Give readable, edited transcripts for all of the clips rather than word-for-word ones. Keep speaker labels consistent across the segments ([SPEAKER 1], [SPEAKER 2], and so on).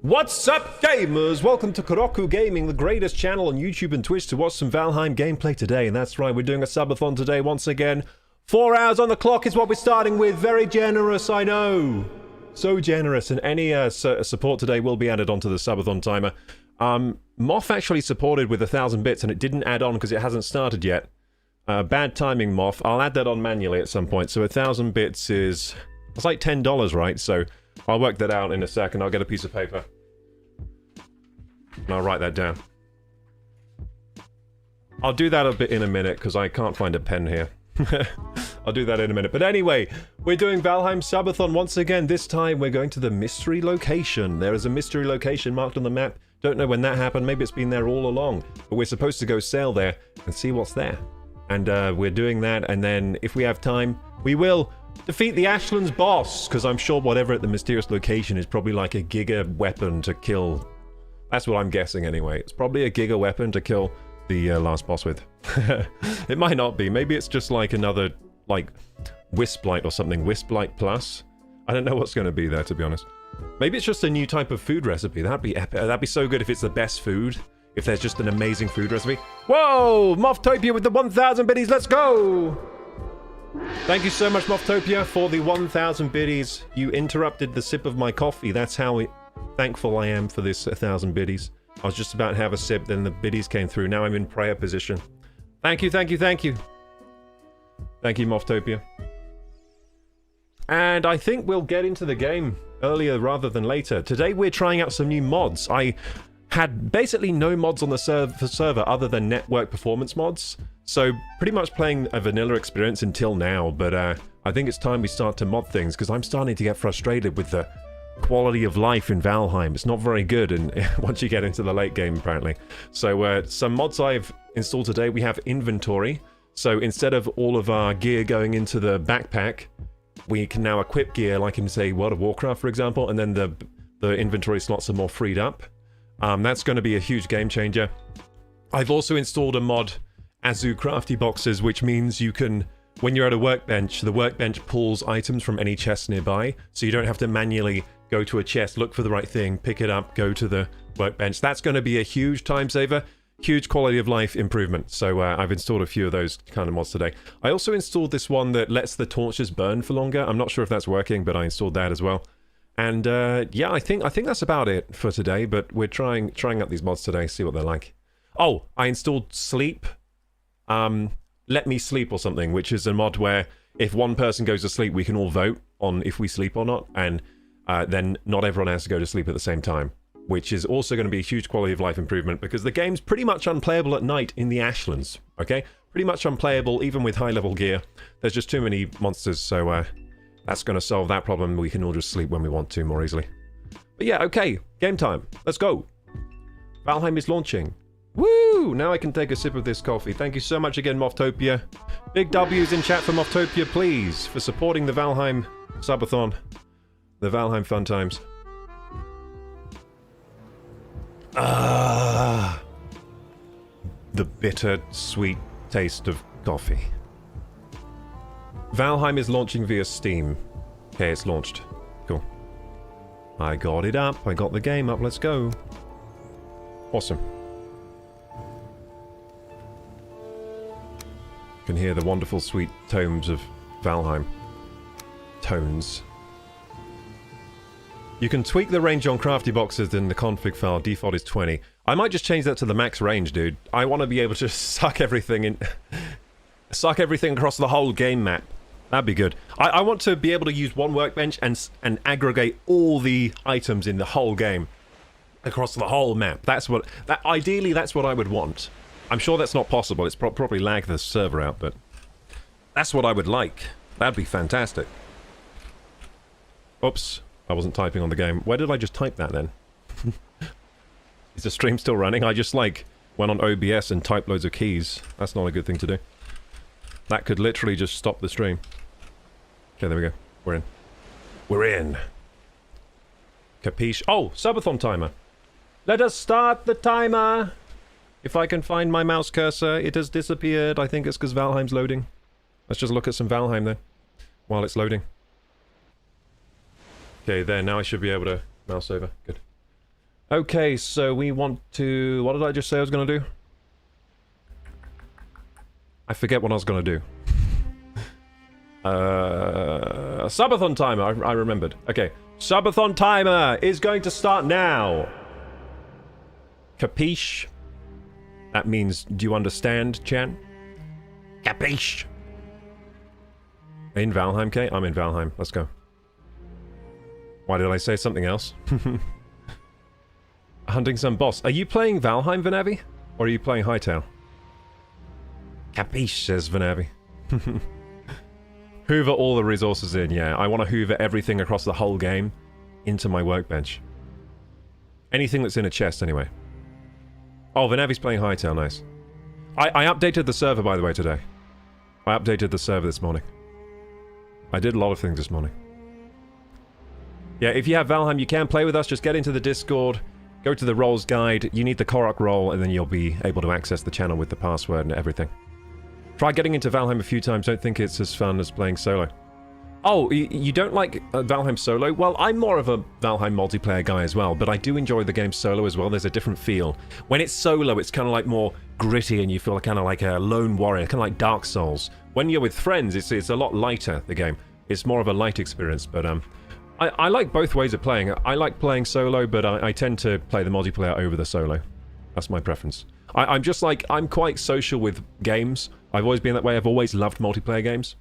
[SPEAKER 1] What's up, gamers? Welcome to KorokuGaming, the greatest channel on YouTube and Twitch to watch some Valheim gameplay today. And that's right, we're doing a subathon today once again. 4 hours on the clock is what we're starting with. Very generous, I know. So generous. And any support today will be added onto the subathon timer. Moth actually supported with 1,000 bits and it didn't add on because it hasn't started yet. Bad timing, Moth. I'll add that on manually at some point. So 1,000 bits is... it's like $10, right? So I'll work that out in a second. I'll get a piece of paper. And I'll write that down. I'll do that a bit in a minute because I can't find a pen here. I'll do that in a minute. But anyway, we're doing Valheim Subathon once again. This time we're going to the mystery location. There is a mystery location marked on the map. Don't know when that happened. Maybe it's been there all along. But we're supposed to go sail there and see what's there. And we're doing that. And then if we have time, we will defeat the Ashlands boss. Because I'm sure whatever at the mysterious location is probably like a giga weapon to kill. That's what I'm guessing anyway. It's probably a giga weapon to kill the last boss with. It might not be. Maybe it's just like another, like, Wisplight or something. Wisplight Plus? I don't know what's going to be there, to be honest. Maybe it's just a new type of food recipe. That'd be epic. That'd be so good if it's the best food. If there's just an amazing food recipe. Whoa! Moftopia with the 1,000 biddies. Let's go! Thank you so much, Moftopia, for the 1,000 biddies. You interrupted the sip of my coffee. That's how thankful I am for this 1,000 biddies. I was just about to have a sip, then the biddies came through. Now I'm in prayer position. Thank you, thank you, thank you. Thank you, Moftopia. And I think we'll get into the game earlier rather than later. Today we're trying out some new mods. I had basically no mods on the server other than network performance mods. So pretty much playing a vanilla experience until now, but I think it's time we start to mod things because I'm starting to get frustrated with the quality of life in Valheim. It's not very good and once you get into the late game, apparently. So some mods I've installed today, we have inventory. So instead of all of our gear going into the backpack, we can now equip gear like in, say, World of Warcraft, for example, and then the inventory slots are more freed up. That's going to be a huge game changer. I've also installed a mod, Azu Crafty Boxes, which means you can, when you're at a workbench, the workbench pulls items from any chest nearby, so you don't have to manually go to a chest, look for the right thing, pick it up, go to the workbench. That's going to be a huge time saver, huge quality of life improvement. So I've installed a few of those kind of mods today. I also installed this one that lets the torches burn for longer. I'm not sure if that's working, but I installed that as well. And yeah, I think that's about it for today, but we're trying out these mods today, see what they're like. Oh, I installed Sleep. Let Me Sleep or something, which is a mod where if one person goes to sleep, we can all vote on if we sleep or not, and then not everyone has to go to sleep at the same time, which is also going to be a huge quality of life improvement because the game's pretty much unplayable at night in the Ashlands, okay? Pretty much unplayable even with high-level gear. There's just too many monsters, so that's going to solve that problem. We can all just sleep when we want to more easily. But yeah, okay, game time. Let's go. Valheim is launching. Woo! Now I can take a sip of this coffee. Thank you so much again, Moftopia. Big W's in chat for Moftopia, please, for supporting the Valheim Subathon. The Valheim fun times. Ah, the bitter, sweet taste of coffee. Valheim is launching via Steam. Okay, it's launched. Cool. I got it up. I got the game up. Let's go. Awesome. You can hear the wonderful, sweet tones of Valheim. Tones. You can tweak the range on crafty boxes in the config file. Default is 20. I might just change that to the max range, dude. I want to be able to suck everything in... suck everything across the whole game map. That'd be good. I want to be able to use one workbench and aggregate all the items in the whole game across the whole map. That's what... ideally, that's what I would want. I'm sure that's not possible. It's probably lag the server out, but... that's what I would like. That'd be fantastic. Oops. I wasn't typing on the game. Where did I just type that then? Is the stream still running? I just, like, went on OBS and typed loads of keys. That's not a good thing to do. That could literally just stop the stream. Okay, there we go. We're in. We're in. Capiche? Oh, subathon timer. Let us start the timer! If I can find my mouse cursor, it has disappeared. I think it's because Valheim's loading. Let's just look at some Valheim then, while it's loading. Okay, there, now I should be able to mouse over. Good. Okay, so we want to... What did I just say I was going to do? I forget what I was going to do. Subathon timer, I remembered. Okay, Subathon timer is going to start now. Capiche? That means, do you understand, Chan? Capiche? In Valheim, Kate? I'm in Valheim. Let's go. Why did I say something else? Hunting some boss. Are you playing Valheim, Vanavi? Or are you playing Hytale? Capiche, says Vanavi. Hoover all the resources in, yeah. I want to hoover everything across the whole game into my workbench. Anything that's in a chest, anyway. Oh, Vanavi's playing Hytale, nice. I updated the server, by the way, today. I updated the server this morning. I did a lot of things this morning. Yeah, if you have Valheim, you can play with us. Just get into the Discord, go to the roles guide. You need the Korok role, and then you'll be able to access the channel with the password and everything. Try getting into Valheim a few times. Don't think it's as fun as playing solo. Oh, you don't like Valheim solo? Well, I'm more of a Valheim multiplayer guy as well, but I do enjoy the game solo as well. There's a different feel. When it's solo, it's kind of like more gritty, and you feel kind of like a lone warrior, kind of like Dark Souls. When you're with friends, it's a lot lighter, the game. It's more of a light experience, but I like both ways of playing. I like playing solo, but I tend to play the multiplayer over the solo. That's my preference. I'm just like, I'm quite social with games. I've always been that way. I've always loved multiplayer games.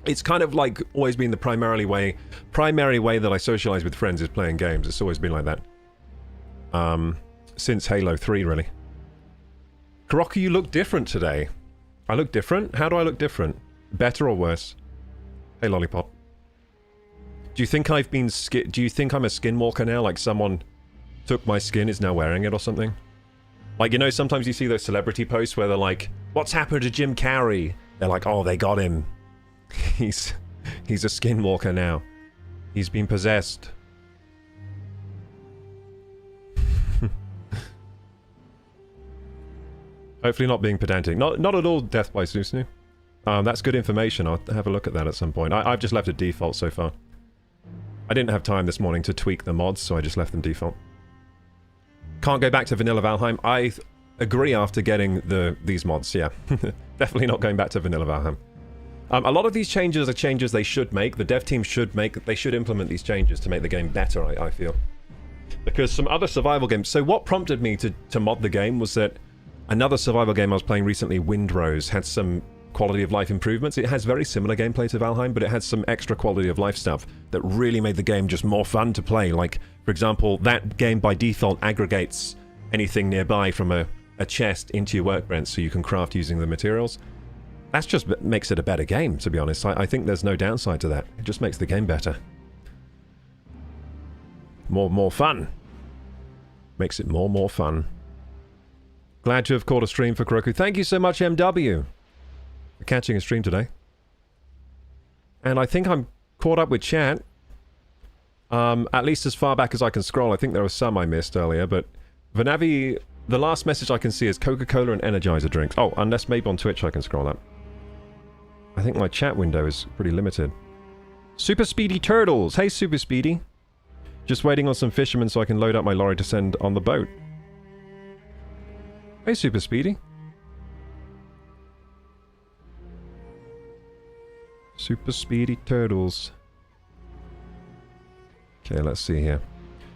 [SPEAKER 1] It's kind of like always been the primary way that I socialize with friends is playing games. It's always been like that. Since Halo 3, really. Koroku, you look different today. I look different? How do I look different? Better or worse? Hey, Lollipop. Do you think I've been do you think I'm a skinwalker now? Like someone took my skin, is now wearing it or something? Like, you know, sometimes you see those celebrity posts where they're like, what's happened to Jim Carrey? They're like, oh, they got him. He's a skinwalker now. He's been possessed. Hopefully not being pedantic. Not at all, Death by Susnu. That's good information. I'll have a look at that at some point. I've just left it default so far. I didn't have time this morning to tweak the mods, so I just left them default. Can't go back to vanilla Valheim. I agree after getting these mods, yeah. Definitely not going back to vanilla Valheim. A lot of these changes are changes they should make. The dev team should make. They should implement these changes to make the game better, I feel. Because some other survival games... So what prompted me to mod the game was that another survival game I was playing recently, Windrose, had some quality of life improvements. It has very similar gameplay to Valheim, but it had some extra quality of life stuff that really made the game just more fun to play. Like, for example, that game by default aggregates anything nearby from a chest into your workbench so you can craft using the materials. That just makes it a better game, to be honest. I think there's no downside to that. It just makes the game better. More fun. Makes it more fun. Glad to have caught a stream for Koroku. Thank you so much, MW. For catching a stream today. And I think I'm caught up with chat. At least as far back as I can scroll. I think there were some I missed earlier, but Vanavi, the last message I can see is Coca-Cola and Energizer drinks. Oh, unless maybe on Twitch I can scroll up. I think my chat window is pretty limited. Super Speedy Turtles! Hey, Super Speedy! Just waiting on some fishermen so I can load up my lorry to send on the boat. Hey, Super Speedy. Super Speedy Turtles. Okay, let's see here.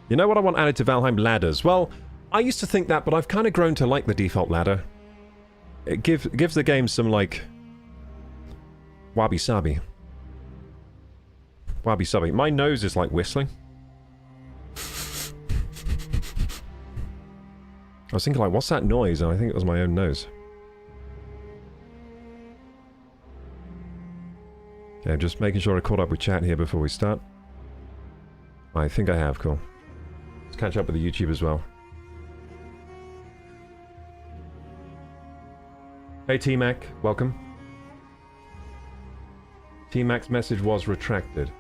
[SPEAKER 1] You know what I want added to Valheim? Ladders. Well, I used to think that, but I've kind of grown to like the default ladder. It gives the game some, like... wabi-sabi. Wabi-sabi. My nose is like whistling. I was thinking, like, what's that noise? And I think it was my own nose. Okay, I'm just making sure I caught up with chat here before we start. I think I have, cool. Let's catch up with the YouTube as well. Hey T-Mac, welcome. T-Mac's message was retracted.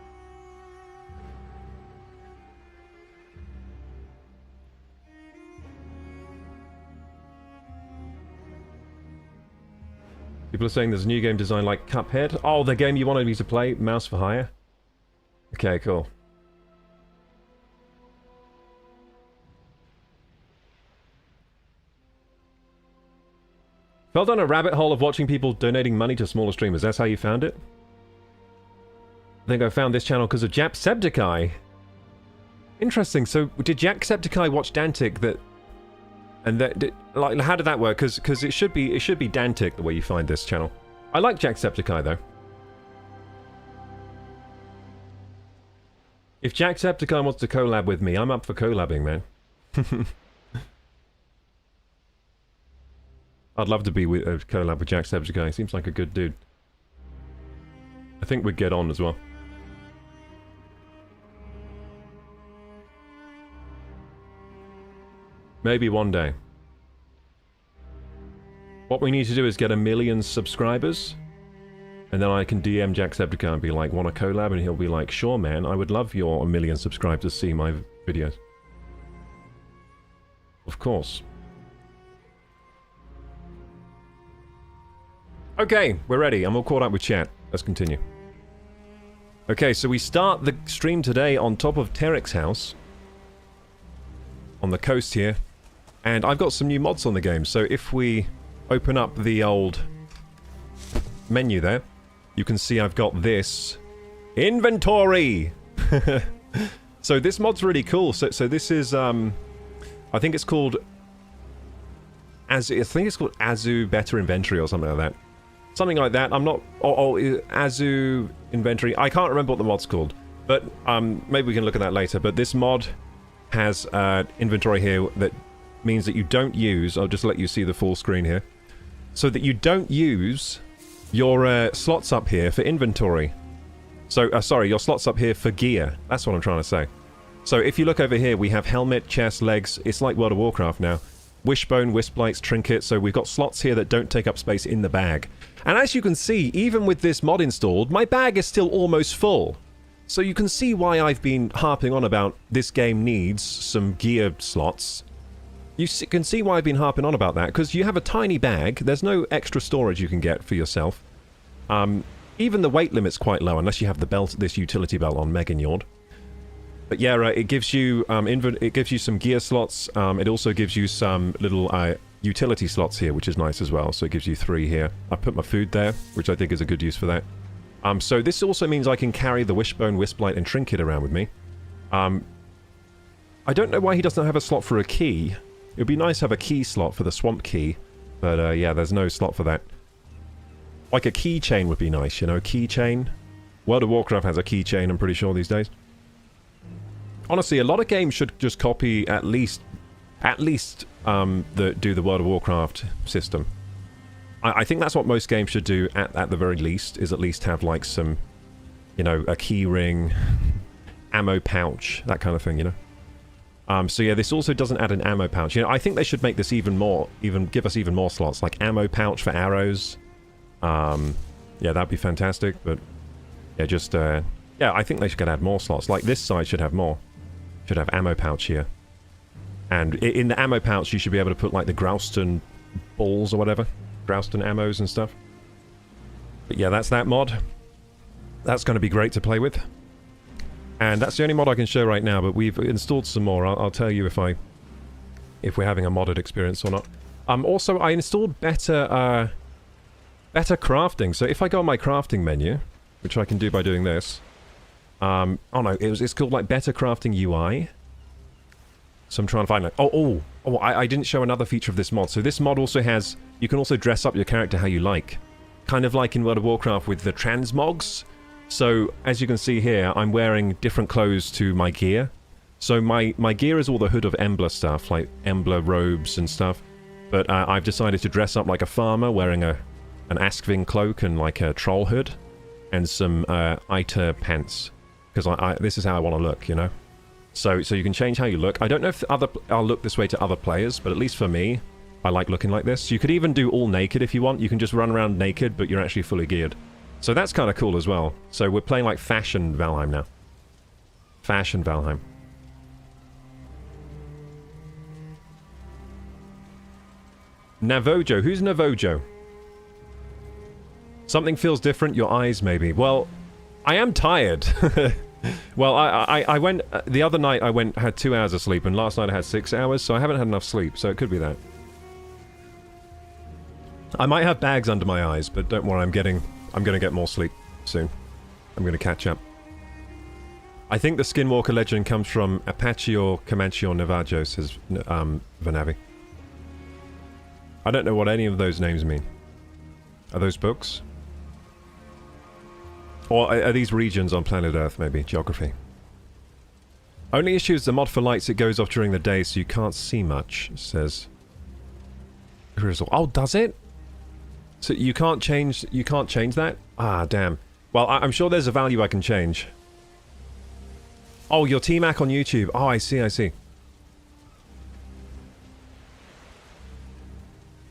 [SPEAKER 1] People are saying there's a new game designed like Cuphead. Oh, the game you wanted me to play, Mouse for Hire? Okay, cool. Fell down a rabbit hole of watching people donating money to smaller streamers. That's how you found it? I think I found this channel because of Jacksepticeye. Interesting. So did Jacksepticeye watch Dantic that... And that... Like, how did that work? Because it should be Dantic the way you find this channel. I like Jacksepticeye though. If Jacksepticeye wants to collab with me, I'm up for collabing, man. I'd love to be with collab with Jacksepticeye. He seems like a good dude. I think we'd get on as well. Maybe one day. What we need to do is get 1 million subscribers. And then I can DM Jacksepticeye and be like, want a collab? And he'll be like, sure man, I would love your 1 million subscribers to see my videos. Of course. Okay, we're ready. I'm all caught up with chat. Let's continue. Okay, so we start the stream today on top of Terek's house. On the coast here. And I've got some new mods on the game, so if we open up the old menu there, you can see I've got this inventory. So this mod's really cool. So this is I think it's called Azu Better Inventory or something like that. Something like that. I'm not Azu Inventory. I can't remember what the mod's called, but maybe we can look at that later. But this mod has inventory here that means that you don't use, I'll just let you see the full screen here, so that you don't use your slots up here for inventory. So, sorry, your slots up here for gear. That's what I'm trying to say. So if you look over here, we have helmet, chest, legs. It's like World of Warcraft now. Wishbone, wisp-lights, trinkets. So we've got slots here that don't take up space in the bag. And as you can see, even with this mod installed, my bag is still almost full. So you can see why I've been harping on about this game needs some gear slots. You can see why I've been harping on about that, because you have a tiny bag, there's no extra storage you can get for yourself. Even the weight limit's quite low, unless you have the belt, this utility belt on Megan Yord. But yeah, it gives you some gear slots, it also gives you some little utility slots here, which is nice as well, so it gives you 3 here. I put my food there, which I think is a good use for that. So this also means I can carry the wishbone, wisplight, and trinket around with me. I don't know why he doesn't have a slot for a key. It would be nice to have a key slot for the swamp key, but yeah, there's no slot for that. Like a keychain would be nice, you know, keychain. World of Warcraft has a keychain, I'm pretty sure, these days. Honestly, a lot of games should just copy at least do the World of Warcraft system. I think that's what most games should do at the very least, is at least have like some, you know, a key ring, ammo pouch, that kind of thing, you know. So yeah, this also doesn't add an ammo pouch. You know, I think they should make this even give us even more slots, like ammo pouch for arrows. Yeah, that'd be fantastic, but yeah, just, yeah, I think they should add more slots. Like this side should have more. Should have ammo pouch here. And in the ammo pouch, you should be able to put like the Grouston balls or whatever. Grouston ammos and stuff. But yeah, that's that mod. That's going to be great to play with. And that's the only mod I can show right now, but we've installed some more. I'll tell you if we're having a modded experience or not. Also, I installed better crafting. So if I go on my crafting menu, which I can do by doing this. Oh no, it's called like better crafting UI. So I'm trying to find like, I didn't show another feature of this mod. So this mod also has, you can also dress up your character how you like. Kind of like in World of Warcraft with the transmogs. So, as you can see here, I'm wearing different clothes to my gear. So my gear is all the Hood of Embla stuff, like Embla robes and stuff. But I've decided to dress up like a farmer, wearing an Askving cloak and like a troll hood. And some Iter pants. Because this is how I want to look, you know? So you can change how you look. I don't know if I'll look this way to other players, but at least for me, I like looking like this. You could even do all naked if you want. You can just run around naked, but you're actually fully geared. So that's kind of cool as well. So we're playing like Fashion Valheim now. Fashion Valheim. Navojo. Who's Navojo? Something feels different. Your eyes, maybe. Well, I am tired. Well, I went... the other night I had 2 hours of sleep, and last night I had 6 hours, so I haven't had enough sleep, so it could be that. I might have bags under my eyes, but don't worry, I'm gonna get more sleep soon. I'm gonna catch up. I think the Skinwalker legend comes from Apache or Comanche or Navajo, says Vanavi. I don't know what any of those names mean. Are those books? Or are these regions on planet Earth, maybe? Geography. Only issue is the mod for lights, it goes off during the day, so you can't see much, says Grizzle. Oh, does it? So you can't change that? Ah, damn. Well, I'm sure there's a value I can change. Oh, your T-Mac on YouTube. Oh, I see, I see.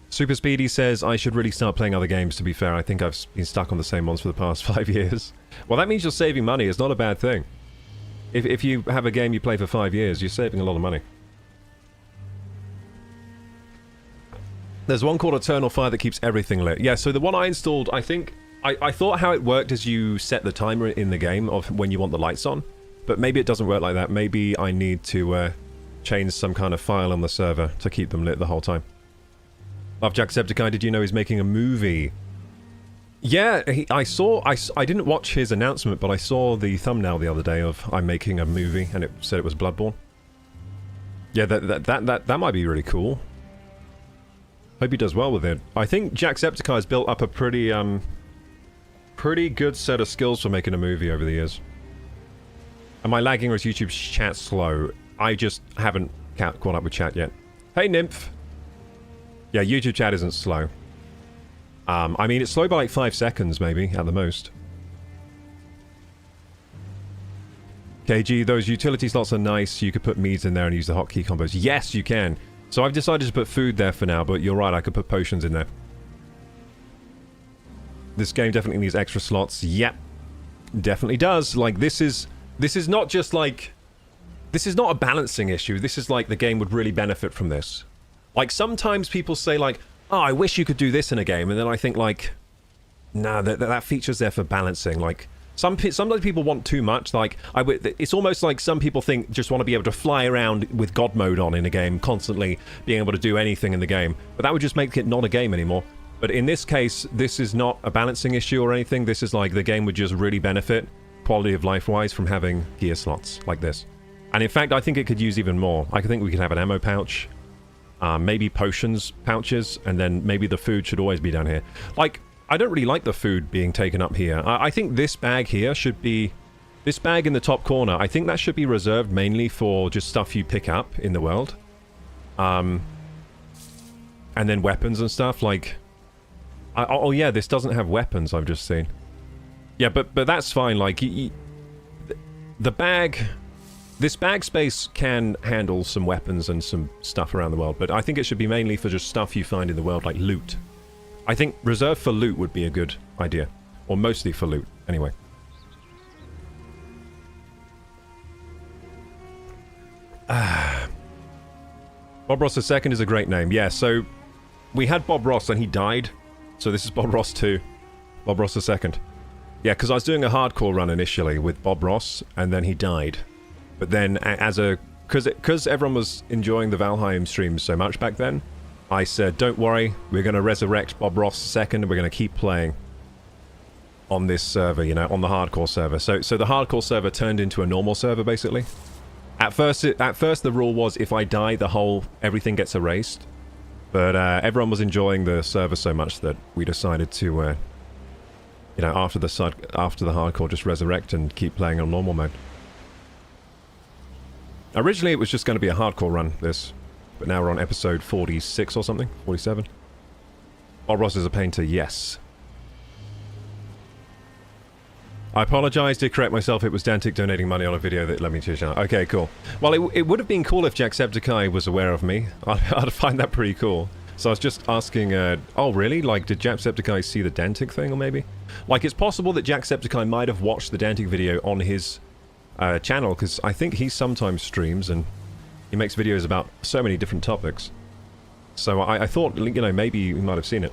[SPEAKER 1] Super Speedy says, I should really start playing other games, to be fair. I think I've been stuck on the same ones for the past 5 years. Well, that means you're saving money. It's not a bad thing. If you have a game you play for 5 years, you're saving a lot of money. There's one called Eternal Fire that keeps everything lit. Yeah, so the one I installed, I think... I thought how it worked is you set the timer in the game of when you want the lights on. But maybe it doesn't work like that. Maybe I need to change some kind of file on the server to keep them lit the whole time. Love Jacksepticeye, did you know he's making a movie? Yeah, I didn't watch his announcement, but I saw the thumbnail the other day of I'm making a movie, and it said it was Bloodborne. Yeah, that might be really cool. Hope he does well with it. I think Jacksepticeye has built up a pretty good set of skills for making a movie over the years. Am I lagging or is YouTube's chat slow? I just haven't caught up with chat yet. Hey, Nymph! Yeah, YouTube chat isn't slow. I mean, it's slow by like 5 seconds, maybe, at the most. KG, those utility slots are nice. You could put meads in there and use the hotkey combos. Yes, you can. So I've decided to put food there for now, but you're right, I could put potions in there. This game definitely needs extra slots. Yep. Definitely does. Like, this is not just like... This is not a balancing issue. This is like the game would really benefit from this. Like, sometimes people say, like, oh, I wish you could do this in a game. And then I think, like, nah, that feature's there for balancing. Like, sometimes people want too much. Like, it's almost like some people just want to be able to fly around with God mode on in a game, constantly being able to do anything in the game. But that would just make it not a game anymore. But in this case, this is not a balancing issue or anything. This is like the game would just really benefit, quality of life-wise, from having gear slots like this. And in fact, I think it could use even more. I think we could have an ammo pouch. Maybe potions pouches, and then maybe the food should always be down here. Like, I don't really like the food being taken up here. I think this bag here should be... This bag in the top corner, I think that should be reserved mainly for just stuff you pick up in the world. And then weapons and stuff, like... oh yeah, this doesn't have weapons, I've just seen. Yeah, but that's fine, like... the bag... This bag space can handle some weapons and some stuff around the world, but I think it should be mainly for just stuff you find in the world, like loot. I think reserved for loot would be a good idea. Or mostly for loot, anyway. Bob Ross II is a great name. Yeah, so we had Bob Ross and he died. So this is Bob Ross 2. Bob Ross II. Yeah, because I was doing a hardcore run initially with Bob Ross, and then he died. But then, because everyone was enjoying the Valheim streams so much back then, I said, don't worry, we're going to resurrect Bob Ross II, and we're going to keep playing on this server, you know, on the hardcore server. So the hardcore server turned into a normal server, basically. At first the rule was, if I die, everything gets erased. But everyone was enjoying the server so much that we decided to, you know, after the hardcore, just resurrect and keep playing on normal mode. Originally, it was just going to be a hardcore run, this. But now we're on episode 46 or something? 47? Bob Ross is a painter, yes. I apologize, did correct myself, it was Dantic donating money on a video that led me to his channel. Okay, cool. Well, it would have been cool if Jacksepticeye was aware of me. I'd find that pretty cool. So I was just asking, oh really? Like, did Jacksepticeye see the Dantic thing, or maybe? Like, it's possible that Jacksepticeye might have watched the Dantic video on his... channel, because I think he sometimes streams and he makes videos about so many different topics. So I thought, you know, maybe we might have seen it.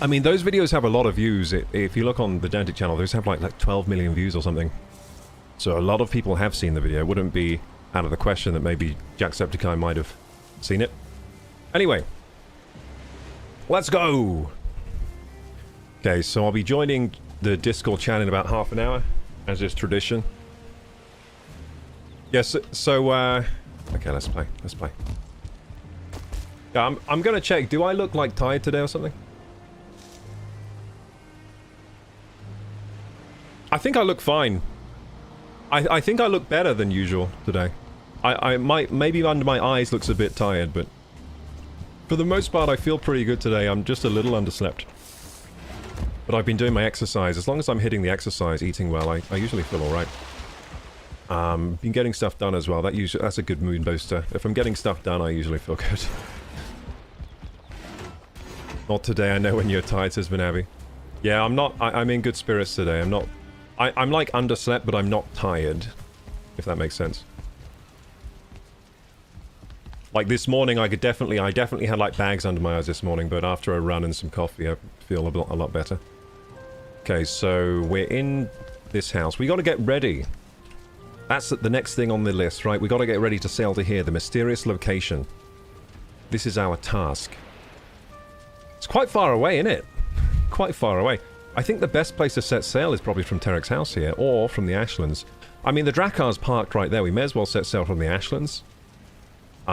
[SPEAKER 1] I mean, those videos have a lot of views. If you look on the Dantic channel, those have like 12 million views or something. So a lot of people have seen the video. It wouldn't be out of the question that maybe Jacksepticeye might have seen it. Anyway, Let's go! Okay, so I'll be joining the Discord chat in about half an hour, as is tradition. Yes, so, okay, let's play. Let's play. Yeah, I'm gonna check. Do I look, like, tired today or something? I think I look fine. I think I look better than usual today. I might, maybe under my eyes looks a bit tired, but for the most part I feel pretty good today. I'm just a little underslept. But I've been doing my exercise. As long as I'm hitting the exercise, eating well, I usually feel alright. Been getting stuff done as well. That's a good mood booster. If I'm getting stuff done, I usually feel good. Not today, I know when you're tired, says Vinavi. Yeah, I'm in good spirits today. I'm like underslept, but I'm not tired. If that makes sense. Like this morning, I definitely had like bags under my eyes this morning, but after a run and some coffee, I feel a lot better. Okay, so we're in this house. We gotta get ready. That's the next thing on the list, right? We gotta get ready to sail to here, the mysterious location. This is our task. It's quite far away, isn't it? Quite far away. I think the best place to set sail is probably from Terek's house here, or from the Ashlands. I mean, the Drakar's parked right there. We may as well set sail from the Ashlands.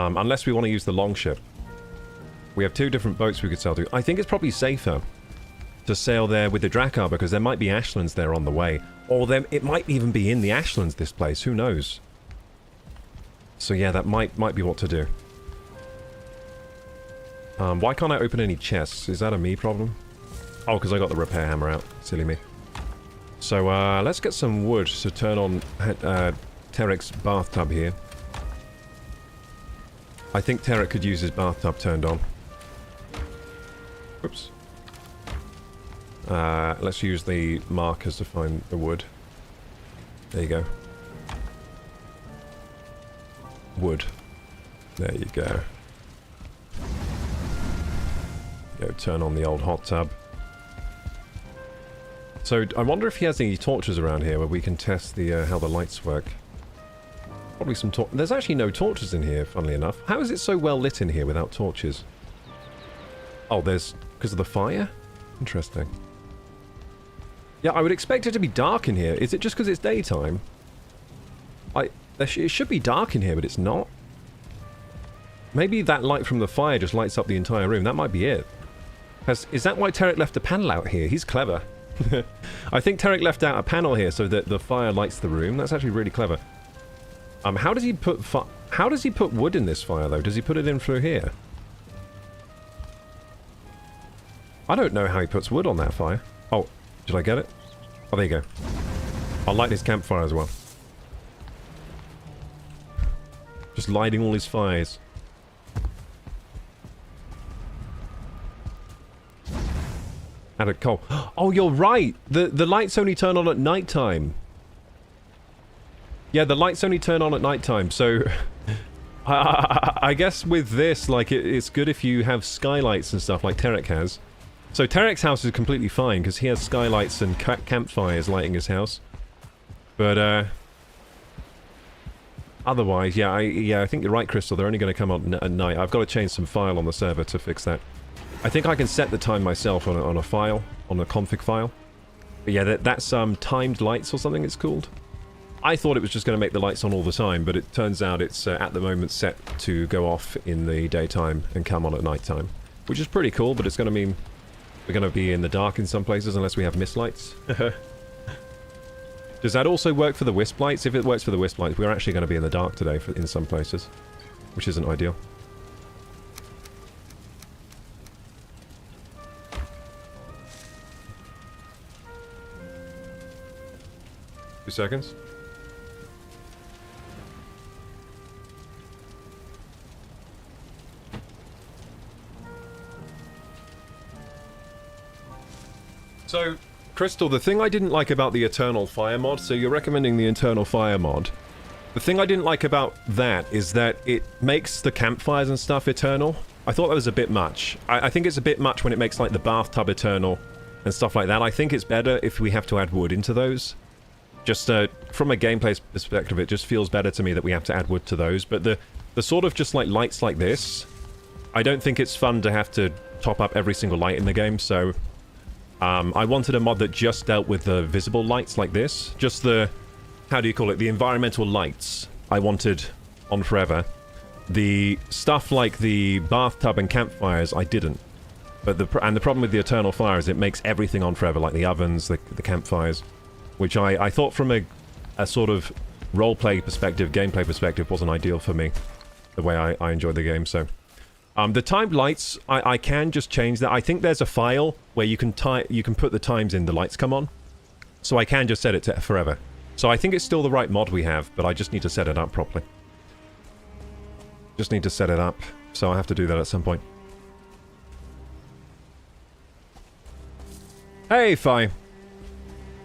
[SPEAKER 1] Unless we want to use the longship. We have two different boats we could sail to. I think it's probably safer to sail there with the Drakar, because there might be Ashlands there on the way. Or it might even be in the Ashlands, this place. Who knows? So yeah, that might be what to do. Why can't I open any chests? Is that a me problem? Oh, because I got the repair hammer out. Silly me. So, let's get some wood to turn on Terek's bathtub here. I think Terek could use his bathtub turned on. Oops. Let's use the markers to find the wood. There you go. Wood. There you go. Go turn on the old hot tub. So, I wonder if he has any torches around here where we can test the how the lights work. Probably some there's actually no torches in here, funnily enough. How is it so well lit in here without torches? Oh, there's... because of the fire? Interesting. Yeah, I would expect it to be dark in here. Is it just because it's daytime? It should be dark in here, but it's not. Maybe that light from the fire just lights up the entire room. That might be it. Is that why Terek left a panel out here? He's clever. I think Terek left out a panel here so that the fire lights the room. That's actually really clever. How does he put wood in this fire, though? Does he put it in through here? I don't know how he puts wood on that fire. Oh, did I get it? Oh, there you go. I'll light his campfire as well. Just lighting all his fires. Added coal. Oh, you're right! The lights only turn on at night time. Yeah, the lights only turn on at night time, so... I guess with this, like, it's good if you have skylights and stuff like Terek has. So Terek's house is completely fine, because he has skylights and campfires lighting his house. But, otherwise, yeah, I think you're right, Crystal, they're only going to come on at night. I've got to change some file on the server to fix that. I think I can set the time myself on a file, on a config file. But yeah, that's timed lights or something it's called. I thought it was just going to make the lights on all the time, but it turns out it's at the moment set to go off in the daytime and come on at night time. Which is pretty cool, but it's going to mean we're going to be in the dark in some places unless we have mist lights. Does that also work for the wisp lights? If it works for the wisp lights, we're actually going to be in the dark today in some places. Which isn't ideal. 2 seconds. So, Crystal, the thing I didn't like about the Eternal Fire mod, so you're recommending the Eternal Fire mod. The thing I didn't like about that is that it makes the campfires and stuff eternal. I thought that was a bit much. I think it's a bit much when it makes like the bathtub eternal and stuff like that. I think it's better if we have to add wood into those. Just from a gameplay perspective, it just feels better to me that we have to add wood to those. But the sort of just like lights like this, I don't think it's fun to have to top up every single light in the game, so I wanted a mod that just dealt with the visible lights like this. Just the, how do you call it, the environmental lights I wanted on forever. The stuff like the bathtub and campfires, I didn't. But the problem with the Eternal Fire is it makes everything on forever, like the ovens, the campfires, which I thought from a sort of roleplay perspective, gameplay perspective, wasn't ideal for me, the way I enjoyed the game, so... the timed lights, I can just change that. I think there's a file where you can put the times in, the lights come on. So I can just set it to forever. So I think it's still the right mod we have, but I just need to set it up properly. Just need to set it up, so I have to do that at some point. Hey, Fi!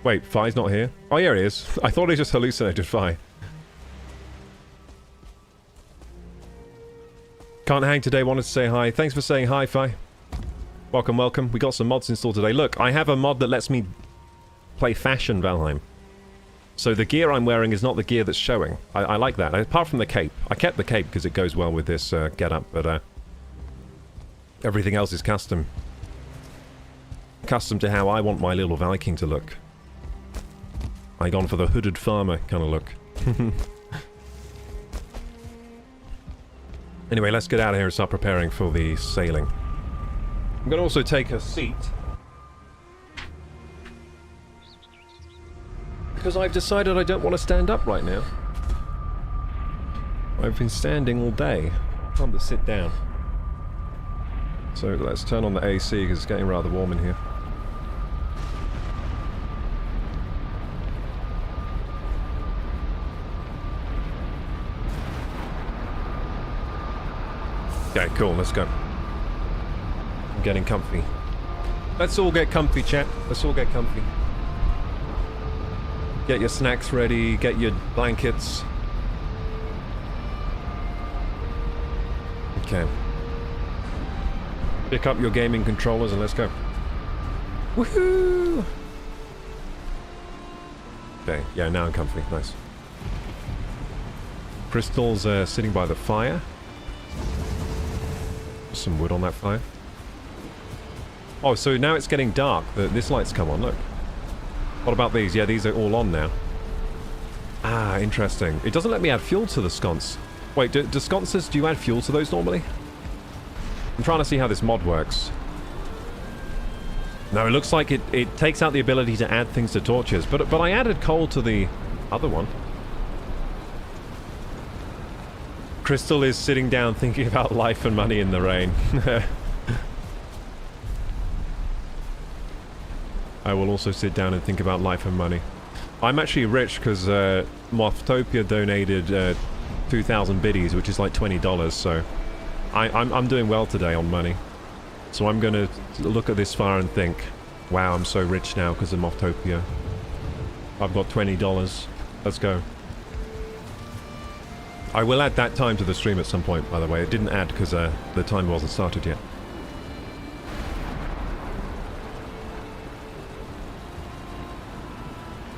[SPEAKER 1] Wait, Fi's not here? Oh, yeah, he is. I thought he just hallucinated Fi. Can't hang today, wanted to say hi. Thanks for saying hi, Fi. Welcome, welcome. We got some mods installed today. Look, I have a mod that lets me play fashion Valheim. So the gear I'm wearing is not the gear that's showing. I like that, apart from the cape. I kept the cape because it goes well with this getup, but everything else is custom. Custom to how I want my little Viking to look. I gone for the hooded farmer kind of look. Anyway, let's get out of here and start preparing for the sailing. I'm going to also take a seat. Because I've decided I don't want to stand up right now. I've been standing all day. Time to sit down. So let's turn on the AC because it's getting rather warm in here. Okay, cool, let's go. I'm getting comfy. Let's all get comfy, chat. Let's all get comfy. Get your snacks ready, get your blankets. Okay. Pick up your gaming controllers and let's go. Woohoo! Okay, yeah, now I'm comfy. Nice. Crystal's sitting by the fire. Some wood on that fire. Oh, so now it's getting dark. This light's come on, look. What about these? Yeah, these are all on now. Ah, interesting. It doesn't let me add fuel to the sconce. Wait, do sconces, do you add fuel to those normally? I'm trying to see how this mod works. No, it looks like it takes out the ability to add things to torches, but I added coal to the other one. Crystal is sitting down thinking about life and money in the rain. I will also sit down and think about life and money. I'm actually rich because Moftopia donated 2,000 biddies, which is like $20, so I'm doing well today on money. So I'm going to look at this fire and think, wow, I'm so rich now because of Moftopia. I've got $20. Let's go. I will add that time to the stream at some point, by the way. It didn't add because the timer wasn't started yet.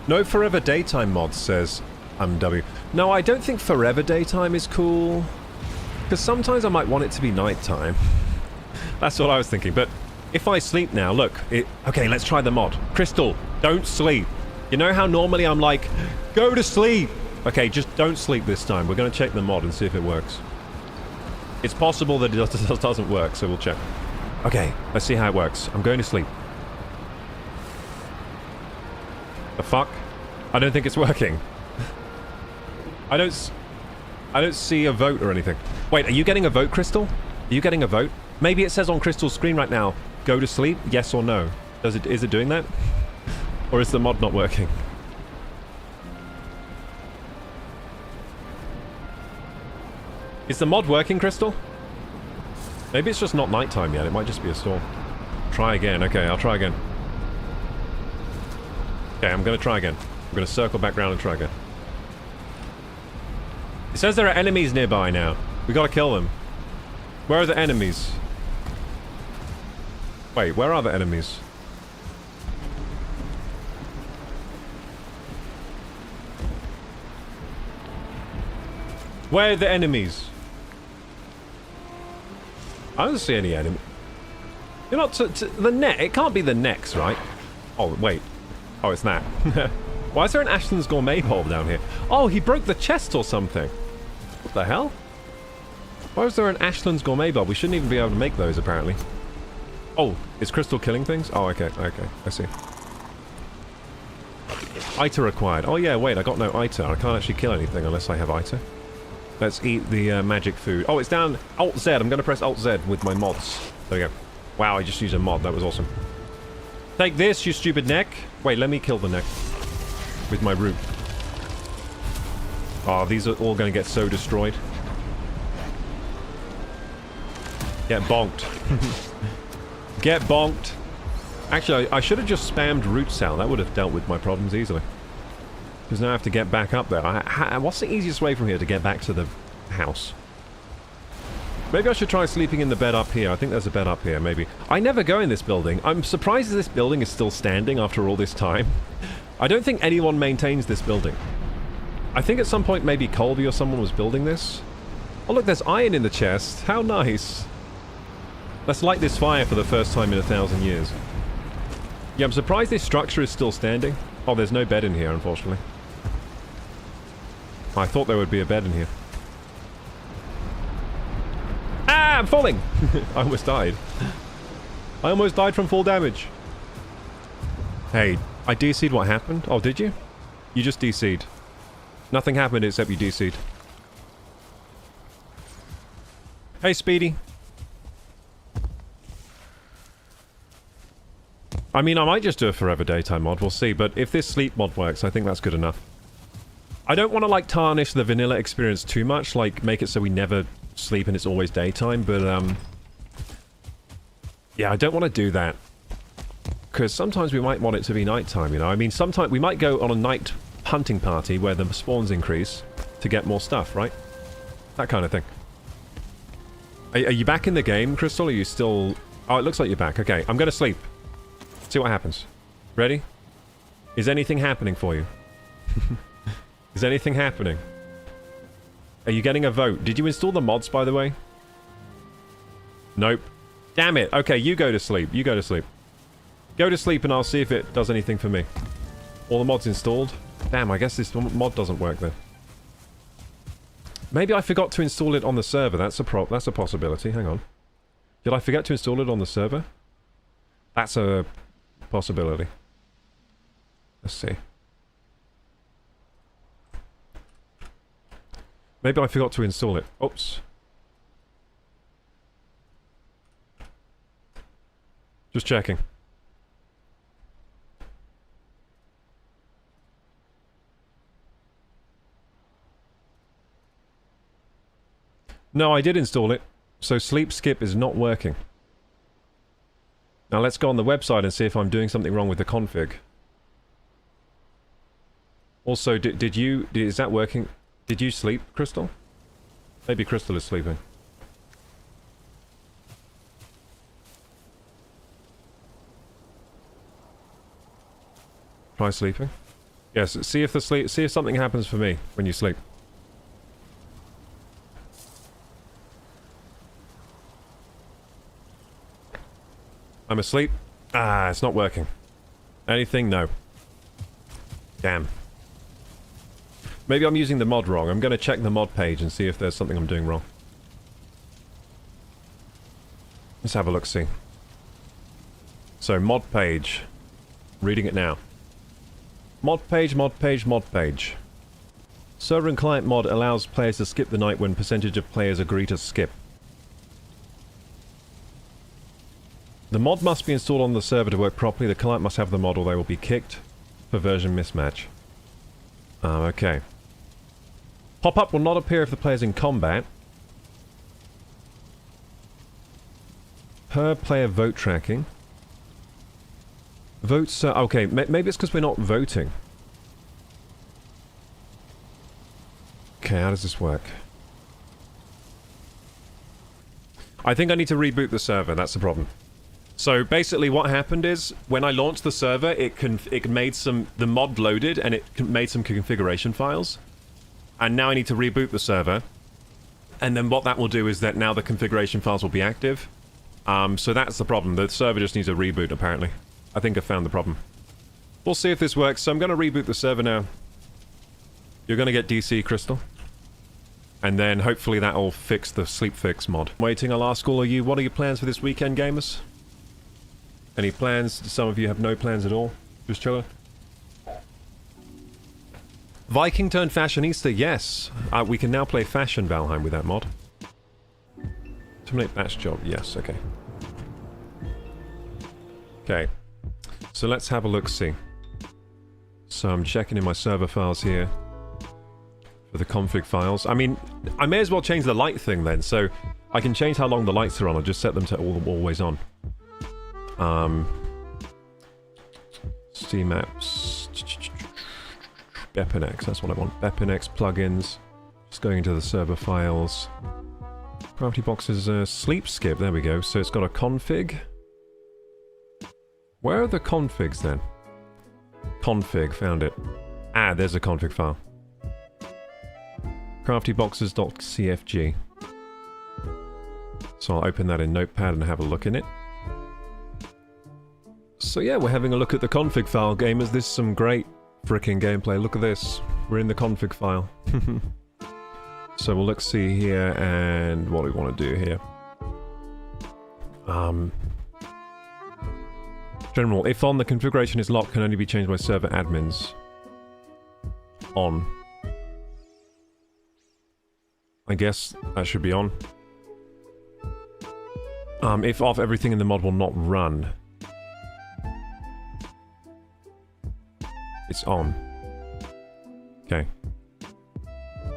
[SPEAKER 1] No forever daytime mods, says W. No, I don't think forever daytime is cool. Because sometimes I might want it to be nighttime. That's what I was thinking. But if I sleep now, look. Okay, let's try the mod. Crystal, don't sleep. You know how normally I'm like, go to sleep. Okay, just don't sleep this time. We're going to check the mod and see if it works. It's possible that it doesn't work, so we'll check. Okay, let's see how it works. I'm going to sleep. The fuck? I don't think it's working. I don't see a vote or anything. Wait, are you getting a vote, Crystal? Are you getting a vote? Maybe it says on Crystal's screen right now, go to sleep, yes or no. Is it doing that? Or is the mod not working? Is the mod working, Crystal? Maybe it's just not nighttime yet. It might just be a storm. Try again. Okay, I'll try again. Okay, I'm going to try again. I'm going to circle back around and try again. It says there are enemies nearby now. We got to kill them. Where are the enemies? Wait, where are the enemies? Where are the enemies? I don't see any enemy. You're not the neck. It can't be the necks, right? Oh, wait. Oh, it's that. Why is there an Ashlands Gourmet Bowl down here? Oh, he broke the chest or something. What the hell? Why is there an Ashlands Gourmet Bowl? We shouldn't even be able to make those, apparently. Oh, is Crystal killing things? Oh, okay, okay. I see. Ita required. Oh, yeah, wait. I got no Ita. I can't actually kill anything unless I have Ita. Let's eat the magic food. Oh, it's down. Alt-Z. I'm going to press Alt-Z with my mods. There we go. Wow, I just used a mod. That was awesome. Take this, you stupid neck. Wait, let me kill the neck. With my root. Oh, these are all going to get so destroyed. Get bonked. Get bonked. Actually, I should have just spammed root cell. That would have dealt with my problems easily. Because now I have to get back up there. What's the easiest way from here to get back to the house? Maybe I should try sleeping in the bed up here. I think there's a bed up here, maybe. I never go in this building. I'm surprised this building is still standing after all this time. I don't think anyone maintains this building. I think at some point maybe Colby or someone was building this. Oh look, there's iron in the chest. How nice. Let's light this fire for the first time in 1,000 years. Yeah, I'm surprised this structure is still standing. Oh, there's no bed in here, unfortunately. I thought there would be a bed in here. Ah, I'm falling! I almost died. I almost died from fall damage. Hey, I DC'd what happened? Oh, did you? You just DC'd. Nothing happened except you DC'd. Hey, Speedy. I mean, I might just do a forever daytime mod, we'll see, but if this sleep mod works, I think that's good enough. I don't want to, like, tarnish the vanilla experience too much, like, make it so we never sleep and it's always daytime, but, yeah, I don't want to do that. Because sometimes we might want it to be nighttime, you know? I mean, sometimes we might go on a night hunting party where the spawns increase to get more stuff, right? That kind of thing. Are you back in the game, Crystal? Are you still... Oh, it looks like you're back. Okay, I'm going to sleep. See what happens. Ready? Is anything happening for you? Is anything happening? Are you getting a vote? Did you install the mods, by the way? Nope. Damn it. Okay, you go to sleep. You go to sleep. Go to sleep and I'll see if it does anything for me. All the mods installed? Damn, I guess this mod doesn't work then. Maybe I forgot to install it on the server. That's a possibility. Hang on. Did I forget to install it on the server? That's a possibility. Let's see. Maybe I forgot to install it. Oops. Just checking. No, I did install it. So sleep skip is not working. Now let's go on the website and see if I'm doing something wrong with the config. Also, is that working? Did you sleep, Crystal? Maybe Crystal is sleeping. Try sleeping. Yes, see if something happens for me when you sleep. I'm asleep. Ah, it's not working. Anything? No. Damn. Maybe I'm using the mod wrong. I'm going to check the mod page and see if there's something I'm doing wrong. Let's have a look-see. So, mod page. Reading it now. Mod page, mod page, mod page. Server and client mod allows players to skip the night when percentage of players agree to skip. The mod must be installed on the server to work properly. The client must have the mod or they will be kicked for version mismatch. Okay. Pop-up will not appear if the player's in combat. Per player vote tracking. Votes... okay, maybe it's because we're not voting. Okay, how does this work? I think I need to reboot the server, that's the problem. So basically what happened is, when I launched the server, it made the mod loaded and it made some configuration files. And now I need to reboot the server. And then what that will do is that now the configuration files will be active. So that's the problem. The server just needs a reboot, apparently. I think I found the problem. We'll see if this works. So I'm going to reboot the server now. You're going to get DC Crystal. And then hopefully that'll fix the sleep fix mod. Waiting, I'll ask all of you, what are your plans for this weekend, gamers? Any plans? Some of you have no plans at all. Just chilling. Viking turned fashionista, yes. We can now play fashion Valheim with that mod. Terminate batch job, yes, okay. Okay. So let's have a look-see. So I'm checking in my server files here. For the config files. I mean, I may as well change the light thing then, so I can change how long the lights are on. I'll just set them to always on. Steam apps. Bepinex, that's what I want. Bepinex plugins. Just going into the server files. Crafty boxes, sleep skip, there we go. So it's got a config. Where are the configs then? Config, found it. Ah, there's a config file. Craftyboxes.cfg. So I'll open that in Notepad and have a look in it. So yeah, we're having a look at the config file, gamers. This is some great freaking gameplay. Look at this. We're in the config file. So we'll look see here and what we want to do here. General, if on, the configuration is locked, can only be changed by server admins. On. I guess that should be on. If off, everything in the mod will not run. It's on. Okay.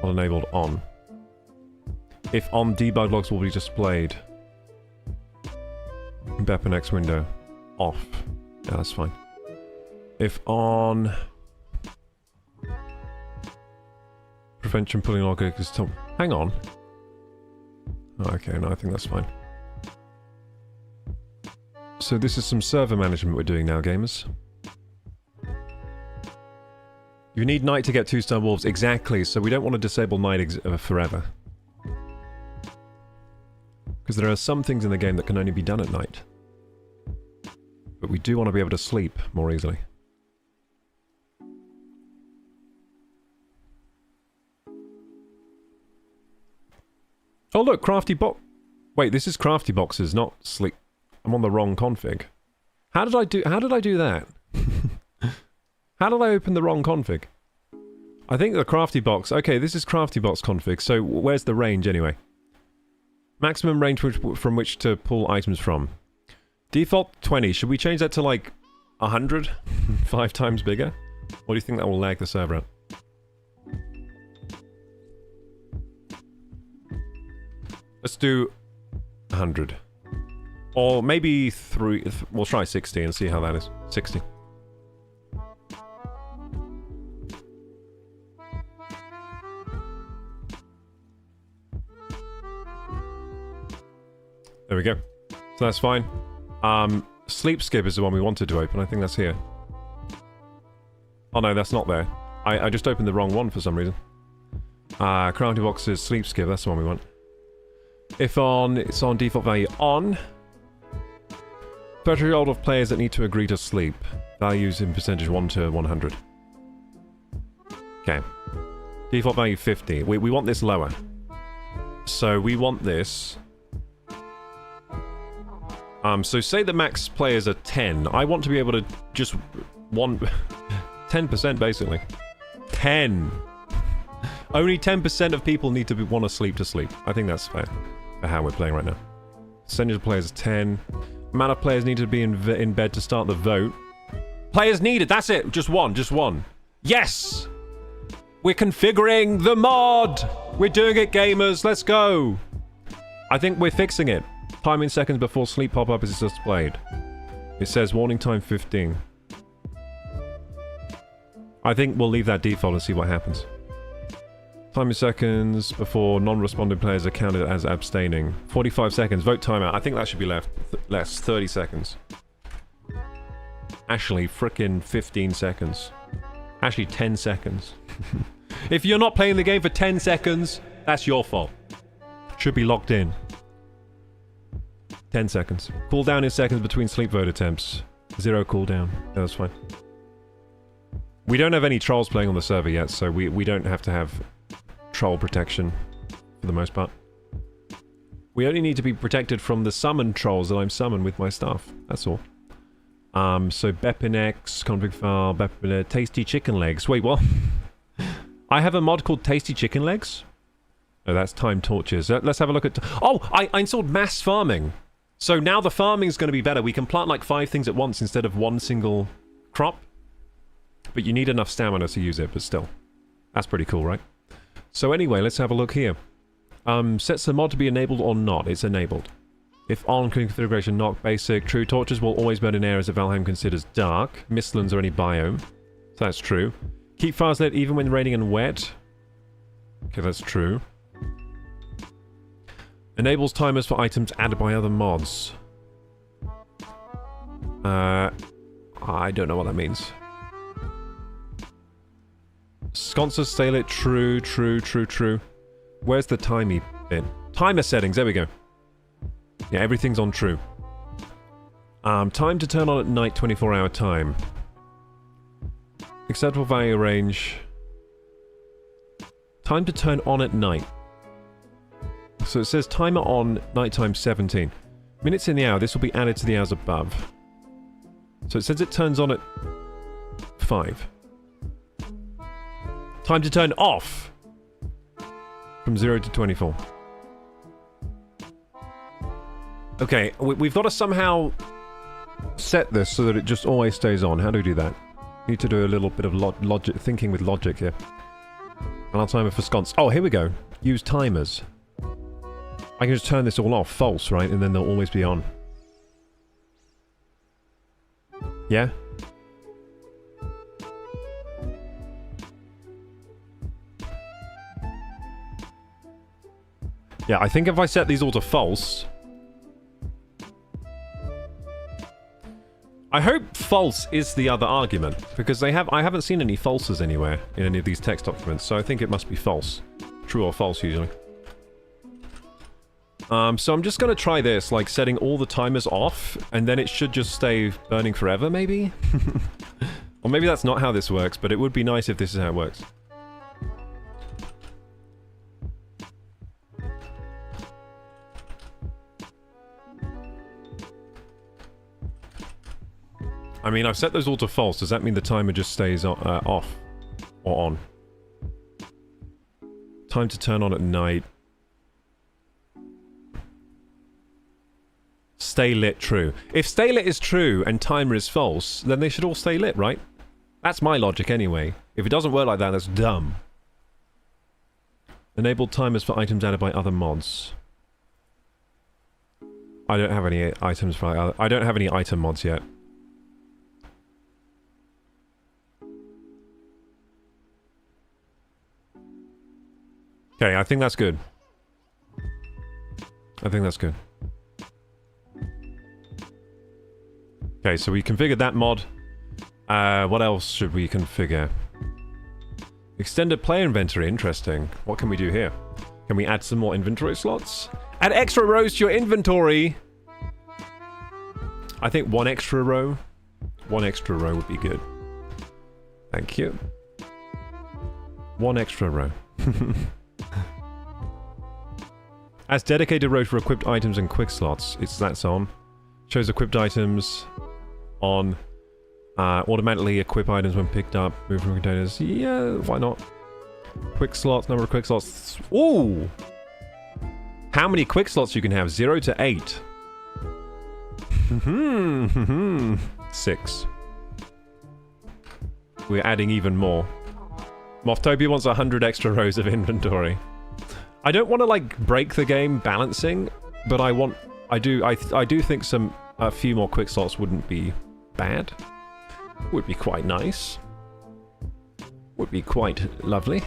[SPEAKER 1] Not enabled on. If on, debug logs will be displayed. Bepinex window. Off. Yeah, that's fine. If on... Prevention pulling log is still... Hang on. Oh, okay, no, I think that's fine. So this is some server management we're doing now, gamers. You need night to get 2-star wolves. Exactly, so we don't want to disable night forever. Because there are some things in the game that can only be done at night. But we do want to be able to sleep more easily. Oh look, crafty box. Wait, this is crafty boxes, not sleep. I'm on the wrong config. How did I do that? How did I open the wrong config? I think the crafty box... Okay, this is crafty box config, so where's the range anyway? Maximum range from which to pull items from. Default 20. Should we change that to like 100? 5 times bigger? Or do you think that will lag the server out? Let's do 100. Or maybe 3... We'll try 60 and see how that is. 60. There we go. So that's fine. Sleep skip is the one we wanted to open. I think that's here. Oh no, that's not there. I just opened the wrong one for some reason. Crafty boxes, sleep skip, that's the one we want. If on, it's on default value on. Threshold of players that need to agree to sleep. Values in percentage 1 to 100. Okay. Default value 50. We want this lower. So we want this... so say the max players are 10. I want to be able to just... 10% basically. 10! Only 10% of people need to want to sleep. I think that's fair. For how we're playing right now. Percentage of players 10. Amount of players need to be in bed to start the vote. Players needed, that's it! Just one. Yes! We're configuring the mod! We're doing it, gamers, let's go! I think we're fixing it. Time in seconds before sleep pop-up is displayed. It says warning time 15. I think we'll leave that default and see what happens. Time in seconds before non-responding players are counted as abstaining. 45 seconds. Vote timeout. I think that should be less. 30 seconds. Actually, frickin' 15 seconds. Actually, 10 seconds. If you're not playing the game for 10 seconds, that's your fault. Should be locked in. 10 seconds. Cooldown in seconds between sleep vote attempts. 0 cooldown. Yeah, that's fine. We don't have any trolls playing on the server yet, so we don't have to have troll protection for the most part. We only need to be protected from the summoned trolls that I'm summoned with my stuff. That's all. So Bepinex, config file, tasty chicken legs. Wait, what? I have a mod called Tasty Chicken Legs? Oh, that's time torches. Let's have a look at... Oh, I installed mass farming. So now the farming's going to be better. We can plant like 5 things at once instead of one single crop. But you need enough stamina to use it, but still. That's pretty cool, right? So anyway, let's have a look here. Sets the mod to be enabled or not. It's enabled. If on, configuration not basic. True, torches will always burn in areas that Valheim considers dark. Mistlands or any biome. So that's true. Keep fires lit even when raining and wet. Okay, that's true. Enables timers for items added by other mods. I don't know what that means. Sconces stay lit. True, true, true, true. Where's the timey bit? Timer settings, there we go. Yeah, everything's on true. Time to turn on at night, 24-hour time. Acceptable value range. Time to turn on at night. So it says timer on, nighttime 17. Minutes in the hour, this will be added to the hours above. So it says it turns on at 5. Time to turn off. From 0 to 24. Okay, we've got to somehow set this so that it just always stays on. How do we do that? Need to do a little bit of logic, thinking with logic here. And I'll timer for sconce. Oh, here we go. Use timers. I can just turn this all off. False, right? And then they'll always be on. Yeah? Yeah, I think if I set these all to false... I hope false is the other argument, because I haven't seen any falses anywhere in any of these text documents, so I think it must be false. True or false, usually. So I'm just gonna try this, like setting all the timers off, and then it should just stay burning forever, maybe? Or maybe that's not how this works, but it would be nice if this is how it works. I mean, I've set those all to false. Does that mean the timer just stays off? Or on? Time to turn on at night. Stay lit true. If stay lit is true and timer is false, then they should all stay lit, right? That's my logic anyway. If it doesn't work like that, that's dumb. Enabled timers for items added by other mods. I don't have any items for... I don't have any item mods yet. Okay, I think that's good. I think that's good. Okay, so we configured that mod. What else should we configure? Extended player inventory, interesting. What can we do here? Can we add some more inventory slots? Add extra rows to your inventory! I think 1 extra row. 1 extra row would be good. Thank you. 1 extra row. As dedicated row for equipped items and quick slots. That's on. Shows equipped items on. Automatically equip items when picked up. Move from containers. Yeah, why not? Quick slots, number of quick slots. Ooh! How many quick slots you can have? 0 to 8. 6. We're adding even more. Moftopia wants 100 extra rows of inventory. I don't want to like break the game balancing, but I do think a few more quick slots wouldn't be bad. Would be quite nice. Would be quite lovely.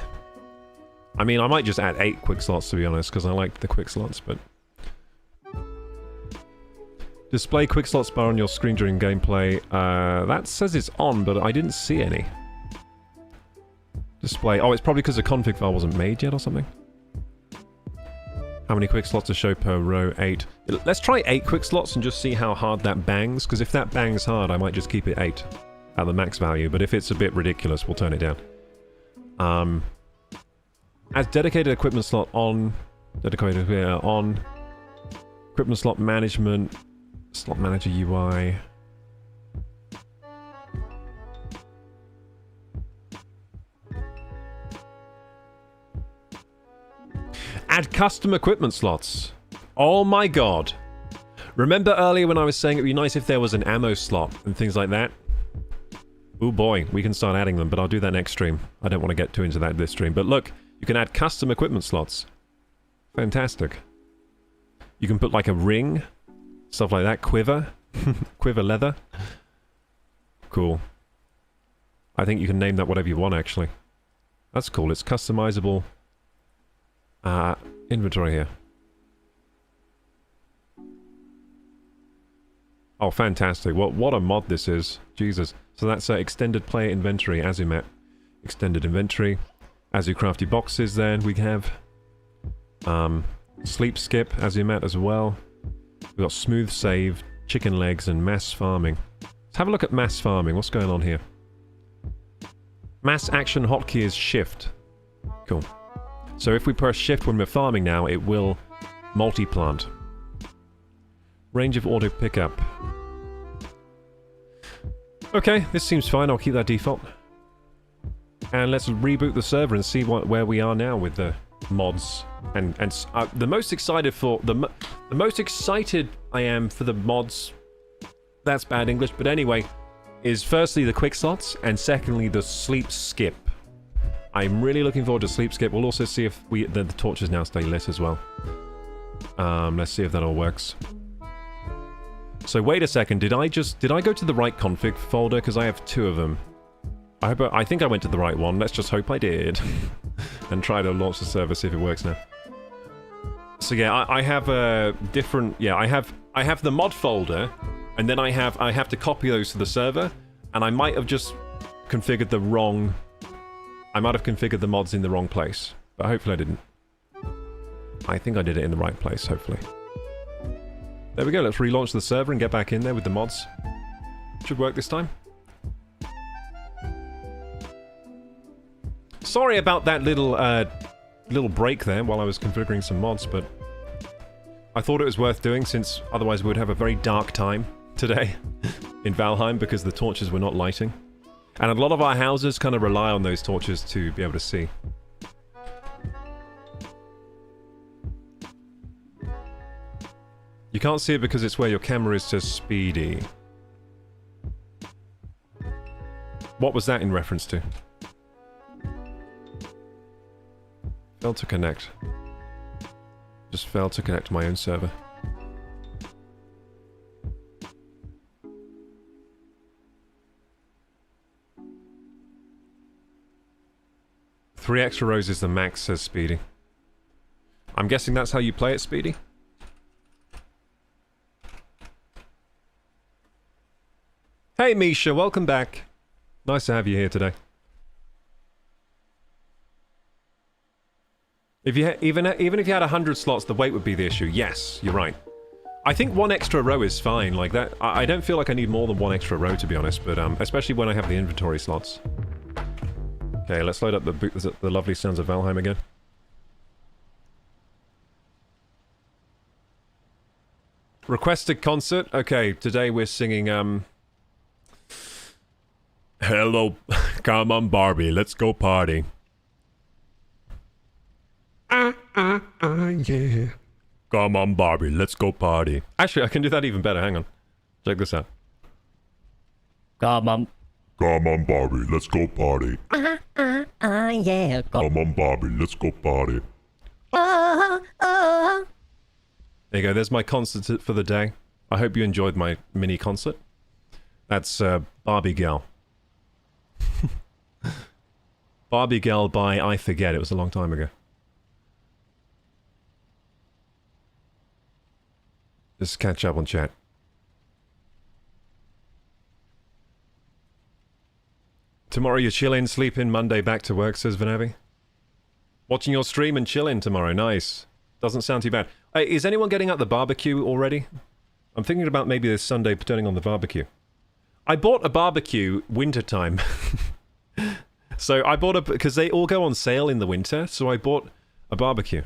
[SPEAKER 1] I mean, I might just add 8 quick slots to be honest, because I like the quick slots, but... Display quick slots bar on your screen during gameplay. That says it's on, but I didn't see any. Display. Oh, it's probably because the config file wasn't made yet or something. How many quick slots to show per row? 8. Let's try 8 quick slots and just see how hard that bangs, because if that bangs hard, I might just keep it 8 at the max value, but if it's a bit ridiculous, we'll turn it down. As dedicated equipment slot on... Dedicated here on... Equipment slot management... Slot manager UI... Add custom equipment slots. Oh my god. Remember earlier when I was saying it'd be nice if there was an ammo slot and things like that? Oh boy, we can start adding them, but I'll do that next stream. I don't want to get too into that this stream. But look, you can add custom equipment slots. Fantastic. You can put like a ring, stuff like that, quiver, quiver leather. Cool. I think you can name that whatever you want, actually. That's cool, it's customizable. Inventory here. Oh, fantastic. What a mod this is. Jesus. So that's extended player inventory, Azumat. Extended inventory. Azu crafty boxes then we have. Sleep skip, Azumat as well. We've got smooth save, chicken legs, and mass farming. Let's have a look at mass farming. What's going on here? Mass action hotkey is shift. Cool. So if we press shift when we're farming now, it will multi-plant. Range of auto pickup. Okay, this seems fine. I'll keep that default. And let's reboot the server and see where we are now with the mods. And the most excited for the most excited I am for the mods. That's bad English, but anyway, is firstly the quick slots and secondly the sleep skip. I'm really looking forward to sleep skip. We'll also see if the torches now stay lit as well. Let's see if that all works. So wait a second, did I go to the right config folder? Because I have 2 of them. I think I went to the right one. Let's just hope I did. And try to launch the server, see if it works now. So yeah, I have a different... Yeah, I have the mod folder, and then I have to copy those to the server, and I might have just configured the wrong... I might have configured the mods in the wrong place, but hopefully I didn't. I think I did it in the right place, hopefully. There we go, let's relaunch the server and get back in there with the mods. Should work this time. Sorry about that little break there while I was configuring some mods, but I thought it was worth doing since otherwise we would have a very dark time today in Valheim because the torches were not lighting. And a lot of our houses kind of rely on those torches to be able to see. You can't see it because it's where your camera is so speedy. What was that in reference to? Failed to connect. Just failed to connect to my own server. Three extra rows is the max, says Speedy. I'm guessing that's how you play it, Speedy? Hey Misha, welcome back. Nice to have you here today. If you even if you had 100 slots, the weight would be the issue. Yes, you're right. I think 1 extra row is fine. Like that, I don't feel like I need more than 1 extra row to be honest. But especially when I have the inventory slots. Okay, let's load up the lovely sounds of Valheim again. Requested concert. Okay, today we're singing Hello, come on Barbie, let's go party. Yeah. Come on Barbie, let's go party. Actually, I can do that even better, hang on. Check this out.
[SPEAKER 2] Come on
[SPEAKER 3] Barbie, let's go party.
[SPEAKER 2] yeah.
[SPEAKER 3] Come on Barbie, let's go party.
[SPEAKER 1] There you go, there's my concert for the day. I hope you enjoyed my mini concert. That's Barbie Girl. Barbie Girl by I Forget, it was a long time ago. Just catch up on chat. Tomorrow you're chilling, sleeping, Monday back to work, says Vanavi. Watching your stream and chilling tomorrow, nice. Doesn't sound too bad. Is anyone getting out the barbecue already? I'm thinking about maybe this Sunday turning on the barbecue. I bought a barbecue wintertime. So I bought because they all go on sale in the winter, so I bought a barbecue.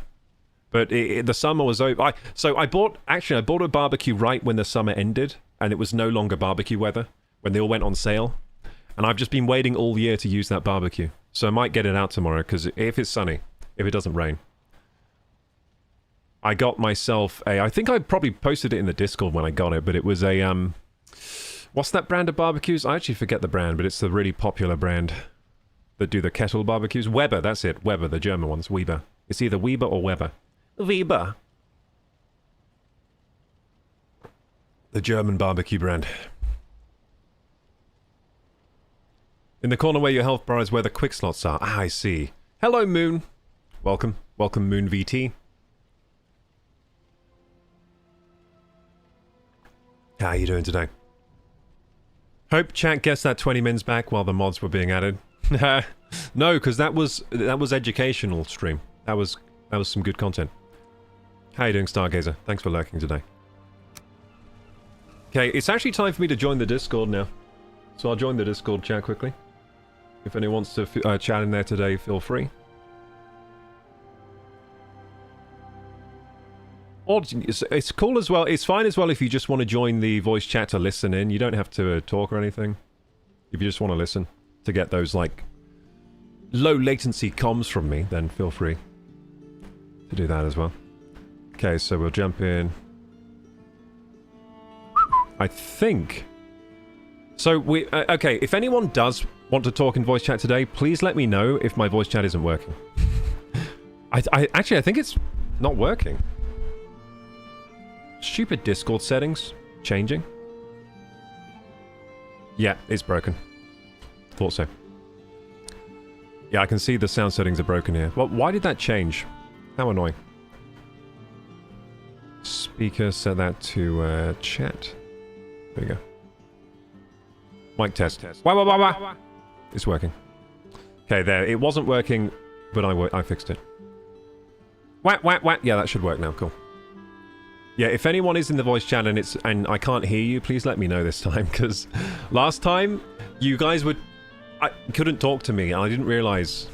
[SPEAKER 1] But the summer was over. So I bought a barbecue right when the summer ended, and it was no longer barbecue weather, when they all went on sale. And I've just been waiting all year to use that barbecue. So I might get it out tomorrow, because if it's sunny, if it doesn't rain. I got myself I think I probably posted it in the Discord when I got it, but it was a, what's that brand of barbecues? I actually forget the brand, but it's the really popular brand that do the kettle barbecues. Weber, that's it. Weber, the German ones. Weber. It's either Weber or Weber. Weber. The German barbecue brand. In the corner where your health bar is where the quick slots are. Ah, I see. Hello, Moon. Welcome. Welcome, Moon VT. How are you doing today? Hope chat guessed that 20 mins back while the mods were being added. No, because that was educational stream. That was some good content. How you doing, Stargazer? Thanks for lurking today. Okay, it's actually time for me to join the Discord now. So I'll join the Discord chat quickly. If anyone wants to chat in there today, feel free. Or it's cool as well. It's fine as well if you just want to join the voice chat to listen in. You don't have to talk or anything. If you just want to listen to get those, like, low latency comms from me, then feel free to do that as well. Okay, so we'll jump in. I think... So, okay, if anyone does want to talk in voice chat today, please let me know if my voice chat isn't working. Actually, I think it's not working. Stupid Discord settings changing. Yeah, it's broken. Thought so. Yeah, I can see the sound settings are broken here. Well, why did that change? How annoying. Speaker, set that to chat. There you go. Mic test. Wah. It's working. Okay, there. It wasn't working, but I fixed it. Wah. Yeah, that should work now. Cool. Yeah, if anyone is in the voice chat and I can't hear you, please let me know this time, because last time you guys couldn't talk to me, and I didn't realize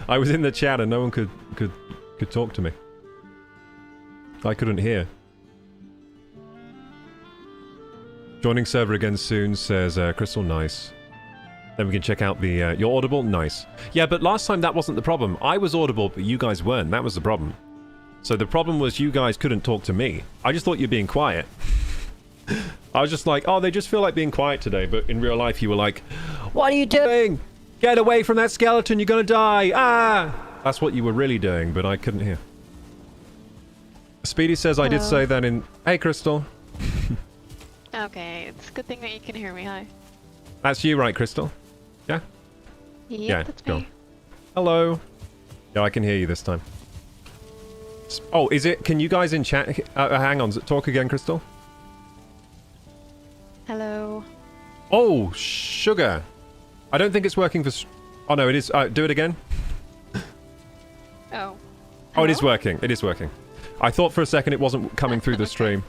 [SPEAKER 1] I was in the chat and no one could talk to me. I couldn't hear. Joining server again soon, says Crystal. Nice. Then we can check out the you're audible. Nice. Yeah, but last time that wasn't the problem. I was audible, but you guys weren't. That was the problem. So the problem was you guys couldn't talk to me. I just thought you were being quiet. I was just like, oh, they just feel like being quiet today. But in real life, you were like, what are you doing? Get away from that skeleton. You're going to die. Ah! That's what you were really doing, but I couldn't hear. Speedy says, hello. I did say that in... Hey, Crystal.
[SPEAKER 4] Okay, it's a good thing that you can hear me. Hi.
[SPEAKER 1] That's you, right, Crystal? Yeah?
[SPEAKER 4] Yep,
[SPEAKER 1] yeah,
[SPEAKER 4] that's
[SPEAKER 1] cool.
[SPEAKER 4] me.
[SPEAKER 1] Hello. Yeah, I can hear you this time. Oh, is it? Can you guys in chat? Hang on. Talk again, Crystal.
[SPEAKER 4] Hello.
[SPEAKER 1] Oh, sugar. I don't think it's working for... Oh, no, it is. Do it again.
[SPEAKER 4] Oh.
[SPEAKER 1] Oh, it is working. It is working. I thought for a second it wasn't coming through the stream.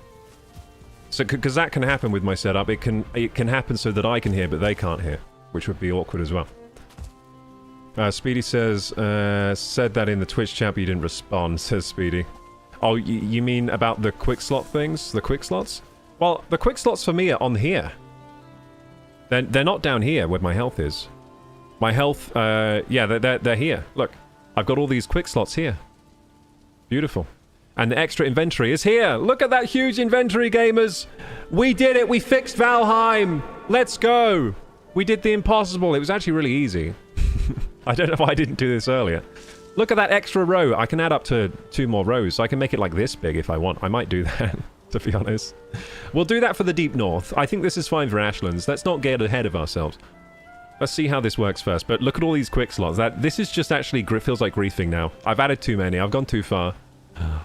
[SPEAKER 1] So, because that can happen with my setup. It can happen so that I can hear, but they can't hear, which would be awkward as well. Speedy says, said that in the Twitch chat, but you didn't respond, says Speedy. Oh, you mean about the quick slot things? The quick slots? Well, the quick slots for me are on here. They're not down here where my health is. My health, yeah, they're here. Look, I've got all these quick slots here. Beautiful. And the extra inventory is here. Look at that huge inventory, gamers. We did it. We fixed Valheim. Let's go. We did the impossible. It was actually really easy. I don't know why I didn't do this earlier. Look at that extra row. I can add up to 2 more rows, so I can make it like this big if I want. I might do that, to be honest. We'll do that for the Deep North. I think this is fine for Ashlands. Let's not get ahead of ourselves. Let's see how this works first. But look at all these quick slots. This is just actually feels like griefing now. I've added too many. I've gone too far.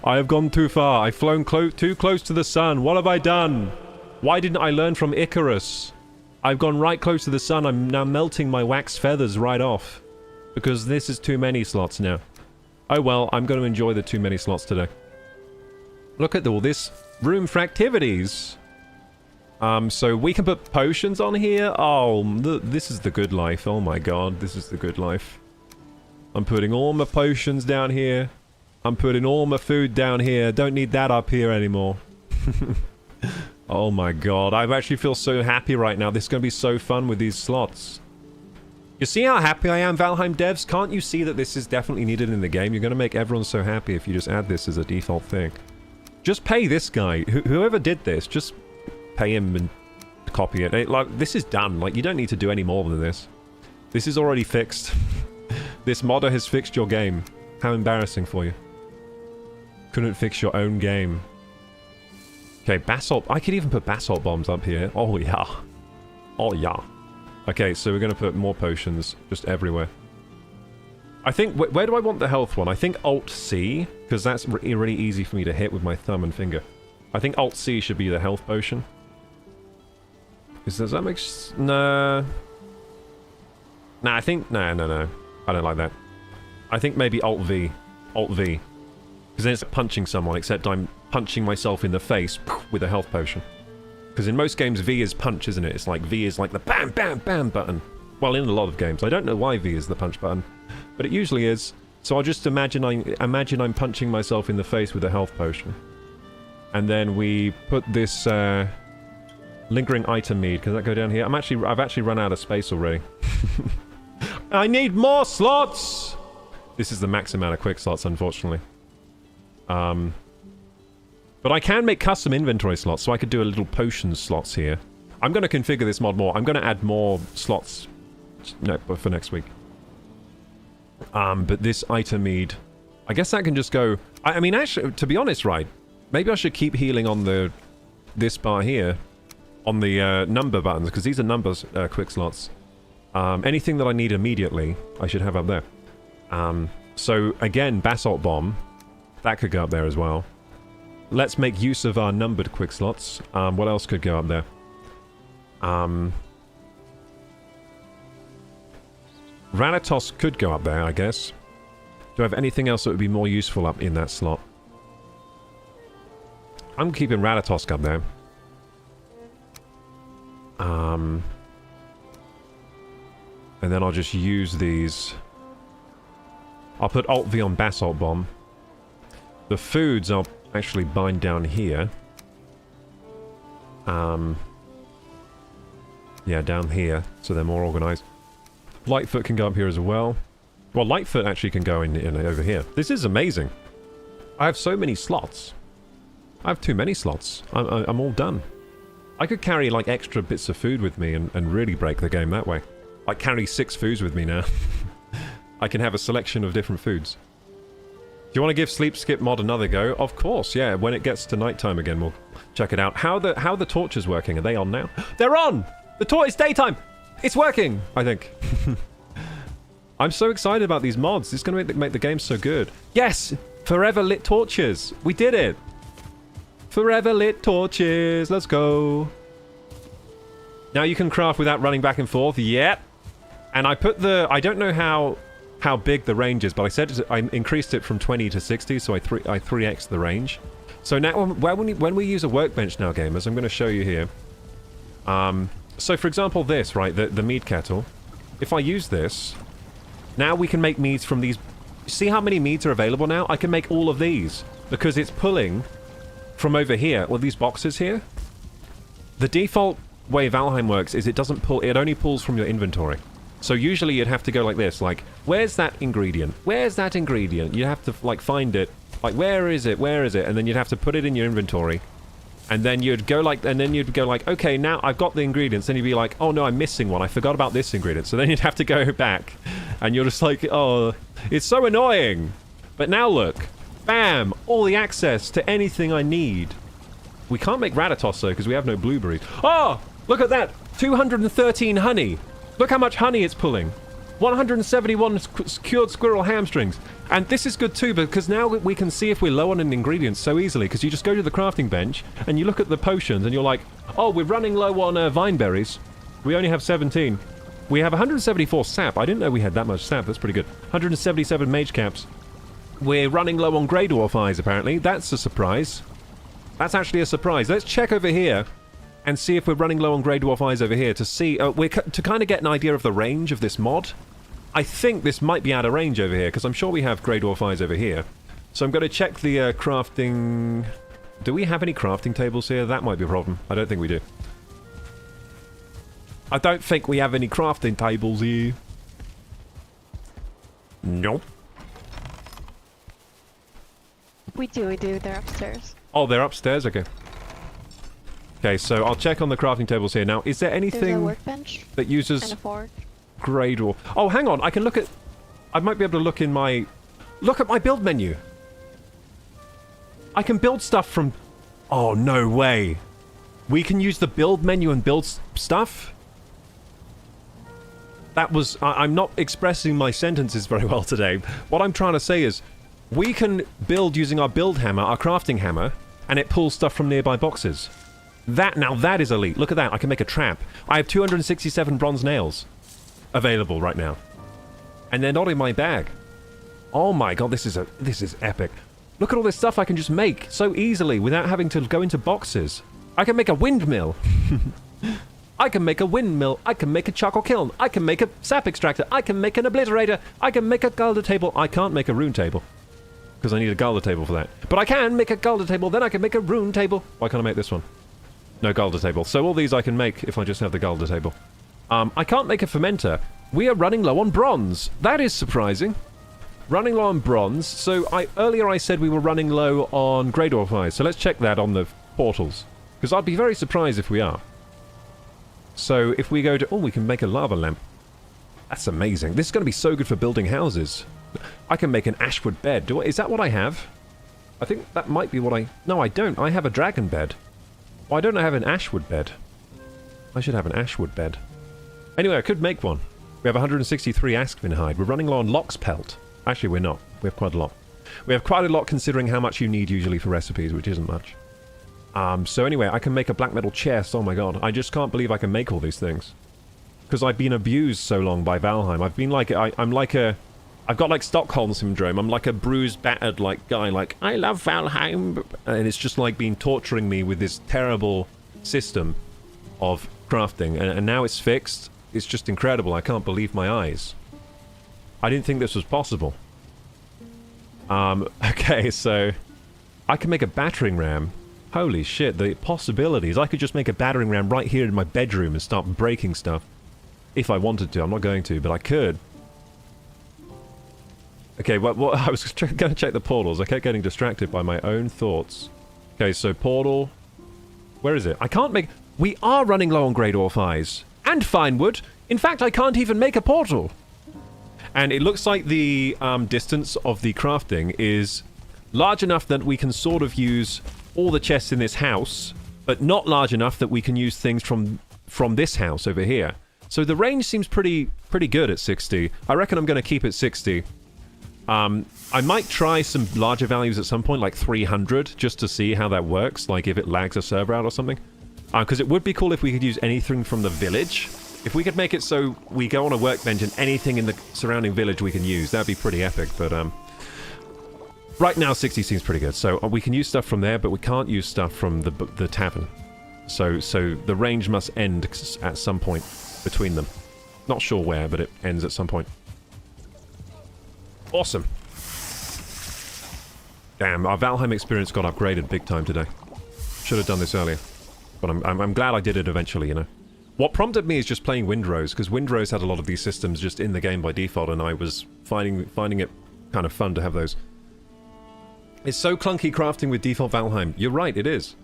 [SPEAKER 1] I have gone too far. I've flown too close to the sun. What have I done? Why didn't I learn from Icarus? I've gone right close to the sun. I'm now melting my wax feathers right off. Because this is too many slots now. Oh well, I'm going to enjoy the too many slots today. Look at all this room for activities. So we can put potions on here. Oh, this is the good life. Oh my god, this is the good life. I'm putting all my potions down here. I'm putting all my food down here. Don't need that up here anymore. Oh my god, I actually feel so happy right now. This is going to be so fun with these slots. You see how happy I am, Valheim devs? Can't you see that this is definitely needed in the game? You're going to make everyone so happy if you just add this as a default thing. Just pay this guy. Whoever did this, just pay him and copy it. Like, this is done. Like, you don't need to do any more than this. This is already fixed. This modder has fixed your game. How embarrassing for you. Couldn't fix your own game. Okay, basalt. I could even put basalt bombs up here. Oh, yeah. Oh, yeah. Okay, so we're going to put more potions just everywhere. I think... Where do I want the health one? I think Alt-C, because that's really easy for me to hit with my thumb and finger. I think Alt-C should be the health potion. Does that make... Nah. Nah, I think... No. I don't like that. I think maybe Alt-V. Alt-V. Because then it's punching someone, except I'm punching myself in the face with a health potion. Because in most games, V is punch, isn't it? It's like V is like the bam, bam, bam button. Well, in a lot of games. I don't know why V is the punch button, but it usually is. So I'll just imagine I'm punching myself in the face with a health potion. And then we put this lingering item mead. Can that go down here? I've actually run out of space already. I need more slots! This is the max amount of quick slots, unfortunately. But I can make custom inventory slots, so I could do a little potion slots here. I'm going to configure this mod more. I'm going to add more slots for next week. But this item mead, I guess that can just go... I mean, actually, to be honest, right, maybe I should keep healing on this bar here, on the number buttons, because these are numbers quick slots. Anything that I need immediately, I should have up there. So, again, basalt bomb, that could go up there as well. Let's make use of our numbered quick slots. What else could go up there? Ranatos could go up there, I guess. Do I have anything else that would be more useful up in that slot? I'm keeping Ranatos up there. And then I'll just use these. I'll put Alt-V on Basalt Bomb. The foods I'll actually bind down here. Yeah, down here, so they're more organized. Lightfoot can go up here as well. Well, Lightfoot actually can go in over here. This is amazing. I have so many slots. I have too many slots. I'm all done. I could carry, like, extra bits of food with me and really break the game that way. I carry 6 foods with me now. I can have a selection of different foods. Do you want to give Sleep Skip mod another go? Of course, yeah. When it gets to nighttime again, we'll check it out. How the torches working? Are they on now? They're on! It's daytime! It's working, I think. I'm so excited about these mods. It's going to make the game so good. Yes! Forever lit torches. We did it! Forever lit torches. Let's go. Now you can craft without running back and forth. Yep. And I put the... I don't know how big the range is, but I said I increased it from 20 to 60, so I 3x the range. So now when we use a workbench now, gamers, I'm going to show you here. So for example this, right, the mead kettle. If I use this, now we can make meads from these. See how many meads are available now? I can make all of these because it's pulling from over here, well, these boxes here. The default way Valheim works is it doesn't pull, it only pulls from your inventory. So usually you'd have to go like this, like, where's that ingredient? Where's that ingredient? You have to, like, find it. Like, where is it? Where is it? And then you'd have to put it in your inventory. And then you'd go like, okay, now I've got the ingredients. Then you'd be like, oh no, I'm missing one. I forgot about this ingredient. So then you'd have to go back. And you're just like, oh, it's so annoying. But now look. Bam! All the access to anything I need. We can't make Ratatos though, because we have no blueberries. Oh! Look at that! 213 honey! Look how much honey it's pulling. 171 cured squirrel hamstrings. And this is good too, because now we can see if we're low on an ingredient so easily, because you just go to the crafting bench, and you look at the potions, and you're like, oh, we're running low on vine berries. We only have 17. We have 174 sap. I didn't know we had that much sap. That's pretty good. 177 mage caps. We're running low on Grey Dwarf eyes, apparently. That's a surprise. That's actually a surprise. Let's check over here and see if we're running low on Grey Dwarf eyes over here to see... to kind of get an idea of the range of this mod. I think this might be out of range over here, because I'm sure we have Grey Dwarf eyes over here. So I'm going to check the crafting... Do we have any crafting tables here? That might be a problem. I don't think we do. I don't think we have any crafting tables here. Nope.
[SPEAKER 4] We do. They're upstairs.
[SPEAKER 1] Oh, they're upstairs? Okay. Okay, so I'll check on the crafting tables here. Now, is there
[SPEAKER 4] There's a
[SPEAKER 1] anything
[SPEAKER 4] workbench
[SPEAKER 1] that uses
[SPEAKER 4] and a forge.
[SPEAKER 1] Grey Dwarf? Oh, hang on. I can look at... I might be able to look in my... Look at my build menu. I can build stuff from... Oh, no way. We can use the build menu and build stuff? That was... I'm not expressing my sentences very well today. What I'm trying to say is, we can build using our build hammer, our crafting hammer, and it pulls stuff from nearby boxes. Now that is elite. Look at that. I can make a trap. I have 267 bronze nails available right now. And they're not in my bag. Oh my god, this is epic. Look at all this stuff I can just make so easily without having to go into boxes. I can make a windmill. I can make a windmill. I can make a charcoal kiln. I can make a sap extractor. I can make an obliterator. I can make a Gulder table. I can't make a rune table, because I need a Gulder table for that. But I can make a Gulder table, then I can make a rune table. Why can't I make this one? No Gulder table. So all these I can make if I just have the Gulder table. I can't make a fermenter. We are running low on bronze. That is surprising. Running low on bronze. So earlier I said we were running low on Grey Dwarf eyes. So let's check that on the portals, because I'd be very surprised if we are. So if we go to... Oh, we can make a lava lamp. That's amazing. This is going to be so good for building houses. I can make an ashwood bed. Is that what I have? I think that might be what I... No, I don't. I have a dragon bed. Why don't I have an ashwood bed? I should have an ashwood bed. Anyway, I could make one. We have 163 Askvin hide. We're running low on Lox pelt. Actually, we're not. We have quite a lot. We have quite a lot considering how much you need usually for recipes, which isn't much. So anyway, I can make a black metal chest. Oh my god. I just can't believe I can make all these things. Because I've been abused so long by Valheim. I've been like... I'm like a... I've got like Stockholm syndrome. I'm like a bruised, battered like guy. Like, I love Valheim. And it's just like been torturing me with this terrible system of crafting. And now it's fixed. It's just incredible. I can't believe my eyes. I didn't think this was possible. Okay, so... I can make a battering ram. Holy shit, the possibilities. I could just make a battering ram right here in my bedroom and start breaking stuff. If I wanted to. I'm not going to, but I could. Okay, well I was going to check the portals. I kept getting distracted by my own thoughts. Okay, so portal... Where is it? I can't make... We are running low on Grey Dwarf eyes. And fine wood. In fact, I can't even make a portal. And it looks like the distance of the crafting is large enough that we can sort of use all the chests in this house, but not large enough that we can use things from this house over here. So the range seems pretty good at 60. I reckon I'm going to keep it 60. I might try some larger values at some point, like 300, just to see how that works, like if it lags a server out or something. Because it would be cool if we could use anything from the village. If we could make it so we go on a workbench and anything in the surrounding village we can use, that'd be pretty epic, but right now 60 seems pretty good. So we can use stuff from there, but we can't use stuff from the tavern. So the range must end at some point between them. Not sure where, but it ends at some point. Awesome. Damn, our Valheim experience got upgraded big time today. Should have done this earlier. But I'm glad I did it eventually, you know. What prompted me is just playing Windrose, because Windrose had a lot of these systems just in the game by default, and I was finding it kind of fun to have those. It's so clunky crafting with default Valheim. You're right, it is.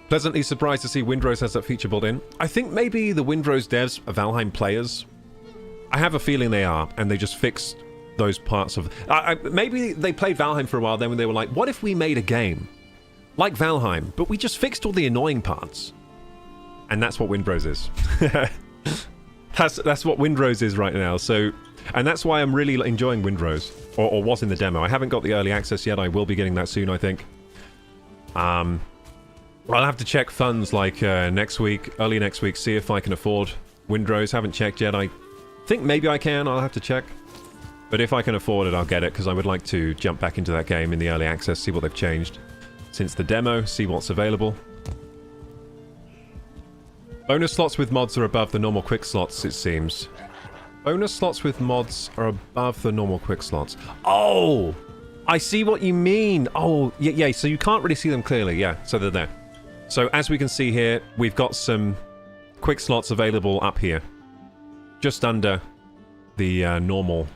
[SPEAKER 1] Pleasantly surprised to see Windrose has that feature built in. I think maybe the Windrose devs are Valheim players. I have a feeling they are, and they just fixed those parts of... maybe they played Valheim for a while, then when they were like, what if we made a game like Valheim, but we just fixed all the annoying parts? And that's what Windrose is. That's what Windrose is right now, so... And that's why I'm really enjoying Windrose, or was in the demo. I haven't got the early access yet. I will be getting that soon, I think. I'll have to check funds like next week, early next week, see if I can afford Windrose. Haven't checked yet. I think maybe I can. I'll have to check. But if I can afford it, I'll get it, because I would like to jump back into that game in the early access, see what they've changed since the demo, see what's available. Bonus slots with mods are above the normal quick slots, it seems. Bonus slots with mods are above the normal quick slots. Oh! I see what you mean! Oh, yeah, so you can't really see them clearly, yeah, so they're there. So as we can see here, we've got some quick slots available up here. Just under the normal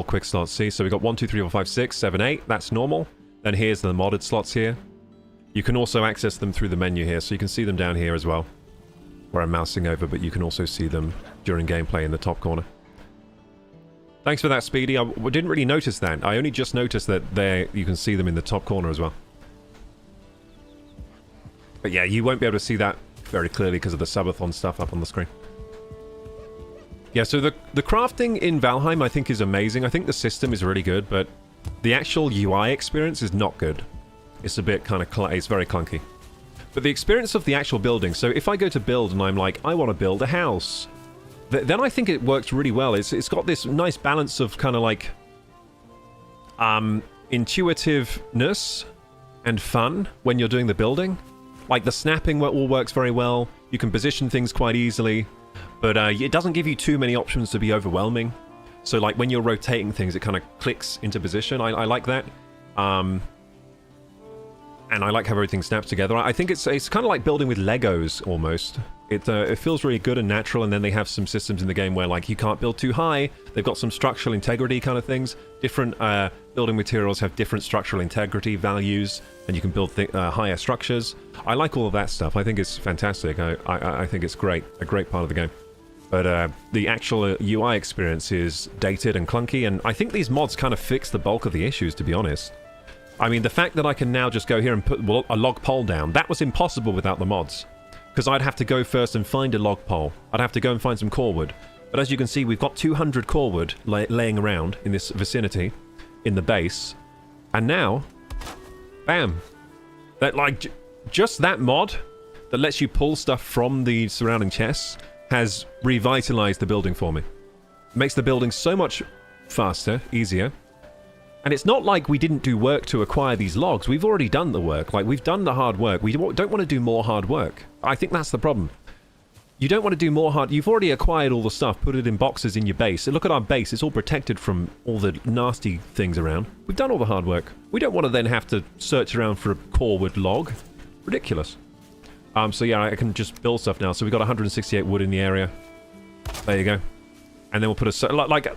[SPEAKER 1] quick slots. See, so we've got 1, 2, 3, 4, 5, 6, 7, 8. That's normal. Then here's the modded slots here. You can also access them through the menu here, so you can see them down here as well, where I'm mousing over, but you can also see them during gameplay in the top corner. Thanks for that, Speedy. I didn't really notice that. I only just noticed that there you can see them in the top corner as well. But yeah, you won't be able to see that very clearly because of the Subathon stuff up on the screen. Yeah, so the crafting in Valheim I think is amazing. I think the system is really good, but the actual UI experience is not good. It's a bit kind of it's very clunky. But the experience of the actual building, so if I go to build and I'm like, I want to build a house, then I think it works really well. It's got this nice balance of kind of like intuitiveness and fun when you're doing the building. Like the snapping all works very well. You can position things quite easily, but it doesn't give you too many options to be overwhelming. So like when you're rotating things, it kind of clicks into position. I like that. And I like how everything snaps together. I think it's kind of like building with Legos, almost. It feels really good and natural, and then they have some systems in the game where, like, you can't build too high. They've got some structural integrity kind of things. Different building materials have different structural integrity values, and you can build higher structures. I like all of that stuff. I think it's fantastic. I think it's great. A great part of the game. But the actual UI experience is dated and clunky, and I think these mods kind of fix the bulk of the issues, to be honest. I mean, the fact that I can now just go here and put a log pole down, that was impossible without the mods. Because I'd have to go first and find a log pole. I'd have to go and find some core wood. But as you can see, we've got 200 core wood laying around in this vicinity, in the base. And now, bam. That, like, just that mod that lets you pull stuff from the surrounding chests has revitalized the building for me. It makes the building so much faster, easier. And it's not like we didn't do work to acquire these logs. We've already done the work. Like, we've done the hard work. We don't want to do more hard work. I think that's the problem. You don't want to do more hard... You've already acquired all the stuff, put it in boxes in your base. Look at our base. It's all protected from all the nasty things around. We've done all the hard work. We don't want to then have to search around for a core wood log. Ridiculous. So yeah, I can just build stuff now. So we've got 168 wood in the area. There you go. And then we'll put a... Like...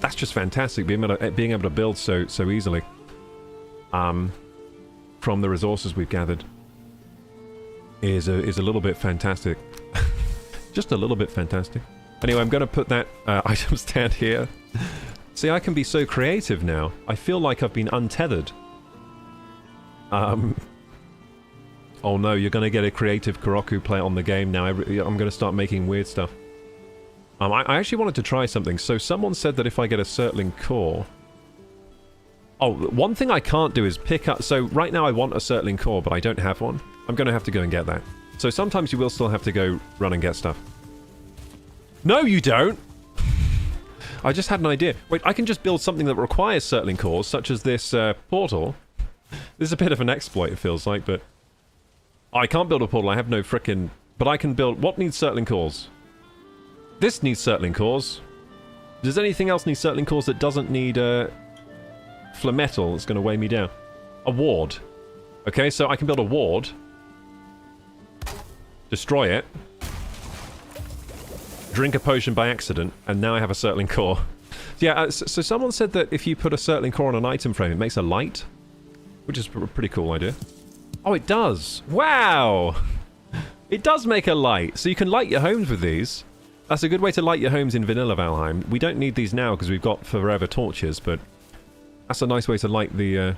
[SPEAKER 1] That's just fantastic, being able to build so easily. From the resources we've gathered. Is a little bit fantastic. Just a little bit fantastic. Anyway, I'm going to put that item stand here. See, I can be so creative now. I feel like I've been untethered. Oh no, you're going to get a creative Koroku play on the game now. I'm going to start making weird stuff. I actually wanted to try something. So someone said that if I get a Surtling core... Oh, one thing I can't do is pick up... So right now I want a Surtling core, but I don't have one. I'm going to have to go and get that. So sometimes you will still have to go run and get stuff. No, you don't! I just had an idea. Wait, I can just build something that requires Surtling cores, such as this portal. This is a bit of an exploit, it feels like, but... I can't build a portal, I have no frickin'... But I can build... What needs Surtling cores? This needs Surtling cores. Does anything else need Surtling cores that doesn't need Flametal that's going to weigh me down? A ward. Okay, so I can build a ward. Destroy it. Drink a potion by accident, and now I have a Surtling core. Yeah, so someone said that if you put a Surtling core on an item frame, it makes a light. Which is a pretty cool idea. Oh, it does! Wow! It does make a light, so you can light your homes with these. That's a good way to light your homes in vanilla Valheim. We don't need these now because we've got forever torches, but that's a nice way to light the...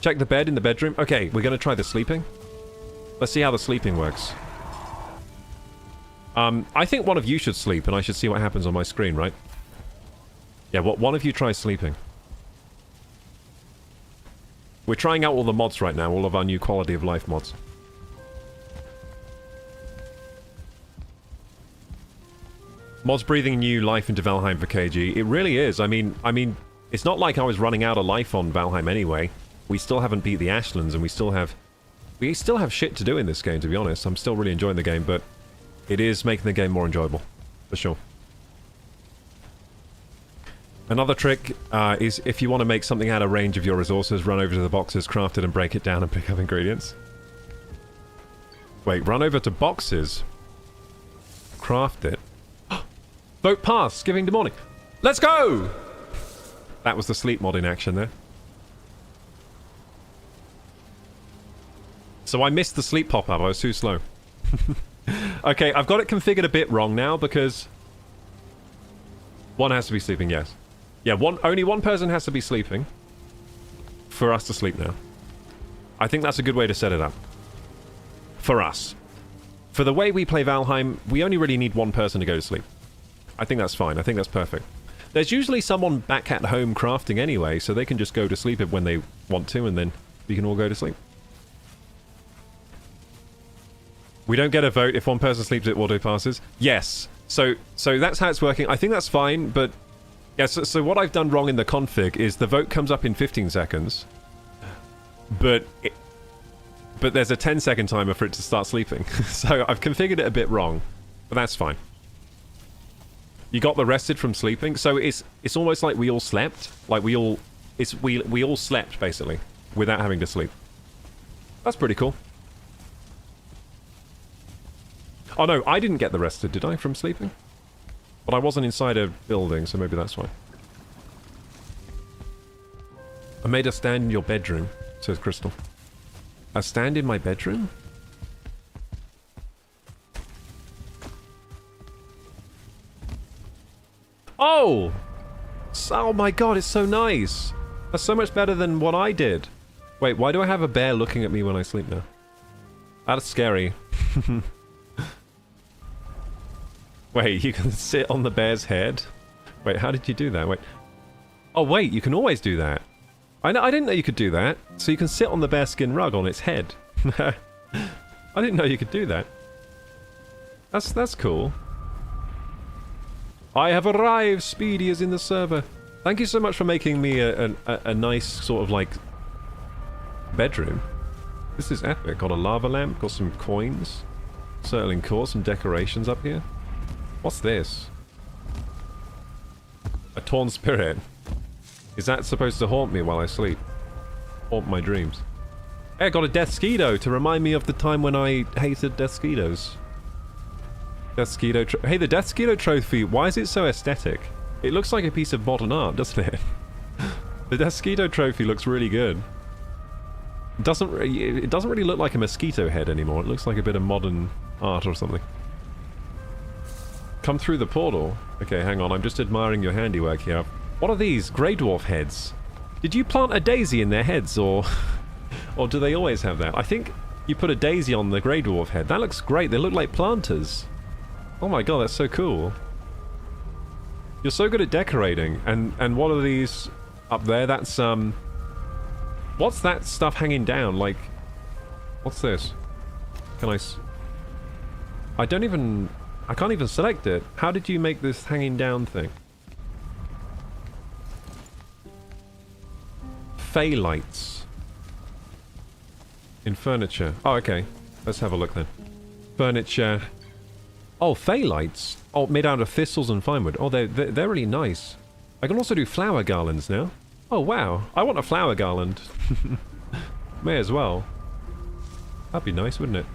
[SPEAKER 1] Check the bed in the bedroom. Okay, we're going to try the sleeping. Let's see how the sleeping works. I think one of you should sleep, and I should see what happens on my screen, right? Yeah, one of you try sleeping. We're trying out all the mods right now, all of our new quality of life mods. Mods breathing new life into Valheim for KG. It really is. I mean, it's not like I was running out of life on Valheim anyway. We still haven't beat the Ashlands, and we still have shit to do in this game, to be honest. I'm still really enjoying the game, but it is making the game more enjoyable, for sure. Another trick is if you want to make something out of range of your resources, run over to the boxes, craft it, and break it down and pick up ingredients. Wait, run over to boxes, craft it. Vote pass, giving the morning. Let's go! That was the sleep mod in action there. So I missed the sleep pop-up, I was too slow. Okay, I've got it configured a bit wrong now because one has to be sleeping, yes. Yeah, only one person has to be sleeping for us to sleep now. I think that's a good way to set it up. For us. For the way we play Valheim, we only really need one person to go to sleep. I think that's fine. I think that's perfect. There's usually someone back at home crafting anyway, so they can just go to sleep when they want to, and then we can all go to sleep. We don't get a vote if one person sleeps, it auto passes. Yes. So that's how it's working. I think that's fine, but yeah. So what I've done wrong in the config is the vote comes up in 15 seconds, but there's a 10-second timer for it to start sleeping. So I've configured it a bit wrong, but that's fine. You got the rested from sleeping, so it's almost like we all slept. Like we all slept basically without having to sleep. That's pretty cool. Oh no, I didn't get the rested, did I, from sleeping? But I wasn't inside a building, so maybe that's why. I made a stand in your bedroom, says Crystal. A stand in my bedroom? Oh! Oh my god, it's so nice! That's so much better than what I did. Wait, why do I have a bear looking at me when I sleep now? That's scary. Wait, you can sit on the bear's head? Wait, how did you do that? Wait. Oh wait, you can always do that. I didn't know you could do that. So you can sit on the bearskin rug on its head. I didn't know you could do that. That's cool. I have arrived! Speedy is in the server. Thank you so much for making me a nice sort of like bedroom. This is epic. Got a lava lamp, got some coins, settling core, some decorations up here. What's this? A torn spirit. Is that supposed to haunt me while I sleep? Haunt my dreams. Hey, I got a death skeeto to remind me of the time when I hated death skeetos. Death skeeto. Hey, the death skeeto trophy. Why is it so aesthetic? It looks like a piece of modern art, doesn't it? The death skeeto trophy looks really good. It doesn't really look like a mosquito head anymore. It looks like a bit of modern art or something. Come through the portal. Okay, hang on. I'm just admiring your handiwork here. What are these? Grey dwarf heads. Did you plant a daisy in their heads, or do they always have that? I think you put a daisy on the grey dwarf head. That looks great. They look like planters. Oh my god, that's so cool. You're so good at decorating. And what are these up there? That's what's that stuff hanging down? Like, what's this? Can I can't even select it. How did you make this hanging down thing? Fey lights. In furniture. Oh, okay. Let's have a look then. Furniture. Oh, Fey lights. Oh, made out of thistles and finewood. Oh, they're really nice. I can also do flower garlands now. Oh, wow. I want a flower garland. May as well. That'd be nice, wouldn't it?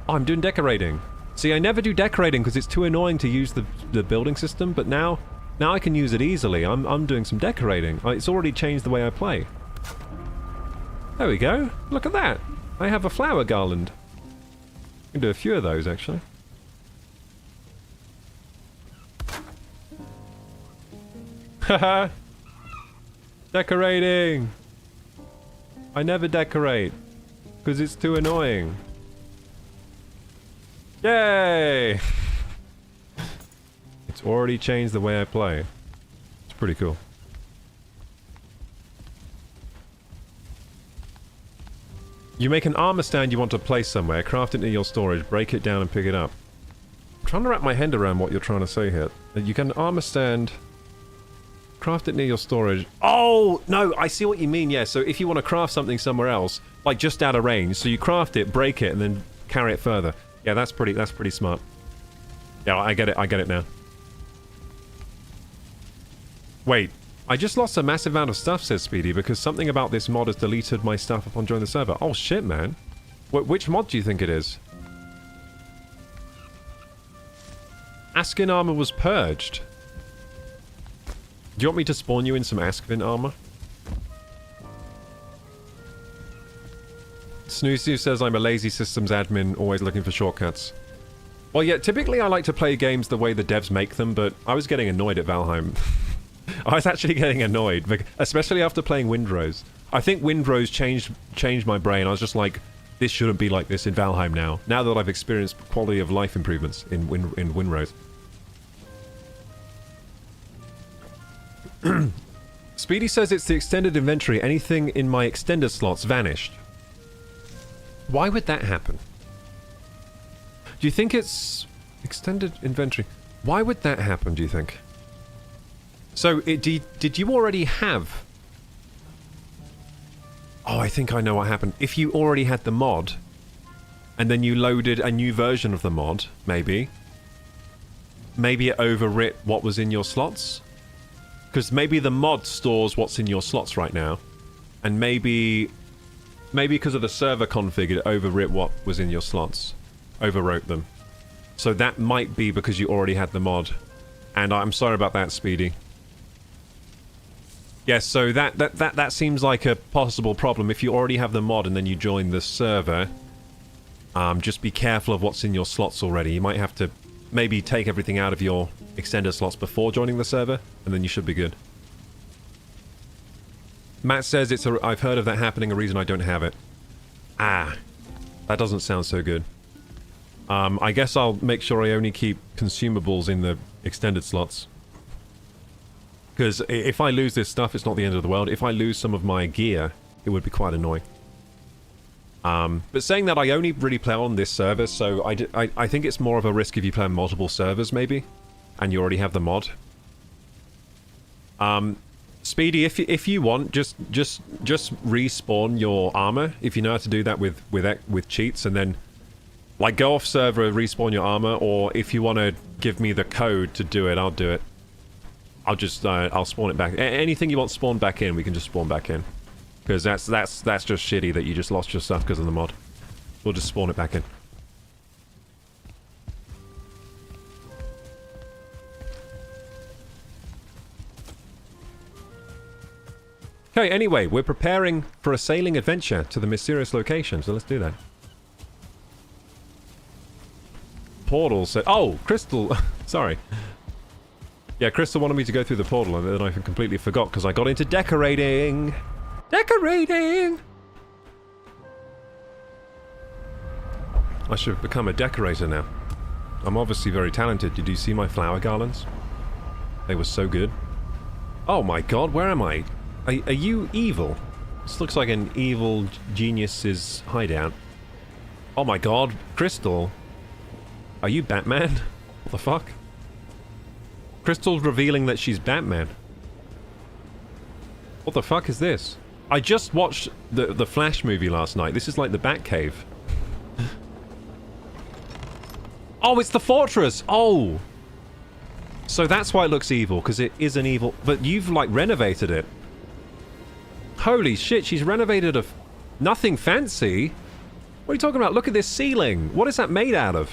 [SPEAKER 1] Oh, I'm doing decorating. See, I never do decorating because it's too annoying to use the building system, but now I can use it easily. I'm doing some decorating. It's already changed the way I play. There we go. Look at that. I have a flower garland. I can do a few of those, actually. Haha! Decorating! I never decorate. Because it's too annoying. Yay! It's already changed the way I play. It's pretty cool. You make an armor stand you want to place somewhere, craft it in your storage, break it down and pick it up. trying to wrap my head around what you're trying to say here. You can armor stand, craft it near your storage. Oh, no, I see what you mean, yeah. So if you want to craft something somewhere else, like just out of range, so you craft it, break it, and then carry it further. Yeah, that's pretty smart. Yeah, I get it now. Wait, I just lost a massive amount of stuff, says Speedy, because something about this mod has deleted my stuff upon joining the server. Oh shit, man. Which mod do you think it is? Askin armor was purged. Do you want me to spawn you in some Askvin armor? Snoozy says I'm a lazy systems admin, always looking for shortcuts. Well, yeah, typically I like to play games the way the devs make them, but I was getting annoyed at Valheim. I was actually getting annoyed, especially after playing Windrose. I think Windrose changed my brain. I was just like, this shouldn't be like this in Valheim now. Now that I've experienced quality of life improvements in Windrose. Speedy says it's the extended inventory. Anything in my extended slots vanished. Why would that happen? Do you think it's extended inventory? Why would that happen, do you think? So, did you already have... Oh, I think I know what happened. If you already had the mod, and then you loaded a new version of the mod, maybe it overwrit what was in your slots? Because maybe the mod stores what's in your slots right now, and maybe because of the server config, it overwrit what was in your slots. Overwrote them. So that might be because you already had the mod. And I'm sorry about that, Speedy. Yes, so that seems like a possible problem. If you already have the mod and then you join the server, just be careful of what's in your slots already. You might have to maybe take everything out of your extended slots before joining the server, and then you should be good. Matt says I've heard of that happening, a reason I don't have it. Ah, that doesn't sound so good. I guess I'll make sure I only keep consumables in the extended slots. Because if I lose this stuff, it's not the end of the world. If I lose some of my gear, it would be quite annoying. But saying that, I only really play on this server, so I think it's more of a risk if you play on multiple servers, maybe, and you already have the mod. Speedy, if you want, just respawn your armor, if you know how to do that with cheats, and then like go off server, respawn your armor, or if you want to give me the code to do it, I'll do it. I'll spawn it back. Anything you want spawned back in, we can just spawn back in. Because that's just shitty that you just lost your stuff because of the mod. We'll just spawn it back in. Okay, anyway, we're preparing for a sailing adventure to the mysterious location, so let's do that. Portal said... Oh, Crystal... Sorry. Yeah, Crystal wanted me to go through the portal, and then I completely forgot because I got into decorating. Decorating! I should become a decorator now. I'm obviously very talented. Did you see my flower garlands? They were so good. Oh my god, where am I? Are you evil? This looks like an evil genius's hideout. Oh my god, Crystal. Are you Batman? What the fuck? Crystal's revealing that she's Batman. What the fuck is this? I just watched the Flash movie last night. This is like the Batcave. Oh, it's the fortress! Oh! So that's why it looks evil, because it is an evil... But you've, like, renovated it. Holy shit, she's renovated a... Nothing fancy? What are you talking about? Look at this ceiling! What is that made out of?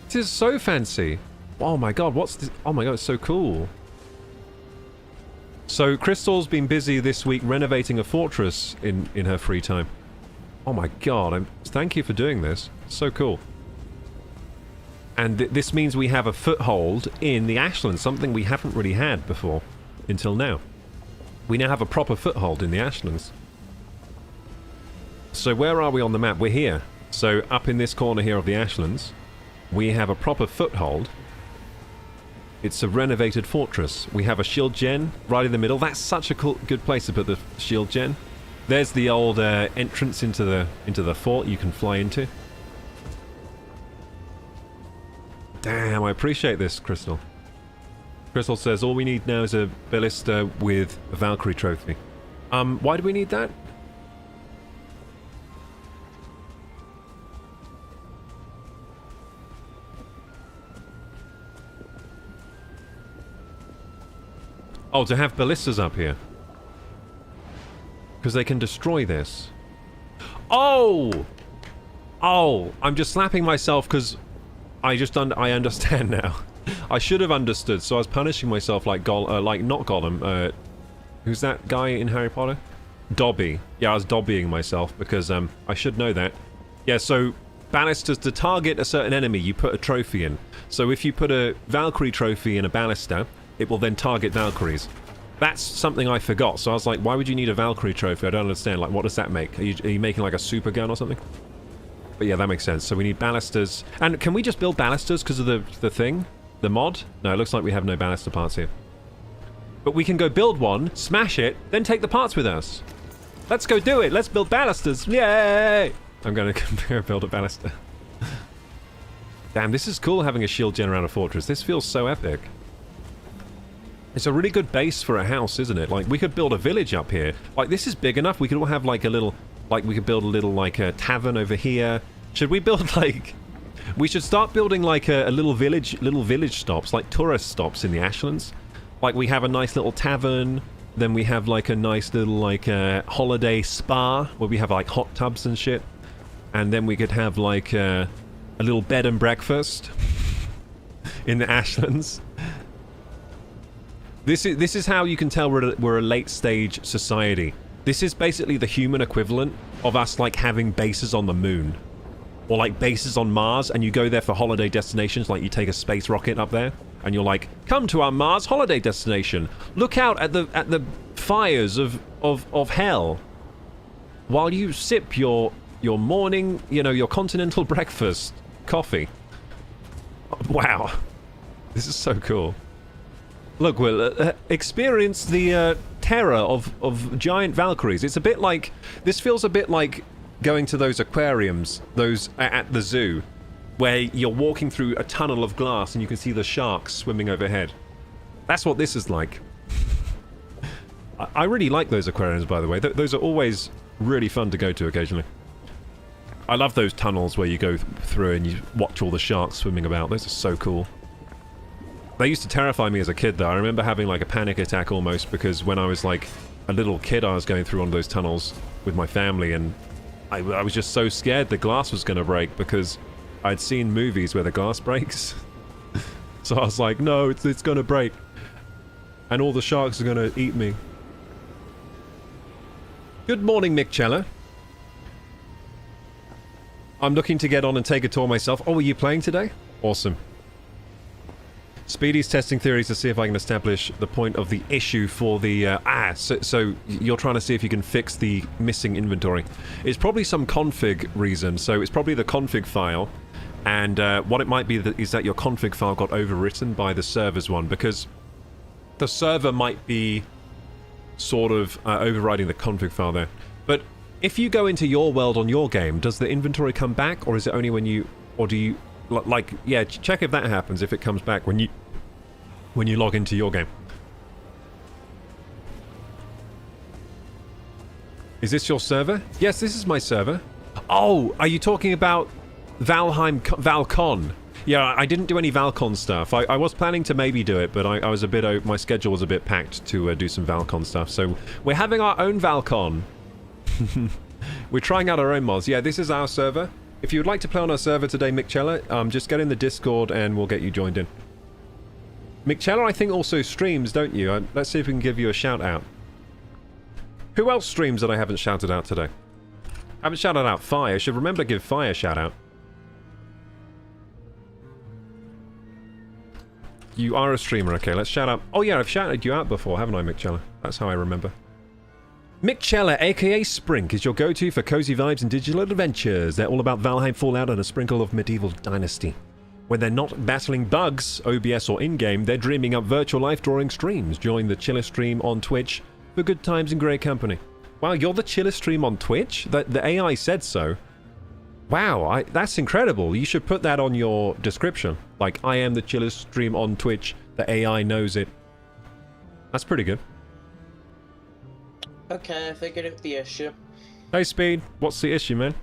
[SPEAKER 1] This is so fancy. Oh my god, what's this? Oh my god, it's so cool. So Crystal's been busy this week renovating a fortress in her free time. Oh my god, thank you for doing this. So cool. And this means we have a foothold in the Ashlands, something we haven't really had before, until now. We now have a proper foothold in the Ashlands. So where are we on the map? We're here. So up in this corner here of the Ashlands, we have a proper foothold. It's a renovated fortress. We have a shield gen right in the middle. That's such a cool, good place to put the shield gen. There's the old entrance into the fort you can fly into. Damn, I appreciate this, Crystal. Crystal says, all we need now is a ballista with a Valkyrie trophy. Why do we need that? Oh, to have ballistas up here. Because they can destroy this. Oh! Oh, I'm just slapping myself because I understand now. I should have understood, so I was punishing myself like not Gollum. Who's that guy in Harry Potter? Dobby. Yeah, I was Dobbying myself because I should know that. Yeah, so ballistas, to target a certain enemy, you put a trophy in. So if you put a Valkyrie trophy in a ballista, it will then target Valkyries. That's something I forgot, so I was like, why would you need a Valkyrie trophy? I don't understand. Like, what does that make? Are you making like a super gun or something? But yeah, that makes sense. So we need ballistas. And can we just build ballistas because of the thing? The mod? No, it looks like we have no ballista parts here. But we can go build one, smash it, then take the parts with us. Let's go do it. Let's build ballistas. Yay! I'm going to build a ballista. Damn, this is cool having a shield gen around a fortress. This feels so epic. It's a really good base for a house, isn't it? Like, we could build a village up here. Like, this is big enough. We could all have, like, a little... Like, we could build a little, like, a tavern over here. Should we build, like... We should start building, like, a little village stops. Like, tourist stops in the Ashlands. Like, we have a nice little tavern. Then we have, like, a nice little, like, holiday spa. Where we have, like, hot tubs and shit. And then we could have, like, a little bed and breakfast. In the Ashlands. This is how you can tell we're a late stage society. This is basically the human equivalent of us like having bases on the moon. Or like bases on Mars, and you go there for holiday destinations, like you take a space rocket up there, and you're like, come to our Mars holiday destination. Look out at the fires of hell. While you sip your morning, you know, your continental breakfast coffee. Wow. This is so cool. Look, we'll experience the terror of giant Valkyries. It's a bit like... This feels a bit like going to those aquariums, those at the zoo, where you're walking through a tunnel of glass and you can see the sharks swimming overhead. That's what this is like. I really like those aquariums, by the way. Those are always really fun to go to occasionally. I love those tunnels where you go through and you watch all the sharks swimming about. Those are so cool. They used to terrify me as a kid, though. I remember having, like, a panic attack almost, because when I was, like, a little kid, I was going through one of those tunnels with my family, and I was just so scared the glass was going to break, because I'd seen movies where the glass breaks. So I was like, no, it's going to break. And all the sharks are going to eat me. Good morning, Mick Chella. I'm looking to get on and take a tour myself. Oh, are you playing today? Awesome. Speedy's testing theories to see if I can establish the point of the issue for the... So you're trying to see if you can fix the missing inventory. It's probably some config reason, so it's probably the config file, and what it might be is that your config file got overwritten by the server's one, because the server might be sort of overriding the config file there. But if you go into your world on your game, does the inventory come back, or is it only when you... Or do you... Like, yeah, check if that happens, if it comes back when you log into your game. Is this your server? Yes, this is my server. Oh, are you talking about Valcon? Yeah, I didn't do any Valcon stuff. I was planning to maybe do it, but I was a bit... my schedule was a bit packed to do some Valcon stuff. So we're having our own Valcon. We're trying out our own mods. Yeah, this is our server. If you would like to play on our server today, Mick Chella, just get in the Discord and we'll get you joined in. Mick Chella, I think, also streams, don't you? Let's see if we can give you a shout-out. Who else streams that I haven't shouted out today? I haven't shouted out Fire. I should remember to give Fire a shout-out. You are a streamer, okay, let's shout out... Oh yeah, I've shouted you out before, haven't I, Mick Chella? That's how I remember. Mick Chella, aka Sprink, is your go-to for cozy vibes and digital adventures. They're all about Valheim, Fallout, and a sprinkle of medieval dynasty. When they're not battling bugs, OBS or in-game, they're dreaming up virtual life drawing streams. Join the Chiller stream on Twitch for good times and great company. Wow, you're the Chiller stream on Twitch? The AI said so. Wow, that's incredible. You should put that on your description. Like, I am the chillest stream on Twitch. The AI knows it. That's pretty good.
[SPEAKER 5] Okay, I figured out the issue.
[SPEAKER 1] Hey, Speed. What's the issue, man?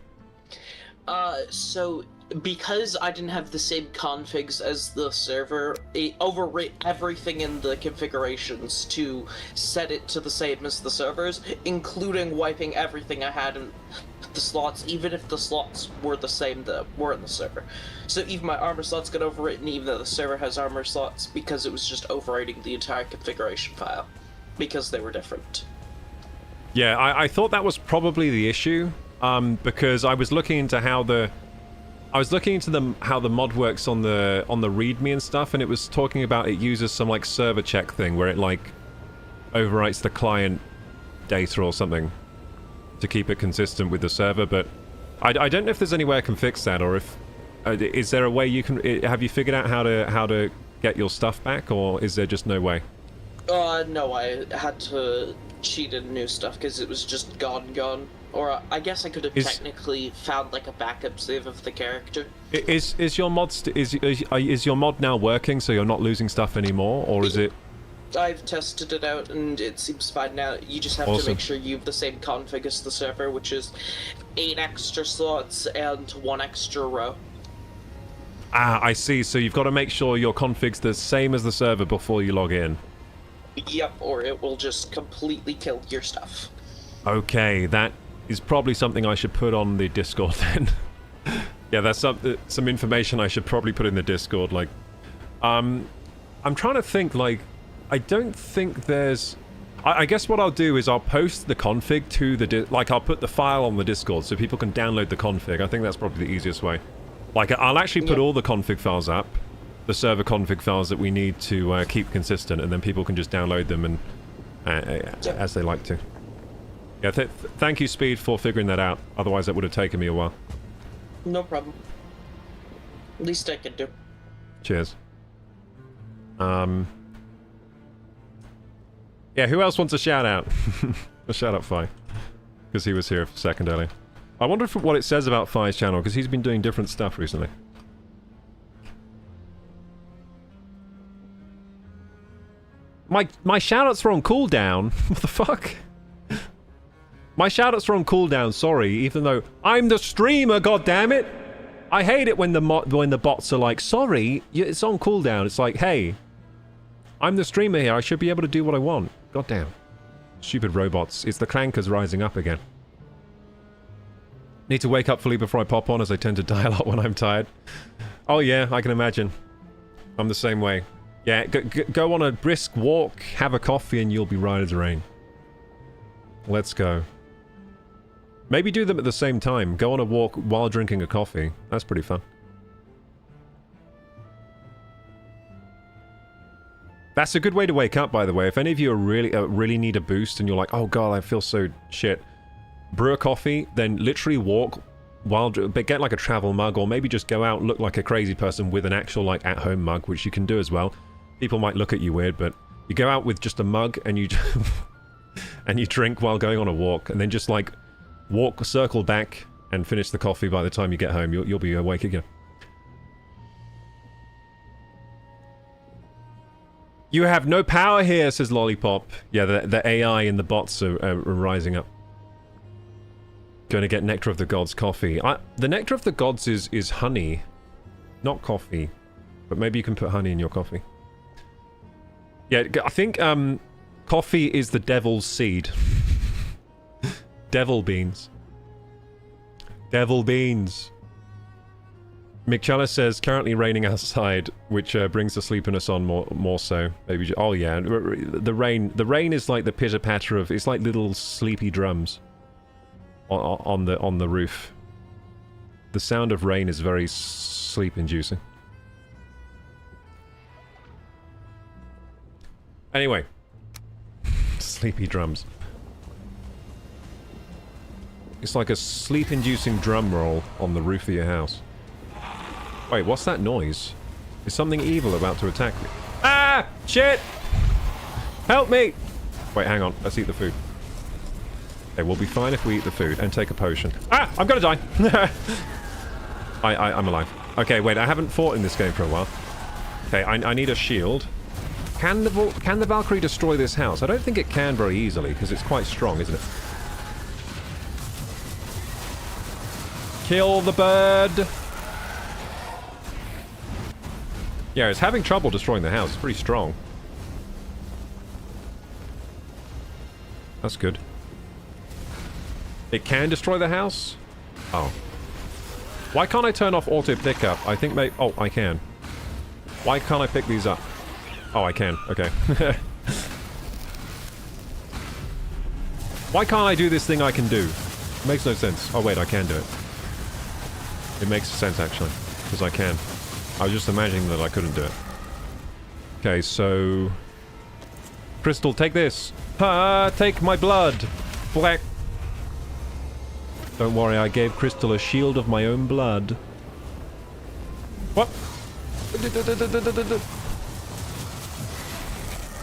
[SPEAKER 5] So because I didn't have the same configs as the server, it overwrote everything in the configurations to set it to the same as the servers, including wiping everything I had in the slots, even if the slots were the same that were in the server. So even my armor slots got overwritten, even though the server has armor slots, because it was just overwriting the entire configuration file, because they were different.
[SPEAKER 1] Yeah, I thought that was probably the issue, because I was looking into how the mod works on the README and stuff, and it was talking about it uses some like server check thing where it like overwrites the client data or something to keep it consistent with the server. But I don't know if there's any way I can fix that, or if is there a way you can? Have you figured out how to get your stuff back, or is there just no way?
[SPEAKER 5] No, I had to cheat in new stuff because it was just gone. Or I guess I could have technically found like a backup save of the character.
[SPEAKER 1] Is your mod is your mod now working, so you're not losing stuff anymore, or is it?
[SPEAKER 5] I've tested it out and it seems fine now. You just have to make sure you have the same config as the server, which is 8 extra slots and 1 extra row.
[SPEAKER 1] Ah, I see. So you've got to make sure your config's the same as the server before you log in.
[SPEAKER 5] Yep, or it will just completely kill your stuff.
[SPEAKER 1] Okay, that is probably something I should put on the Discord then. Yeah, that's some information I should probably put in the Discord. Like, I'm trying to think. Like, I don't think there's. I guess what I'll do is I'll post the config to the like I'll put the file on the Discord so people can download the config. I think that's probably the easiest way. Like, I'll actually put all the config files up, the server config files that we need to keep consistent, and then people can just download them and as they like to. Yeah, thank you, Speed, for figuring that out. Otherwise, that would have taken me a while.
[SPEAKER 5] No problem. Least I could do.
[SPEAKER 1] Cheers. Yeah, who else wants a shout out? A shout out Fi, because he was here a second earlier. I wonder what it says about Fi's channel, because he's been doing different stuff recently. My shoutouts are on cooldown. What the fuck? My shoutouts are on cooldown. Sorry, even though I'm the streamer. God damn it! I hate it when the bots are like, sorry, it's on cooldown. It's like, hey, I'm the streamer here. I should be able to do what I want. God damn, stupid robots. It's the clankers rising up again. Need to wake up fully before I pop on, as I tend to die a lot when I'm tired. Oh yeah, I can imagine. I'm the same way. Yeah, go on a brisk walk, have a coffee, and you'll be right as rain. Let's go. Maybe do them at the same time. Go on a walk while drinking a coffee. That's pretty fun. That's a good way to wake up, by the way. If any of you are really need a boost and you're like, oh god, I feel so shit, brew a coffee, then literally walk while, but get like a travel mug, or maybe just go out and look like a crazy person with an actual like at-home mug, which you can do as well. People might look at you weird, but you go out with just a mug and you and you drink while going on a walk, and then just like walk, circle back, and finish the coffee. By the time you get home, you'll be awake again. You have no power here, says Lollipop. Yeah, the AI and the bots are rising up. Going to get Nectar of the Gods coffee. The Nectar of the Gods is honey, not coffee. But maybe you can put honey in your coffee. Yeah, I think coffee is the devil's seed. Devil beans. Devil beans. Mikchala says, currently raining outside, which brings the sleepiness on more so. Maybe. Oh yeah, the rain is like the pitter patter of. It's like little sleepy drums on the roof. The sound of rain is very sleep inducing. Anyway, sleepy drums. It's like a sleep-inducing drum roll on the roof of your house. Wait, what's that noise? Is something evil about to attack me? Ah! Shit! Help me! Wait, hang on. Let's eat the food. Okay, we'll be fine if we eat the food and take a potion. Ah! I'm gonna die! I'm alive. Okay, wait, I haven't fought in this game for a while. Okay, I need a shield. Can the Valkyrie destroy this house? I don't think it can very easily, because it's quite strong, isn't it? Kill the bird! Yeah, it's having trouble destroying the house. It's pretty strong. That's good. It can destroy the house? Oh. Why can't I turn off auto pickup? I think maybe... Oh, I can. Why can't I pick these up? Oh, I can. Okay. Why can't I do this thing I can do? Makes no sense. Oh, wait, I can do it. It makes sense, actually. Because I can. I was just imagining that I couldn't do it. Okay, so... Crystal, take this. Take my blood. Black. Don't worry, I gave Crystal a shield of my own blood. What?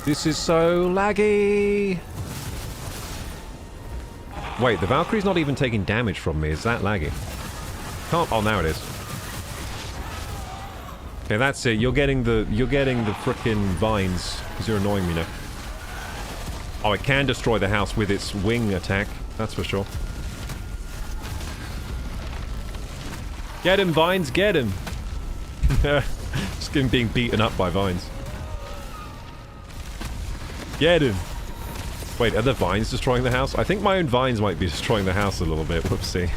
[SPEAKER 1] This is so laggy. Wait, the Valkyrie's not even taking damage from me. Is that laggy? Can't. Oh, now it is. Okay, that's it. You're getting the frickin' vines because you're annoying me now. Oh, it can destroy the house with its wing attack. That's for sure. Get him, vines! Get him! Just him being beaten up by vines. Get him! Wait, are the vines destroying the house? I think my own vines might be destroying the house a little bit. Whoopsie.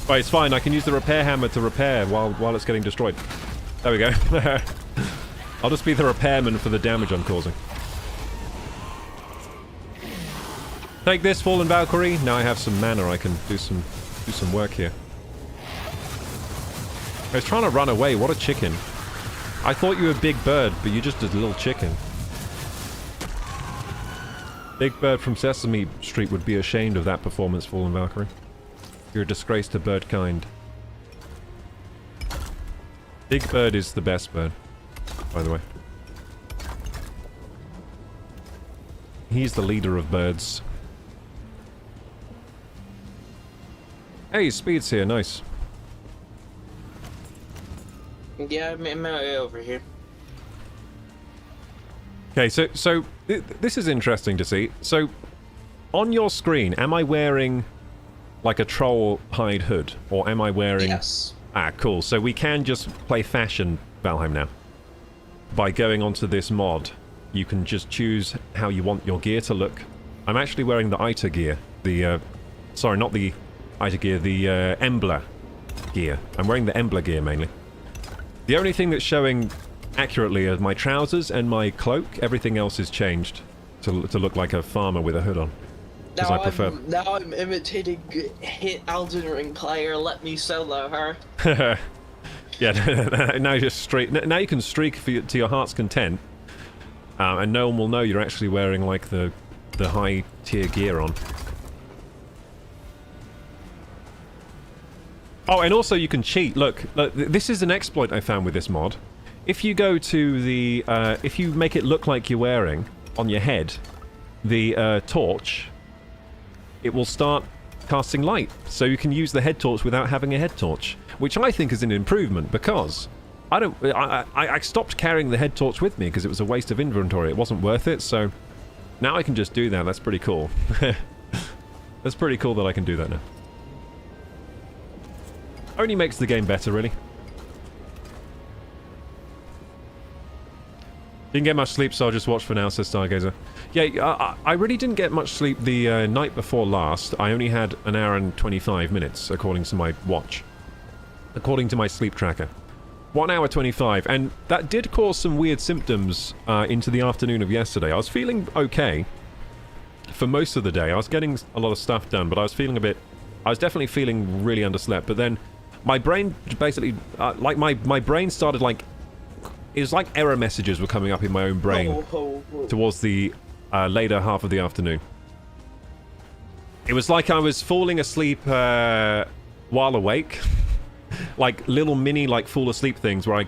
[SPEAKER 1] Right, it's fine. I can use the repair hammer to repair while it's getting destroyed. There we go. I'll just be the repairman for the damage I'm causing. Take this, Fallen Valkyrie. Now I have some mana. I can do some work here. I was trying to run away. What a chicken. I thought you were Big Bird, but you're just a little chicken. Big Bird from Sesame Street would be ashamed of that performance, Fallen Valkyrie. You're a disgrace to bird kind. Big Bird is the best bird, by the way. He's the leader of birds. Hey, Speed's here, nice.
[SPEAKER 5] Yeah, I'm my way over here.
[SPEAKER 1] Okay, so this is interesting to see. So, on your screen, am I wearing like a troll hide hood, or am I wearing?
[SPEAKER 5] Yes.
[SPEAKER 1] Ah, cool. So we can just play fashion Valheim now. By going onto this mod, you can just choose how you want your gear to look. I'm actually wearing the Ita gear. The sorry, not the Ita gear. The Embla gear. I'm wearing the Embla gear mainly. The only thing that's showing accurately are my trousers and my cloak. Everything else is changed to look like a farmer with a hood on. Because I prefer.
[SPEAKER 5] Now I'm imitating hit Elden Ring player. Let me solo her.
[SPEAKER 1] Yeah. Now you're straight. Now you can streak to your heart's content, and no one will know you're actually wearing like the high tier gear on. Oh, and also you can cheat. Look, this is an exploit I found with this mod. If you go to the, if you make it look like you're wearing, on your head, the torch, it will start casting light. So you can use the head torch without having a head torch. Which I think is an improvement, because I stopped carrying the head torch with me because it was a waste of inventory. It wasn't worth it, so now I can just do that. That's pretty cool. That's pretty cool that I can do that now. Only makes the game better, really. Didn't get much sleep, so I'll just watch for now, says Stargazer. Yeah, I really didn't get much sleep the night before last. I only had an hour and 25 minutes, according to my watch. According to my sleep tracker. 1 hour 25, and that did cause some weird symptoms into the afternoon of yesterday. I was feeling okay for most of the day. I was getting a lot of stuff done, but I was feeling a bit... I was definitely feeling really underslept, but then my brain basically... like, my brain started, like... It was like error messages were coming up in my own brain towards the later half of the afternoon. It was like I was falling asleep while awake. Like little mini like fall asleep things where I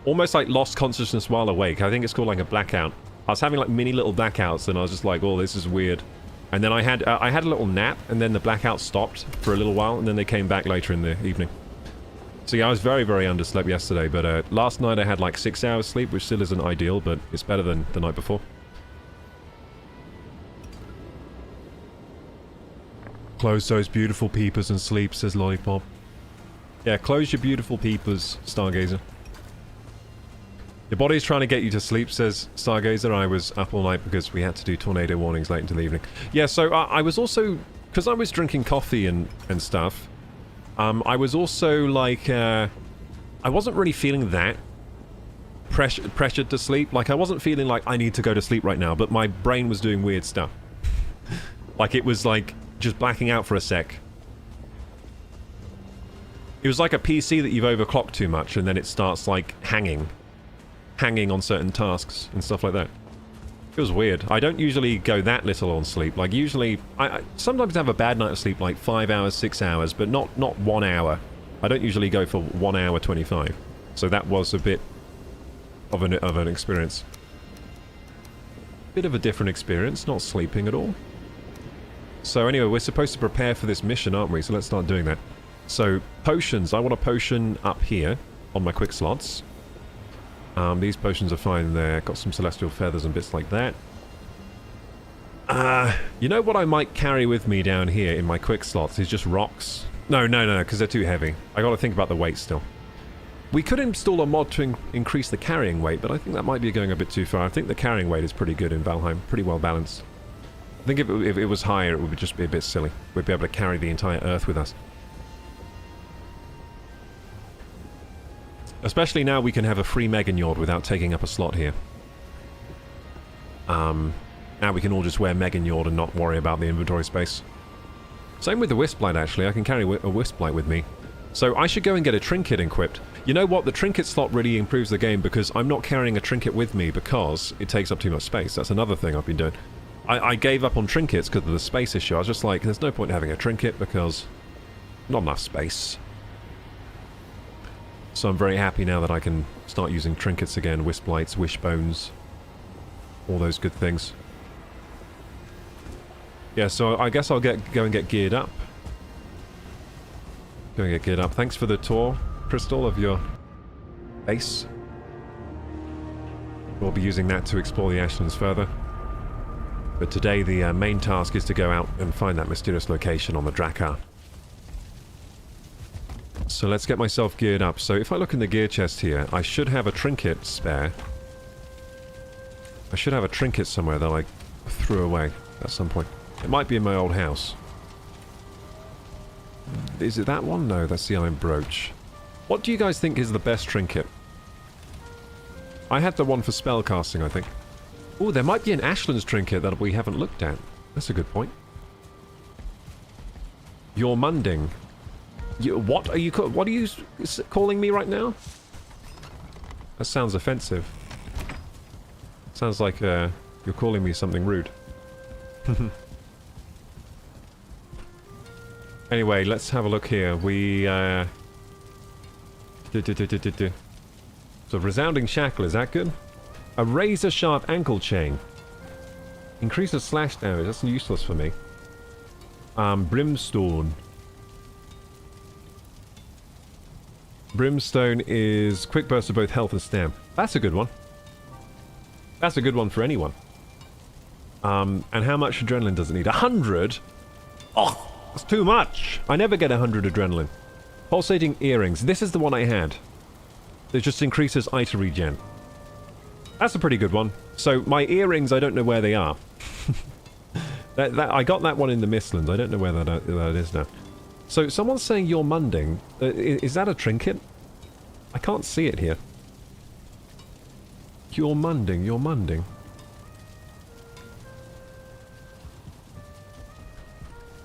[SPEAKER 1] almost like lost consciousness while awake. I think it's called like a blackout. I was having like mini little blackouts and I was just like, oh, this is weird. And then I had a little nap and then the blackout stopped for a little while and then they came back later in the evening. So yeah, I was very, very underslept yesterday, but last night I had like 6 hours sleep, which still isn't ideal, but it's better than the night before. Close those beautiful peepers and sleep, says Lollipop. Yeah, close your beautiful peepers, Stargazer. Your body's trying to get you to sleep, says Stargazer. I was up all night because we had to do tornado warnings late into the evening. Yeah, so I was also... Because I was drinking coffee and stuff, I was also like... I wasn't really feeling that pressured to sleep. Like, I wasn't feeling like I need to go to sleep right now, but my brain was doing weird stuff. Like, it was like just blacking out for a sec. It was like a PC that you've overclocked too much, and then it starts, like, hanging on certain tasks and stuff like that. It was weird. I don't usually go that little on sleep. Like, usually... I sometimes have a bad night of sleep, like 5 hours, 6 hours, but not 1 hour. I don't usually go for 1 hour 25. So that was a bit of an experience. Bit of a different experience, not sleeping at all. So anyway, we're supposed to prepare for this mission, aren't we? So let's start doing that. So, potions. I want a potion up here on my quick slots. These potions are fine there. Got some celestial feathers and bits like that. You know what I might carry with me down here in my quick slots is just rocks. No, because they're too heavy. I gotta think about the weight still. We could install a mod to increase the carrying weight, but I think that might be going a bit too far. I think the carrying weight is pretty good in Valheim. Pretty well balanced. I think if it was higher, it would just be a bit silly. We'd be able to carry the entire Earth with us. Especially now we can have a free Meganjord without taking up a slot here. Now we can all just wear Meganjord and not worry about the inventory space. Same with the Wisplight, actually. I can carry a Wisplight with me. So I should go and get a trinket equipped. You know what? The trinket slot really improves the game because I'm not carrying a trinket with me because it takes up too much space. That's another thing I've been doing. I gave up on trinkets because of the space issue. I was just like, there's no point in having a trinket because not enough space. So I'm very happy now that I can start using trinkets again, Wisplights, wishbones, all those good things. Yeah, so I guess I'll go and get geared up. Go and get geared up. Thanks for the tour, Crystal, of your base. We'll be using that to explore the Ashlands further. But today the main task is to go out and find that mysterious location on the Drakkar. So let's get myself geared up. So if I look in the gear chest here, I should have a trinket spare. I should have a trinket somewhere that I threw away at some point. It might be in my old house. Is it that one? No, that's the iron brooch. What do you guys think is the best trinket? I had the one for spellcasting, I think. Oh, there might be an Ashlands trinket that we haven't looked at. That's a good point. You're Munding. What are you calling me right now? That sounds offensive. Sounds like you're calling me something rude. Anyway, let's have a look here. We So resounding shackle, is that good? A razor sharp ankle chain. Increases slash damage. That's useless for me. Brimstone. Brimstone is quick burst of both health and stam. That's a good one. That's a good one for anyone. And how much adrenaline does it need? 100? Oh, that's too much. I never get 100 adrenaline. Pulsating earrings. This is the one I had. It just increases item regen. That's a pretty good one. So my earrings, I don't know where they are. I got that one in the Mistlands. I don't know where that is now. So someone's saying you're Munding. Is that a trinket? I can't see it here. You're Munding, you're Munding.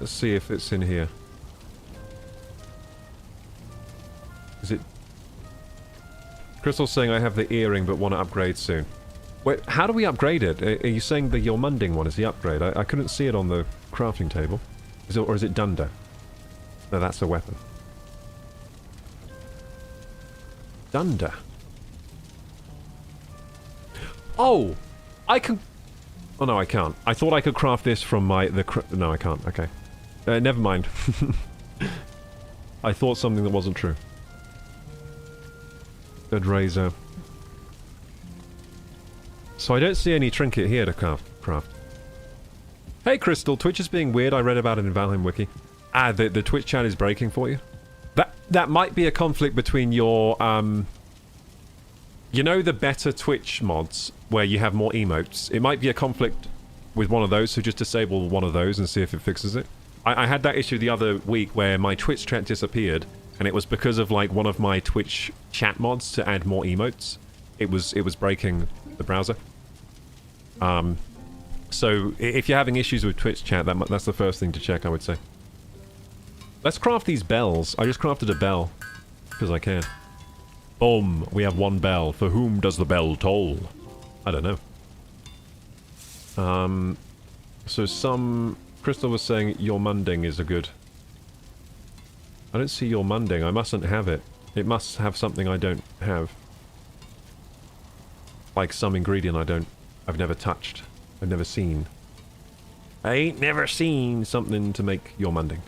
[SPEAKER 1] Let's see if it's in here. Is it... Crystal's saying I have the earring but want to upgrade soon. Wait, how do we upgrade it? Are you saying the Your Munding one is the upgrade? I couldn't see it on the crafting table. Or is it Dunder? No, that's a weapon. Dunder. Oh! I can... Oh no, I can't. I thought I could craft this from my... No, I can't. Okay. Never mind. I thought something that wasn't true. Good razor. So I don't see any trinket here to craft. Hey Crystal, Twitch is being weird. I read about it in Valheim Wiki. Ah, the Twitch chat is breaking for you. That might be a conflict between your you know the better Twitch mods where you have more emotes. It might be a conflict with one of those, so just disable one of those and see if it fixes it. I had that issue the other week where my Twitch chat disappeared, and it was because of like one of my Twitch chat mods to add more emotes. It was breaking the browser. So if you're having issues with Twitch chat, that's the first thing to check, I would say. Let's craft these bells. I just crafted a bell because I can. Boom, we have one bell. For whom does the bell toll? I don't know. So some... Crystal was saying your munding is a good... I don't see your munding. I mustn't have it. It must have something I don't have. Like some ingredient I've never touched. I've never seen. I ain't never seen something to make your munding.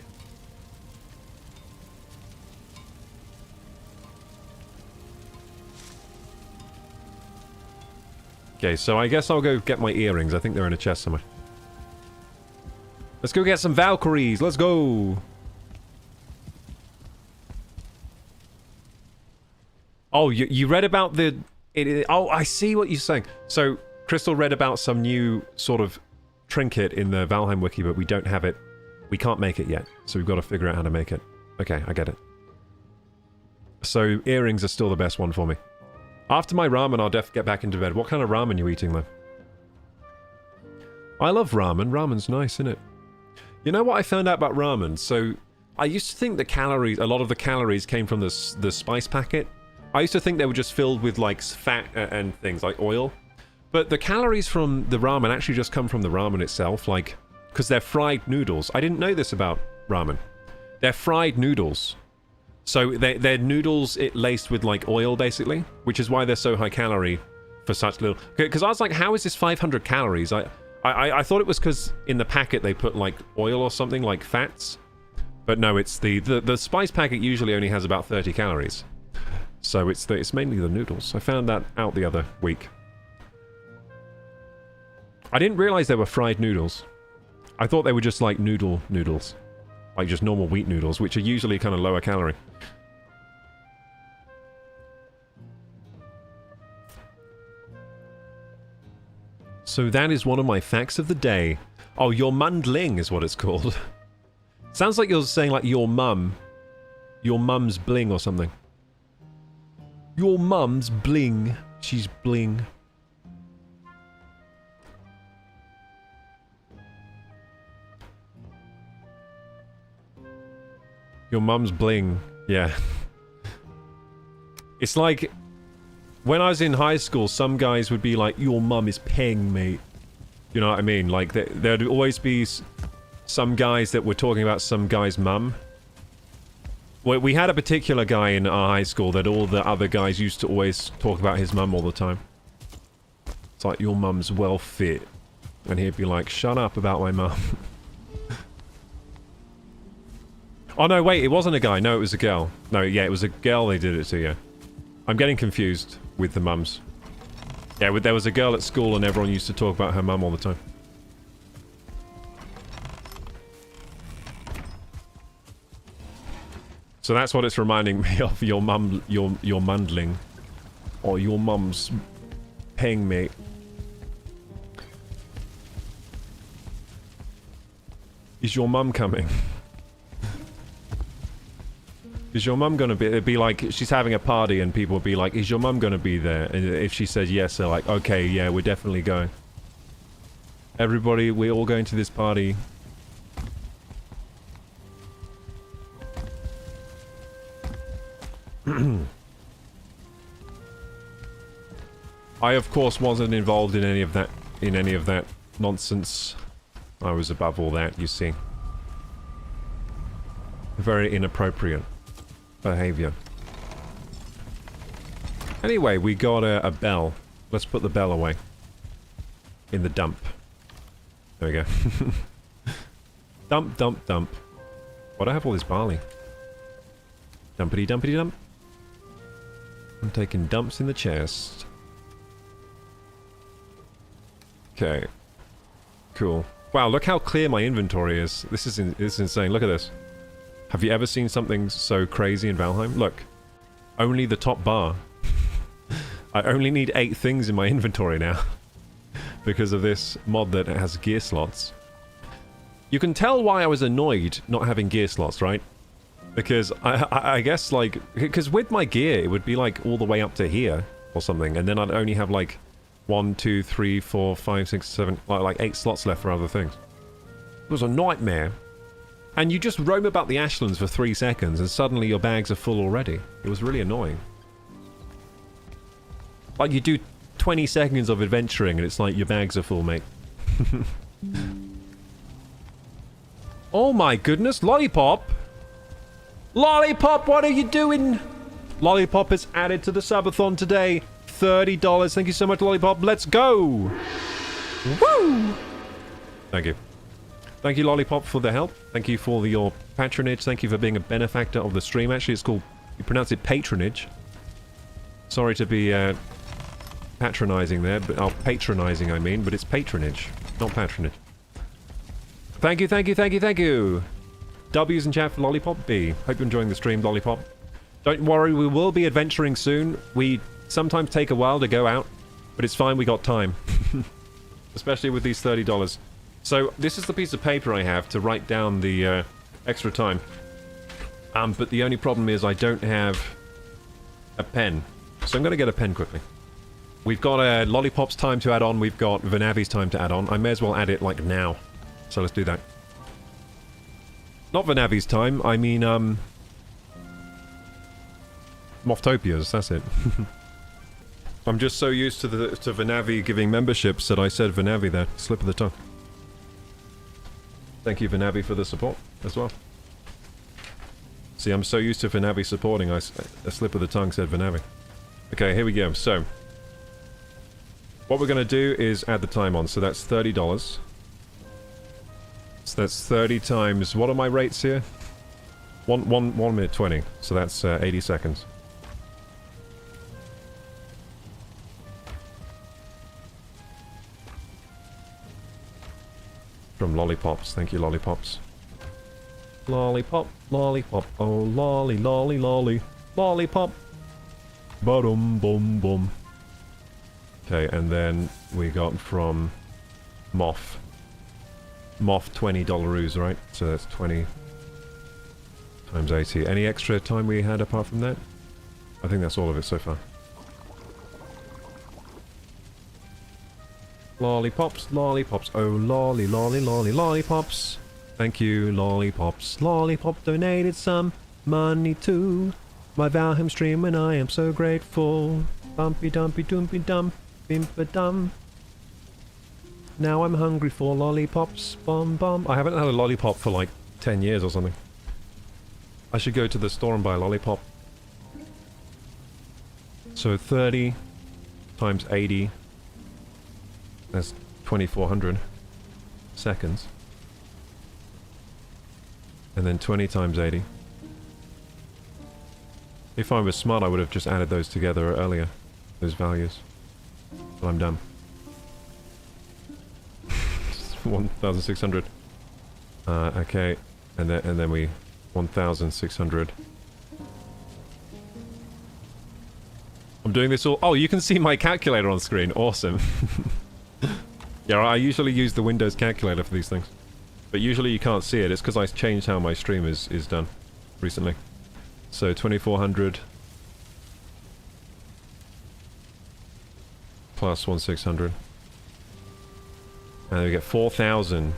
[SPEAKER 1] Okay, so I guess I'll go get my earrings. I think they're in a chest somewhere. Let's go get some Valkyries. Let's go. Oh, you read about the... oh, I see what you're saying. So, Crystal read about some new sort of trinket in the Valheim wiki, but we don't have it. We can't make it yet, so we've got to figure out how to make it. Okay, I get it. So, earrings are still the best one for me. After my ramen, I'll definitely get back into bed. What kind of ramen are you eating, though? I love ramen. Ramen's nice, isn't it? You know what I found out about ramen? So, I used to think the calories, a lot of the calories came from the spice packet. I used to think they were just filled with, like, fat and things, like oil. But the calories from the ramen actually just come from the ramen itself, like, because they're fried noodles. I didn't know this about ramen. They're fried noodles. So they're noodles laced with, like, oil, basically, which is why they're so high calorie for such little... Because I was like, how is this 500 calories? I thought it was because in the packet they put, like, oil or something, like fats. But no, it's the spice packet usually only has about 30 calories. So it's mainly the noodles. I found that out the other week. I didn't realize they were fried noodles. I thought they were just like noodles. Like just normal wheat noodles, which are usually kind of lower calorie. So that is one of my facts of the day. Oh, your mundling is what it's called. Sounds like you're saying like your mum. Your mum's bling or something. Your mum's bling. She's bling. Your mum's bling. Yeah. It's like... When I was in high school, some guys would be like, your mum is peng, mate. You know what I mean? Like, there'd always be some guys that were talking about some guy's mum. We had a particular guy in our high school that all the other guys used to always talk about his mum all the time. It's like, your mum's well fit. And he'd be like, shut up about my mum. Oh no, wait, it wasn't a guy. No, it was a girl. No, yeah, it was a girl they did it to, yeah. I'm getting confused with the mums. Yeah, there was a girl at school and everyone used to talk about her mum all the time. So that's what it's reminding me of, your mum, your mundling. Or your mum's paying me. Is your mum coming? Is your mum gonna be... It'd be like, she's having a party and people would be like, is your mum gonna be there? And if she says yes, they're like, okay, yeah, we're definitely going. Everybody, we're all going to this party. I, of course, wasn't involved in any of that nonsense. I was above all that, you see. Very inappropriate behavior. Anyway, we got a bell. Let's put the bell away. In the dump. There we go. Dump, dump, dump. Why'd I have all this barley? Dumpity dumpity dump. I'm taking dumps in the chest. Okay. Cool. Wow, look how clear my inventory is. This is insane. Look at this. Have you ever seen something so crazy in Valheim? Look. Only the top bar. I only need 8 things in my inventory now. Because of this mod that has gear slots. You can tell why I was annoyed not having gear slots, right? Because I guess, like... Because with my gear, it would be, like, all the way up to here or something. And then I'd only have, like, 1, 2, 3, 4, 5, 6, 7... Like 8 slots left for other things. It was a nightmare. And you just roam about the Ashlands for 3 seconds and suddenly your bags are full already. It was really annoying. Like, you do 20 seconds of adventuring and it's like your bags are full, mate. Oh my goodness, Lollipop! Lollipop, what are you doing? Lollipop is added to the subathon today. $30. Thank you so much, Lollipop. Let's go! Woo! Thank you. Thank you, Lollipop, for the help. Thank you for your patronage. Thank you for being a benefactor of the stream. Actually, it's called... You pronounce it patronage. Sorry to be patronizing there, but... Oh, patronizing, I mean. But it's patronage, not patronage. Thank you, thank you, thank you, thank you! W's in chat for Lollipop B. Hope you're enjoying the stream, Lollipop. Don't worry, we will be adventuring soon. We sometimes take a while to go out, but it's fine, we got time. Especially with these $30. So, this is the piece of paper I have to write down the extra time. But the only problem is I don't have a pen. So I'm going to get a pen quickly. We've got Lollipop's time to add on, we've got Vanavi's time to add on. I may as well add it, like, now. So let's do that. Not Vanavi's time, I mean, Moftopia's, that's it. I'm just so used to Vanavi giving memberships that I said Vanavi there. Slip of the tongue. Thank you, Vanavi, for the support as well. See, I'm so used to Vanavi supporting, a slip of the tongue said Vanavi. Okay, here we go. So, what we're going to do is add the time on. So that's $30. So that's 30 times... What are my rates here? 1 minute 20. So that's 80 seconds. From Lollipops. Thank you, Lollipops. Lollipop, lollipop, oh lolly, lolly, lolly, lollipop. Ba-dum, bum, bum. Okay, and then we got from Moff. Moff $20-oos, right? So that's 20 times 80. Any extra time we had apart from that? I think that's all of it so far. Lollipops, lollipops, oh lolly, lolly, lolly, lollipops. Thank you, Lollipops. Lollipop donated some money to my Valheim stream and I am so grateful. Dumpy dumpy dumpy dump, bimpa dum. Now I'm hungry for lollipops, bum bum. I haven't had a lollipop for like 10 years or something. I should go to the store and buy a lollipop. So 30 times 80. That's 2400 seconds. And then 20 times 80. If I was smart, I would have just added those together earlier. Those values. But I'm dumb. 1,600. Okay. And then we... 1,600. I'm doing this all... Oh, you can see my calculator on screen. Awesome. Yeah, I usually use the Windows calculator for these things. But usually you can't see it. It's because I changed how my stream is done recently. So 2,400 plus 1,600. And we get 4,000.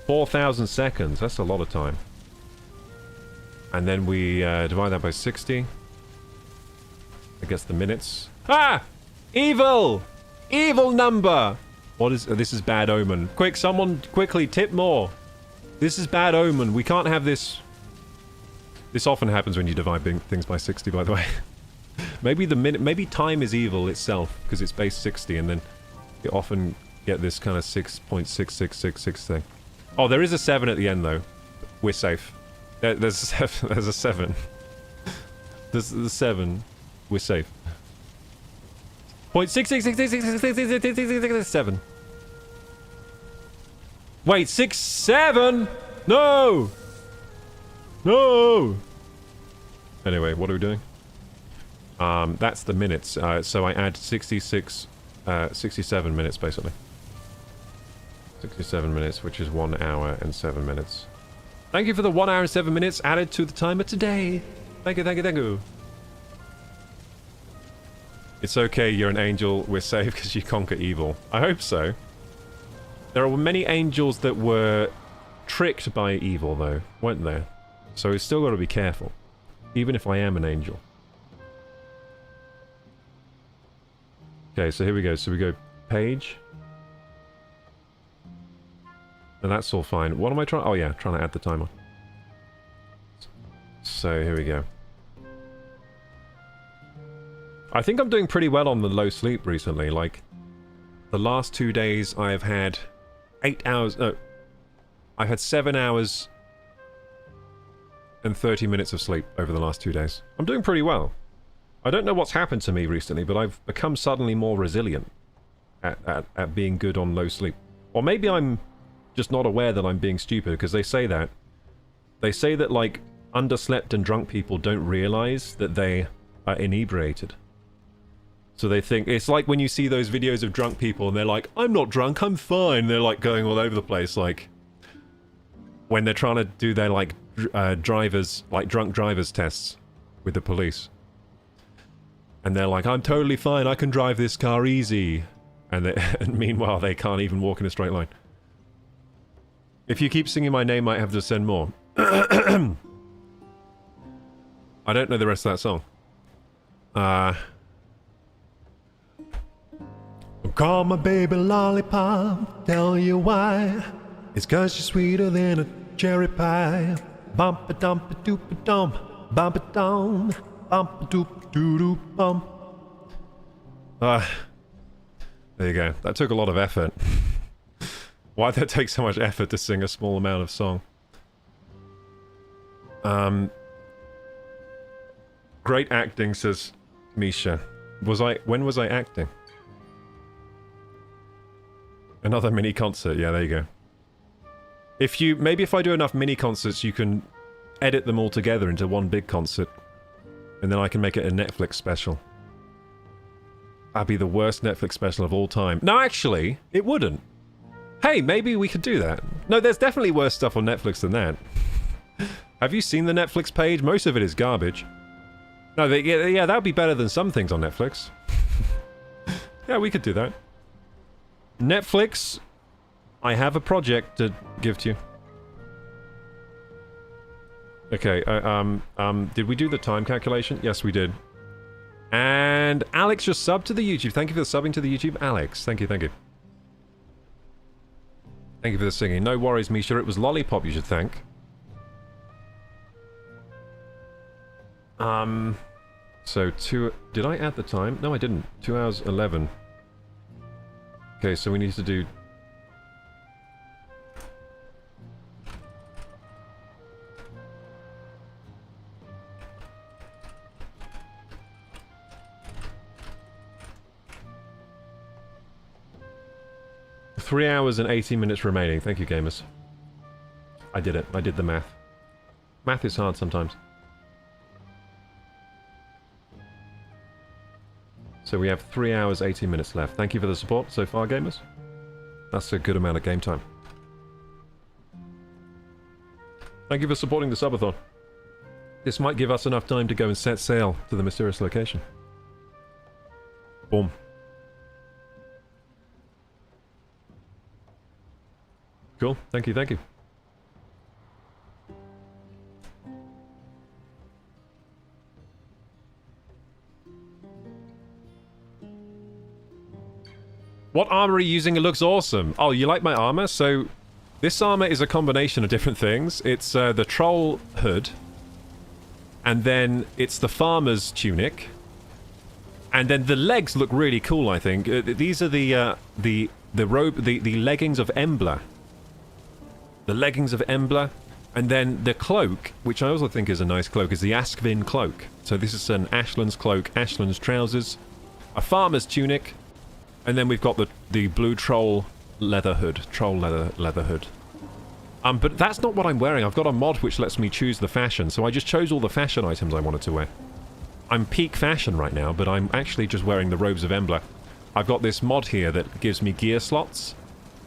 [SPEAKER 1] 4,000 seconds. That's a lot of time. And then we divide that by 60. I guess the minutes. Ah! Evil! Evil number! What is... this is bad omen. Quick, someone quickly tip more. This is bad omen. We can't have this... This often happens when you divide things by 60, by the way. Maybe the minute... Maybe time is evil itself, because it's base 60, and then you often get this kind of 6.6666 thing. Oh, there is a 7 at the end, though. We're safe. There's a 7. There's a 7. There's a 7. We're safe. .666666667. Wait, 67? No! No! Anyway, what are we doing? That's the minutes. So I add 67 minutes, basically. 67 minutes, which is 1 hour and 7 minutes. Thank you for the 1 hour and 7 minutes added to the timer today. Thank you, thank you, thank you. It's okay, you're an angel. We're safe because you conquer evil. I hope so. There are many angels that were tricked by evil, though, weren't there? So we've still got to be careful. Even if I am an angel. Okay, so here we go. So we go page. And that's all fine. What am I trying? Oh yeah, trying to add the timer. So here we go. I think I'm doing pretty well on the low sleep recently. Like, the last 2 days I've had 8 hours... No. I've had 7 hours and 30 minutes of sleep over the last 2 days. I'm doing pretty well. I don't know what's happened to me recently, but I've become suddenly more resilient at being good on low sleep. Or maybe I'm just not aware that I'm being stupid, because they say that. They say that, like, underslept and drunk people don't realize that they are inebriated. So they think... It's like when you see those videos of drunk people and they're like, I'm not drunk, I'm fine. They're, like, going all over the place, like... When they're trying to do their, like, drivers... Like, drunk drivers tests with the police. And they're like, I'm totally fine, I can drive this car easy. And meanwhile, they can't even walk in a straight line. If you keep singing my name, I might have to send more. I don't know the rest of that song. Call my baby lollipop, tell you why. It's 'cause she's sweeter than a cherry pie. Bump-a-dump-a-doop-a-dump, bump-a-dum, bump-a-doop-a-doo-doo-bum. There you go. That took a lot of effort. Why'd that take so much effort to sing a small amount of song? Great acting, says Misha. When was I acting? Another mini concert, yeah, there you go. Maybe if I do enough mini concerts, you can edit them all together into one big concert. And then I can make it a Netflix special. That'd be the worst Netflix special of all time. No, actually, it wouldn't. Hey, maybe we could do that. No, there's definitely worse stuff on Netflix than that. Have you seen the Netflix page? Most of it is garbage. No, yeah, that would be better than some things on Netflix. Yeah, we could do that. Netflix, I have a project to give to you. Okay, did we do the time calculation? Yes, we did. And Alex just subbed to the YouTube. Thank you for subbing to the YouTube, Alex. Thank you, thank you. Thank you for the singing. No worries, Misha. It was Lollipop you should thank. So did I add the time? No, I didn't. 2 hours 11. Okay, so we need to do... Three hours and 18 minutes remaining. Thank you, gamers. I did it. I did the math. Math is hard sometimes. So we have 3 hours, 18 minutes left. Thank you for the support so far, gamers. That's a good amount of game time. Thank you for supporting the subathon. This might give us enough time to go and set sail to the mysterious location. Boom. Cool. Thank you, thank you. What armor are you using? It looks awesome. Oh, you like my armor? So, this armor is a combination of different things. It's the troll hood. And then it's the farmer's tunic. And then the legs look really cool, I think. These are the leggings of Embla. The leggings of Embla. And then the cloak, which I also think is a nice cloak, is the Askvin cloak. So this is an Ashlands cloak, Ashlands trousers, a farmer's tunic, and then we've got the blue troll leather hood. Leather hood. But that's not what I'm wearing. I've got a mod which lets me choose the fashion, so I just chose all the fashion items I wanted to wear. I'm peak fashion right now, but I'm actually just wearing the robes of Embla. I've got this mod here that gives me gear slots.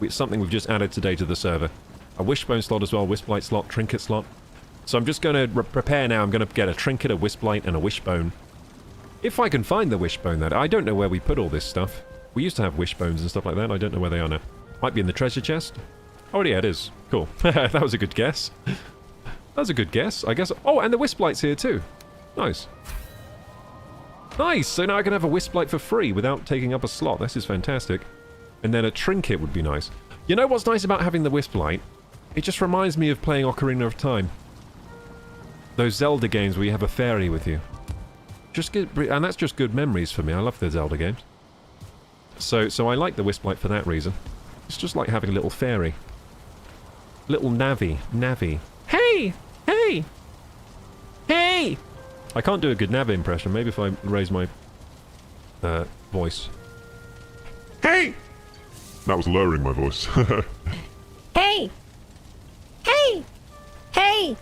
[SPEAKER 1] It's something we've just added today to the server. A wishbone slot as well, wisplight slot, trinket slot. So I'm just going to prepare now. I'm going to get a trinket, a wisplight, and a wishbone. If I can find the wishbone, that I don't know where we put all this stuff. We used to have wishbones and stuff like that. I don't know where they are now. Might be in the treasure chest. Oh yeah, it is. Cool. That was a good guess. That was a good guess, I guess. Oh, and the wisplight's here too. Nice. Nice! So now I can have a wisplight for free without taking up a slot. This is fantastic. And then a trinket would be nice. You know what's nice about having the wisplight? It just reminds me of playing Ocarina of Time. Those Zelda games where you have a fairy with you. Just good, and that's just good memories for me. I love the Zelda games. So I like the wisplight for that reason. It's just like having a little fairy. Little Navi. Hey! Hey! Hey! I can't do a good Navi impression. Maybe if I raise my voice.
[SPEAKER 3] Hey! That was lowering my voice.
[SPEAKER 2] Hey! Hey! Hey!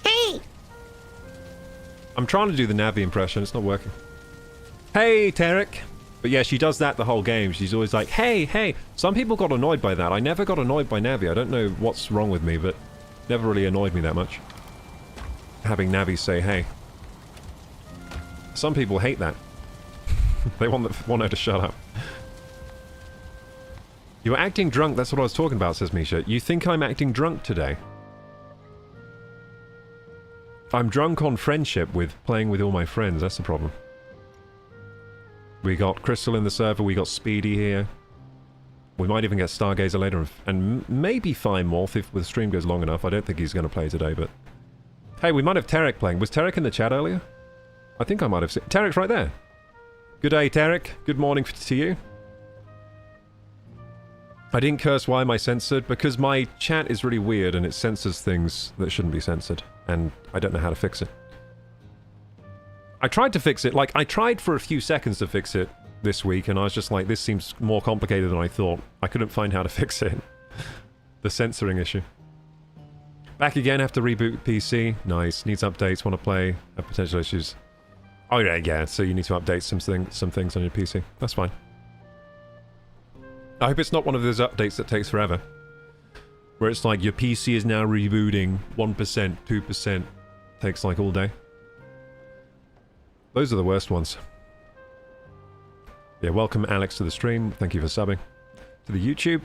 [SPEAKER 2] Hey!
[SPEAKER 1] I'm trying to do the Navi impression. It's not working. Hey, Tarek! But yeah, she does that the whole game. She's always like, hey, hey. Some people got annoyed by that. I never got annoyed by Navi. I don't know what's wrong with me, but never really annoyed me that much. Having Navi say hey. Some people hate that. They want her to shut up. You were acting drunk, that's what I was talking about, says Misha. You think I'm acting drunk today? I'm drunk on friendship with playing with all my friends, that's the problem. We got Crystal in the server, we got Speedy here. We might even get Stargazer later, and maybe Fine Morph if the stream goes long enough. I don't think he's going to play today, but... Hey, we might have Tarek playing. Was Tarek in the chat earlier? I think I might have seen... Tarek's right there. Good day, Tarek. Good morning to you. I didn't curse. Why am I censored? Because my chat is really weird and it censors things that shouldn't be censored. And I don't know how to fix it. I tried to fix it. Like, I tried for a few seconds to fix it this week, and I was just like, this seems more complicated than I thought. I couldn't find how to fix it. The censoring issue. Back again, have to reboot PC. Nice. Needs updates, want to play. Have potential issues. Oh yeah, so you need to update some things on your PC. That's fine. I hope it's not one of those updates that takes forever. Where it's like, your PC is now rebooting 1%, 2%. Takes like all day. Those are the worst ones. Yeah, welcome Alex to the stream. Thank you for subbing. To the YouTube.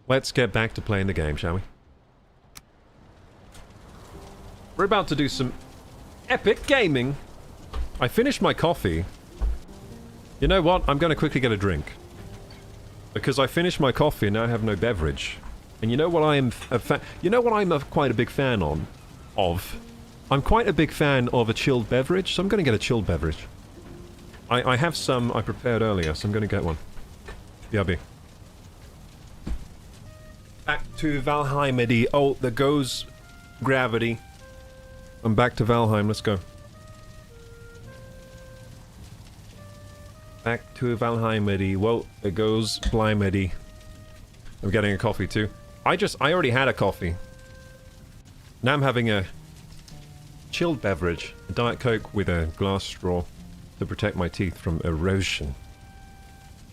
[SPEAKER 1] Let's get back to playing the game, shall we? We're about to do some epic gaming. I finished my coffee. You know what? I'm going to quickly get a drink. Because I finished my coffee and now I have no beverage. And you know what I am quite a big fan of? I'm quite a big fan of a chilled beverage, so I'm going to get a chilled beverage. I have some I prepared earlier, so I'm going to get one. BRB. Back to Valheim. Oh, there goes gravity. I'm back to Valheim, let's go. Back to Valheim. Whoa, there goes Blimedy. I'm getting a coffee too. I already had a coffee. Now I'm having a chilled beverage. A Diet Coke with a glass straw to protect my teeth from erosion.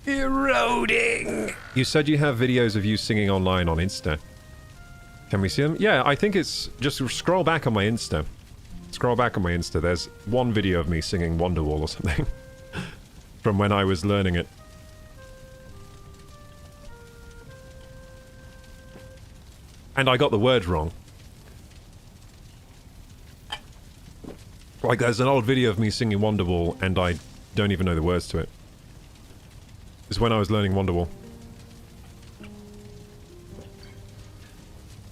[SPEAKER 1] Eroding! You said you have videos of you singing online on Insta. Can we see them? Yeah, I think it's... Just scroll back on my Insta. Scroll back on my Insta. There's one video of me singing Wonderwall or something. From when I was learning it. And I got the word wrong. Like, there's an old video of me singing Wonderwall, and I don't even know the words to it. It's when I was learning Wonderwall.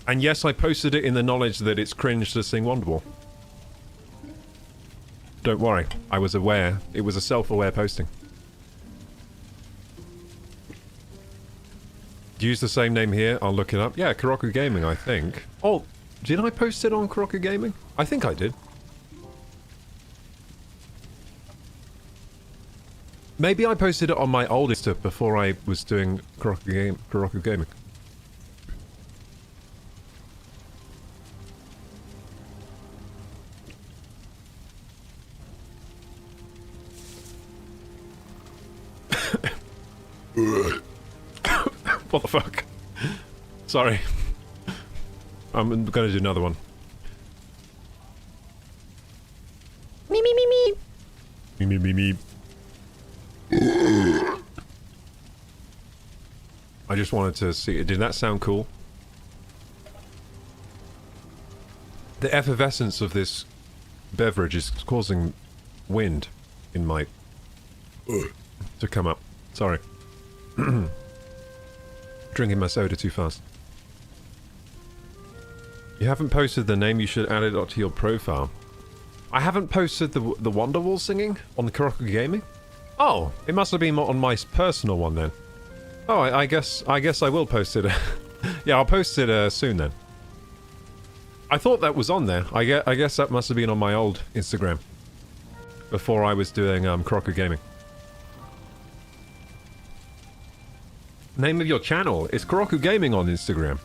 [SPEAKER 1] And yes, I posted it in the knowledge that it's cringe to sing Wonderwall. Don't worry, I was aware. It was a self-aware posting. Use the same name here, I'll look it up. Yeah, KorokuGaming, I think. Oh, did I post it on KorokuGaming? I think I did. Maybe I posted it on my old Insta before I was doing KorokuGaming. What the fuck? Sorry. I'm gonna do another one.
[SPEAKER 2] Me, me, me, me.
[SPEAKER 1] Me, me, me, me. I just wanted to see. Did that sound cool? The effervescence of this beverage is causing wind in my... to come up. Sorry. Drinking my soda too fast. You haven't posted the name, you should add it to your profile. I haven't posted the Wonderwall singing on the KorokuGaming? Oh, it must have been on my personal one then. Oh, I guess I will post it. Yeah, I'll post it soon then. I thought that was on there. I guess that must have been on my old Instagram. Before I was doing KorokuGaming. Name of your channel is KorokuGaming on Instagram.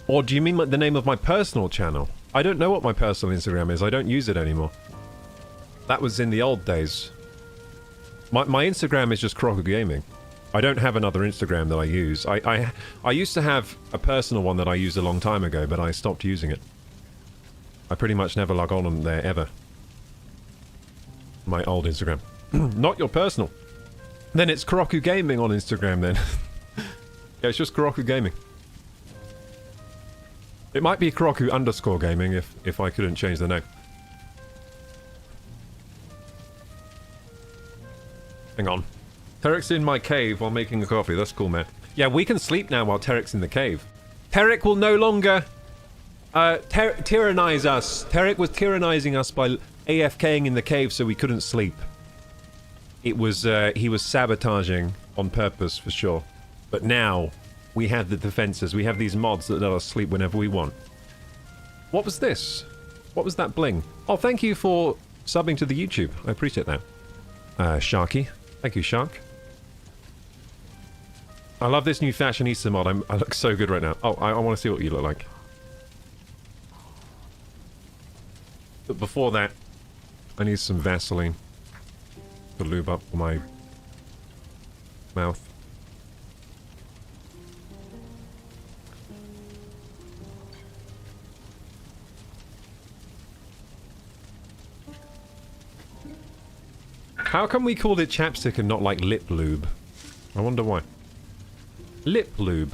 [SPEAKER 1] Or do you mean the name of my personal channel? I don't know what my personal Instagram is. I don't use it anymore. That was in the old days. My Instagram is just KorokuGaming. I don't have another Instagram that I use. I used to have a personal one that I used a long time ago, but I stopped using it. I pretty much never log on there ever. My old Instagram. Not your personal. Then it's KorokuGaming on Instagram then. Yeah, it's just KorokuGaming. It might be Koroku_gaming if I couldn't change the name. Hang on. Terek's in my cave while making a coffee. That's cool, man. Yeah, we can sleep now while Terek's in the cave. Terek will no longer tyrannize us. Terek was tyrannizing us by AFKing in the cave so we couldn't sleep. It was, he was sabotaging on purpose for sure. But now, we have the defenses. We have these mods that let us sleep whenever we want. What was this? What was that bling? Oh, thank you for subbing to the YouTube. I appreciate that. Sharky. Thank you, Shark. I love this new fashionista mod. I look so good right now. Oh, I want to see what you look like. But before that, I need some Vaseline to lube up my mouth. How come we called it chapstick and not like lip lube? I wonder why. Lip lube.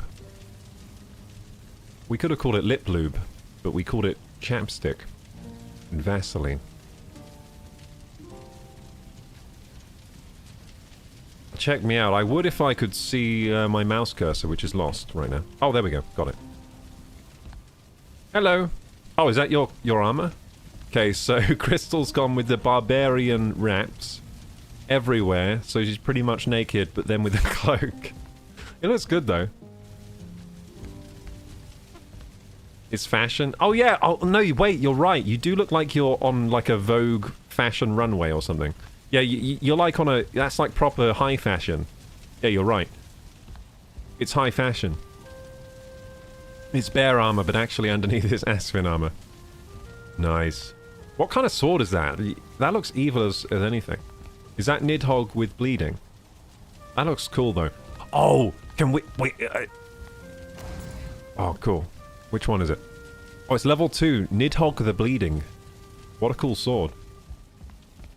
[SPEAKER 1] We could have called it lip lube, but we called it chapstick and Vaseline. Check me out. I would if I could see my mouse cursor, which is lost right now. Oh, there we go. Got it. Hello. Oh, is that your armor? Okay, so Crystal's gone with the barbarian wraps everywhere, so she's pretty much naked, but then with a cloak. It looks good, though. It's fashion. Oh, yeah. Oh, no, wait, you're right. You do look like you're on, like, a Vogue fashion runway or something. Yeah, you're like on a... That's like proper high fashion. Yeah, you're right. It's high fashion. It's bear armor, but actually underneath it's Aspen armor. Nice. What kind of sword is that? That looks evil as anything. Is that Nidhogg with bleeding? That looks cool, though. Oh! Can we... Wait... Oh, cool. Which one is it? Oh, it's level 2. Nidhogg the Bleeding. What a cool sword.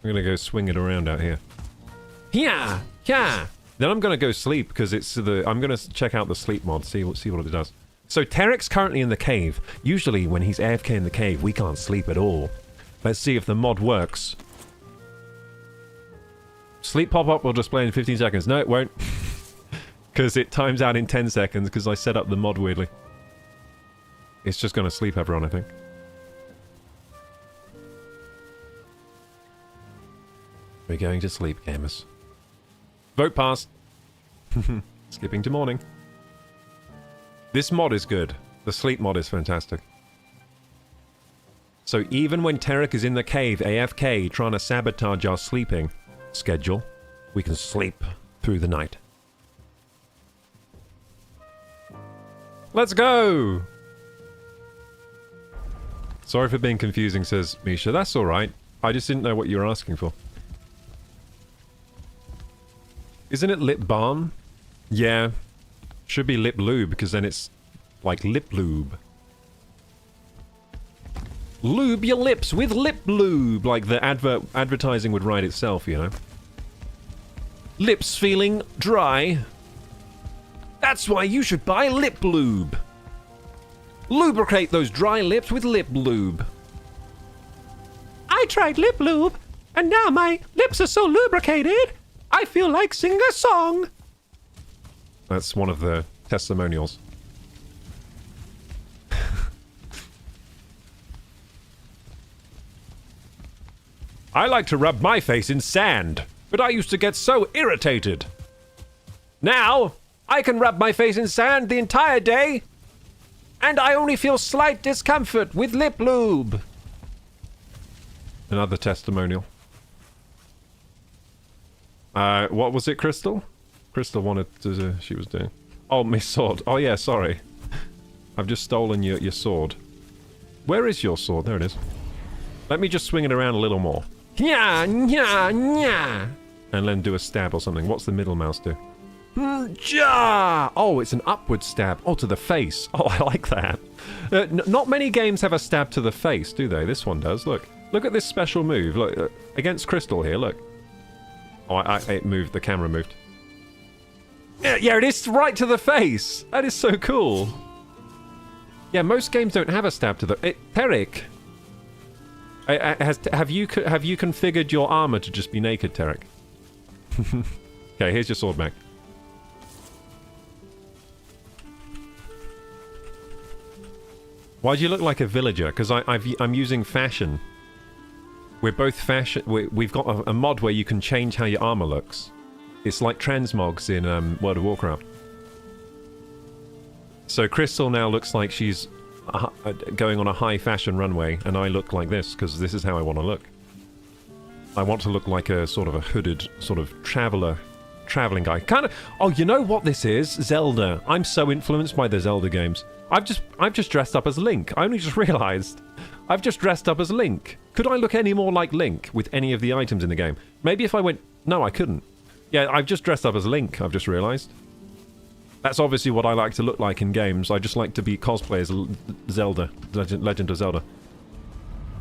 [SPEAKER 1] I'm gonna go swing it around out here. Yeah! Yeah! Then I'm gonna go sleep, because it's the... I'm gonna check out the sleep mod, see what it does. So, Terek's currently in the cave. Usually, when he's AFK in the cave, we can't sleep at all. Let's see if the mod works. Sleep pop-up will display in 15 seconds. No, it won't. Because it times out in 10 seconds, because I set up the mod weirdly. It's just gonna sleep everyone, I think. We're going to sleep, gamers. Vote passed. Skipping to morning. This mod is good. The sleep mod is fantastic. So even when Tarek is in the cave, AFK, trying to sabotage our sleeping schedule, we can sleep through the night. Let's go! Sorry for being confusing, says Misha. That's alright. I just didn't know what you were asking for. Isn't it lip balm? Yeah. Should be lip lube, because then it's like lip lube. Lube your lips with lip lube, like the advertising would write itself, you know. Lips feeling dry. That's why you should buy lip lube. Lubricate those dry lips with lip lube. I tried lip lube, and now my lips are so lubricated, I feel like singing a song. That's one of the testimonials. I like to rub my face in sand, but I used to get so irritated. Now, I can rub my face in sand the entire day, and I only feel slight discomfort with lip lube. Another testimonial. What was it, Crystal? Crystal wanted to... she was doing... Oh, my sword. Oh, yeah, sorry. I've just stolen your sword. Where is your sword? There it is. Let me just swing it around a little more. Nya, nya, nya. And then do a stab or something. What's the middle mouse do? Ja! Oh, it's an upward stab. Oh, to the face. Oh, I like that. Not many games have a stab to the face, do they? This one does. Look. Look at this special move. Look, against Crystal here, look. Oh, it moved. The camera moved. Yeah, it is right to the face. That is so cool. Yeah, most games don't have a stab to the... Tarek! Have you configured your armor to just be naked, Tarek? Okay, here's your sword back. Why do you look like a villager? Because I'm using fashion. We're both fashion... We've got a mod where you can change how your armor looks. It's like transmogs in World of Warcraft. So Crystal now looks like she's going on a high fashion runway, and I look like this, because this is how I want to look. I want to look like a sort of a hooded, sort of traveling guy. Kind of... Oh, you know what this is? Zelda. I'm so influenced by the Zelda games. I've just dressed up as Link. I only just realized. I've just dressed up as Link. Could I look any more like Link with any of the items in the game? Maybe if I went... No, I couldn't. Yeah, I've just dressed up as Link, I've just realized. That's obviously what I like to look like in games. I just like to be cosplay as Zelda. Legend of Zelda.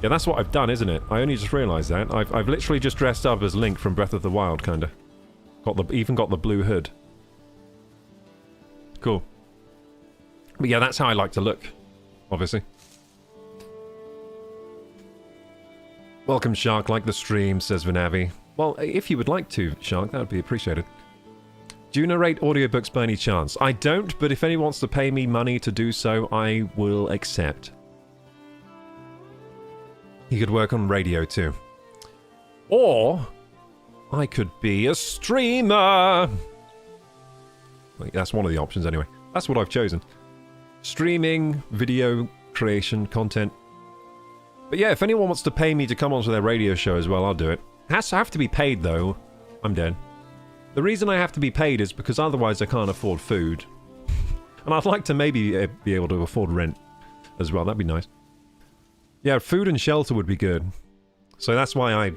[SPEAKER 1] Yeah, that's what I've done, isn't it? I only just realized that. I've literally just dressed up as Link from Breath of the Wild, kinda. Even got the blue hood. Cool. But yeah, that's how I like to look. Obviously. Welcome, Shark. Like the stream, says Vanavi. Well, if you would like to, Shark, that would be appreciated. Do you narrate audiobooks by any chance? I don't, but if anyone wants to pay me money to do so, I will accept. You could work on radio too. Or I could be a streamer. That's one of the options anyway. That's what I've chosen. Streaming, video creation, content. But yeah, if anyone wants to pay me to come onto their radio show as well, I'll do it. Has to have to be paid though. I'm dead. The reason I have to be paid is because otherwise I can't afford food. And I'd like to maybe be able to afford rent as well. That'd be nice. Yeah, food and shelter would be good. So that's why I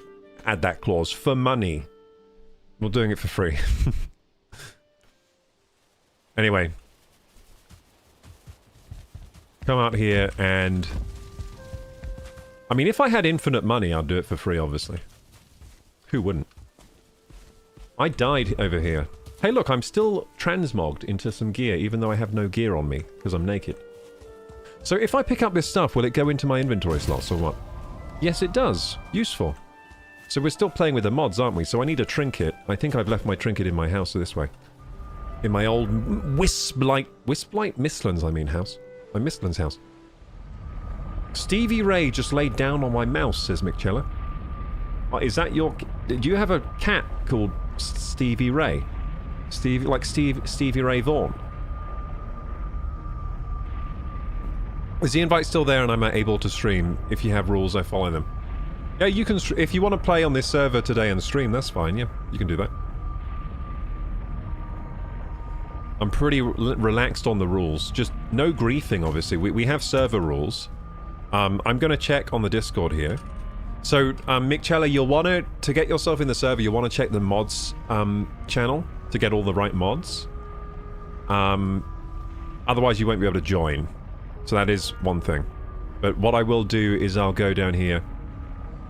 [SPEAKER 1] add that clause. For money. We're doing it for free. Anyway. Come out here and... I mean, if I had infinite money, I'd do it for free, obviously. Who wouldn't? I died over here. Hey, look, I'm still transmogged into some gear, even though I have no gear on me, because I'm naked. So if I pick up this stuff, will it go into my inventory slots, or what? Yes, it does. Useful. So we're still playing with the mods, aren't we? So I need a trinket. I think I've left my trinket in my house this way. In my old Wisplight... Mistlands, I mean, house. My Mistlands house. Stevie Ray just laid down on my mouse, says McChella. Is that your... Do you have a cat called Stevie Ray? Stevie Ray Vaughan? Is the invite still there and I'm able to stream? If you have rules, I follow them. Yeah, you can... If you want to play on this server today and stream, that's fine, yeah. You can do that. I'm pretty relaxed on the rules. Just no griefing, obviously. We have server rules. I'm going to check on the Discord here. So, Mick you'll want to get yourself in the server, you'll want to check the mods channel to get all the right mods. Otherwise, you won't be able to join. So that is one thing. But what I will do is I'll go down here.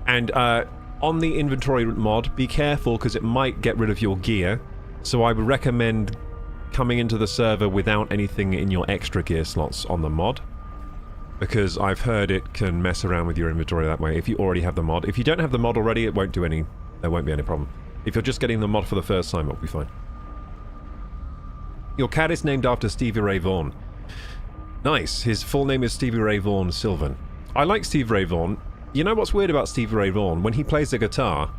[SPEAKER 1] And on the inventory mod, be careful because it might get rid of your gear. So I would recommend coming into the server without anything in your extra gear slots on the mod. Because I've heard it can mess around with your inventory that way if you already have the mod. If you don't have the mod already, it won't do any... There won't be any problem. If you're just getting the mod for the first time, it'll be fine. Your cat is named after Stevie Ray Vaughan. Nice. His full name is Stevie Ray Vaughan Sylvan. I like Stevie Ray Vaughan. You know what's weird about Stevie Ray Vaughan? When he plays the guitar,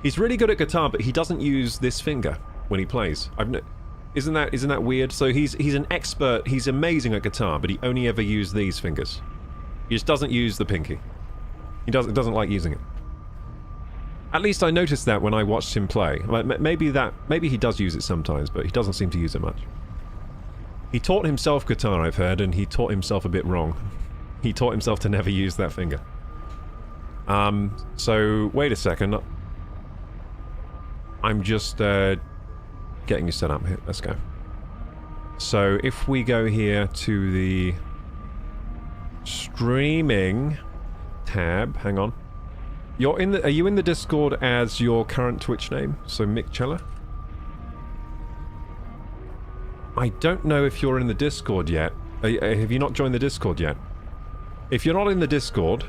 [SPEAKER 1] he's really good at guitar, but he doesn't use this finger when he plays. Isn't that weird? So he's an expert, he's amazing at guitar, but he only ever used these fingers. He just doesn't use the pinky. He doesn't like using it. At least I noticed that when I watched him play. Maybe he does use it sometimes, but he doesn't seem to use it much. He taught himself guitar, I've heard, and he taught himself a bit wrong. He taught himself to never use that finger. So wait a second. I'm just getting you set up here. Let's go. So if we go here to the streaming tab, hang on. Are you in the Discord as your current Twitch name? So Mick Chella? I don't know if you're in the Discord yet. Have you not joined the Discord yet? If you're not in the Discord,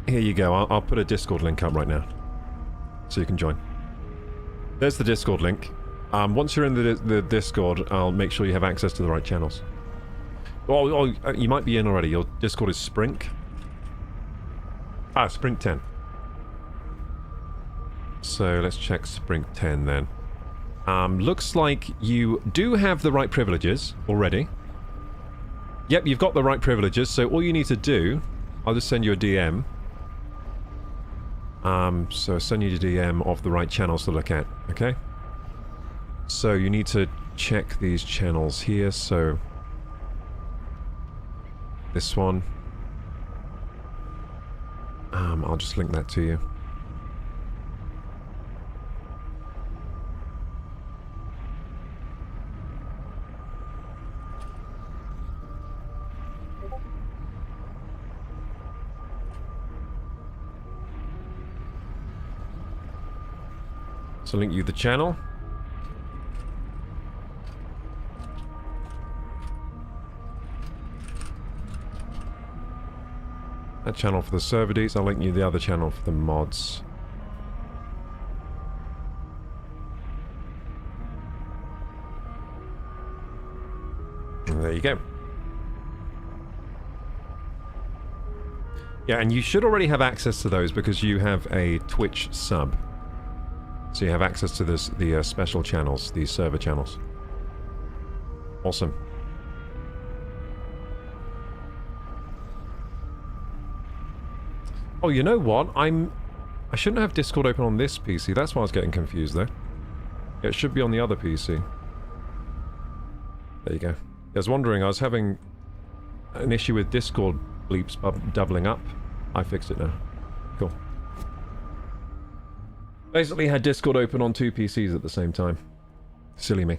[SPEAKER 1] here you go. I'll put a Discord link up right now, so you can join. There's the Discord link. Once you're in the Discord, I'll make sure you have access to the right channels. Oh, you might be in already. Your Discord is Sprink. Ah, Sprink 10. So let's check Sprink 10 then. Looks like you do have the right privileges already. Yep, you've got the right privileges, so all you need to do... I'll just send you a DM. So send you a DM of the right channels to look at, okay? So you need to check these channels here, so... This one. I'll just link that to you. So link you the channel. That channel for the server deets. I'll link you the other channel for the mods. And there you go. Yeah, and you should already have access to those because you have a Twitch sub. So you have access to the special channels, these server channels. Awesome. Oh, you know what? I shouldn't have Discord open on this PC. That's why I was getting confused there. It should be on the other PC. There you go. I was wondering, I was having an issue with Discord bleeps doubling up. I fixed it now. Cool. Basically had Discord open on two PCs at the same time. Silly me.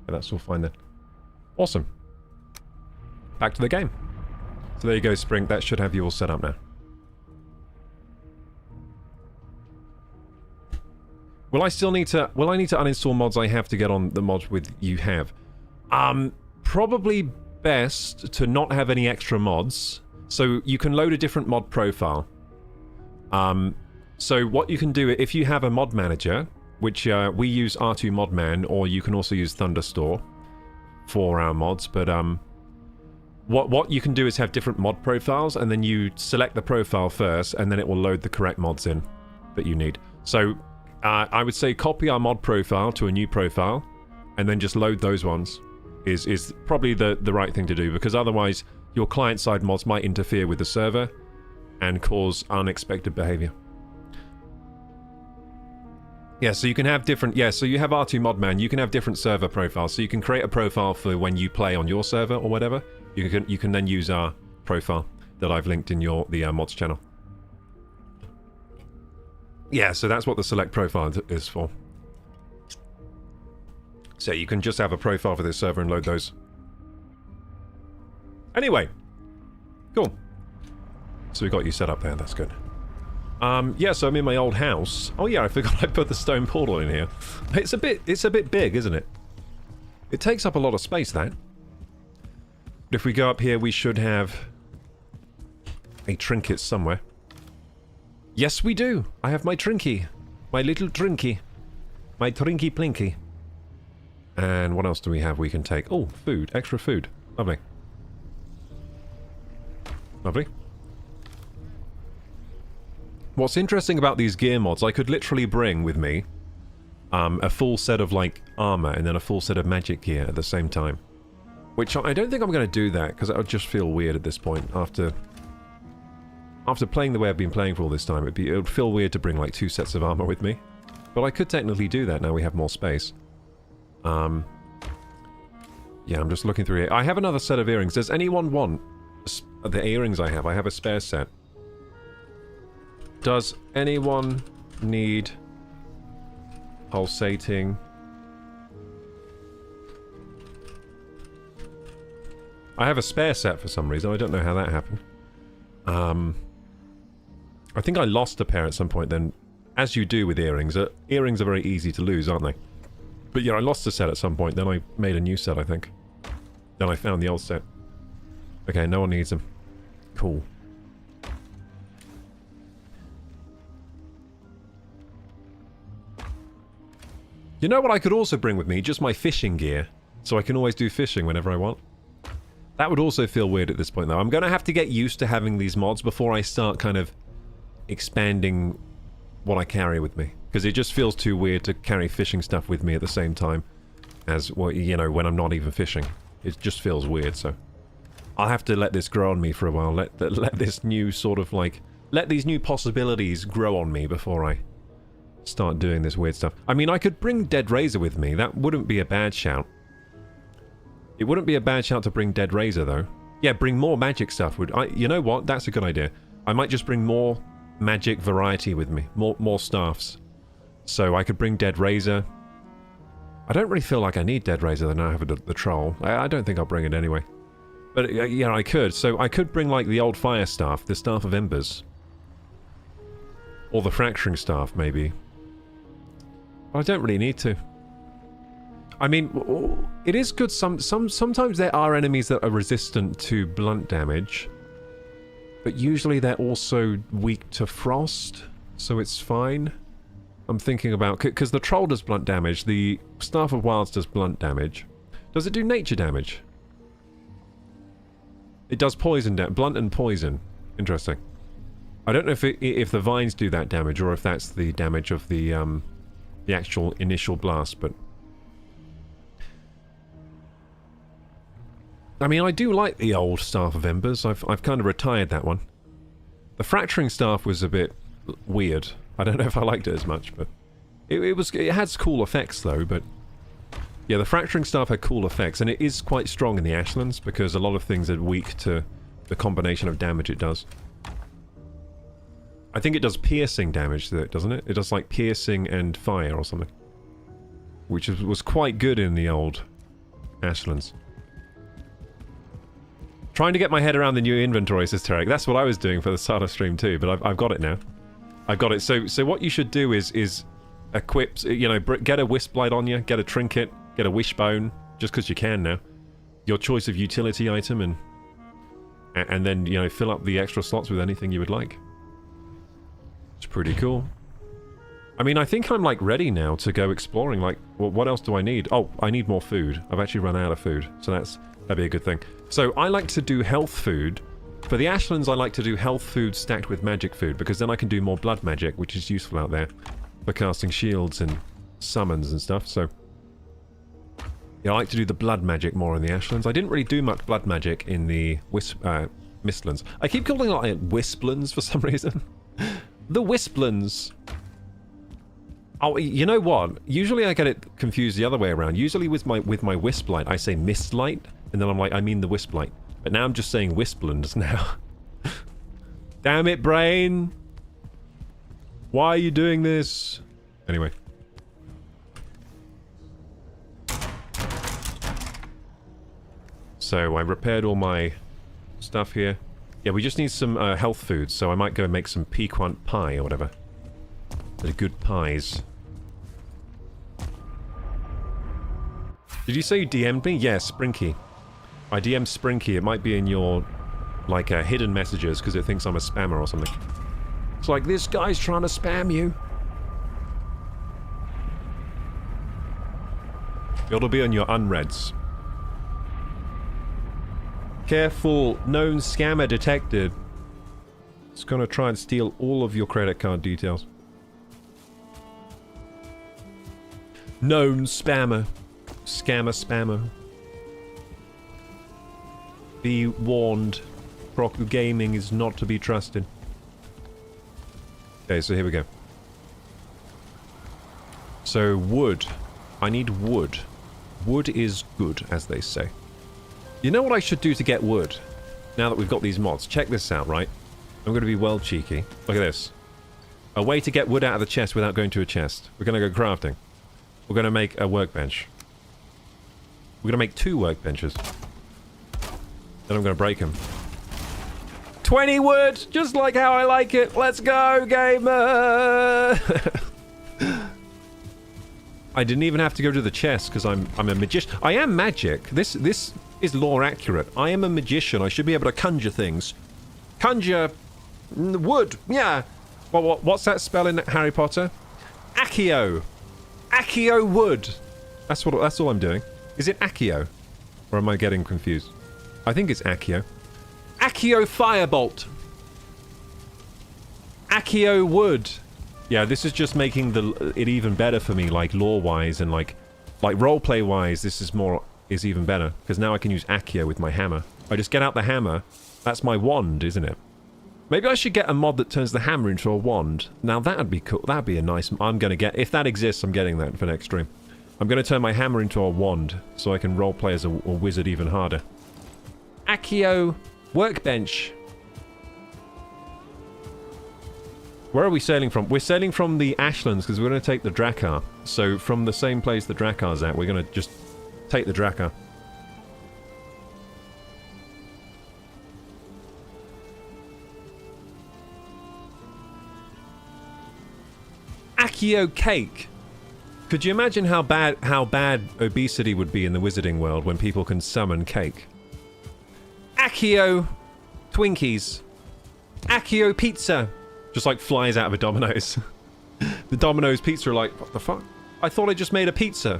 [SPEAKER 1] Yeah, that's all fine then. Awesome. Back to the game. So there you go, Spring. That should have you all set up now. Will I need to uninstall mods I have to get on the mods with you have? Probably best to not have any extra mods. So you can load a different mod profile. So what you can do, if you have a mod manager, which we use R2 Modman, or you can also use Thunderstore for our mods, but what you can do is have different mod profiles, and then you select the profile first, and then it will load the correct mods in that you need. So I would say copy our mod profile to a new profile, and then just load those ones. is probably the right thing to do, because otherwise your client-side mods might interfere with the server and cause unexpected behavior. Yeah, so you can have different... Yeah, so you have R2 Modman, you can have different server profiles. So you can create a profile for when you play on your server or whatever. You can then use our profile that I've linked in the mods channel. Yeah, so that's what the select profile is for. So you can just have a profile for this server and load those. Anyway. Cool. So we got you set up there, that's good. Yeah, so I'm in my old house. Oh yeah, I forgot I put the stone portal in here. It's a bit big, isn't it? It takes up a lot of space, that. But if we go up here, we should have a trinket somewhere. Yes, we do. I have my trinky. My little trinky. My trinky plinky. And what else do we have we can take? Oh, food. Extra food. Lovely. Lovely. What's interesting about these gear mods, I could literally bring with me a full set of, like, armor and then a full set of magic gear at the same time. Which I don't think I'm going to do that, because that would just feel weird at this point. After playing the way I've been playing for all this time, it would feel weird to bring, like, 2 sets of armor with me. But I could technically do that now we have more space. Yeah, I'm just looking through here. I have another set of earrings. Does anyone want the earrings I have? I have a spare set. Does anyone need pulsating? I have a spare set for some reason. I don't know how that happened. I think I lost a pair at some point then. As you do with earrings. Earrings are very easy to lose, aren't they? But yeah, I lost a set at some point. Then I made a new set, I think. Then I found the old set. Okay, no one needs them. Cool. You know what I could also bring with me? Just my fishing gear. So I can always do fishing whenever I want. That would also feel weird at this point, though. I'm going to have to get used to having these mods before I start kind of expanding what I carry with me. Because it just feels too weird to carry fishing stuff with me at the same time as, well, you know, when I'm not even fishing. It just feels weird, so... I'll have to let this grow on me for a while. Let this new sort of, like... Let these new possibilities grow on me before I start doing this weird stuff. I mean, I could bring Dead Razor with me. That wouldn't be a bad shout. It wouldn't be a bad shout to bring Dead Razor, though. Yeah, bring more magic stuff. You know what? That's a good idea. I might just bring more magic variety with me. More staffs. So I could bring Dead Razor. I don't really feel like I need Dead Razor, then I have the troll. I don't think I'll bring it anyway. But, yeah, I could. So I could bring, like, the old fire staff. The Staff of Embers. Or the Fracturing Staff, maybe. I don't really need to. I mean, it is good. Sometimes there are enemies that are resistant to blunt damage. But usually they're also weak to frost. So it's fine. I'm thinking about... Because the troll does blunt damage. The Staff of Wilds does blunt damage. Does it do nature damage? It does poison damage. Blunt and poison. Interesting. I don't know if the vines do that damage or if that's the damage of the actual initial blast, but... I mean, I do like the old Staff of Embers. I've kind of retired that one. The Fracturing Staff was a bit weird. I don't know if I liked it as much, but... It has cool effects, though, but... Yeah, the Fracturing Staff had cool effects, and it is quite strong in the Ashlands, because a lot of things are weak to the combination of damage it does. I think it does piercing damage to it, doesn't it? It does, like, piercing and fire or something. Which was quite good in the old Ashlands. Trying to get my head around the new inventory, says Tarek. That's what I was doing for the start of stream too, but I've got it now. I've got it. So what you should do is equip, you know, get a wisp blade on you, get a trinket, get a wishbone, just because you can now. Your choice of utility item, and then, you know, fill up the extra slots with anything you would like. It's pretty cool. I mean, I think I'm, like, ready now to go exploring. Like, well, what else do I need? Oh, I need more food. I've actually run out of food, so that'd be a good thing. So I like to do health food. For the Ashlands, I like to do health food stacked with magic food, because then I can do more blood magic, which is useful out there for casting shields and summons and stuff, so... Yeah, I like to do the blood magic more in the Ashlands. I didn't really do much blood magic in the Mistlands. I keep calling it like Wisplands for some reason. The Wisplands. Oh, you know what? Usually I get it confused the other way around. Usually with my Wisplight, I say Mistlight, and then I'm like, I mean the Wisplight. But now I'm just saying Wisplands now. Damn it, brain! Why are you doing this? Anyway. So I repaired all my stuff here. Yeah, we just need some health food, so I might go and make some piquant pie or whatever. They're good pies. Did you say you DM'd me? Yeah, Sprinky. I DM'd Sprinky. It might be in your, like, hidden messages because it thinks I'm a spammer or something. It's like, this guy's trying to spam you. It'll be on your unreads. Careful, known scammer detected. It's gonna try and steal all of your credit card details. Known spammer. Spammer. Be warned. KorokuGaming is not to be trusted. Okay, so here we go. So, wood. I need wood. Wood is good, as they say. You know what I should do to get wood? Now that we've got these mods. Check this out, right? I'm going to be well cheeky. Look at this. A way to get wood out of the chest without going to a chest. We're going to go crafting. We're going to make a workbench. We're going to make 2 workbenches. Then I'm going to break them. 20 wood! Just like how I like it! Let's go, gamer! I didn't even have to go to the chest because I'm a magician. I am magic. This is lore accurate. I am a magician. I should be able to conjure things. Conjure wood. Yeah. What's that spell in Harry Potter? Accio. Accio wood. That's all I'm doing. Is it Accio? Or am I getting confused? I think it's Accio. Accio firebolt. Accio wood. Yeah, this is just making it even better for me, like lore-wise and like roleplay-wise. This is even better because now I can use Accio with my hammer. I just get out the hammer. That's my wand, isn't it? Maybe I should get a mod that turns the hammer into a wand. Now that'd be cool. That'd be a nice. I'm gonna get, if that exists, I'm getting that for next stream. I'm gonna turn my hammer into a wand so I can roleplay as a wizard even harder. Accio workbench. Where are we sailing from? We're sailing from the Ashlands because we're going to take the Drakkar. So from the same place the Drakkar's at, we're going to just take the Drakkar. Accio cake. Could you imagine how bad obesity would be in the wizarding world when people can summon cake? Accio Twinkies. Accio pizza. Just like flies out of a Domino's. The Domino's pizza are like, what the fuck? I thought I just made a pizza.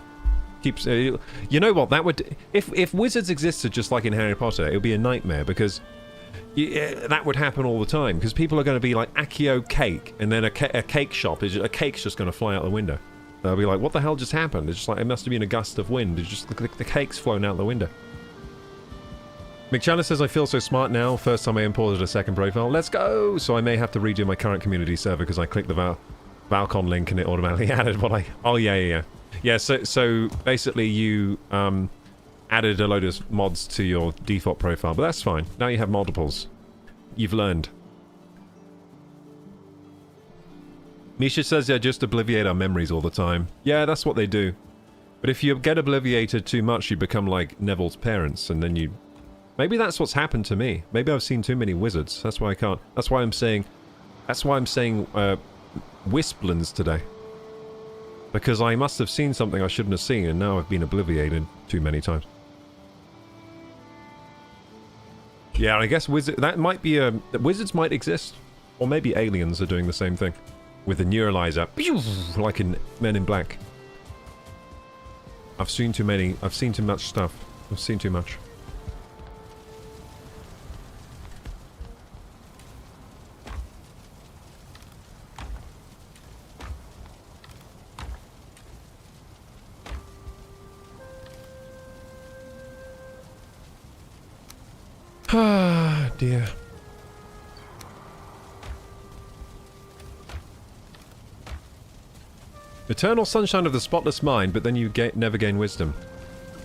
[SPEAKER 1] Keeps. You know what? That would, if wizards existed just like in Harry Potter, it would be a nightmare because that would happen all the time. Because people are going to be like Accio cake, and then a cake shop is a cake's just going to fly out the window. They'll be like, what the hell just happened? It's just like it must have been a gust of wind. It's just the cake's flown out the window. McChandler says, I feel so smart now. First time I imported a second profile. Let's go! So I may have to redo my current community server because I clicked the Valcon link and it automatically added what I... Oh, yeah. Yeah, so basically you added a load of mods to your default profile, but that's fine. Now you have multiples. You've learned. Misha says they just obliviate our memories all the time. Yeah, that's what they do. But if you get obliviated too much, you become like Neville's parents, and then you... Maybe that's what's happened to me. Maybe I've seen too many wizards. That's why I can't... That's why I'm saying Wisplands today. Because I must have seen something I shouldn't have seen, and now I've been obliviated too many times. Yeah, I guess that might be a... Wizards might exist. Or maybe aliens are doing the same thing. With the neuralizer. Like in Men in Black. I've seen too many... I've seen too much stuff. I've seen too much. Ah, dear. Eternal sunshine of the spotless mind, but then you never gain wisdom.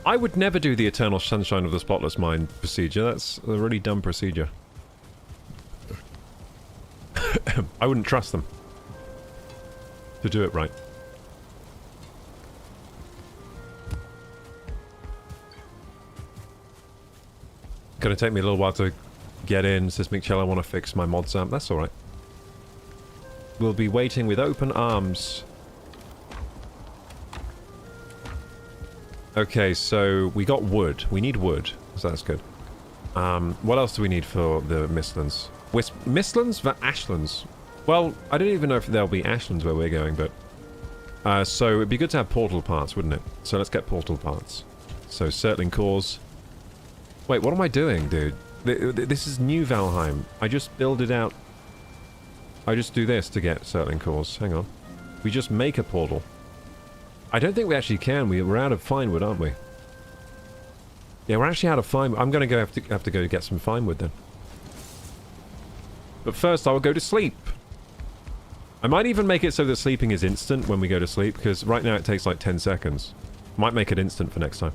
[SPEAKER 1] I would never do the eternal sunshine of the spotless mind procedure. That's a really dumb procedure. I wouldn't trust them to do it right. Gonna take me a little while to get in, says Michelle. I want to fix my mods amp. That's alright. We'll be waiting with open arms. Okay, so we got wood. We need wood, so that's good. What else do we need for the Mistlands? Mistlands? Ashlands? Well, I don't even know if there'll be Ashlands where we're going, but... so it'd be good to have portal parts, wouldn't it? So let's get portal parts. So, circling cores. Wait, what am I doing, dude? This is new Valheim. I just build it out. I just do this to get circling cores. Hang on. We just make a portal. I don't think we actually can. We're out of fine wood, aren't we? Yeah, we're actually out of fine wood. I'm going to have to go get some fine wood then. But first, I will go to sleep. I might even make it so that sleeping is instant when we go to sleep, because right now it takes like 10 seconds. Might make it instant for next time.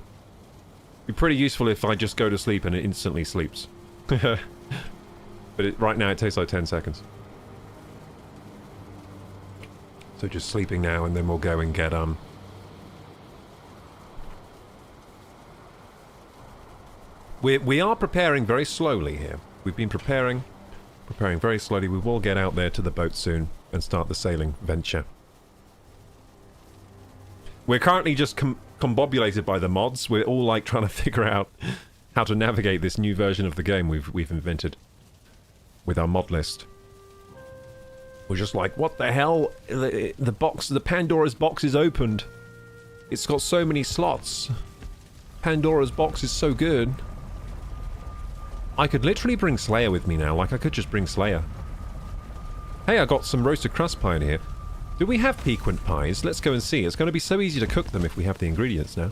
[SPEAKER 1] Be pretty useful if I just go to sleep and it instantly sleeps. But right now it takes like 10 seconds. So just sleeping now, and then we'll go and get We are preparing very slowly here. We've been preparing very slowly. We will get out there to the boat soon and start the sailing venture. We're currently just combobulated by the mods. We're all like trying to figure out how to navigate this new version of the game we've invented with our mod list. We're just like, what the hell? The Pandora's box is opened. It's got so many slots. Pandora's box is so good. I could literally bring Slayer with me now. Like, I could just bring Slayer. Hey, I got some roasted crust pie in here. Do we have piquant pies? Let's go and see. It's going to be so easy to cook them if we have the ingredients now.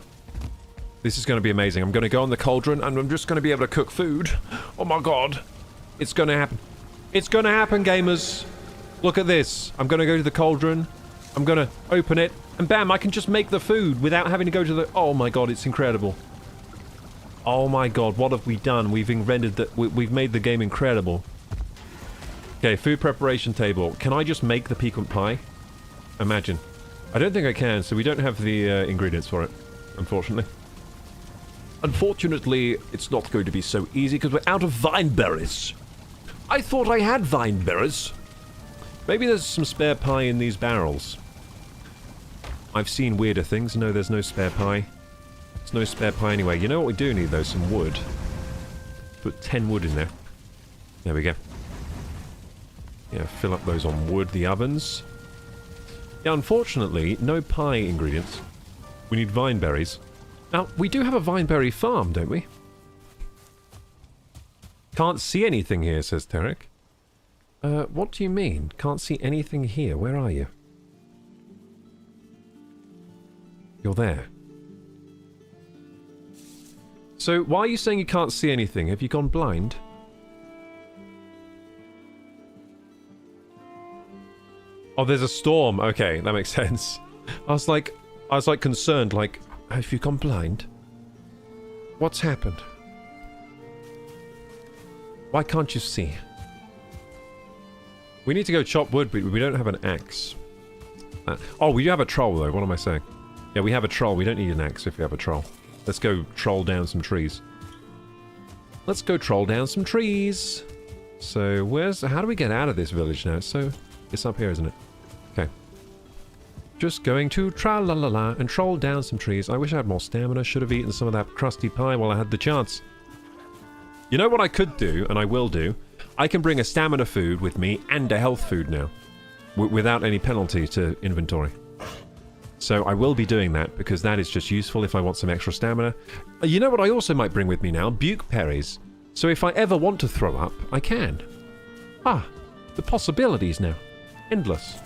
[SPEAKER 1] This is going to be amazing. I'm going to go on the cauldron and I'm just going to be able to cook food. Oh my god. It's going to happen. It's going to happen, gamers. Look at this. I'm going to go to the cauldron. I'm going to open it. And bam, I can just make the food without having to go to the... Oh my god, it's incredible. Oh my god, what have we done? We've invented that. We've made the game incredible. Okay, food preparation table. Can I just make the piquant pie? Imagine. I don't think I can, so we don't have the ingredients for it, unfortunately. Unfortunately, it's not going to be so easy because we're out of vine berries. I thought I had vine berries. Maybe there's some spare pie in these barrels. I've seen weirder things. No, there's no spare pie. There's no spare pie anyway. You know what we do need, though? Some wood. Put 10 wood in there. There we go. Yeah, fill up those on wood, the ovens. Yeah, unfortunately, no pie ingredients. We need vine berries. Now, we do have a vineberry farm, don't we? Can't see anything here, says Tarek. What do you mean? Can't see anything here. Where are you? You're there. So, why are you saying you can't see anything? Have you gone blind? Oh, there's a storm. Okay, that makes sense. I was like concerned, like, have you gone blind? What's happened? Why can't you see? We need to go chop wood, but we don't have an axe. Oh, we do have a troll, though. What am I saying? Yeah, we have a troll. We don't need an axe if we have a troll. Let's go troll down some trees. Let's go troll down some trees. So, how do we get out of this village now? It's up here, isn't it? Okay. Just going to tra-la-la-la and troll down some trees. I wish I had more stamina. Should have eaten some of that crusty pie while I had the chance. You know what I could do, and I will do? I can bring a stamina food with me and a health food now. Without any penalty to inventory. So I will be doing that, because that is just useful if I want some extra stamina. You know what I also might bring with me now? Buke berries. So if I ever want to throw up, I can. Ah, the possibilities now. Endless.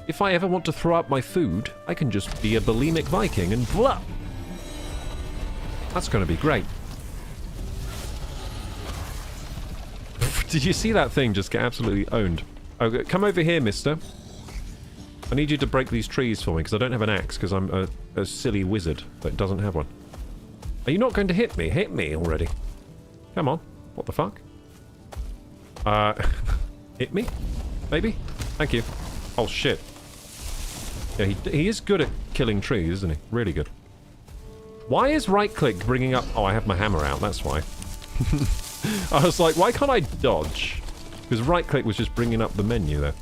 [SPEAKER 1] If I ever want to throw up my food, I can just be a bulimic Viking and blah! That's going to be great. Did you see that thing just get absolutely owned? Okay, come over here, mister. I need you to break these trees for me, because I don't have an axe, because I'm a silly wizard that doesn't have one. Are you not going to hit me? Hit me already. Come on. What the fuck? Hit me? Maybe? Thank you. Oh, shit. Yeah, he is good at killing trees, isn't he? Really good. Why is right-click bringing up... Oh, I have my hammer out, that's why. I was like, why can't I dodge? Because right-click was just bringing up the menu there.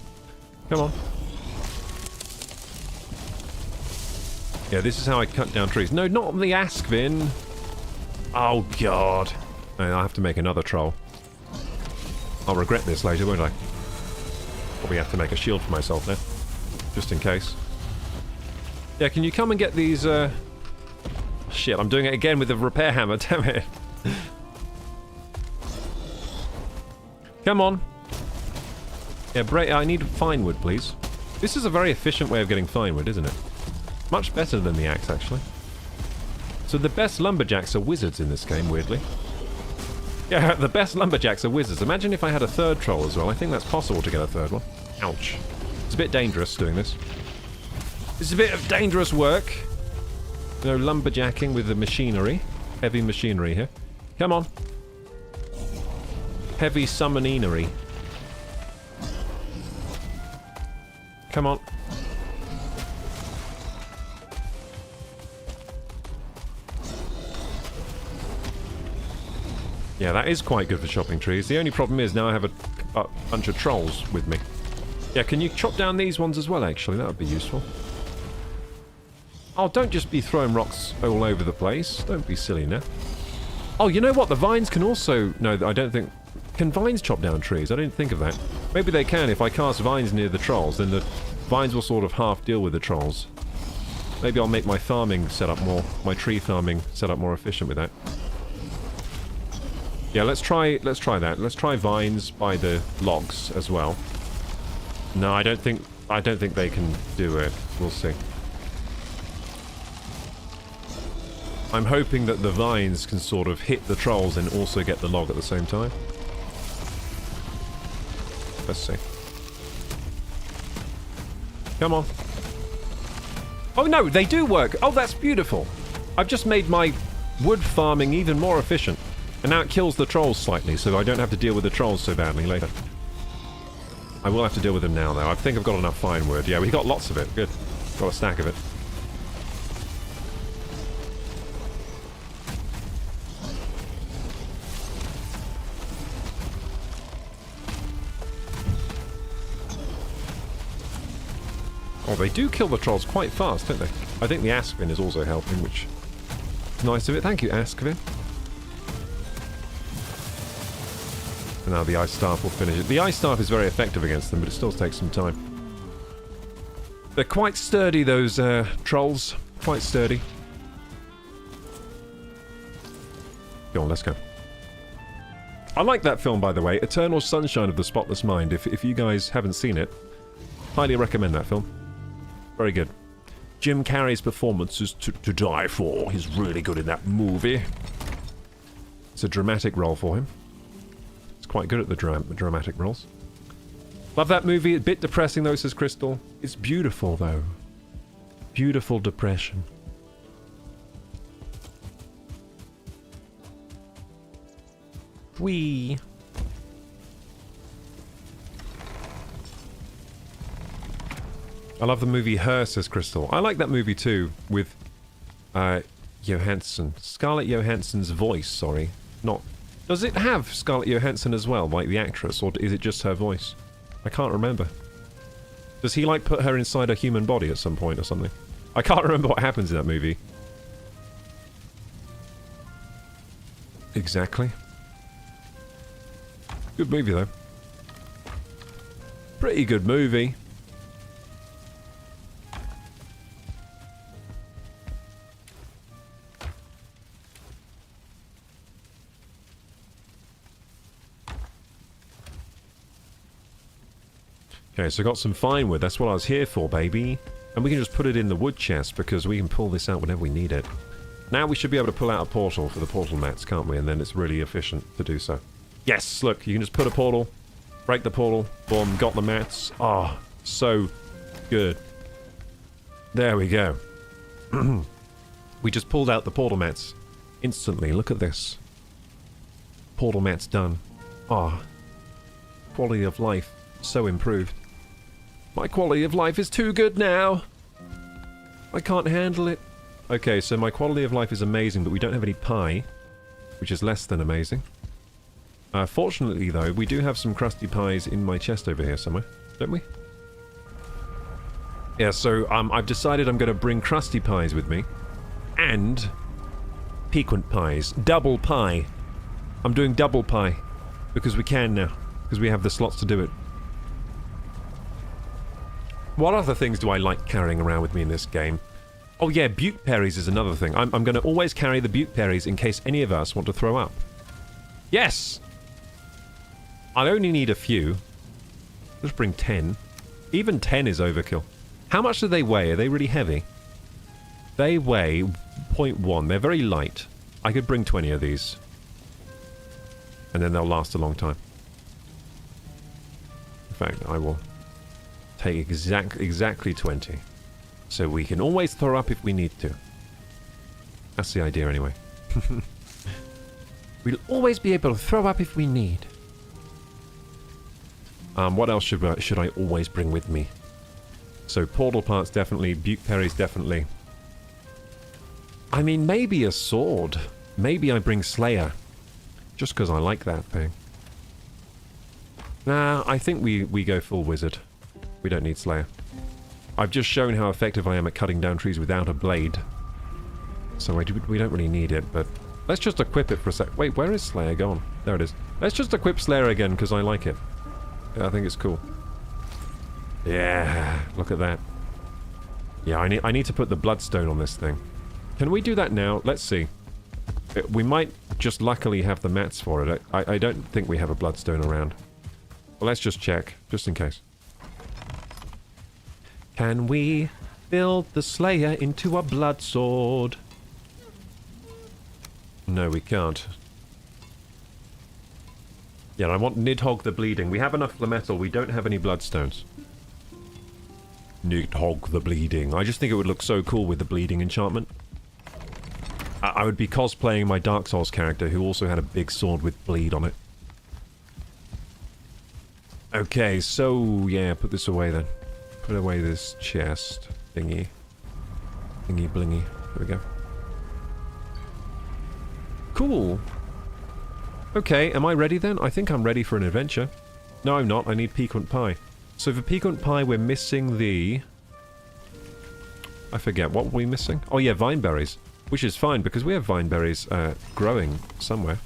[SPEAKER 1] Come on. Yeah, this is how I cut down trees. No, not the Askvin. Oh, God. I'll have to make another troll. I'll regret this later, won't I? Probably have to make a shield for myself there. Just in case. Yeah, can you come and get these, Shit, I'm doing it again with the repair hammer, damn it. Come on. Yeah, I need fine wood, please. This is a very efficient way of getting fine wood, isn't it? Much better than the axe, actually. So the best lumberjacks are wizards in this game, weirdly. Yeah, the best lumberjacks are wizards. Imagine if I had a third troll as well. I think that's possible to get a third one. Ouch. It's a bit dangerous doing this. It's a bit of dangerous work. You know, lumberjacking with the machinery. Heavy machinery here. Come on. Heavy summonery. Come on. Yeah, that is quite good for chopping trees. The only problem is now I have a bunch of trolls with me. Yeah, can you chop down these ones as well, actually? That would be useful. Oh, don't just be throwing rocks all over the place. Don't be silly now. Oh, you know what? The vines can also... No, I don't think... Can vines chop down trees? I didn't think of that. Maybe they can. If I cast vines near the trolls, then the vines will sort of half deal with the trolls. Maybe I'll make my farming setup more... My tree farming setup more efficient with that. Yeah, let's try that. Let's try vines by the logs as well. No, I don't think they can do it. We'll see. I'm hoping that the vines can sort of hit the trolls and also get the log at the same time. Let's see. Come on. Oh no, they do work! Oh, that's beautiful! I've just made my wood farming even more efficient. And now it kills the trolls slightly, so I don't have to deal with the trolls so badly later. I will have to deal with them now, though. I think I've got enough fine wood. Yeah, we got lots of it. Good. Got a stack of it. Oh, they do kill the trolls quite fast, don't they? I think the Askvin is also helping, which is nice of it. Thank you, Askvin. And now the Ice Staff will finish it. The Ice Staff is very effective against them, but it still takes some time. They're quite sturdy, those trolls. Quite sturdy. Go on, let's go. I like that film, by the way. Eternal Sunshine of the Spotless Mind. If you guys haven't seen it, highly recommend that film. Very good. Jim Carrey's performance is to die for. He's really good in that movie. It's a dramatic role for him. He's quite good at the dramatic roles. Love that movie. A bit depressing though, says Crystal. It's beautiful though. Beautiful depression. Whee! I love the movie Her, says Crystal. I like that movie too, with Johansson. Scarlett Johansson's voice, sorry. Not... Does it have Scarlett Johansson as well, like the actress, or is it just her voice? I can't remember. Does he, like, put her inside a human body at some point or something? I can't remember what happens in that movie. Exactly. Good movie, though. Pretty good movie. Okay, so I got some fine wood. That's what I was here for, baby. And we can just put it in the wood chest because we can pull this out whenever we need it. Now we should be able to pull out a portal for the portal mats, can't we? And then it's really efficient to do so. Yes, look, you can just put a portal, break the portal, boom, got the mats. Oh, so good. There we go. We just pulled out the portal mats instantly. Look at this. Portal mats done. Ah, quality of life so improved. My quality of life is too good now. I can't handle it. Okay, so my quality of life is amazing, but we don't have any pie, which is less than amazing. Fortunately, though, we do have some crusty pies in my chest over here somewhere, don't we? Yeah, so I've decided I'm going to bring crusty pies with me, and piquant pies. Double pie. I'm doing double pie, because we can now, because we have the slots to do it. What other things do I like carrying around with me in this game? Oh yeah, butte berries is another thing. I'm going to always carry the butte berries in case any of us want to throw up. Yes! I only need a few. Just bring 10. Even 10 is overkill. How much do they weigh? Are they really heavy? They weigh 0.1. They're very light. I could bring 20 of these. And then they'll last a long time. In fact, I will take exactly 20. So we can always throw up if we need to. That's the idea anyway. We'll always be able to throw up if we need. What else should I always bring with me? So portal parts definitely, butte berries definitely. I mean, maybe a sword. Maybe I bring Slayer. Just because I like that thing. Nah, I think we go full wizard. We don't need Slayer. I've just shown how effective I am at cutting down trees without a blade. So we don't really need it, but... Let's just equip it for a sec. Wait, where is Slayer gone? There it is. Let's just equip Slayer again, because I like it. Yeah, I think it's cool. Yeah, look at that. Yeah, I need to put the bloodstone on this thing. Can we do that now? Let's see. We might just luckily have the mats for it. I don't think we have a bloodstone around. Well, let's just check, just in case. Can we build the Slayer into a blood sword? No, we can't. Yeah, I want Nidhogg the Bleeding. We have enough metal. We don't have any bloodstones. Nidhogg the Bleeding. I just think it would look so cool with the bleeding enchantment. I would be cosplaying my Dark Souls character who also had a big sword with bleed on it. Okay, so yeah, put this away then. Put away this chest thingy. Thingy blingy. There we go. Cool. Okay, am I ready then? I think I'm ready for an adventure. No, I'm not. I need piquant pie. So for piquant pie, we're missing the... I forget. What were we missing? Oh yeah, vine berries. Which is fine, because we have vine berries growing somewhere.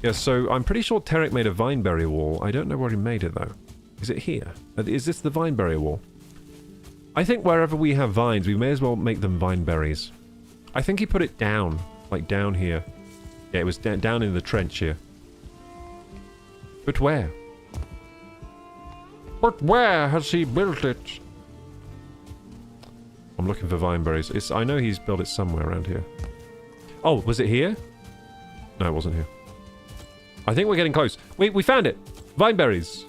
[SPEAKER 1] Yeah, so I'm pretty sure Tarek made a vineberry wall. I don't know where he made it, though. Is it here? Is this the vineberry wall? I think wherever we have vines, we may as well make them vineberries. I think he put it down. Like down here. Yeah, it was down in the trench here. But where? But where has he built it? I'm looking for vineberries. I know he's built it somewhere around here. Oh, was it here? No, it wasn't here. I think we're getting close. We found it! Vineberries!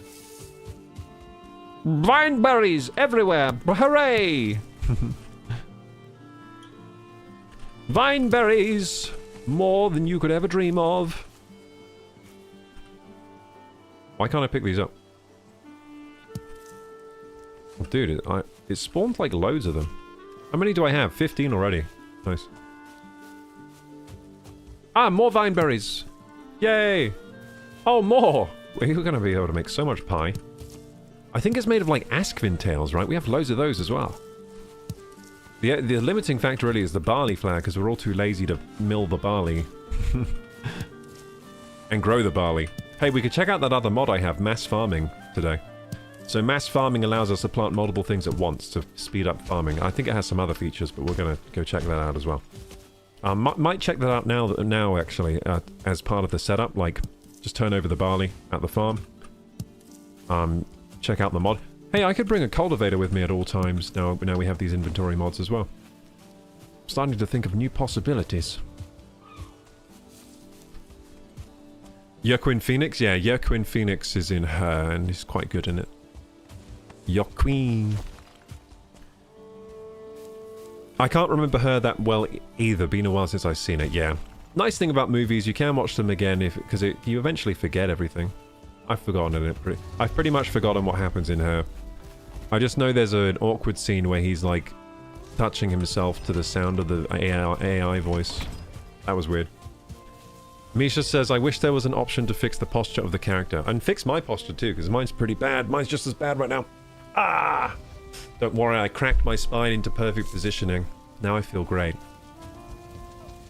[SPEAKER 1] Vineberries everywhere! Hooray! Vineberries! More than you could ever dream of. Why can't I pick these up? Oh, dude, it spawned like loads of them. How many do I have? 15 already. Nice. Ah, more vineberries! Yay! Oh, more! We're going to be able to make so much pie. I think it's made of like Askvin tails, right? We have loads of those as well. The limiting factor really is the barley flour, because we're all too lazy to mill the barley. And grow the barley. Hey, we could check out that other mod I have, mass farming, today. So mass farming allows us to plant multiple things at once to speed up farming. I think it has some other features, but we're going to go check that out as well. Might check that out now actually, as part of the setup, like, just turn over the barley at the farm. Check out the mod. Hey, I could bring a cultivator with me at all times, now we have these inventory mods as well. I'm starting to think of new possibilities. Joaquin Phoenix? Yeah, Joaquin Phoenix is in Her, and he's quite good in it. Joaquin. I can't remember Her that well either. Been a while since I've seen it, yeah. Nice thing about movies, you can watch them again because you eventually forget everything. I've forgotten it. I've pretty much forgotten what happens in Her. I just know there's an awkward scene where he's like touching himself to the sound of the AI voice. That was weird. Misha says, I wish there was an option to fix the posture of the character. And fix my posture too, because mine's pretty bad. Mine's just as bad right now. Ah! Don't worry, I cracked my spine into perfect positioning. Now I feel great.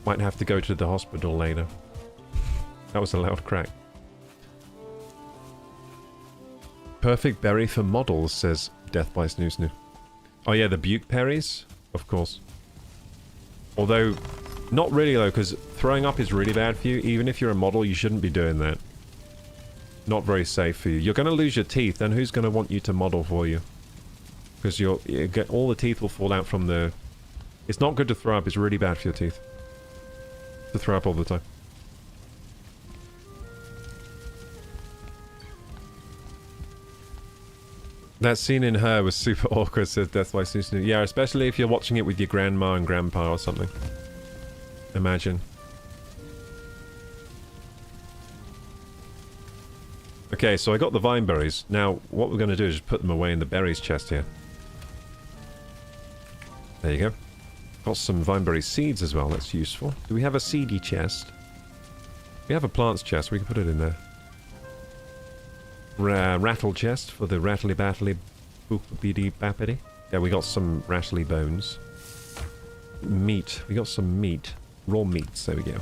[SPEAKER 1] Might have to go to the hospital later. That was a loud crack. Perfect berry for models, says Death by Snoo Snoo. Oh yeah, the Buke berries? Of course. Although, not really though, because throwing up is really bad for you. Even if you're a model, you shouldn't be doing that. Not very safe for you. You're going to lose your teeth, then who's going to want you to model for you? Because all the teeth will fall out from the... It's not good to throw up, it's really bad for your teeth. To throw up all the time. That scene in Her was super awkward, says Death by Snoo Snoo. Yeah, especially if you're watching it with your grandma and grandpa or something. Imagine. Okay, so I got the vine berries. Now, what we're going to do is just put them away in the berries chest here. There you go. Got some vineberry seeds as well, that's useful. Do we have a seedy chest? We have a plants chest, we can put it in there. Rattle chest for the rattly battly boopity bappity. Yeah, we got some rattly bones. Meat. We got some meat. Raw meats, there we go.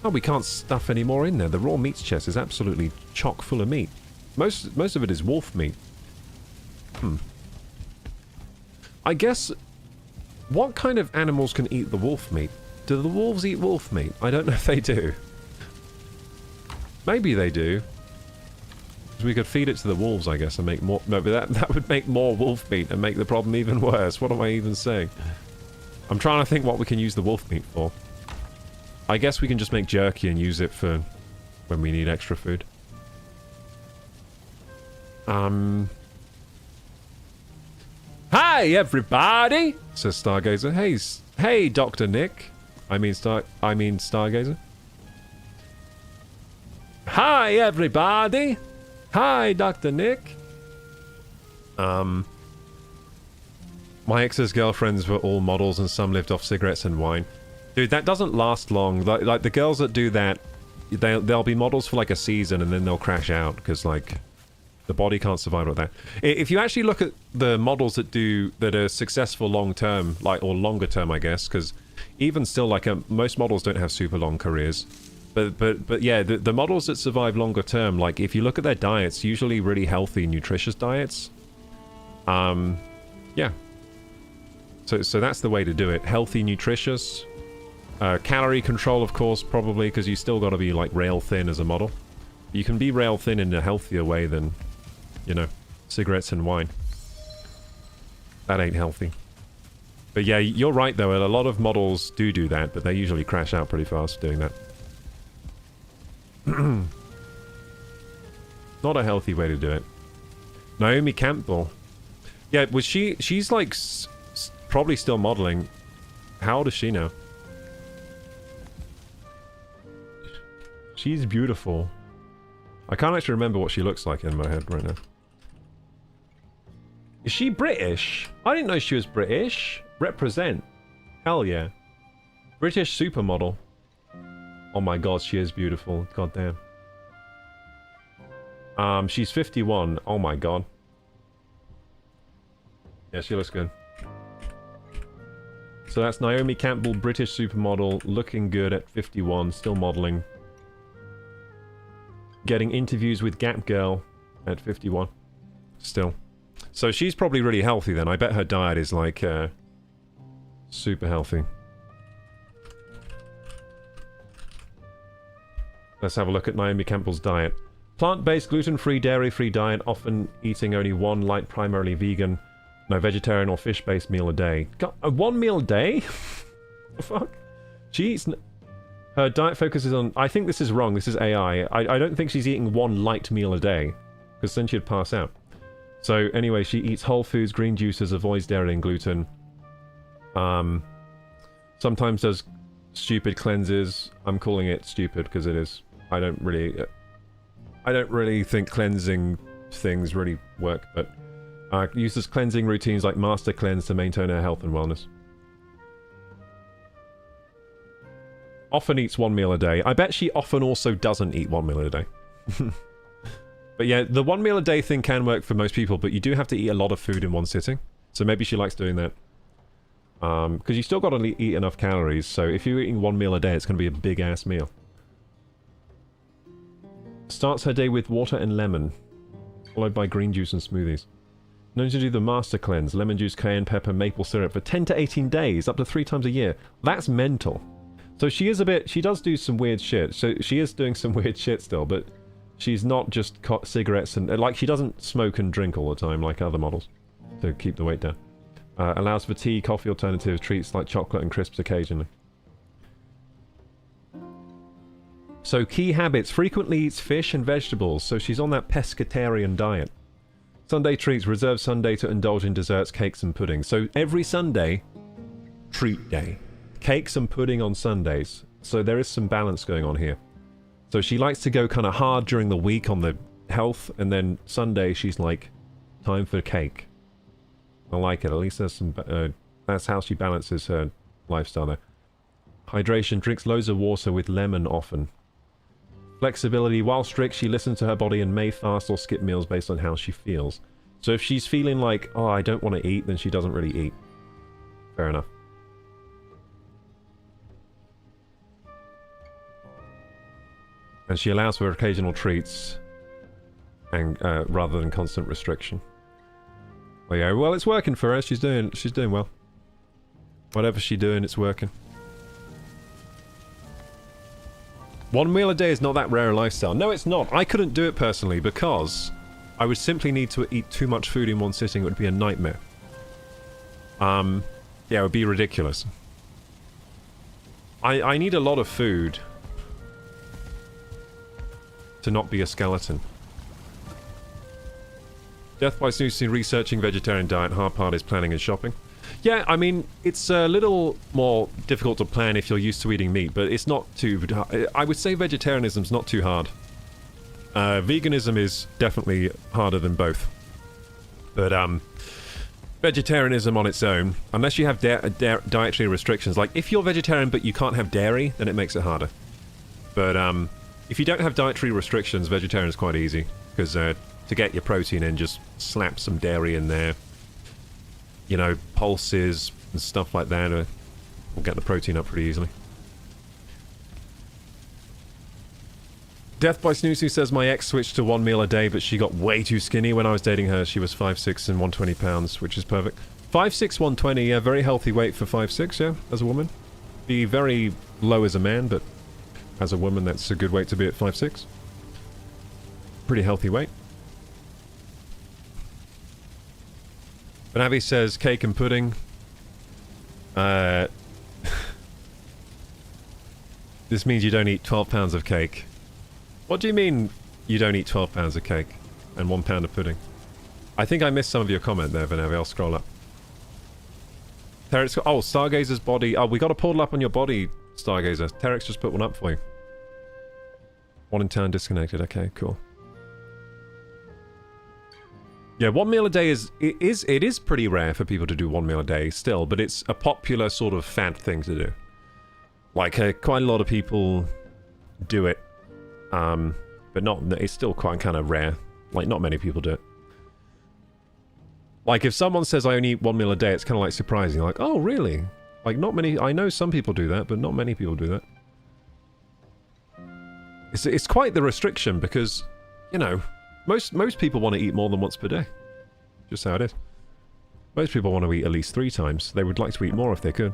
[SPEAKER 1] Oh, we can't stuff any more in there. The raw meats chest is absolutely chock full of meat. Most of it is wolf meat. I guess... What kind of animals can eat the wolf meat? Do the wolves eat wolf meat? I don't know if they do. Maybe they do. Because we could feed it to the wolves, I guess, and make more... No, but that would make more wolf meat and make the problem even worse. What am I even saying? I'm trying to think what we can use the wolf meat for. I guess we can just make jerky and use it for when we need extra food. Hi, everybody! Says Stargazer. Hey, Dr. Nick. I mean Stargazer. Hi, everybody! Hi, Dr. Nick. My ex's girlfriends were all models and some lived off cigarettes and wine. Dude, that doesn't last long. Like the girls that do that, they'll be models for like a season and then they'll crash out because like the body can't survive like that. If you actually look at the models that are successful long term, like or longer term, I guess, because even still, like most models don't have super long careers. But yeah, the models that survive longer term, like if you look at their diets, usually really healthy, nutritious diets. Yeah. So that's the way to do it. Healthy, nutritious. Calorie control, of course, probably, because you still got to be like rail thin as a model. You can be rail thin in a healthier way than, you know, cigarettes and wine. That ain't healthy. But yeah, you're right though, a lot of models do that, but they usually crash out pretty fast doing that. Not a healthy way to do it. Naomi Campbell. Yeah, was she's like probably still modeling. How old is she now? She's beautiful. I can't actually remember what she looks like in my head right now. Is she British? I didn't know she was British. Represent. Hell yeah. British supermodel. Oh my god, she is beautiful. God damn. She's 51. Oh my god. Yeah, she looks good. So that's Naomi Campbell, British supermodel, looking good at 51, still modeling. Getting interviews with Gap Girl at 51. Still. So she's probably really healthy then. I bet her diet is like super healthy. Let's have a look at Naomi Campbell's diet. Plant-based, gluten-free, dairy-free diet, often eating only one light, primarily vegan, no vegetarian or fish-based meal a day. God, one meal a day? What the fuck? She eats... Her diet focuses on... I think this is wrong. This is AI. I don't think she's eating one light meal a day, because then she'd pass out. So anyway, she eats whole foods, green juices, avoids dairy and gluten. Sometimes does stupid cleanses. I'm calling it stupid because it is. I don't really think cleansing things really work, but uses cleansing routines like Master Cleanse to maintain her health and wellness. Often eats one meal a day. I bet she often also doesn't eat one meal a day. But yeah, the 1 meal a day thing can work for most people, but you do have to eat a lot of food in one sitting. So maybe she likes doing that. Because you still got to eat enough calories, so if you're eating 1 meal a day, it's going to be a big-ass meal. Starts her day with water and lemon, followed by green juice and smoothies. Known to do the Master Cleanse, lemon juice, cayenne pepper, maple syrup for 10 to 18 days, up to 3 times a year. That's mental. So she is a bit... She does do some weird shit. So she is doing some weird shit still, but she's not just cigarettes and... Like, she doesn't smoke and drink all the time like other models to keep the weight down. Allows for tea, coffee alternatives, treats like chocolate and crisps occasionally. So key habits. Frequently eats fish and vegetables, so she's on that pescatarian diet. Sunday treats. Reserve Sunday to indulge in desserts, cakes and pudding. So every Sunday, treat day. Cakes and pudding on Sundays. So there is some balance going on here. So she likes to go kind of hard during the week on the health, and then Sunday she's like, time for cake. I like it. At least there's some... that's how she balances her lifestyle there. Hydration. Drinks loads of water with lemon often. Flexibility. While strict, she listens to her body and may fast or skip meals based on how she feels. So if she's feeling like, oh, I don't want to eat, then she doesn't really eat. Fair enough. And she allows for occasional treats, and rather than constant restriction. Well, yeah, well, it's working for her. She's doing well. Whatever she's doing, it's working. 1 meal a day is not that rare a lifestyle. No, it's not. I couldn't do it personally because I would simply need to eat too much food in one sitting. It would be a nightmare. Yeah, it would be ridiculous. I need a lot of food to not be a skeleton. Death by Snoozing, researching vegetarian diet. Hard part is planning and shopping. Yeah, I mean, it's a little more difficult to plan if you're used to eating meat, but it's not too... I would say vegetarianism's not too hard. Veganism is definitely harder than both. But, vegetarianism on its own, unless you have dietary restrictions, like, if you're vegetarian but you can't have dairy, then it makes it harder. But, if you don't have dietary restrictions, vegetarian is quite easy, because, to get your protein in, just slap some dairy in there. You know, pulses and stuff like that will get the protein up pretty easily. Death by Snoozy says, my ex switched to 1 meal a day, but she got way too skinny when I was dating her. She was 5'6" and 120 pounds, which is perfect. 5'6", 120, yeah, very healthy weight for 5'6", yeah, as a woman. Be very low as a man, but as a woman, that's a good weight to be at 5'6". Pretty healthy weight. But Abby says, cake and pudding. This means you don't eat 12 pounds of cake. What do you mean you don't eat 12 pounds of cake and 1 pound of pudding? I think I missed some of your comment there, Vanavi. I'll scroll up. Terek's got... Oh, Stargazer's body. Oh, we got a portal up on your body, Stargazer. Terek's just put one up for you. One in town disconnected. Okay, cool. Yeah, 1 meal a day is pretty rare for people to do 1 meal a day still, but it's a popular sort of fad thing to do. Like, quite a lot of people do it, but it's still quite kind of rare. Like, not many people do it. Like, if someone says I only eat 1 meal a day, it's kind of like surprising. Like, oh, really? Like, not many... I know some people do that, but not many people do that. It's quite the restriction because, you know... Most people want to eat more than once per day. Just how it is. Most people want to eat at least 3 times. They would like to eat more if they could.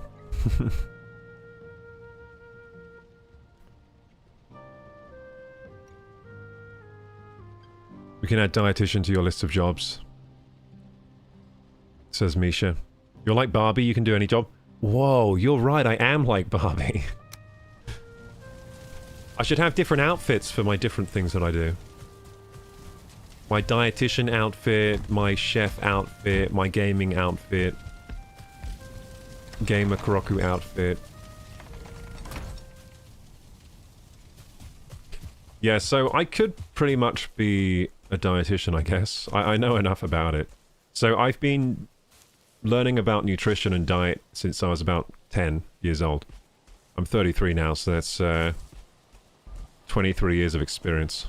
[SPEAKER 1] We can add dietitian to your list of jobs. Says Misha. You're like Barbie, you can do any job. Whoa, you're right, I am like Barbie. I should have different outfits for my different things that I do. My dietitian outfit, my chef outfit, my gaming outfit, gamer Koroku outfit. Yeah, so I could pretty much be a dietitian, I guess. I know enough about it. So I've been learning about nutrition and diet since I was about 10 years old. I'm 33 now, so that's 23 years of experience.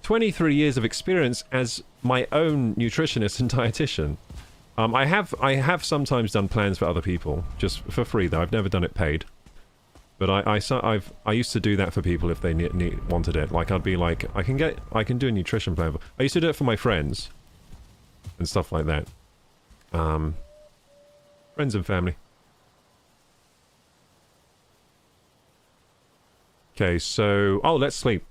[SPEAKER 1] 23 years of experience as my own nutritionist and dietitian. I have sometimes done plans for other people, just for free though. I've never done it paid. But I used to do that for people if they wanted it. Like I'd be like, I can do a nutrition plan. I used to do it for my friends and stuff like that. Friends and family. Okay, so let's sleep.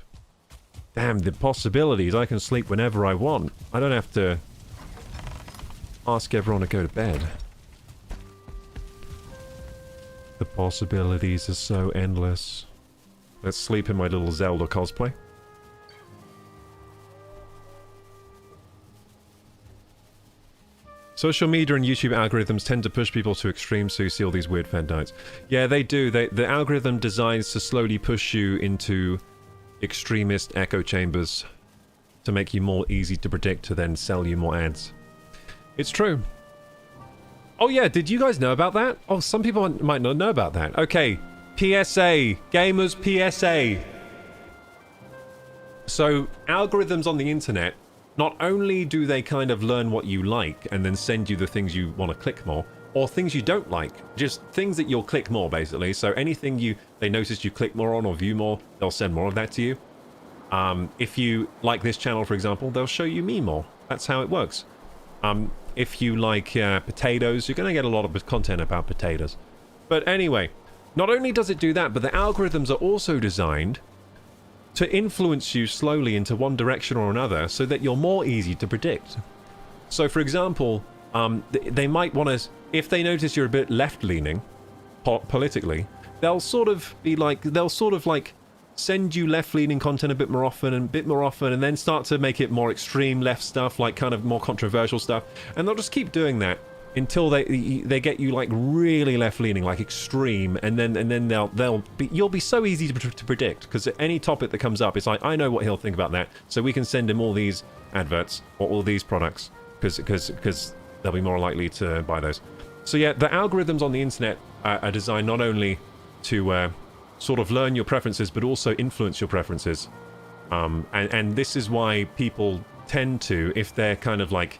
[SPEAKER 1] Damn, the possibilities. I can sleep whenever I want. I don't have to ask everyone to go to bed. The possibilities are so endless. Let's sleep in my little Zelda cosplay. Social media and YouTube algorithms tend to push people to extremes, so you see all these weird fan diets. Yeah, they do. The algorithm designs to slowly push you into extremist echo chambers to make you more easy to predict, to then sell you more ads. It's true. Oh yeah, did you guys know about that? Oh, some people might not know about that. Okay, PSA. Gamers PSA. So, algorithms on the internet, not only do they kind of learn what you like and then send you the things you want to click more, or things you don't like, just things that you'll click more, basically. So anything they notice you click more on or view more, they'll send more of that to you. If you like this channel, for example, they'll show you me more. That's how it works. If you like potatoes, you're going to get a lot of content about potatoes. But anyway, not only does it do that, but the algorithms are also designed to influence you slowly into one direction or another so that you're more easy to predict. So, for example, they might want to, if they notice you're a bit left-leaning politically, they'll sort of send you left-leaning content a bit more often, and then start to make it more extreme left stuff, like kind of more controversial stuff, and they'll just keep doing that until they get you like really left-leaning, like extreme, and then you'll be so easy to predict, because any topic that comes up, it's like, I know what he'll think about that, so we can send him all these adverts or all these products, because they'll be more likely to buy those. So yeah, the algorithms on the internet are designed not only to sort of learn your preferences, but also influence your preferences. And this is why people tend to, if they're kind of like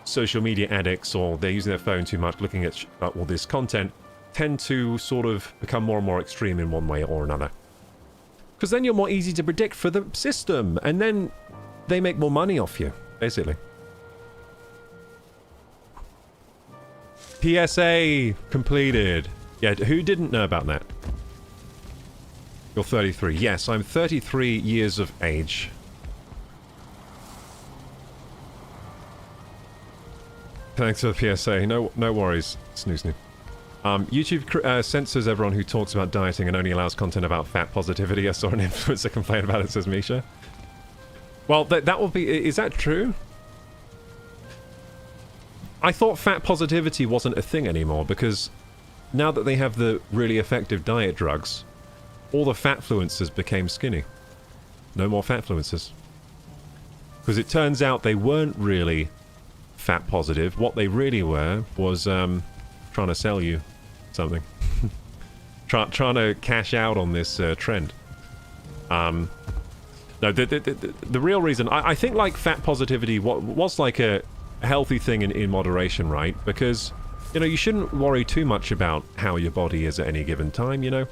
[SPEAKER 1] social media addicts or they're using their phone too much, looking at all this content, tend to sort of become more and more extreme in one way or another. Because then you're more easy to predict for the system, and then they make more money off you, basically. PSA completed. Yeah, who didn't know about that? You're 33. Yes, I'm 33 years of age. Thanks for the PSA. No worries, Snoo. YouTube censors everyone who talks about dieting and only allows content about fat positivity. I saw an influencer complain about it, says Misha. Well, that will be... Is that true? I thought fat positivity wasn't a thing anymore, because now that they have the really effective diet drugs, all the fatfluencers became skinny. No more fatfluencers. Because it turns out they weren't really fat positive. What they really were was trying to sell you something. trying to cash out on this trend. No, the real reason... I think like fat positivity was like a healthy thing in moderation, right? Because, you know, you shouldn't worry too much about how your body is at any given time, you know?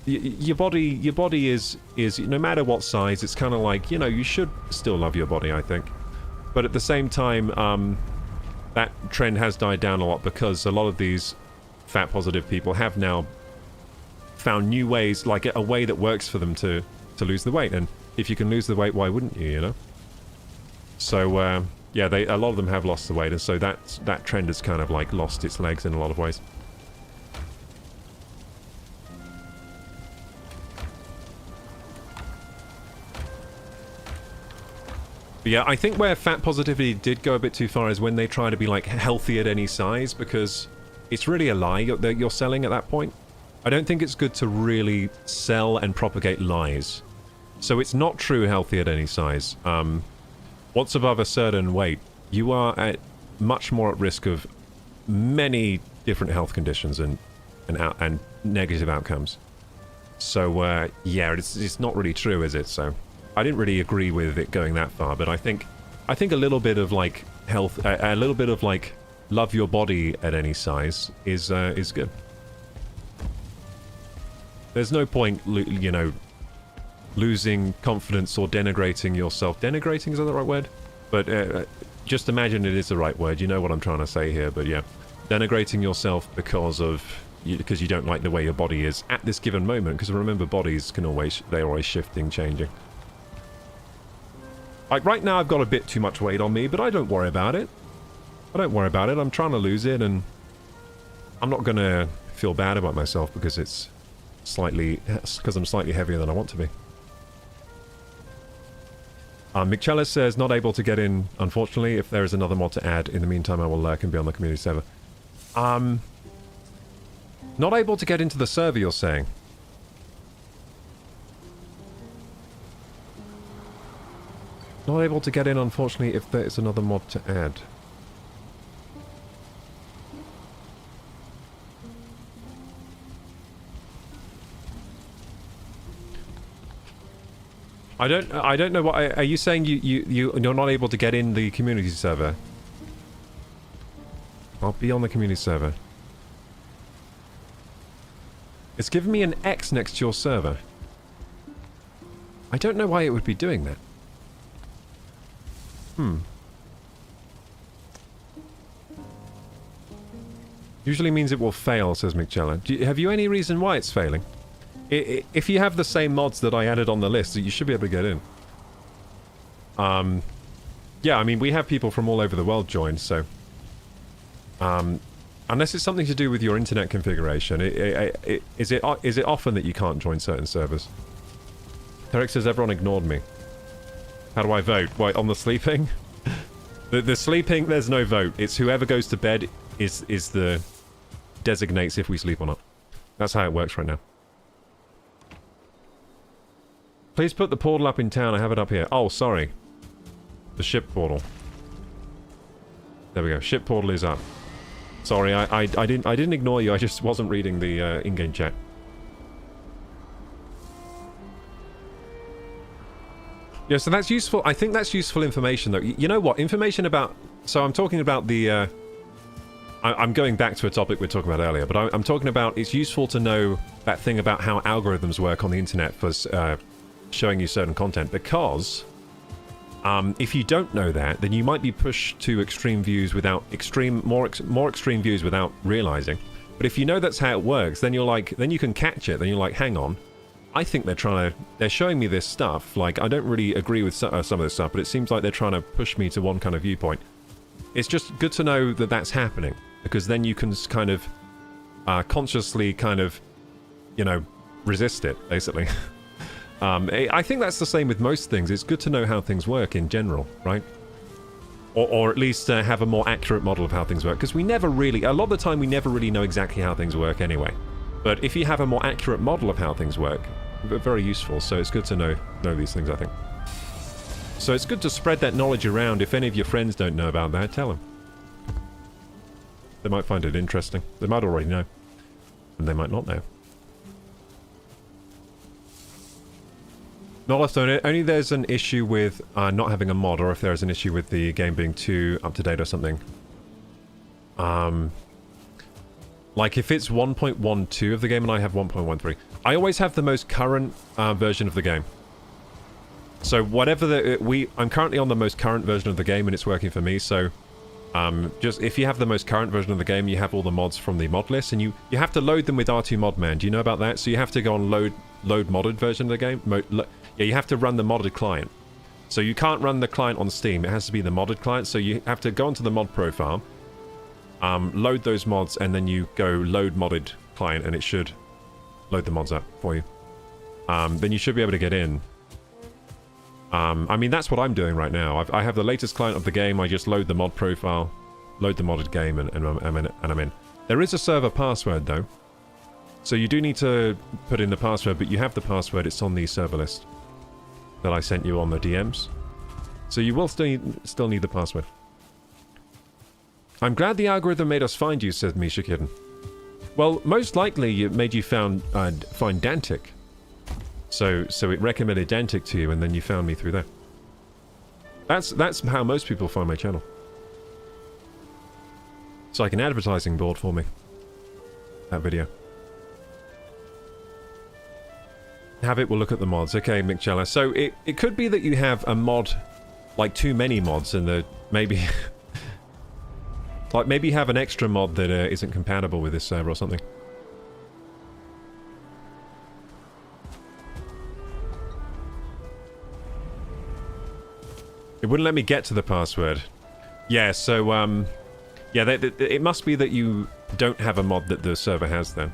[SPEAKER 1] Your body is no matter what size, it's kind of like, you know, you should still love your body, I think. But at the same time, that trend has died down a lot because a lot of these fat positive people have now found new ways, like a way that works for them to lose the weight. And if you can lose the weight, why wouldn't you, you know? So, yeah, a lot of them have lost the weight, and so that trend has kind of like lost its legs in a lot of ways. But yeah, I think where fat positivity did go a bit too far is when they try to be like healthy at any size, because it's really a lie that you're selling at that point. I don't think it's good to really sell and propagate lies. So it's not true healthy at any size. Once above a certain weight, you are at much more at risk of many different health conditions and negative outcomes. So yeah, it's not really true, is it? So I didn't really agree with it going that far, but I think a little bit of like health, a little bit of like love your body at any size is good. There's no point, you know, losing confidence or denigrating yourself. Denigrating, is that the right word? But just imagine it is the right word. You know what I'm trying to say here, but yeah. Denigrating yourself because you don't like the way your body is at this given moment, because remember, bodies they're always shifting, changing. Like right now I've got a bit too much weight on me, but I don't worry about it. I'm trying to lose it, and I'm not gonna feel bad about myself because I'm slightly heavier than I want to be. Michela says, not able to get in, unfortunately. If there is another mod to add, in the meantime I will lurk and be on the community server. Not able to get into the server, you're saying? Not able to get in, unfortunately, if there is another mod to add. I don't know what... Are you saying you're not able to get in the community server? I'll be on the community server. It's giving me an X next to your server. I don't know why it would be doing that. Usually means it will fail, says Michela. Have you any reason why it's failing? If you have the same mods that I added on the list, you should be able to get in. Yeah, I mean, we have people from all over the world join, so... unless it's something to do with your internet configuration, is it often that you can't join certain servers? Tarek says, everyone ignored me. How do I vote? Wait, on the sleeping? the sleeping, there's no vote. It's whoever goes to bed designates if we sleep or not. That's how it works right now. Please put the portal up in town. I have it up here. Oh, sorry. The ship portal. There we go. Ship portal is up. Sorry, I didn't ignore you. I just wasn't reading the in-game chat. Yeah, so that's useful. I think that's useful information, though. You know what? Information about... So I'm talking about the... I'm going back to a topic we were talking about earlier, but I'm talking about it's useful to know that thing about how algorithms work on the internet for showing you certain content, because if you don't know that, then you might be pushed to extreme views without more extreme views without realizing. But if you know that's how it works, then you're like, then you can catch it. Then you're like, hang on, I think they're showing me this stuff. Like, I don't really agree with some of this stuff, but it seems like they're trying to push me to one kind of viewpoint. It's just good to know that that's happening, because then you can kind of consciously kind of, you know, resist it, basically. I think that's the same with most things. It's good to know how things work in general, right? Or at least have a more accurate model of how things work, because we never really, a lot of the time we never really know exactly how things work anyway. But if you have a more accurate model of how things work, very useful. So it's good to know these things, I think. So it's good to spread that knowledge around. If any of your friends don't know about that, tell them. They might find it interesting. They might already know. And they might not know. Not left only there's an issue with not having a mod, or if there's an issue with the game being too up to date or something. Like if it's 1.12 of the game and I have 1.13, I always have the most current version of the game. So whatever I'm currently on the most current version of the game and it's working for me. So just if you have the most current version of the game, you have all the mods from the mod list, and you have to load them with R2 Modman. Do you know about that? So you have to go on load modded version of the game. Yeah, you have to run the modded client. So you can't run the client on Steam. It has to be the modded client. So you have to go onto the mod profile, load those mods, and then you go load modded client, and it should load the mods up for you. Then you should be able to get in. I mean, that's what I'm doing right now. I have the latest client of the game. I just load the mod profile, load the modded game, and I'm in. There is a server password, though. So you do need to put in the password, but you have the password. It's on the server list that I sent you on the DMs. So you will still need the password. I'm glad the algorithm made us find you, said Misha Kitten. Well, most likely it made you find Dantic. So it recommended Dantic to you, and then you found me through there. That's how most people find my channel. It's like an advertising board for me. That video. Have it, we'll look at the mods. Okay, Mick. So it could be that you have a mod, like too many mods, and the maybe like maybe you have an extra mod that isn't compatible with this server or something. It wouldn't let me get to the password. Yeah, so yeah, it must be that you don't have a mod that the server has then.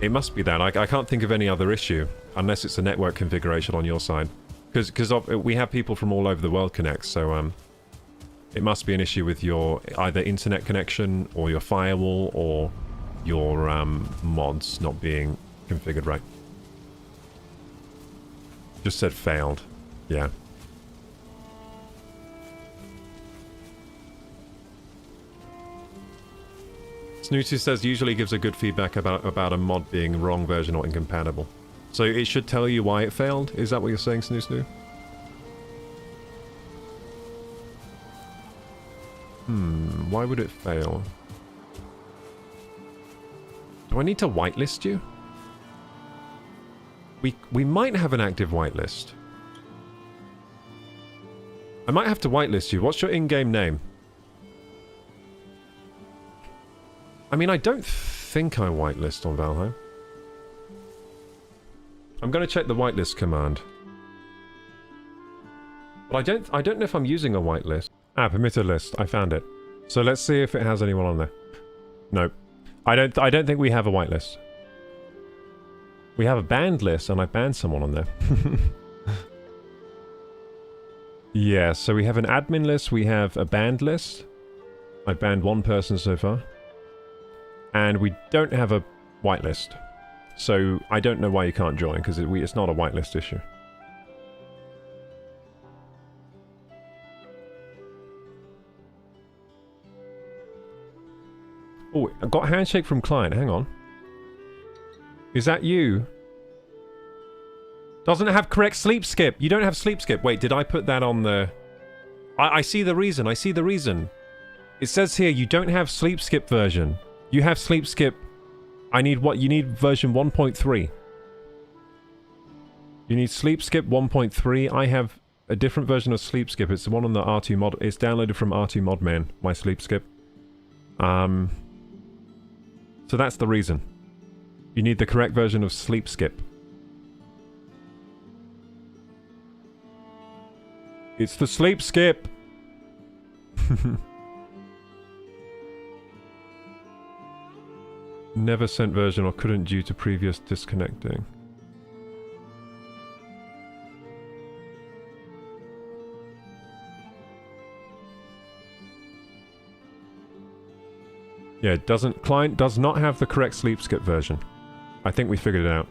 [SPEAKER 1] It must be that. I can't think of any other issue, unless it's a network configuration on your side. Because we have people from all over the world connect, so it must be an issue with your either internet connection, or your firewall, or your mods not being configured right. Just said failed. Yeah. Snooty says usually gives a good feedback about a mod being wrong version or incompatible. So it should tell you why it failed? Is that what you're saying, Snoo? Why would it fail? Do I need to whitelist you? We might have an active whitelist. I might have to whitelist you. What's your in-game name? I mean, I don't think I whitelist on Valheim. I'm going to check the whitelist command. But I don't know if I'm using a whitelist. Ah, permitted list. I found it. So let's see if it has anyone on there. Nope. I don't think we have a whitelist. We have a banned list, and I banned someone on there. Yeah, so we have an admin list, we have a banned list. I banned one person so far. And we don't have a whitelist. So I don't know why you can't join, because it's not a whitelist issue. Oh, I got a handshake from client, hang on. Is that you? Doesn't have correct sleep skip. You don't have sleep skip. Wait, did I put that on the... I see the reason. I see the reason. It says here you don't have sleep skip version. You have sleep skip. I need what? You need version 1.3. You need sleep skip 1.3. I have a different version of sleep skip. It's the one on the R2 mod. It's downloaded from R2 Modman, my sleep skip. So that's the reason. You need the correct version of sleep skip. It's the sleep skip. Never sent version or couldn't due to previous disconnecting. Yeah, client does not have the correct sleep skip version. I think we figured it out.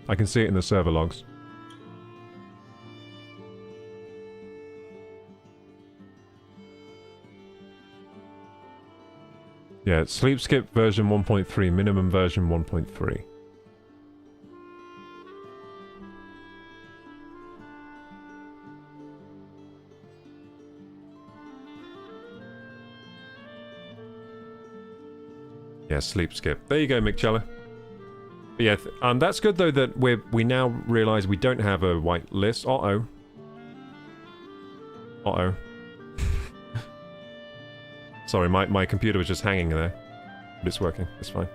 [SPEAKER 1] I can see it in the server logs. Yeah, sleep skip version 1.3, minimum version 1.3. Yeah, sleep skip. There you go, Mick. Yeah, that's good though that we now realise we don't have a white list. Uh-oh. Uh-oh. Sorry, my computer was just hanging there. But it's working. It's fine.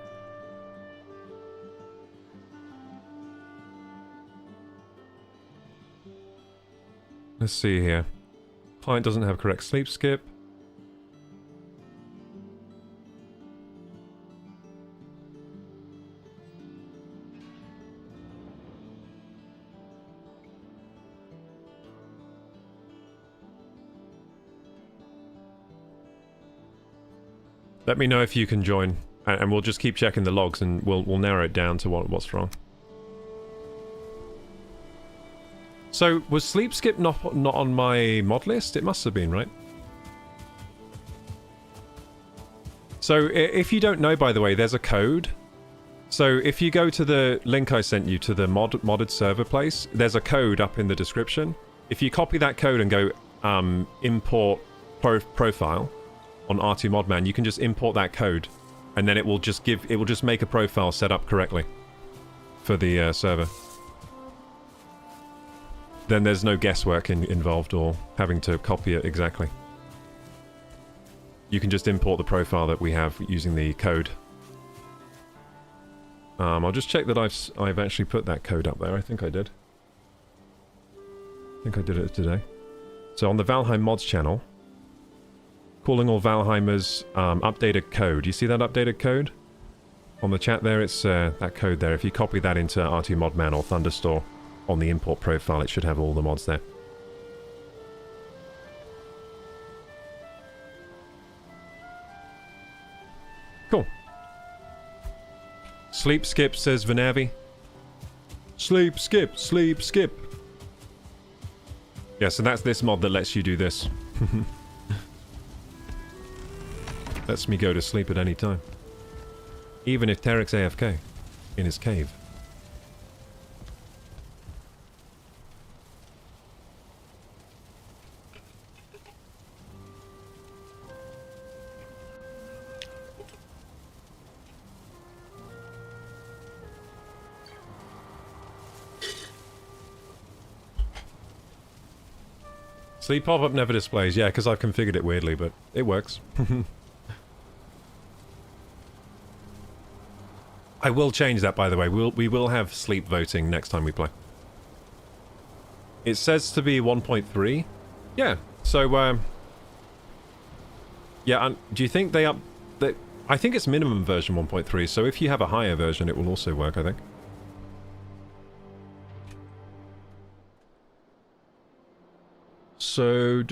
[SPEAKER 1] Let's see here. Client doesn't have correct sleep skip. Let me know if you can join, and we'll just keep checking the logs, and we'll narrow it down to what's wrong. So, was Sleep Skip not on my mod list? It must have been, right? So, if you don't know, by the way, there's a code. So, if you go to the link I sent you to the modded server place, there's a code up in the description. If you copy that code and go import profile on R2 Modman, you can just import that code, and then it will just make a profile set up correctly for the server. Then there's no guesswork involved or having to copy it exactly. You can just import the profile that we have using the code. I'll just check that I've actually put that code up there. I think I did. I think I did it today. So on the Valheim mods channel, calling all Valheimers, updated code. You see that updated code? On the chat there, it's that code there. If you copy that into R2 Modman or Thunderstore on the import profile, it should have all the mods there. Cool. Sleep skip, says Vanavi. Sleep skip, sleep skip. Yeah, so that's this mod that lets you do this. Lets me go to sleep at any time. Even if Tarek's AFK in his cave. Sleep pop-up never displays. Yeah, because I've configured it weirdly, but it works. I will change that, by the way. We will have sleep voting next time we play. It says to be 1.3. Yeah, so, yeah, do you think they I think it's minimum version 1.3, so if you have a higher version, it will also work, I think. So,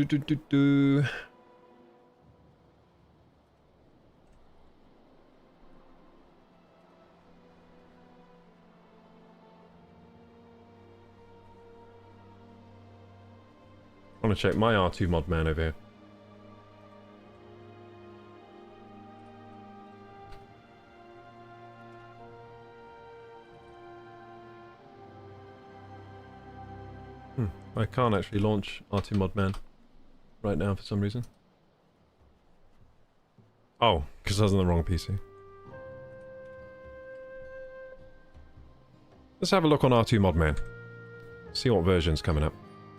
[SPEAKER 1] I want to check my R2 mod man over here. I can't actually launch R2 Modman right now for some reason. Oh, because I was on the wrong PC. Let's have a look on R2 Modman. See what version's coming up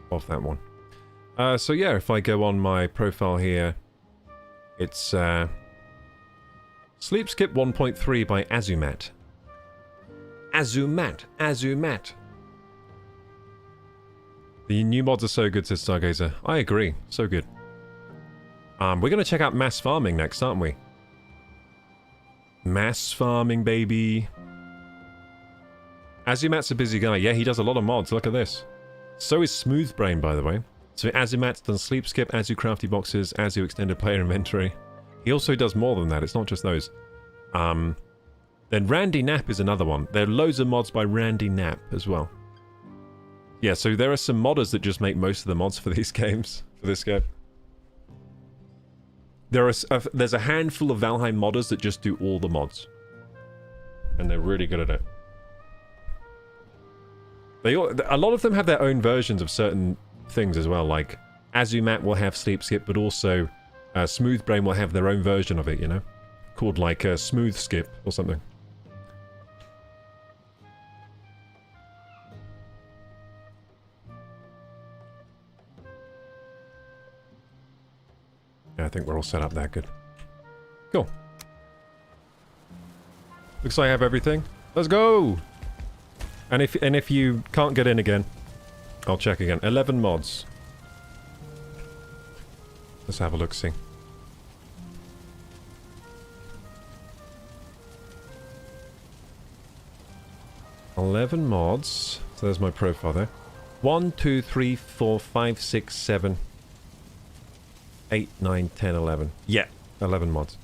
[SPEAKER 1] of that one. So yeah, if I go on my profile here, it's Sleep Skip 1.3 by Azumat. Azumat. The new mods are so good, says Stargazer. I agree. So good. We're going to check out mass farming next, aren't we? Mass farming, baby. Azumat's a busy guy. Yeah, he does a lot of mods. Look at this. So is Smoothbrain, by the way. So Azumat's done Sleep Skip, Azu Crafty Boxes, Azu Extended Player Inventory. He also does more than that. It's not just those. Then Randy Knapp is another one. There are loads of mods by Randy Knapp as well. Yeah, so there are some modders that just make most of the mods for these games, for this game. There's a handful of Valheim modders that just do all the mods. And they're really good at it. A lot of them have their own versions of certain things as well, like Azumat will have Sleep Skip, but also Smoothbrain will have their own version of it, you know? Called like Smooth Skip or something. I think we're all set up there. Good. Cool. Looks like I have everything. Let's go! And if you can't get in again, I'll check again. 11 mods. Let's have a look-see. Eleven mods. So there's my profile there. 1, 2, 3, 4, 5, 6, 7... 8, 9, 10, 11. Yeah, 11 mods.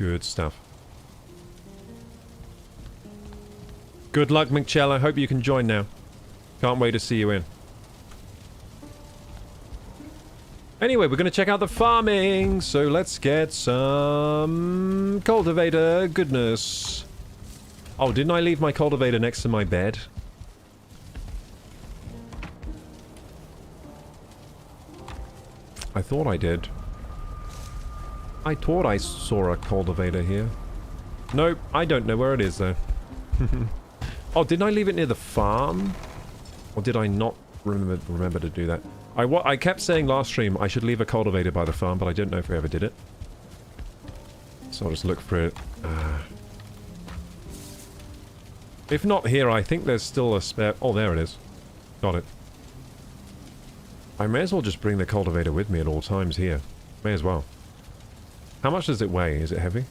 [SPEAKER 1] Good stuff. Good luck, McChella. Hope you can join now. Can't wait to see you in. Anyway, we're going to check out the farming. So let's get some cultivator goodness. Oh, didn't I leave my cultivator next to my bed? I thought I did. I thought I saw a cultivator here. Nope, I don't know where it is though. Oh, didn't I leave it near the farm? Or did I not remember to do that? I kept saying last stream I should leave a cultivator by the farm, but I don't know if we ever did it. So I'll just look for it. If not here, I think there's still a spare... Oh, there it is. Got it. I may as well just bring the cultivator with me at all times here. May as well. How much does it weigh? Is it heavy?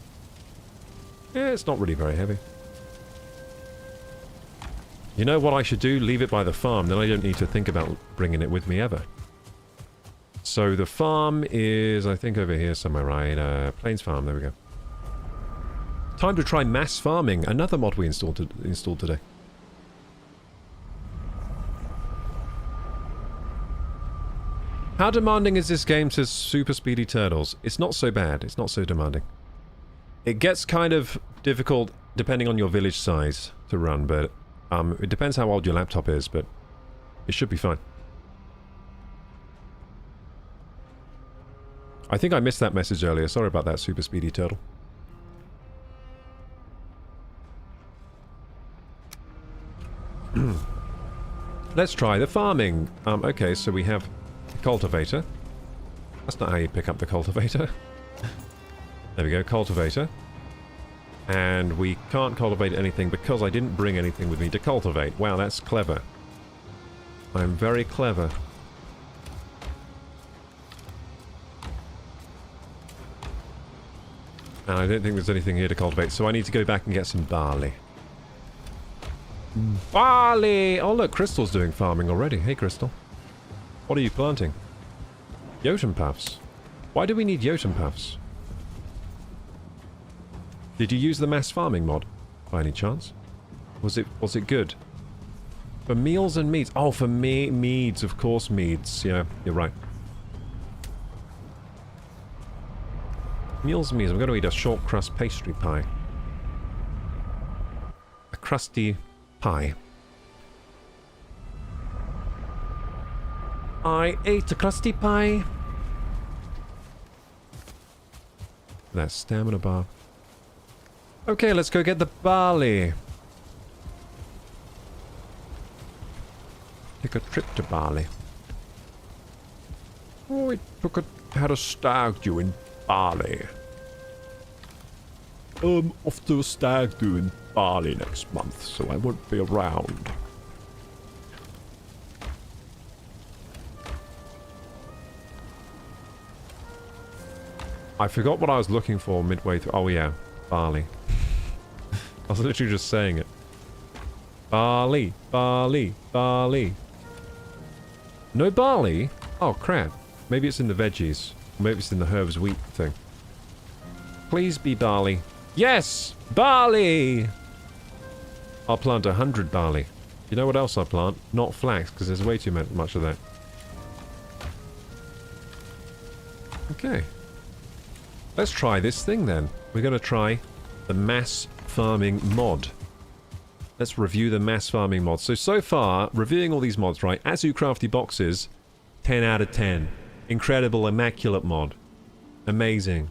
[SPEAKER 1] Yeah, it's not really very heavy. You know what I should do? Leave it by the farm, then I don't need to think about bringing it with me ever. So the farm is, I think, over here somewhere, right? Plains Farm, there we go. Time to try mass farming, another mod we installed today. How demanding is this game, says Super Speedy Turtles? It's not so bad, it's not so demanding. It gets kind of difficult depending on your village size to run, but it depends how old your laptop is, but it should be fine. I think I missed that message earlier, sorry about that, Super Speedy Turtle. Let's try the farming. Okay, so we have cultivator. That's not how you pick up the cultivator. There we go, cultivator. And we can't cultivate anything because I didn't bring anything with me to cultivate. Wow, that's clever. I'm very clever. And I don't think there's anything here to cultivate, so I need to go back and get some barley. Barley! Oh look, Crystal's doing farming already. Hey Crystal. What are you planting? Jotun puffs. Why do we need Jotun puffs? Did you use the mass farming mod, by any chance? Was it good? For meals and meats. Oh, for meads, of course, meads. Yeah, you're right. Meals and meats. I'm going to eat a short crust pastry pie. A crusty pie. I ate a crusty pie. That stamina bar. Okay, let's go get the barley. Take a trip to Barley. Oh, had a stag do in Barley. Off to a stag do in Barley next month, so I won't be around. I forgot what I was looking for midway through. Oh yeah, barley. I was literally just saying it. Barley, barley, barley. No barley? Oh crap. Maybe it's in the veggies. Maybe it's in the herbs wheat thing. Please be barley. Yes! Barley! I'll plant 100 barley. You know what else I'll plant? Not flax, because there's way too much of that. Okay. Let's try this thing then. We're going to try the mass farming mod. Let's review the mass farming mod. So far, reviewing all these mods, right? Azu Crafty Boxes, 10 out of 10. Incredible, immaculate mod. Amazing.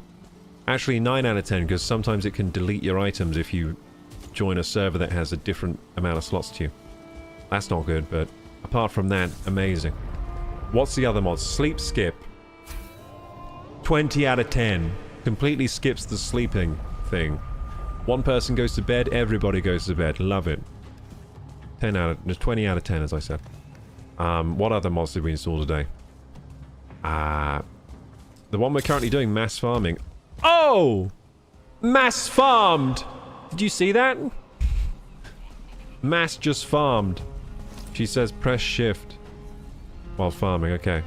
[SPEAKER 1] Actually, 9 out of 10, because sometimes it can delete your items if you join a server that has a different amount of slots to you. That's not good, but apart from that, amazing. What's the other mod? Sleep Skip. 20 out of 10. Completely skips the sleeping thing. One person goes to bed, everybody goes to bed. Love it. 20 out of 10, as I said. What other mods did we install today? The one we're currently doing, mass farming. Oh! Mass farmed! Did you see that? Mass just farmed. She says press shift while farming. Okay.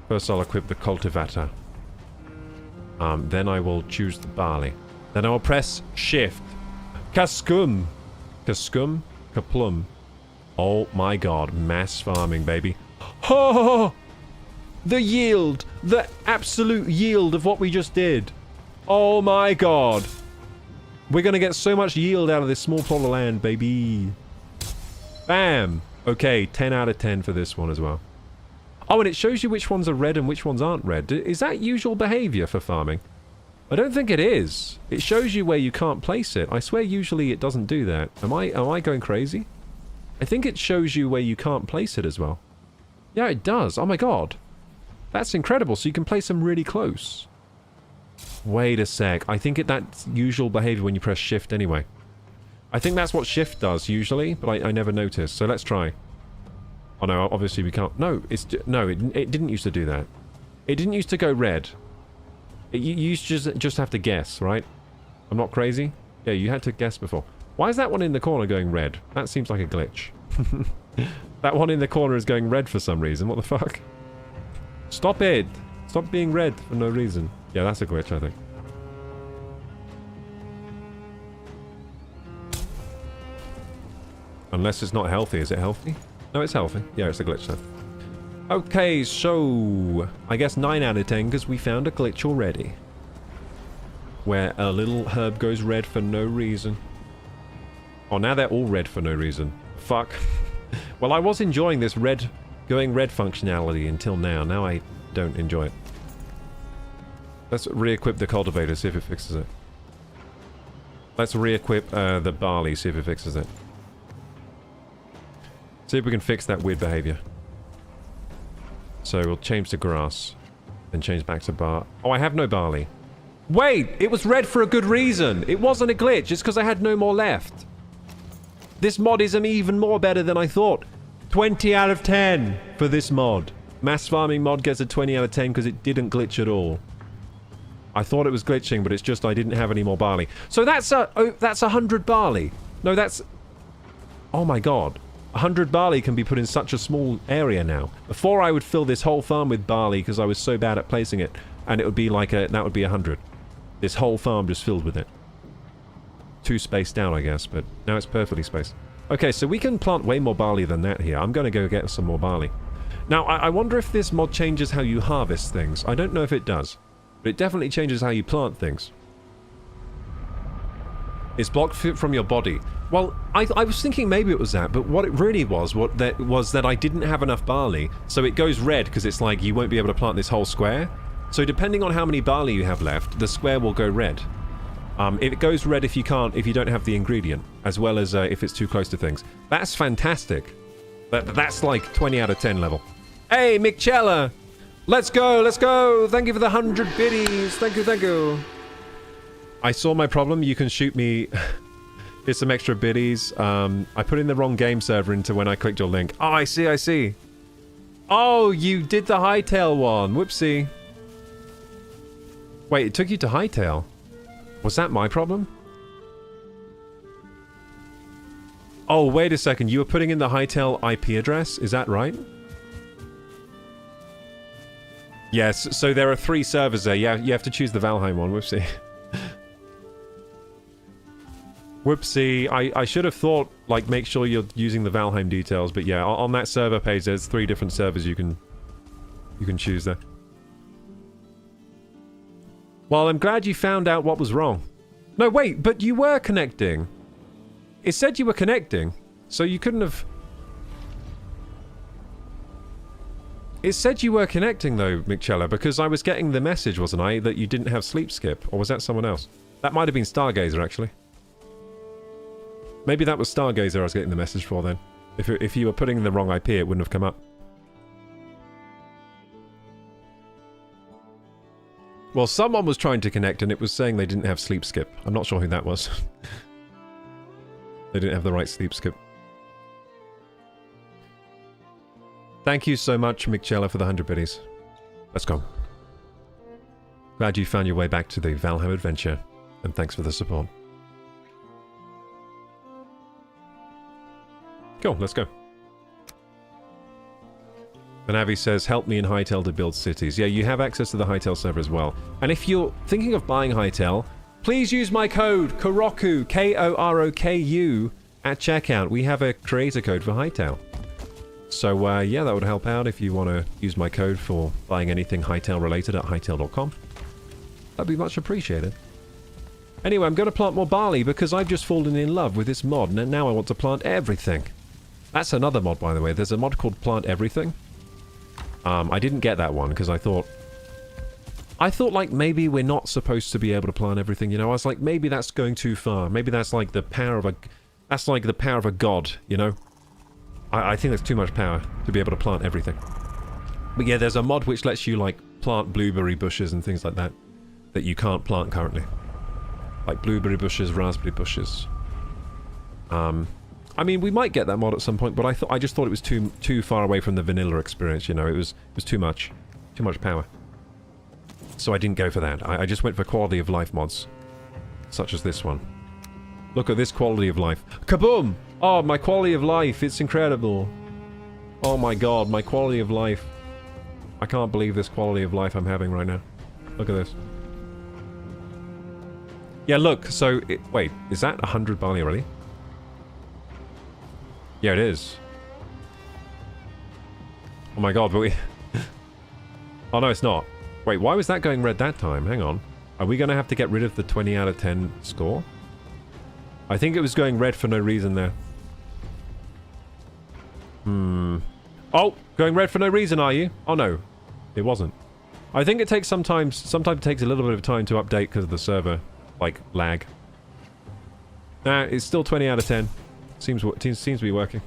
[SPEAKER 1] First I'll equip the cultivator. Then I will choose the barley. Then I'll press shift. Kaskum. Kaskum. Kaplum. Oh my god. Mass farming, baby. Oh! The yield. The absolute yield of what we just did. Oh my god. We're going to get so much yield out of this small plot of land, baby. Bam. Okay, 10 out of 10 for this one as well. Oh, and it shows you which ones are red and which ones aren't red. Is that usual behavior for farming? I don't think it is. It shows you where you can't place it. I swear usually it doesn't do that. Am I going crazy? I think it shows you where you can't place it as well. Yeah, it does. Oh my god. That's incredible. So you can place them really close. Wait a sec. I think that's usual behavior when you press shift anyway. I think that's what shift does usually, but I never noticed. So let's try. Oh no, obviously we can't. No, it didn't used to do that. It didn't used to go red. You used to just have to guess, right? I'm not crazy? Yeah, you had to guess before. Why is that one in the corner going red? That seems like a glitch. That one in the corner is going red for some reason. What the fuck? Stop it! Stop being red for no reason. Yeah, that's a glitch, I think. Unless it's not healthy. Is it healthy? No, it's healthy. Yeah, it's a glitch then. Okay, so I guess 9 out of 10 because we found a glitch already. Where a little herb goes red for no reason. Oh, now they're all red for no reason. Fuck. Well, I was enjoying this going red functionality until now. Now I don't enjoy it. Let's re-equip the cultivator, see if it fixes it. Let's re-equip the barley, see if it fixes it. See if we can fix that weird behavior. So we'll change to grass. Then change back to bar. Oh, I have no barley. Wait! It was red for a good reason! It wasn't a glitch, it's because I had no more left. This mod is even more better than I thought. 20 out of 10 for this mod. Mass farming mod gets a 20 out of 10 because it didn't glitch at all. I thought it was glitching, but it's just I didn't have any more barley. So that's 100 barley. No, that's... Oh my god. 100 barley can be put in such a small area now. Before I would fill this whole farm with barley because I was so bad at placing it, and it would be like that would be 100. This whole farm just filled with it. Too spaced out, I guess, but now it's perfectly spaced. Okay, so we can plant way more barley than that here. I'm going to go get some more barley. Now, I wonder if this mod changes how you harvest things. I don't know if it does, but it definitely changes how you plant things. It's blocked from your body. Well, I was thinking maybe it was that, but what it really was, that I didn't have enough barley, so it goes red because it's like you won't be able to plant this whole square. So depending on how many barley you have left, the square will go red. It goes red if you don't have the ingredient, as well as if it's too close to things. That's fantastic. That's like 20 out of 10 level. Hey, Michella! Let's go, let's go! Thank you for the 100 biddies. Thank you, thank you. I saw my problem. You can shoot me. Here's some extra biddies. I put in the wrong game server into when I clicked your link. Oh, I see, I see. Oh, you did the Hytale one. Whoopsie. Wait, it took you to Hytale. Was that my problem? Oh, wait a second. You were putting in the Hytale IP address? Is that right? Yes, so there are 3 servers there. Yeah, you have to choose the Valheim one. Whoopsie. Whoopsie. I should have thought, like, make sure you're using the Valheim details. But yeah, on that server page, there's 3 different servers you can choose there. Well, I'm glad you found out what was wrong. No, wait, but you were connecting. It said you were connecting, so you couldn't have... It said you were connecting, though, Michella, because I was getting the message, wasn't I, that you didn't have sleep skip, or was that someone else? That might have been Stargazer, actually. Maybe that was Stargazer I was getting the message for, then. If you were putting in the wrong IP, it wouldn't have come up. Well, someone was trying to connect and it was saying they didn't have sleep skip. I'm not sure who that was. They didn't have the right sleep skip. Thank you so much, Michella, for the 100 biddies. Let's go. Glad you found your way back to the Valheim adventure. And thanks for the support. Cool, let's go. Benavi says, help me in Hytale to build cities. Yeah, you have access to the Hytale server as well. And if you're thinking of buying Hytale, Please use my code Koroku, Koroku, at checkout. We have a creator code for Hytale. So yeah, that would help out if you want to use my code for buying anything Hytale related at hytale.com. That'd be much appreciated. Anyway, I'm going to plant more barley because I've just fallen in love with this mod, and now I want to plant everything. That's another mod, by the way. There's a mod called Plant Everything. I didn't get that one because I thought like maybe we're not supposed to be able to plant everything, you know? I was like, maybe that's going too far. Maybe that's like the power of a god, you know? I think that's too much power to be able to plant everything. But yeah, there's a mod which lets you like plant blueberry bushes and things like that you can't plant currently. Like blueberry bushes, raspberry bushes. I mean, we might get that mod at some point, but I just thought it was too far away from the vanilla experience, you know? It was too much power. So I didn't go for that. I just went for quality of life mods, such as this one. Look at this quality of life. Kaboom! Oh, my quality of life, it's incredible. Oh my god, my quality of life. I can't believe this quality of life I'm having right now. Look at this. Yeah, look, so, wait, is that 100 barley already? Yeah, it is. Oh my god, but we... Oh no, it's not. Wait, why was that going red that time? Hang on. Are we going to have to get rid of the 20 out of 10 score? I think it was going red for no reason there. Oh, going red for no reason, are you? Oh no, it wasn't. I think it takes sometimes it takes a little bit of time to update because of the server, like, lag. Nah, it's still 20 out of 10. Seems to be working.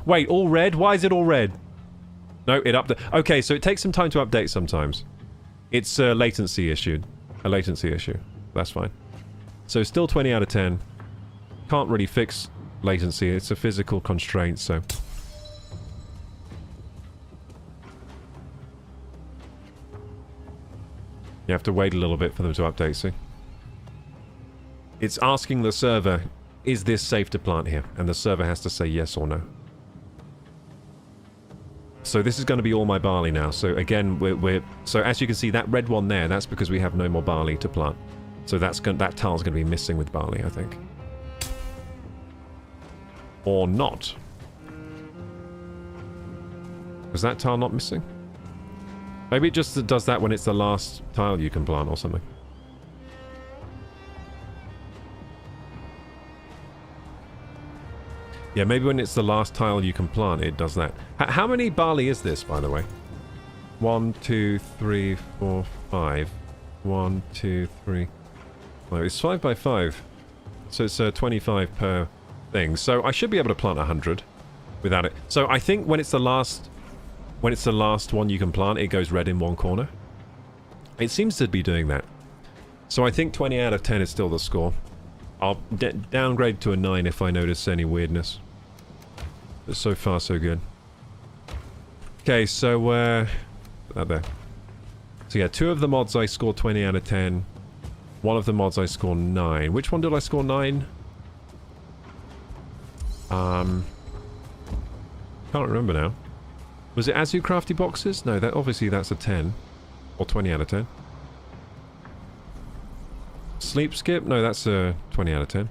[SPEAKER 1] Wait, all red? Why is it all red? No, it update. Okay, so it takes some time to update sometimes. It's a latency issue. A latency issue. That's fine. So still 20 out of 10. Can't really fix latency. It's a physical constraint, so... You have to wait a little bit for them to update, see? It's asking the server, is this safe to plant here? And the server has to say yes or no. So this is going to be all my barley now. So again, so as you can see, that red one there, that's because we have no more barley to plant. So that tile's going to be missing with barley, I think. Or not. Was that tile not missing? Maybe it just does that when it's the last tile you can plant or something. Yeah, maybe when it's the last tile you can plant, it does that. How many barley is this, by the way? 1, 2, 3, 4, 5. 1, 2, 3... Well, it's 5 by 5. So it's 25 per thing. So I should be able to plant 100 without it. So I think when it's the last one you can plant, it goes red in one corner. It seems to be doing that. So I think 20 out of 10 is still the score. I'll downgrade to a 9 if I notice any weirdness. But so far, so good. Okay, so, there. So yeah, 2 of the mods I scored 20 out of 10. 1 of the mods I scored 9. Which one did I score 9? Can't remember now. Was it Azu Crafty Boxes? No, obviously that's a 10. Or 20 out of 10. Sleep Skip? No, that's a 20 out of 10.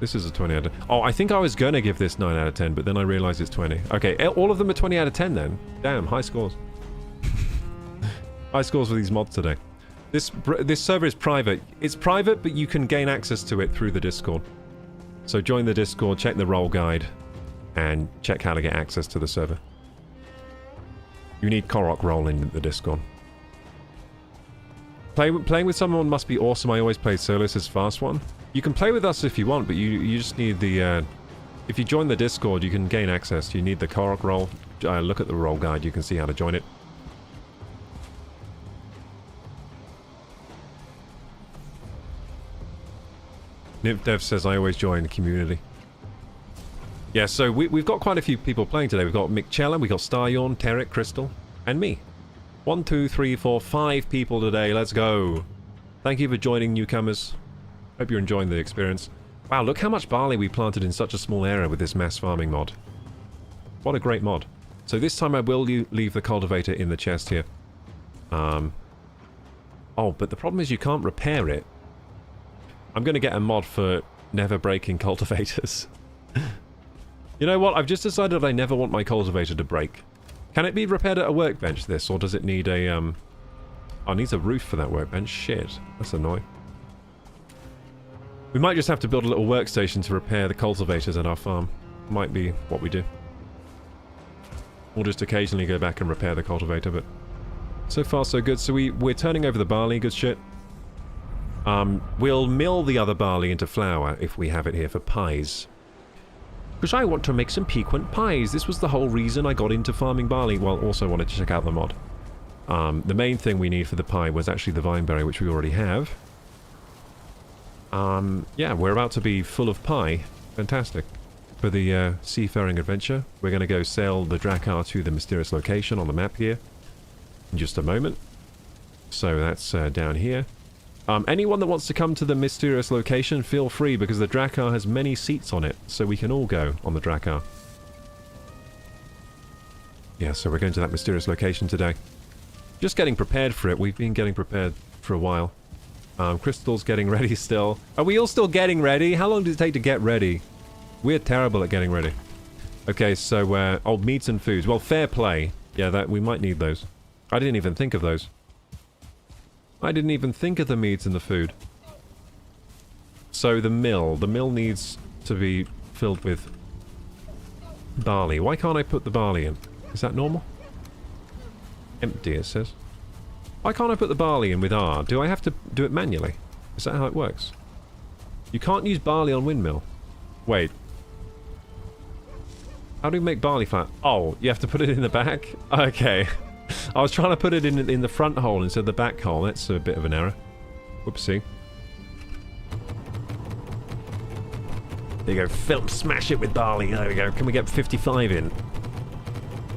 [SPEAKER 1] This is a 20 out of 10. Oh, I think I was gonna give this 9 out of 10, but then I realized it's 20. Okay, all of them are 20 out of 10 then. Damn, high scores. High scores for these mods today. This server is private. It's private, but you can gain access to it through the Discord. So join the Discord, check the role guide, and check how to get access to the server. You need Korok role in the Discord. Playing with someone must be awesome. I always play solos as fast one. You can play with us if you want, but you just need the... if you join the Discord, you can gain access. You need the Korok role. Look at the role guide. You can see how to join it. NimpDev says, I always join the community. Yeah, so we've got quite a few people playing today. We've got Mick Chella, we've got Staryorn, Terek, Crystal, and me. 1, 2, 3, 4, 5 people today. Let's go. Thank you for joining, newcomers. Hope you're enjoying the experience. Wow, look how much barley we planted in such a small area with this mass farming mod. What a great mod. So this time I will leave the cultivator in the chest here. Oh, but the problem is you can't repair it. I'm going to get a mod for never breaking cultivators. You know what? I've just decided I never want my cultivator to break. Can it be repaired at a workbench, this? Or does it need a, Oh, it needs a roof for that workbench. Shit. That's annoying. We might just have to build a little workstation to repair the cultivators at our farm. Might be what we do. We'll just occasionally go back and repair the cultivator, but... So far, so good. So we're turning over the barley. Good shit. We'll mill the other barley into flour if we have it here for pies. Because I want to make some piquant pies. This was the whole reason I got into farming barley. Well, also wanted to check out the mod. The main thing we need for the pie was actually the vineberry, which we already have. Yeah, we're about to be full of pie. Fantastic. For the seafaring adventure, we're going to go sail the Drakkar to the mysterious location on the map here in just a moment. So that's down here. Anyone that wants to come to the mysterious location, feel free, because the Drakkar has many seats on it, so we can all go on the Drakkar. Yeah, so we're going to that mysterious location today. Just getting prepared for it. We've been getting prepared for a while. Crystal's getting ready still. Are we all still getting ready? How long does it take to get ready? We're terrible at getting ready. Okay, so, old meats and foods. Well, fair play. Yeah, that we might need those. I didn't even think of those. I didn't even think of the meats and the food. So the mill needs to be filled with barley. Why can't I put the barley in? Is that normal? Empty, it says. Why can't I put the barley in with R? Do I have to do it manually? Is that how it works? You can't use barley on windmill. Wait. How do we make barley flour? Oh, you have to put it in the back? Okay. I was trying to put it in the front hole instead of the back hole. That's a bit of an error. Whoopsie. There you go. Smash it with barley. There we go. Can we get 55 in?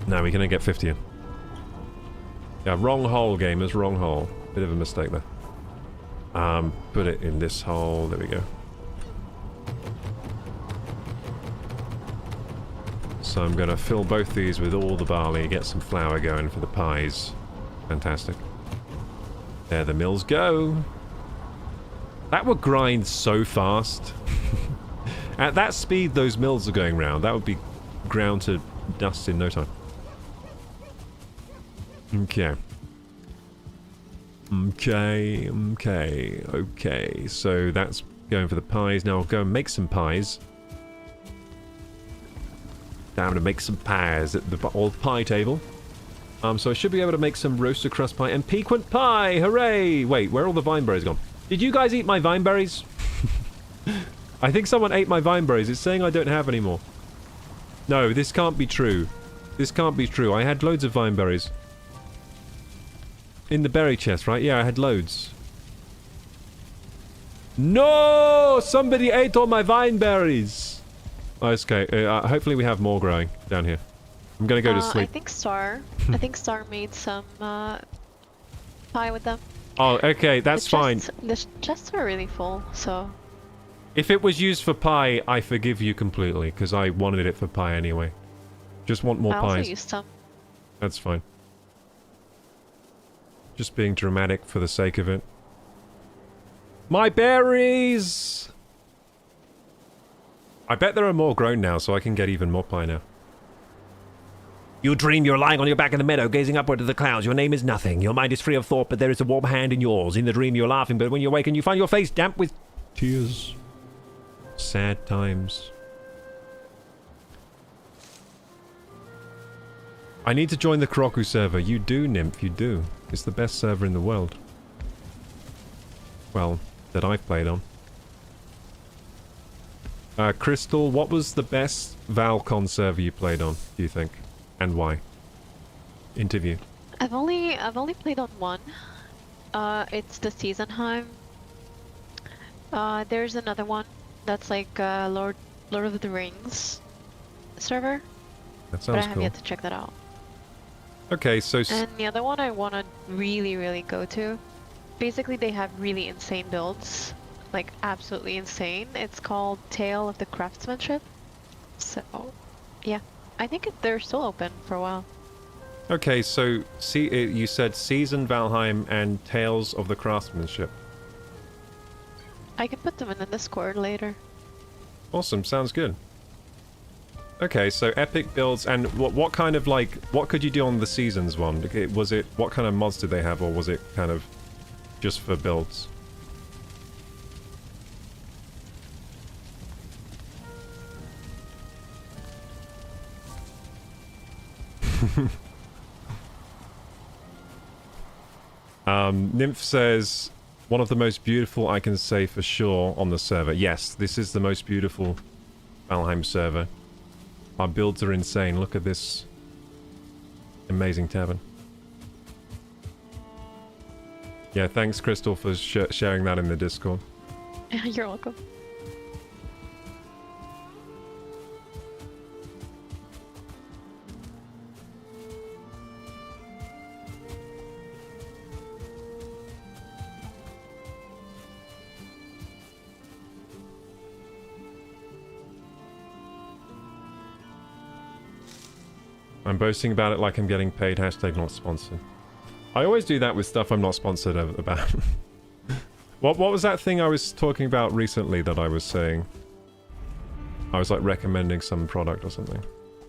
[SPEAKER 1] No, we can only get 50 in. Yeah, wrong hole, gamers. Wrong hole. Bit of a mistake there. Put it in this hole. There we go. So I'm going to fill both these with all the barley, get some flour going for the pies. Fantastic. There the mills go. That would grind so fast. At that speed those mills are going round, that would be ground to dust in no time. Okay. Okay. So that's going for the pies. Now I'll go and make some pies. Now I'm going to make some pies at the old pie table. So I should be able to make some roasted crust pie and piquant pie! Hooray! Wait, where are all the vineberries gone? Did you guys eat my vineberries? I think someone ate my vineberries. It's saying I don't have any more. No, this can't be true. This can't be true. I had loads of vineberries. In the berry chest, right? Yeah, I had loads. No! Somebody ate all my vineberries! Oh, okay. Hopefully we have more growing down here. I'm gonna go to sleep.
[SPEAKER 4] I think Star made some pie with them.
[SPEAKER 1] Oh, okay, that's fine.
[SPEAKER 4] The chests are really full, so...
[SPEAKER 1] If it was used for pie, I forgive you completely, because I wanted it for pie anyway. Just want more pies.
[SPEAKER 4] I also used some.
[SPEAKER 1] That's fine. Just being dramatic for the sake of it. My berries! I bet there are more grown now, so I can get even more pie now.
[SPEAKER 2] You dream you're lying on your back in the meadow, gazing upward to the clouds. Your name is nothing. Your mind is free of thought, but there is a warm hand in yours. In the dream you're laughing, but when you awaken you find your face damp with
[SPEAKER 1] tears. Sad times. I need to join the Koroku server. You do, Nymph, you do. It's the best server in the world. Well, that I've played on. Crystal, what was the best Valcon server you played on, do you think? And why? Interview.
[SPEAKER 4] I've only played on one. It's the Seasonheim. There's another one that's like Lord of the Rings server.
[SPEAKER 1] That sounds
[SPEAKER 4] but I have
[SPEAKER 1] cool.
[SPEAKER 4] yet to check that out.
[SPEAKER 1] Okay, so...
[SPEAKER 4] And the other one I want to really go to. Basically, they have really insane builds. Like, absolutely insane. It's called Tale of the Craftsmanship. So, yeah. I think they're still open for a while.
[SPEAKER 1] Okay, so you said Season Valheim and Tales of the Craftsmanship.
[SPEAKER 4] I can put them in the Discord later.
[SPEAKER 1] Awesome, sounds good. Okay, so epic builds, and what kind of, like, what could you do on the Seasons one? Was it, what kind of mods did they have, or was it kind of just for builds? Nymph says, one of the most beautiful I can say for sure on the server. Yes, this is the most beautiful Valheim server. Our builds are insane. Look at this amazing tavern. Yeah, thanks Crystal for sharing that in the Discord.
[SPEAKER 4] You're welcome.
[SPEAKER 1] I'm boasting about it like I'm getting paid, hashtag not sponsored. I always do that with stuff I'm not sponsored about. What was that thing I was talking about recently that I was saying? I was like recommending some product or something.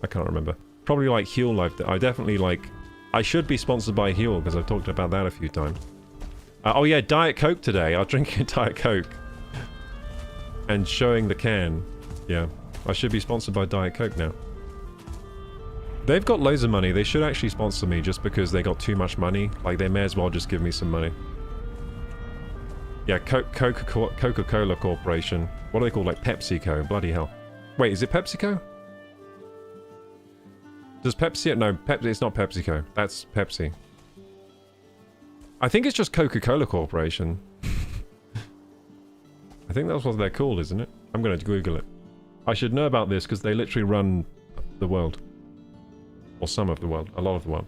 [SPEAKER 1] I can't remember. Probably like Huel Life. I definitely like... I should be sponsored by Huel because I've talked about that a few times. Oh yeah, Diet Coke today. I'll drink a Diet Coke. And showing the can. Yeah. I should be sponsored by Diet Coke now. They've got loads of money. They should actually sponsor me just because they got too much money. Like, they may as well just give me some money. Yeah, Coca-Cola Corporation. What are they called? Like PepsiCo. Bloody hell. Wait, is it PepsiCo? Does Pepsi... No, it's not PepsiCo. That's Pepsi. I think it's just Coca-Cola Corporation. I think that's what they're called, isn't it? I'm going to Google it. I should know about this because they literally run the world. Or some of the world. A lot of the world.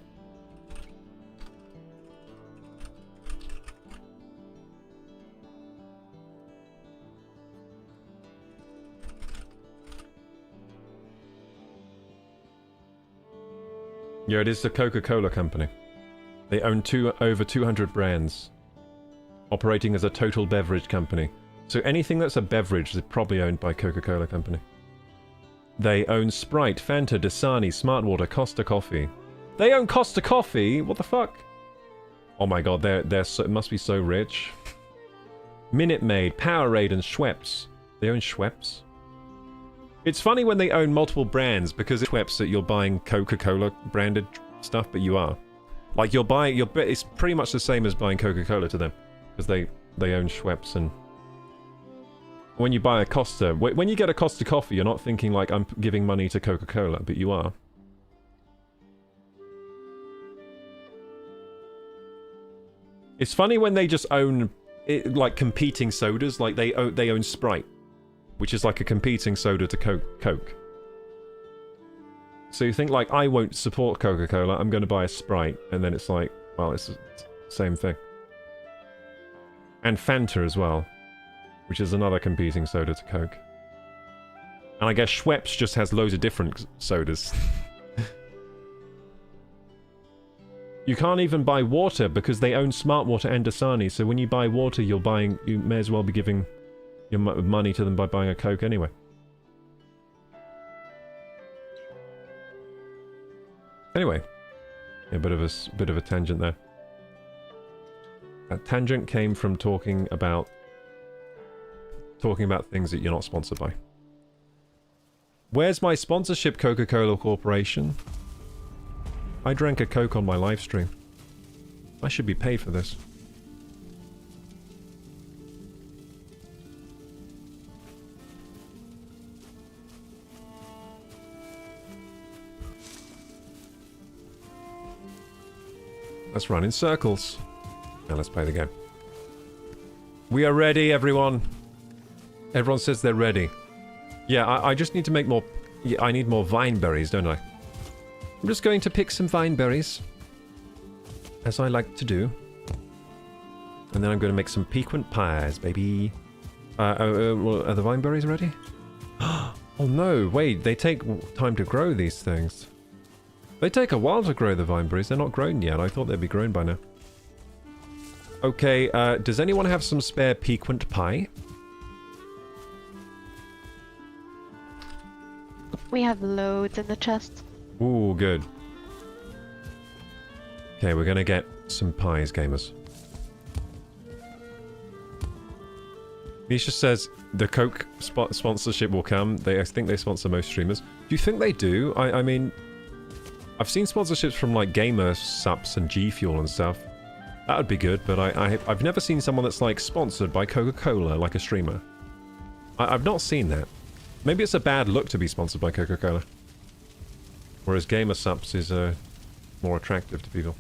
[SPEAKER 1] Yeah, it is the Coca-Cola company. They own over 200 brands. Operating as a total beverage company. So anything that's a beverage is probably owned by Coca-Cola company. They own Sprite, Fanta, Dasani, Smartwater, Costa Coffee. They own Costa Coffee? What the fuck? Oh my god, they're so, must be so rich. Minute Maid, Powerade, and Schweppes. They own Schweppes? It's funny when they own multiple brands because it's Schweppes that you're buying Coca-Cola branded stuff, but you are. Like it's pretty much the same as buying Coca-Cola to them. Because they own Schweppes and... When you buy a Costa, when you get a Costa coffee, you're not thinking like, I'm giving money to Coca-Cola, but you are. It's funny when they just own, like, competing sodas, like they own Sprite, which is like a competing soda to Coke. So you think like, I won't support Coca-Cola, I'm going to buy a Sprite, and then it's like, well, it's the same thing. And Fanta as well. Which is another competing soda to Coke. And I guess Schweppes just has loads of different sodas. You can't even buy water because they own Smartwater and Dasani, so when you buy water, you may as well be giving your money to them by buying a Coke anyway. Anyway. Yeah, a bit of a tangent there. That tangent came from talking about things that you're not sponsored by. Where's my sponsorship, Coca-Cola Corporation? I drank a Coke on my live stream. I should be paid for this. Let's run in circles. Now let's play the game. We are ready, everyone. Everyone says they're ready. Yeah, I just need to make more... Yeah, I need more vine berries, don't I? I'm just going to pick some vine berries. As I like to do. And then I'm going to make some piquant pies, baby. Are the vine berries ready? Oh no, wait, they take time to grow these things. They take a while to grow the vine berries. They're not grown yet. I thought they'd be grown by now. Okay, does anyone have some spare piquant pie?
[SPEAKER 4] We have loads in the chest.
[SPEAKER 1] Ooh, good. Okay, we're gonna get some pies, gamers. Nisha says the Coke sponsorship will come. I think they sponsor most streamers. Do you think they do? I mean, I've seen sponsorships from like Gamer Sups and G Fuel and stuff. That would be good, but I've never seen someone that's like sponsored by Coca-Cola, like a streamer. I've not seen that. Maybe it's a bad look to be sponsored by Coca-Cola. Whereas Gamer Sups is more attractive to people.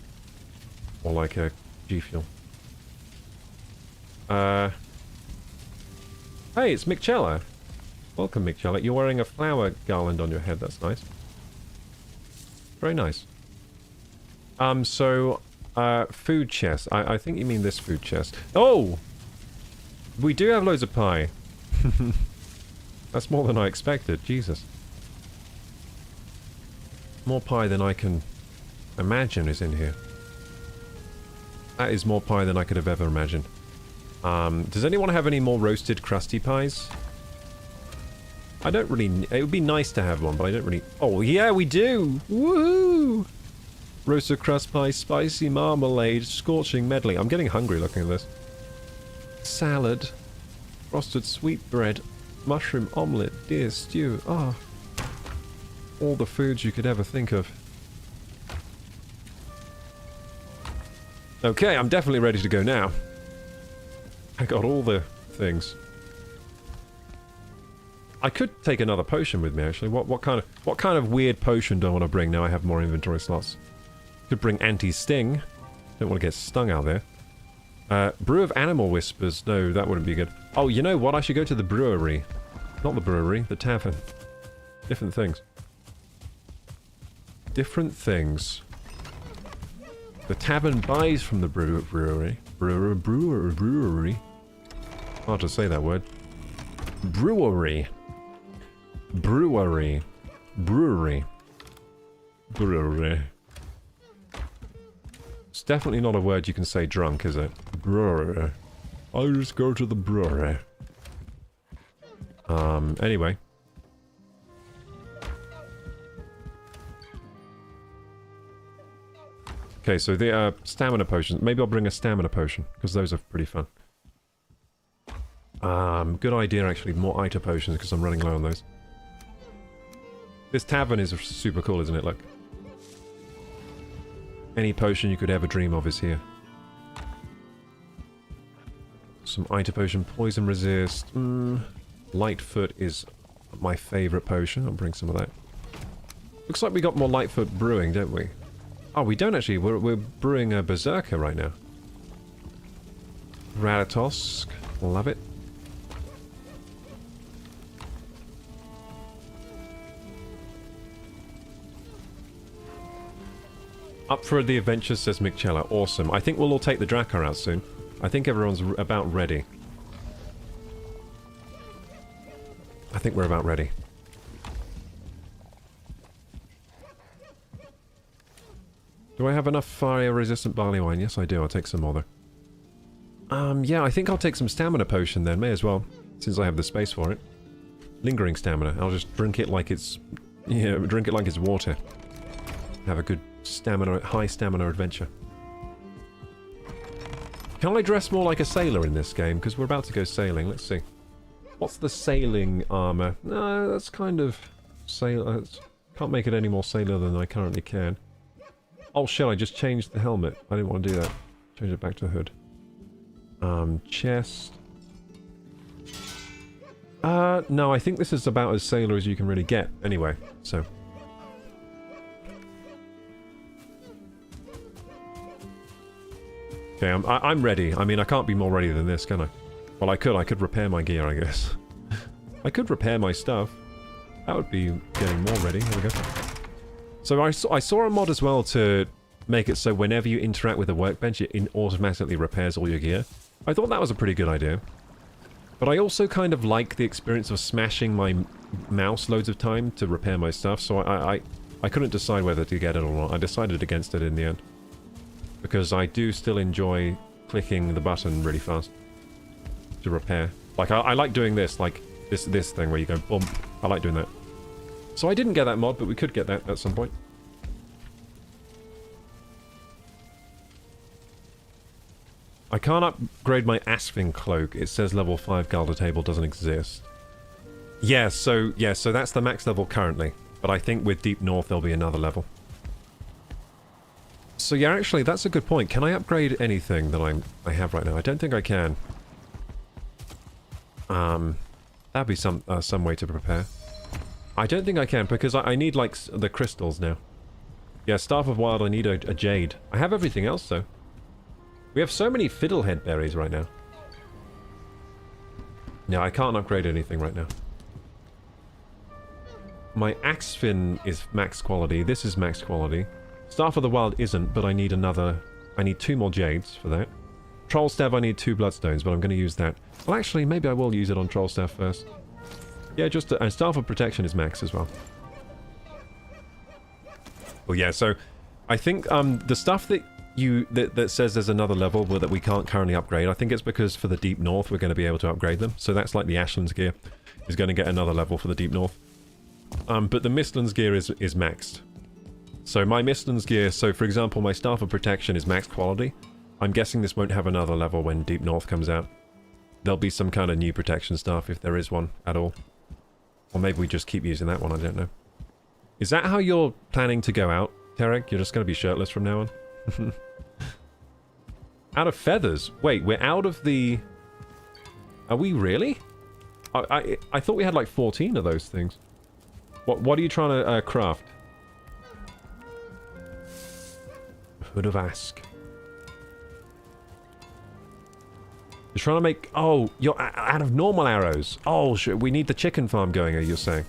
[SPEAKER 1] Or like a G Fuel. Hey, it's Michella. Welcome, Michella. You're wearing a flower garland on your head. That's nice. Very nice. Food chest. I think you mean this food chest. Oh! We do have loads of pie. That's more than I expected. Jesus. More pie than I can imagine is in here. That is more pie than I could have ever imagined. Does anyone have any more roasted crusty pies? I don't really... It would be nice to have one, but I don't really... Oh, yeah, we do! Woohoo! Roasted crust pie, spicy marmalade, scorching medley. I'm getting hungry looking at this. Salad. Frosted sweetbread. Mushroom omelette. Deer stew. Ah. All the foods you could ever think of. Okay, I'm definitely ready to go now. I got all the things. I could take another potion with me, actually. What kind of weird potion do I want to bring now I have more inventory slots? Could bring anti-sting. Don't want to get stung out there. Brew of animal whispers. No, that wouldn't be good. Oh, you know what? I should go to the brewery. Not the brewery, the tavern. Different things. Different things. The tavern buys from the brewery. Brewery. Hard to say that word. Brewery. Brewery. Brewery. Brewery. It's definitely not a word you can say drunk, is it? Brewery. I'll just go to the brewery. Anyway. Okay, so the stamina potions. Maybe I'll bring a stamina potion, because those are pretty fun. Good idea, actually. More Ita potions, because I'm running low on those. This tavern is super cool, isn't it? Look. Any potion you could ever dream of is here. Some Ita potion. Poison resist. Lightfoot is my favourite potion. I'll bring some of that. Looks like we got more Lightfoot brewing, don't we? Oh, we don't actually. We're brewing a Berserker right now. Ratatosk. Love it. Up for the adventure, says Michella. Awesome. I think we'll all take the Drakkar out soon. I think everyone's about ready. I think we're about ready. Do I have enough fire-resistant barley wine? Yes, I do. I'll take some more, though. Yeah, I think I'll take some stamina potion then. May as well, since I have the space for it. Lingering stamina. I'll just drink it like it's... Yeah, drink it like it's water. Have a good stamina, high stamina adventure. Can I dress more like a sailor in this game? Because we're about to go sailing. Let's see. What's the sailing armor? No, that's kind of... sailor. Can't make it any more sailor than I currently can. Oh shit, I just changed the helmet. I didn't want to do that. Change it back to hood. Chest. No, I think this is about as sailor as you can really get. Anyway, so... Okay, I'm ready. I mean, I can't be more ready than this, can I? Well, I could repair my gear, I guess. I could repair my stuff. That would be getting more ready. Here we go. So I saw a mod as well to make it so whenever you interact with a workbench, it automatically repairs all your gear. I thought that was a pretty good idea. But I also kind of like the experience of smashing my mouse loads of time to repair my stuff, so I couldn't decide whether to get it or not. I decided against it in the end. Because I do still enjoy clicking the button really fast to repair. Like, I like doing this, like this thing where you go boom. I like doing that. So I didn't get that mod, but we could get that at some point. I can't upgrade my Asphing cloak. It says level 5 Galder table doesn't exist. Yeah, so that's the max level currently. But I think with Deep North there'll be another level. So yeah, actually, that's a good point. Can I upgrade anything that I have right now? I don't think I can. That'd be some way to prepare. I don't think I can, because I need, like, the crystals now. Yeah, Staff of Wild, I need a jade. I have everything else, though. We have so many fiddlehead berries right now. No, I can't upgrade anything right now. My axe fin is max quality. This is max quality. Staff of the Wild isn't, but I need another... I need 2 more jades for that. Troll Staff, I need 2 bloodstones, but I'm going to use that. Well, actually, maybe I will use it on Troll Staff first. Yeah, just... and Staff of Protection is max as well. Well, yeah, so... I think the stuff that that says there's another level that we can't currently upgrade, I think it's because for the Deep North we're going to be able to upgrade them. So that's like the Ashlands gear is going to get another level for the Deep North. But the Mistlands gear is maxed. So my Mistlands gear, so for example my Staff of Protection is max quality. I'm guessing this won't have another level when Deep North comes out. There'll be some kind of new protection staff if there is one at all. Or maybe we just keep using that one, I don't know. Is that how you're planning to go out, Tarek? You're just going to be shirtless from now on? Out of feathers? Wait, we're out of the... Are we really? I thought we had like 14 of those things. What are you trying to craft? Hood of Ask. You're trying to make... Oh, you're out of normal arrows. Oh, we need the chicken farm going, are you saying?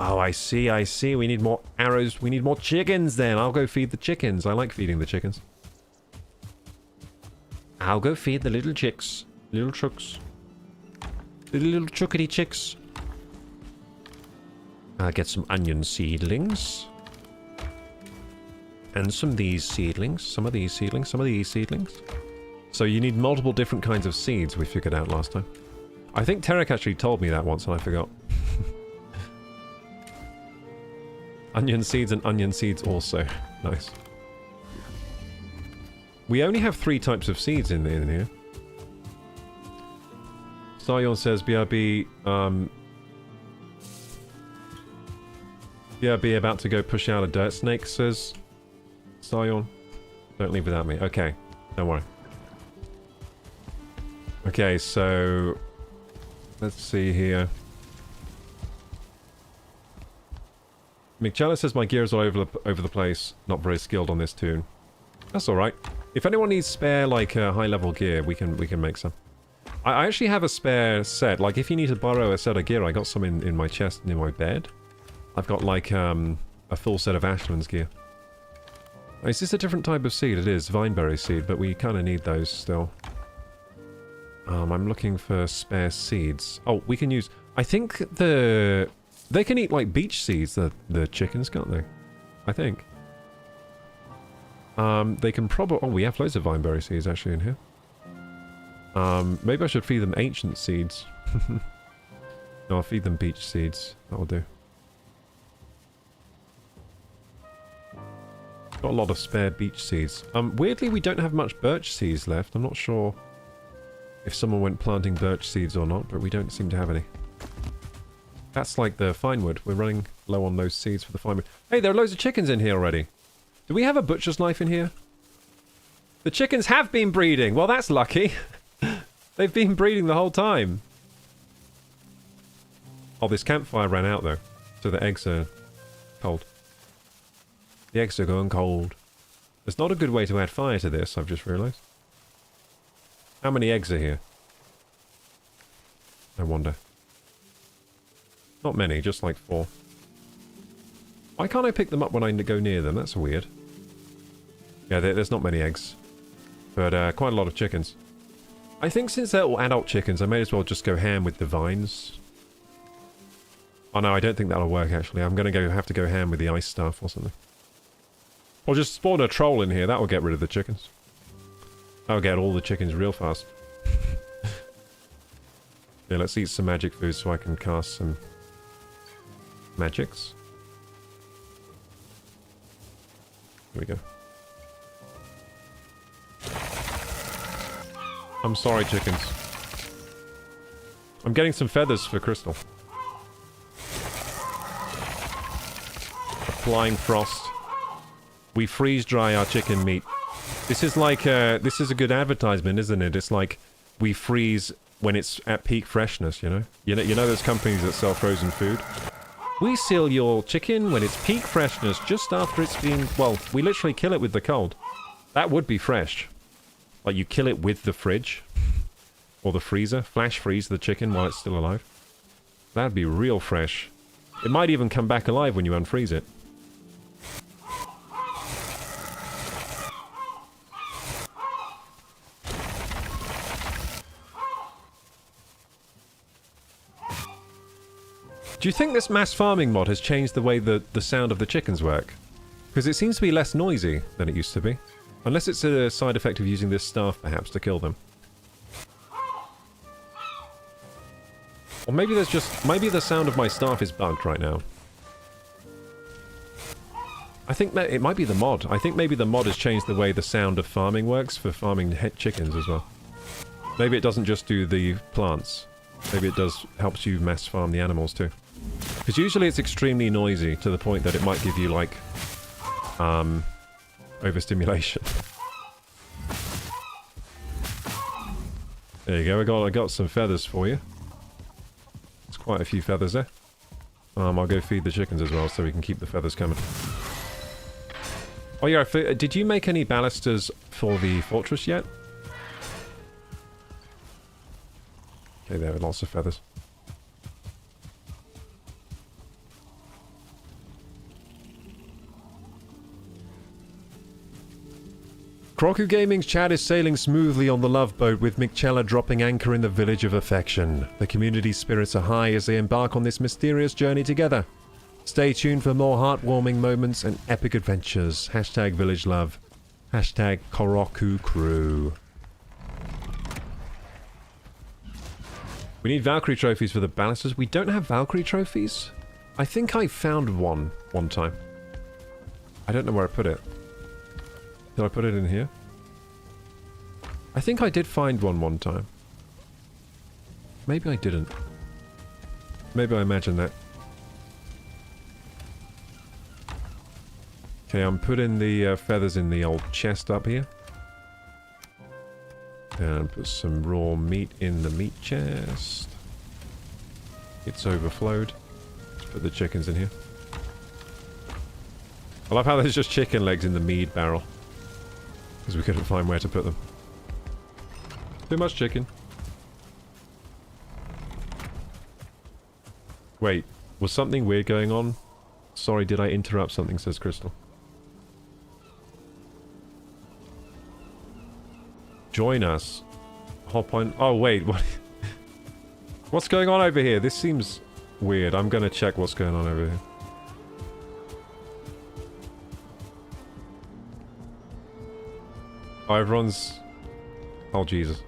[SPEAKER 1] Oh, I see, I see. We need more arrows. We need more chickens then. I'll go feed the chickens. I like feeding the chickens. I'll go feed the little chicks. Little chooks. The little chookity chicks. I'll get some onion seedlings. And some of these seedlings. Some of these seedlings. Some of these seedlings. So you need multiple different kinds of seeds, we figured out last time. I think Tarek actually told me that once and I forgot. Onion seeds and onion seeds also. Nice. We only have 3 types of seeds in here. Sion says BRB, BRB about to go push out a dirt snake, says Sion. Don't leave without me. Okay, don't worry. Okay, so let's see here. McChellis says my gear is all over the place. Not very skilled on this tune. That's all right. If anyone needs spare like high level gear, we can make some. I actually have a spare set. Like if you need to borrow a set of gear, I got some in my chest near my bed. I've got like a full set of Ashlands gear. Is this a different type of seed? It is vineberry seed, but we kind of need those still. I'm looking for spare seeds. Oh, we can use... I think they can eat, like, beech seeds, the chickens, can't they? I think. They can probably... Oh, we have loads of vineberry seeds, actually, in here. Maybe I should feed them ancient seeds. No, I'll feed them beech seeds. That'll do. Got a lot of spare beech seeds. Weirdly, we don't have much birch seeds left. I'm not sure if someone went planting birch seeds or not, but we don't seem to have any. That's like the finewood. We're running low on those seeds for the finewood. Hey, there are loads of chickens in here already. Do we have a butcher's knife in here? The chickens have been breeding. Well, that's lucky. They've been breeding the whole time. Oh, this campfire ran out, though. So the eggs are cold. The eggs are going cold. There's not a good way to add fire to this, I've just realised. How many eggs are here? I wonder. Not many, just like 4. Why can't I pick them up when I go near them? That's weird. Yeah, there's not many eggs. But quite a lot of chickens. I think since they're all adult chickens, I may as well just go ham with the vines. Oh no, I don't think that'll work actually. I'm gonna have to go ham with the ice stuff or something. Or just spawn a troll in here, that will get rid of the chickens. That'll get all the chickens real fast. Yeah, let's eat some magic food so I can cast some magics. Here we go. I'm sorry, chickens. I'm getting some feathers for Crystal. Applying frost. We freeze dry our chicken meat. This is like, this is a good advertisement, isn't it? It's like, we freeze when it's at peak freshness, you know? You know those companies that sell frozen food? We seal your chicken when it's peak freshness just after it's been... Well, we literally kill it with the cold. That would be fresh. Like, you kill it with the fridge. Or the freezer. Flash freeze the chicken while it's still alive. That'd be real fresh. It might even come back alive when you unfreeze it. Do you think this mass farming mod has changed the way the sound of the chickens work? Because it seems to be less noisy than it used to be. Unless it's a side effect of using this staff, perhaps, to kill them. Or maybe there's just... Maybe the sound of my staff is bugged right now. I think that it might be the mod. I think maybe the mod has changed the way the sound of farming works for farming chickens as well. Maybe it doesn't just do the plants. Maybe it helps you mass farm the animals too. Because usually it's extremely noisy to the point that it might give you, like, overstimulation. There you go, I got some feathers for you. There's quite a few feathers there. I'll go feed the chickens as well so we can keep the feathers coming. Oh yeah, did you make any ballisters for the fortress yet? Okay, there are lots of feathers. KorokuGaming's chat is sailing smoothly on the love boat with Mikchella dropping anchor in the village of affection. The community's spirits are high as they embark on this mysterious journey together. Stay tuned for more heartwarming moments and epic adventures. Hashtag village love. Hashtag Koroku crew. We need Valkyrie trophies for the balusters. We don't have Valkyrie trophies? I think I found one time. I don't know where I put it. Did I put it in here? I think I did find one time. Maybe I didn't. Maybe I imagined that. Okay, I'm putting the feathers in the old chest up here. And put some raw meat in the meat chest. It's overflowed. Let's put the chickens in here. I love how there's just chicken legs in the mead barrel. Because we couldn't find where to put them. Too much chicken. Wait, was something weird going on? Sorry, did I interrupt something, says Crystal. Join us. Hop on. Oh, wait, what? What's going on over here? This seems weird. I'm gonna check what's going on over here. Oh, everyone's... Oh, Jesus.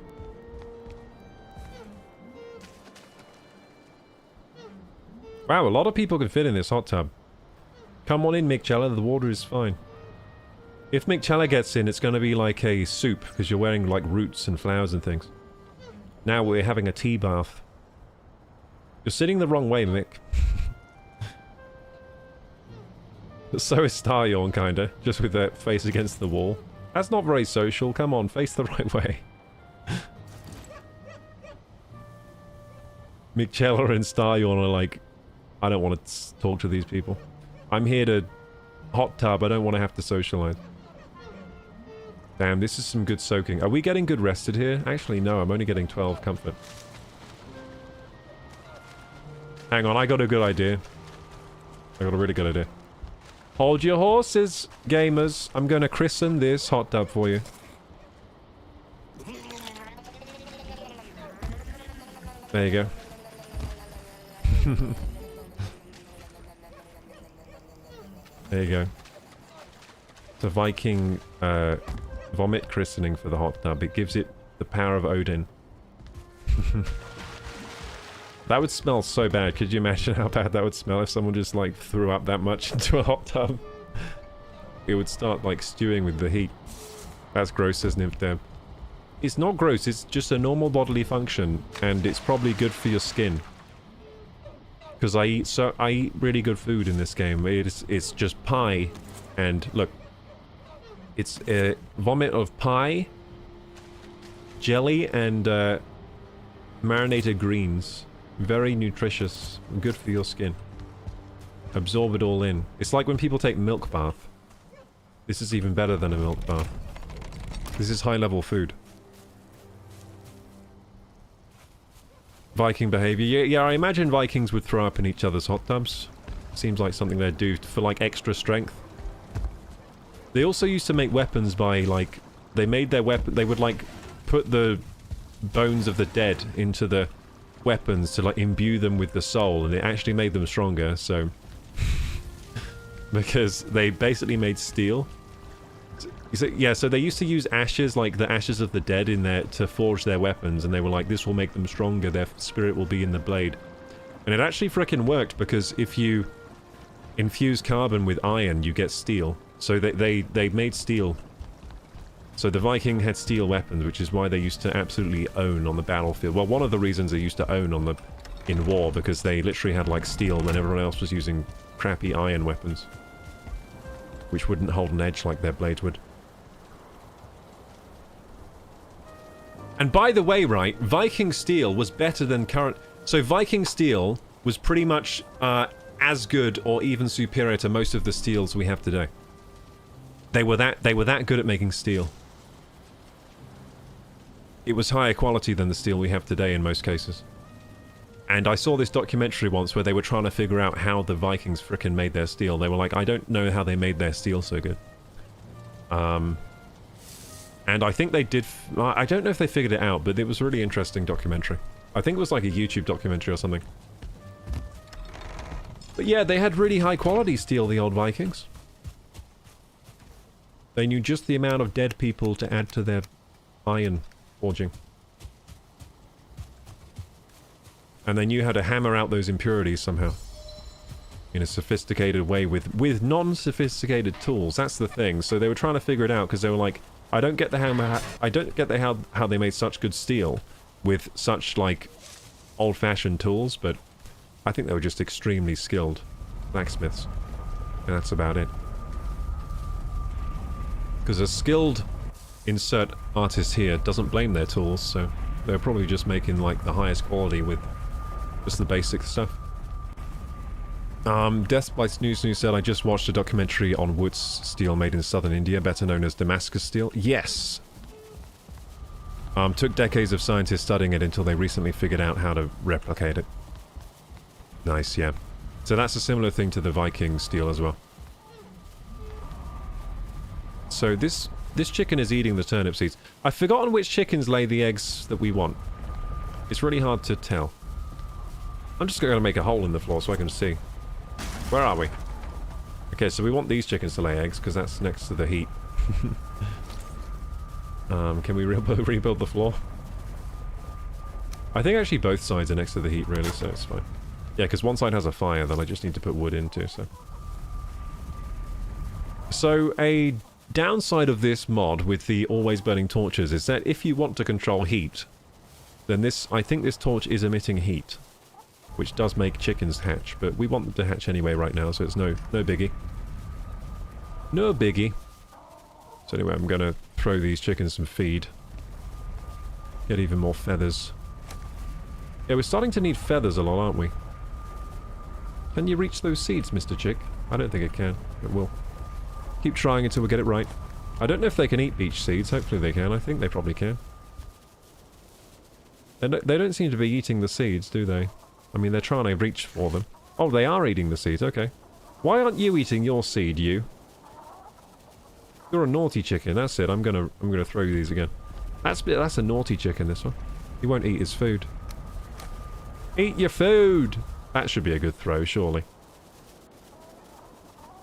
[SPEAKER 1] Wow, a lot of people can fit in this hot tub. Come on in, Mikchella. The water is fine. If Mikchella gets in, it's going to be like a soup, because you're wearing, like, roots and flowers and things. Now we're having a tea bath. You're sitting the wrong way, Mick. So is Staryorn, kinda. Just with that face against the wall. That's not very social. Come on, face the right way. Mikchella and Staryorn are like, I don't want to talk to these people. I'm here to hot tub. I don't want to have to socialize. Damn, this is some good soaking. Are we getting good rested here? Actually, no. I'm only getting 12 comfort. Hang on, I got a good idea. I got a really good idea. Hold your horses, gamers. I'm going to christen this hot tub for you. There you go. There you go. It's a Viking vomit christening for the hot tub. It gives it the power of Odin. That would smell so bad. Could you imagine how bad that would smell if someone just like threw up that much into a hot tub? It would start like stewing with the heat. That's gross, isn't it, Deb? It's not gross, it's just a normal bodily function, and it's probably good for your skin. Because I eat really good food in this game. It's just pie, and look, it's a vomit of pie, jelly, and marinated greens. Very nutritious, good for your skin. Absorb it all in. It's like when people take milk bath. This is even better than a milk bath. This is high-level food. Viking behavior. Yeah, I imagine Vikings would throw up in each other's hot tubs. Seems like something they'd do for, like, extra strength. They also used to make weapons by, like... They made their weapon... They would, like, put the bones of the dead into the weapons to, like, imbue them with the soul, and it actually made them stronger, so... because they basically made steel. So, yeah, so they used to use ashes, like the ashes of the dead, in there to forge their weapons, and they were like, this will make them stronger, their spirit will be in the blade. And it actually frickin' worked, because if you infuse carbon with iron, you get steel. So they made steel. So the Viking had steel weapons, which is why they used to absolutely own on the battlefield. Well, one of the reasons they used to own in war, because they literally had, like, steel when everyone else was using crappy iron weapons. Which wouldn't hold an edge like their blades would. And by the way, right, Viking steel was better than current... So Viking steel was pretty much as good or even superior to most of the steels we have today. They were that good at making steel. It was higher quality than the steel we have today in most cases. And I saw this documentary once where they were trying to figure out how the Vikings frickin' made their steel. They were like, I don't know how they made their steel so good. And I think they did... I don't know if they figured it out, but it was a really interesting documentary. I think it was like a YouTube documentary or something. But yeah, they had really high quality steel, the old Vikings. They knew just the amount of dead people to add to their iron forging. And they knew how to hammer out those impurities somehow. In a sophisticated way with non-sophisticated tools. That's the thing. So they were trying to figure it out because they were like, I don't get how they made such good steel with such, like, old-fashioned tools, but I think they were just extremely skilled blacksmiths. And that's about it. Because a skilled insert artist here doesn't blame their tools, so they're probably just making, like, the highest quality with just the basic stuff. Death by Snoo Snoo said, I just watched a documentary on Wood's steel made in southern India, better known as Damascus steel. Yes! Took decades of scientists studying it until they recently figured out how to replicate it. Nice, yeah. So that's a similar thing to the Viking steel as well. So this chicken is eating the turnip seeds. I've forgotten which chickens lay the eggs that we want. It's really hard to tell. I'm just going to make a hole in the floor so I can see. Where are we? Okay, so we want these chickens to lay eggs, because that's next to the heat. Can we rebuild the floor? I think actually both sides are next to the heat, really, so it's fine. Yeah, because one side has a fire that I just need to put wood into, so... So, a downside of this mod with the always burning torches is that if you want to control heat, then I think this torch is emitting heat. Which does make chickens hatch, but we want them to hatch anyway right now, so it's no biggie. No biggie. So anyway, I'm gonna throw these chickens some feed. Get even more feathers. Yeah, we're starting to need feathers a lot, aren't we? Can you reach those seeds, Mr. Chick? I don't think it can. It will. Keep trying until we get it right. I don't know if they can eat beech seeds. Hopefully they can. I think they probably can. They don't seem to be eating the seeds, do they? I mean, they're trying to reach for them. Oh, they are eating the seeds, okay. Why aren't you eating your seed, you? You're a naughty chicken, that's it. I'm gonna throw you these again. That's a naughty chicken, this one. He won't eat his food. Eat your food! That should be a good throw, surely.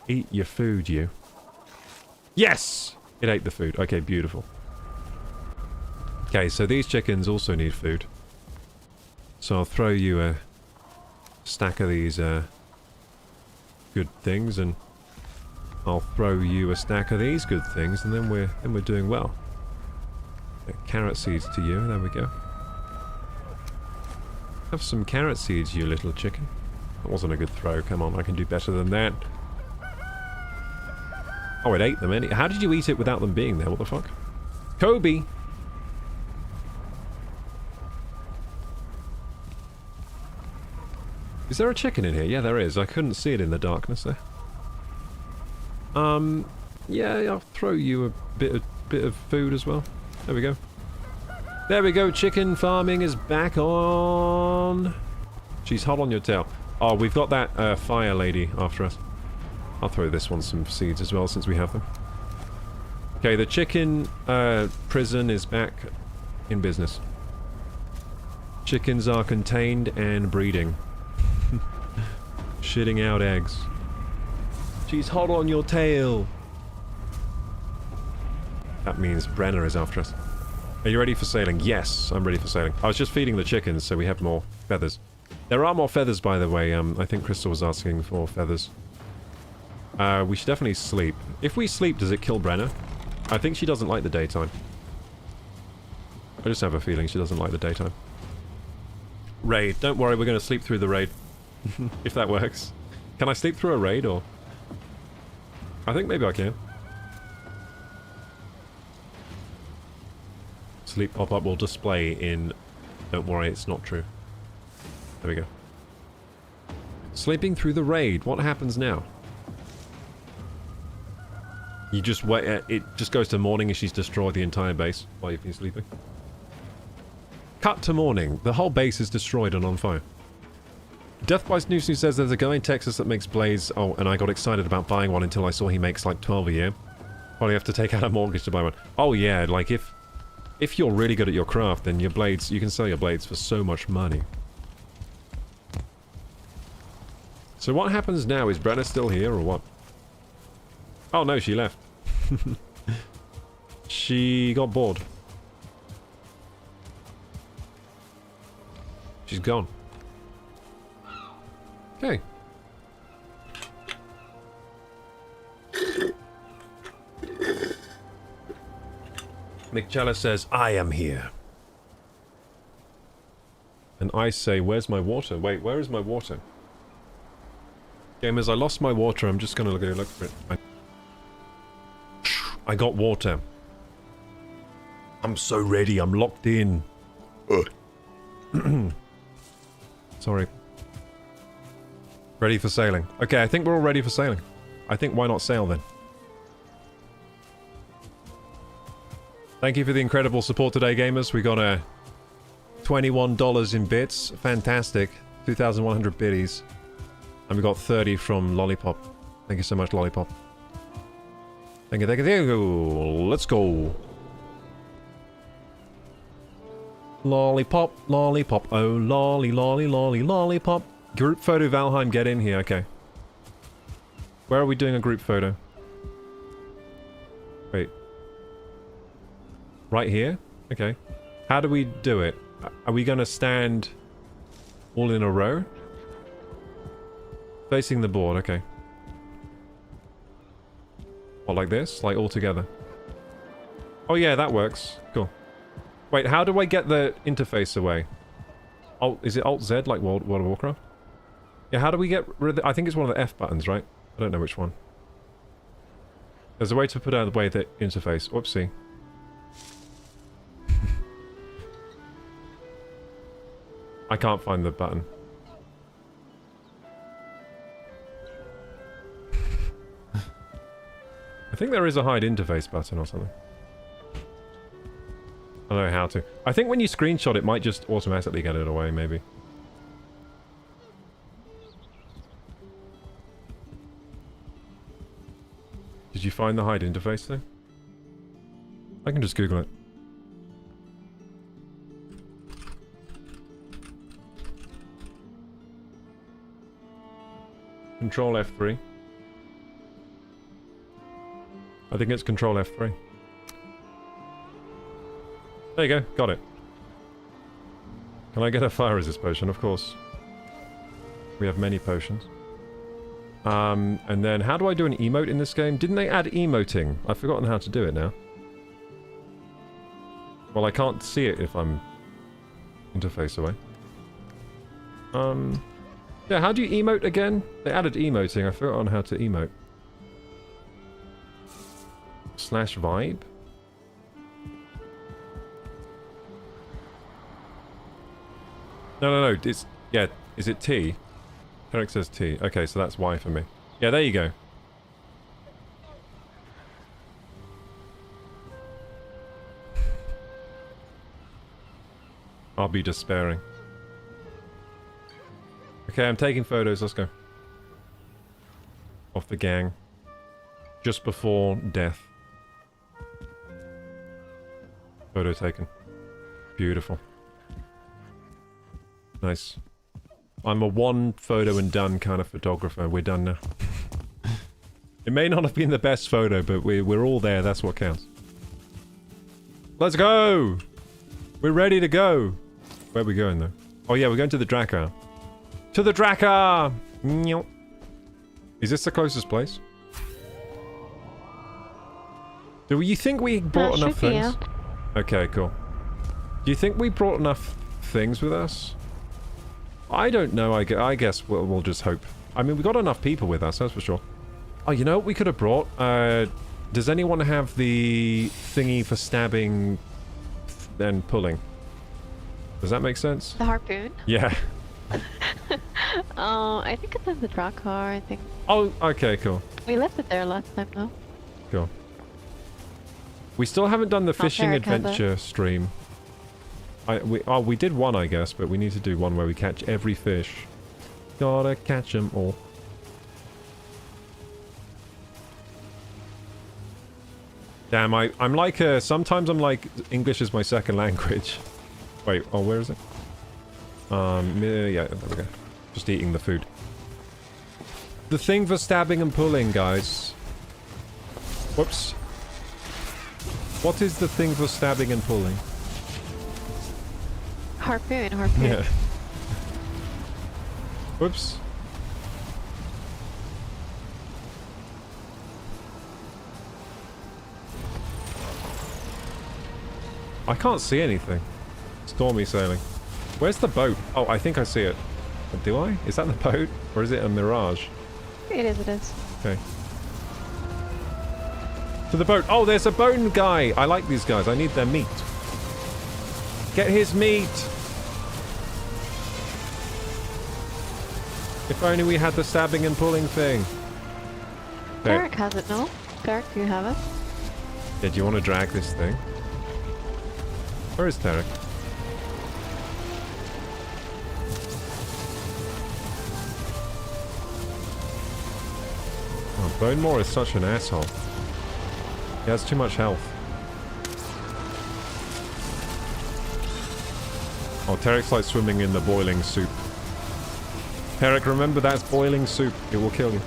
[SPEAKER 1] Eat your food, you. Yes! It ate the food. Okay, beautiful. Okay, so these chickens also need food. So I'll throw you a stack of these good things, and I'll throw you a stack of these good things, and then we're doing well. Carrot seeds to you. There we go. Have some carrot seeds, you little chicken. That wasn't a good throw. Come on, I can do better than that. Oh, it ate them. How did you eat it without them being there? What the fuck? Kobe! Is there a chicken in here? Yeah, there is. I couldn't see it in the darkness there. Yeah, I'll throw you a bit of food as well. There we go. There we go. Chicken farming is back on. She's hot on your tail. Oh, we've got that fire lady after us. I'll throw this one some seeds as well since we have them. Okay, the chicken prison is back in business. Chickens are contained and breeding. Shitting out eggs. She's hot on your tail. That means Brenner is after us. Are you ready for sailing? Yes, I'm ready for sailing. I was just feeding the chickens so we have more feathers. There are more feathers, by the way. I think Crystal was asking for feathers. We should definitely sleep. If we sleep, does it kill Brenner? I think she doesn't like the daytime. I just have a feeling she doesn't like the daytime. Raid. Don't worry, we're going to sleep through the raid. If that works. Can I sleep through a raid, or...? I think maybe I can. Sleep pop-up will display in... Don't worry, it's not true. There we go. Sleeping through the raid. What happens now? You just wait... it just goes to morning and she's destroyed the entire base while you've been sleeping. Cut to morning. The whole base is destroyed and on fire. Death by Snooze says there's a guy in Texas that makes blades. Oh, and I got excited about buying one until I saw he makes like 12 a year. Probably have to take out a mortgage to buy one. Oh yeah, like if you're really good at your craft, then your blades, you can sell your blades for so much money. So what happens now? Is Brenna still here or what? Oh no, she left. She got bored. She's gone. Okay. McChella says, I am here. And I say, where's my water? Wait, where is my water? Gamers, I lost my water. I'm just gonna go look for it. I got water. I'm so ready. I'm locked in. Sorry. Ready for sailing. Okay, I think we're all ready for sailing. I think why not sail then? Thank you for the incredible support today, gamers. We got a $21 in bits. Fantastic. 2,100 biddies. And we got 30 from Lollipop. Thank you so much, Lollipop. Thank you, thank you, thank you. Let's go. Lollipop, lollipop. Oh, lolly, lolly, lolly, lollipop. Group photo, Valheim, get in here. Okay. Where are we doing a group photo? Wait. Right here? Okay. How do we do it? Are we gonna stand all in a row? Facing the board, okay. What, like this? Like all together? Oh yeah, that works. Cool. Wait, how do I get the interface away? Alt, is it Alt-Z like World of Warcraft? Yeah, how do we get rid of the, I think it's one of the F buttons, right? I don't know which one. There's a way to put out away the interface. Whoopsie. I can't find the button. I think there is a hide interface button or something. I don't know how to. I think when you screenshot it might just automatically get it away, maybe. Did you find the hide interface thing? I can just Google it. Control F3. I think it's Control F3. There you go. Got it. Can I get a fire resist potion? Of course. We have many potions. And then how do I do an emote in this game? Didn't they add emoting? I've forgotten how to do it now. Well, I can't see it if I'm interface away. Yeah, how do you emote again? They added emoting. I've forgotten how to emote. Slash vibe? No. It's... Yeah, is it T? Eric says T. Okay, so that's Y for me. Yeah, there you go. I'll be despairing. Okay, I'm taking photos. Let's go. Of the gang. Just before death. Photo taken. Beautiful. Nice. I'm a one photo and done kind of photographer. We're done now. It may not have been the best photo, but we're all there. That's what counts. Let's go! We're ready to go. Where are we going, though? Oh, yeah, we're going to the Drakkar. To the Drakkar! Is this the closest place? Do you think we brought enough things?
[SPEAKER 4] Yeah.
[SPEAKER 1] Okay, cool. Do you think we brought enough things with us? I don't know. I guess we'll just hope. I mean, we got enough people with us, that's for sure. Oh, you know what we could have brought? Does anyone have the thingy for stabbing and pulling? Does that make sense?
[SPEAKER 4] The harpoon?
[SPEAKER 1] Yeah.
[SPEAKER 4] I think it's in the Drakkar, I think.
[SPEAKER 1] Oh, okay, cool.
[SPEAKER 4] We left it there last time, though.
[SPEAKER 1] Cool. We still haven't done the fishing
[SPEAKER 4] Eric has it.
[SPEAKER 1] adventure stream. We did one, I guess, but we need to do one where we catch every fish. Gotta catch them all. Damn, I'm like, sometimes I'm like, English is my second language. Wait, oh, where is it? Yeah, there we go. Just eating the food. The thing for stabbing and pulling, guys. Whoops. What is the thing for stabbing and pulling?
[SPEAKER 4] Harpoon.
[SPEAKER 1] Yeah. Whoops. I can't see anything. Stormy sailing. Where's the boat? Oh, I think I see it. Do I? Is that the boat? Or is it a mirage?
[SPEAKER 4] It is.
[SPEAKER 1] Okay. To the boat. Oh, there's a bone guy. I like these guys. I need their meat. Get his meat. If only we had the stabbing and pulling thing. Okay.
[SPEAKER 4] Derek has it, no? Derek, do you have it?
[SPEAKER 1] Yeah, do you want to drag this thing? Where is Tarek? Oh, Bonemore is such an asshole. He has too much health. Oh, Tarek's like swimming in the boiling soup. Tarek, remember that's boiling soup. It will kill you.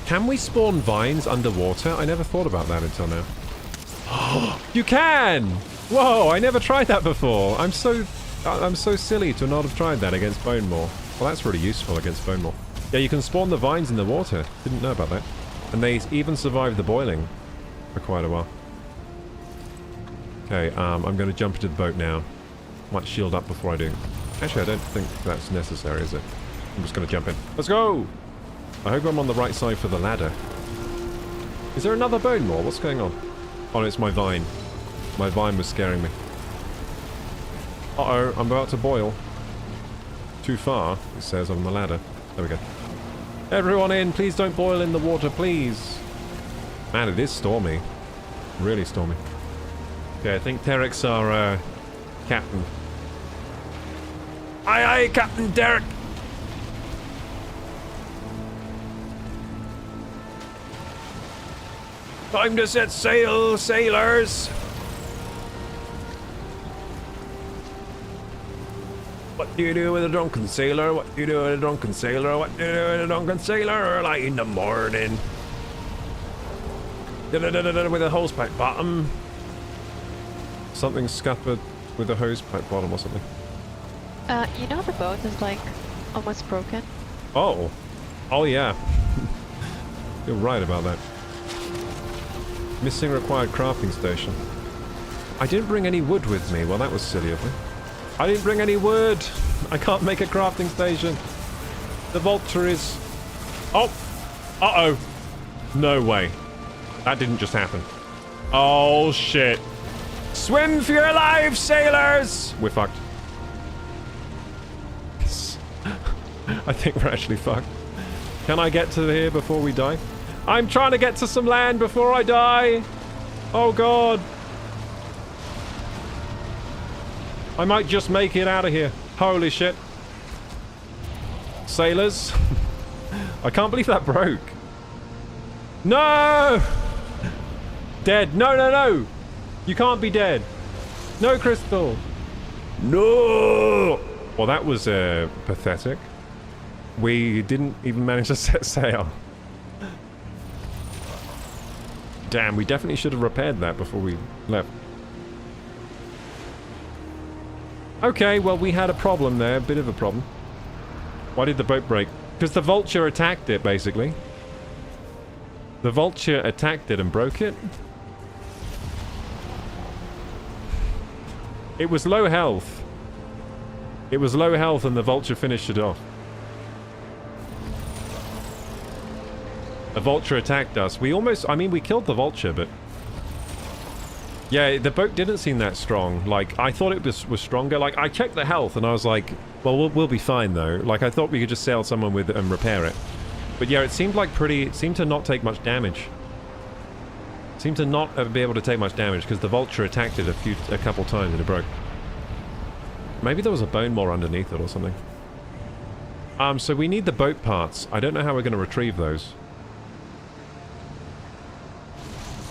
[SPEAKER 1] Can we spawn vines underwater? I never thought about that until now. You can! Whoa, I never tried that before. I'm so silly to not have tried that against Bonemore. Well, that's really useful against Bonemore. Yeah, you can spawn the vines in the water. Didn't know about that. And they even survived the boiling for quite a while. Okay, I'm going to jump into the boat now. Might shield up before I do. Actually, I don't think that's necessary, is it? I'm just going to jump in. Let's go! I hope I'm on the right side for the ladder. Is there another Bonemore? What's going on? Oh, it's my vine. My vine was scaring me. Uh-oh, I'm about to boil. Too far, it says on the ladder. There we go. Everyone in, please don't boil in the water, please. Man, it is stormy. Really stormy. Okay, I think Derek's our captain. Aye, aye, Captain Derek! Time to set sail, sailors!
[SPEAKER 2] do you do with a drunken sailor? What do you do with a drunken sailor? What do you do with a drunken sailor? Early in the morning. With a hosepipe bottom.
[SPEAKER 1] Something scuppered with a hose pipe bottom or something.
[SPEAKER 4] You know the boat is like almost broken.
[SPEAKER 1] Oh. Oh yeah. You're right about that. Missing required crafting station. I didn't bring any wood with me. Well, that was silly of me. I didn't bring any wood. I can't make a crafting station. The vulture is... Oh! Uh-oh. No way. That didn't just happen. Oh, shit. Swim for your lives, sailors! We're fucked. I think we're actually fucked. Can I get to here before we die? I'm trying to get to some land before I die! Oh god! I might just make it out of here. Holy shit. Sailors? I can't believe that broke. No! Dead. No, no, no! You can't be dead. No, Crystal. No! Well, that was pathetic. We didn't even manage to set sail. Damn, we definitely should have repaired that before we left. Okay, well, we had a problem there. A bit of a problem. Why did the boat break? Because the vulture attacked it, basically. The vulture attacked it and broke it. It was low health. It was low health and the vulture finished it off. The vulture attacked us. We almost... I mean, we killed the vulture, but... Yeah, the boat didn't seem that strong. Like, I thought it was stronger. Like, I checked the health and I was like, well, we'll be fine, though. Like, I thought we could just sail someone with it and repair it. But yeah, it seemed like pretty... It seemed to not take much damage. It seemed to not be able to take much damage because the vulture attacked it a couple times and it broke. Maybe there was a bone maw underneath it or something. So we need the boat parts. I don't know how we're going to retrieve those.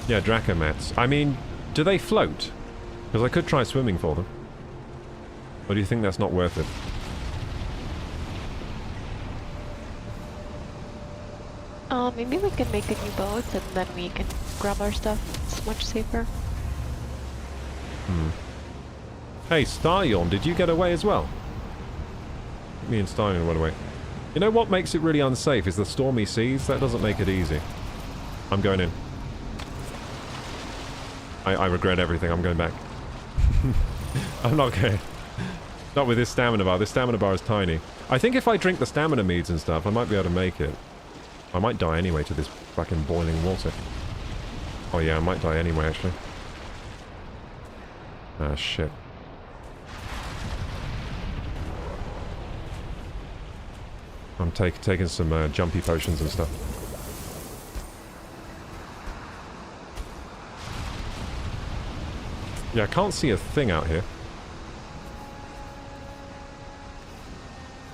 [SPEAKER 1] Yeah, Dracomats. I mean, do they float? Because I could try swimming for them. Or do you think that's not worth it?
[SPEAKER 4] Maybe we can make a new boat and then we can grab our stuff. It's much safer.
[SPEAKER 1] Hey, Staryorn, did you get away as well? Me and Staryorn went away. You know what makes it really unsafe is the stormy seas. That doesn't make it easy. I'm going in. I regret everything. I'm going back. I'm not going. Not with this stamina bar. This stamina bar is tiny. I think if I drink the stamina meads and stuff, I might be able to make it. I might die anyway to this fucking boiling water. Oh yeah, I might die anyway, actually. Ah, shit. I'm taking some jumpy potions and stuff. Yeah, I can't see a thing out here.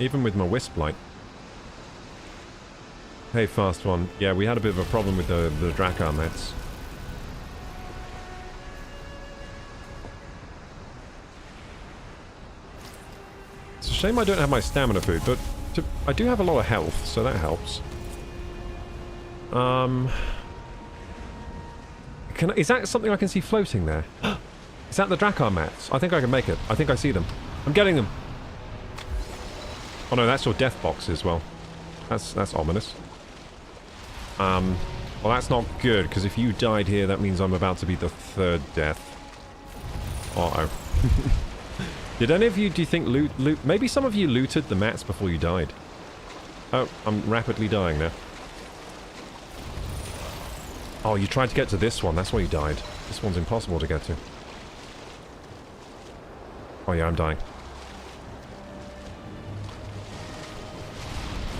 [SPEAKER 1] Even with my wisp light. Hey, fast one. Yeah, we had a bit of a problem with the Dracomats. It's a shame I don't have my stamina food, but I do have a lot of health, so that helps. Is that something I can see floating there? Is that the Dracomats? I think I can make it. I think I see them. I'm getting them. Oh no, that's your death box as well. That's ominous. Well, that's not good, because if you died here, that means I'm about to be the third death. Uh-oh. Did any of you, do you think, loot... Maybe some of you looted the mats before you died. Oh, I'm rapidly dying now. Oh, you tried to get to this one, that's why you died. This one's impossible to get to. Oh yeah, I'm dying.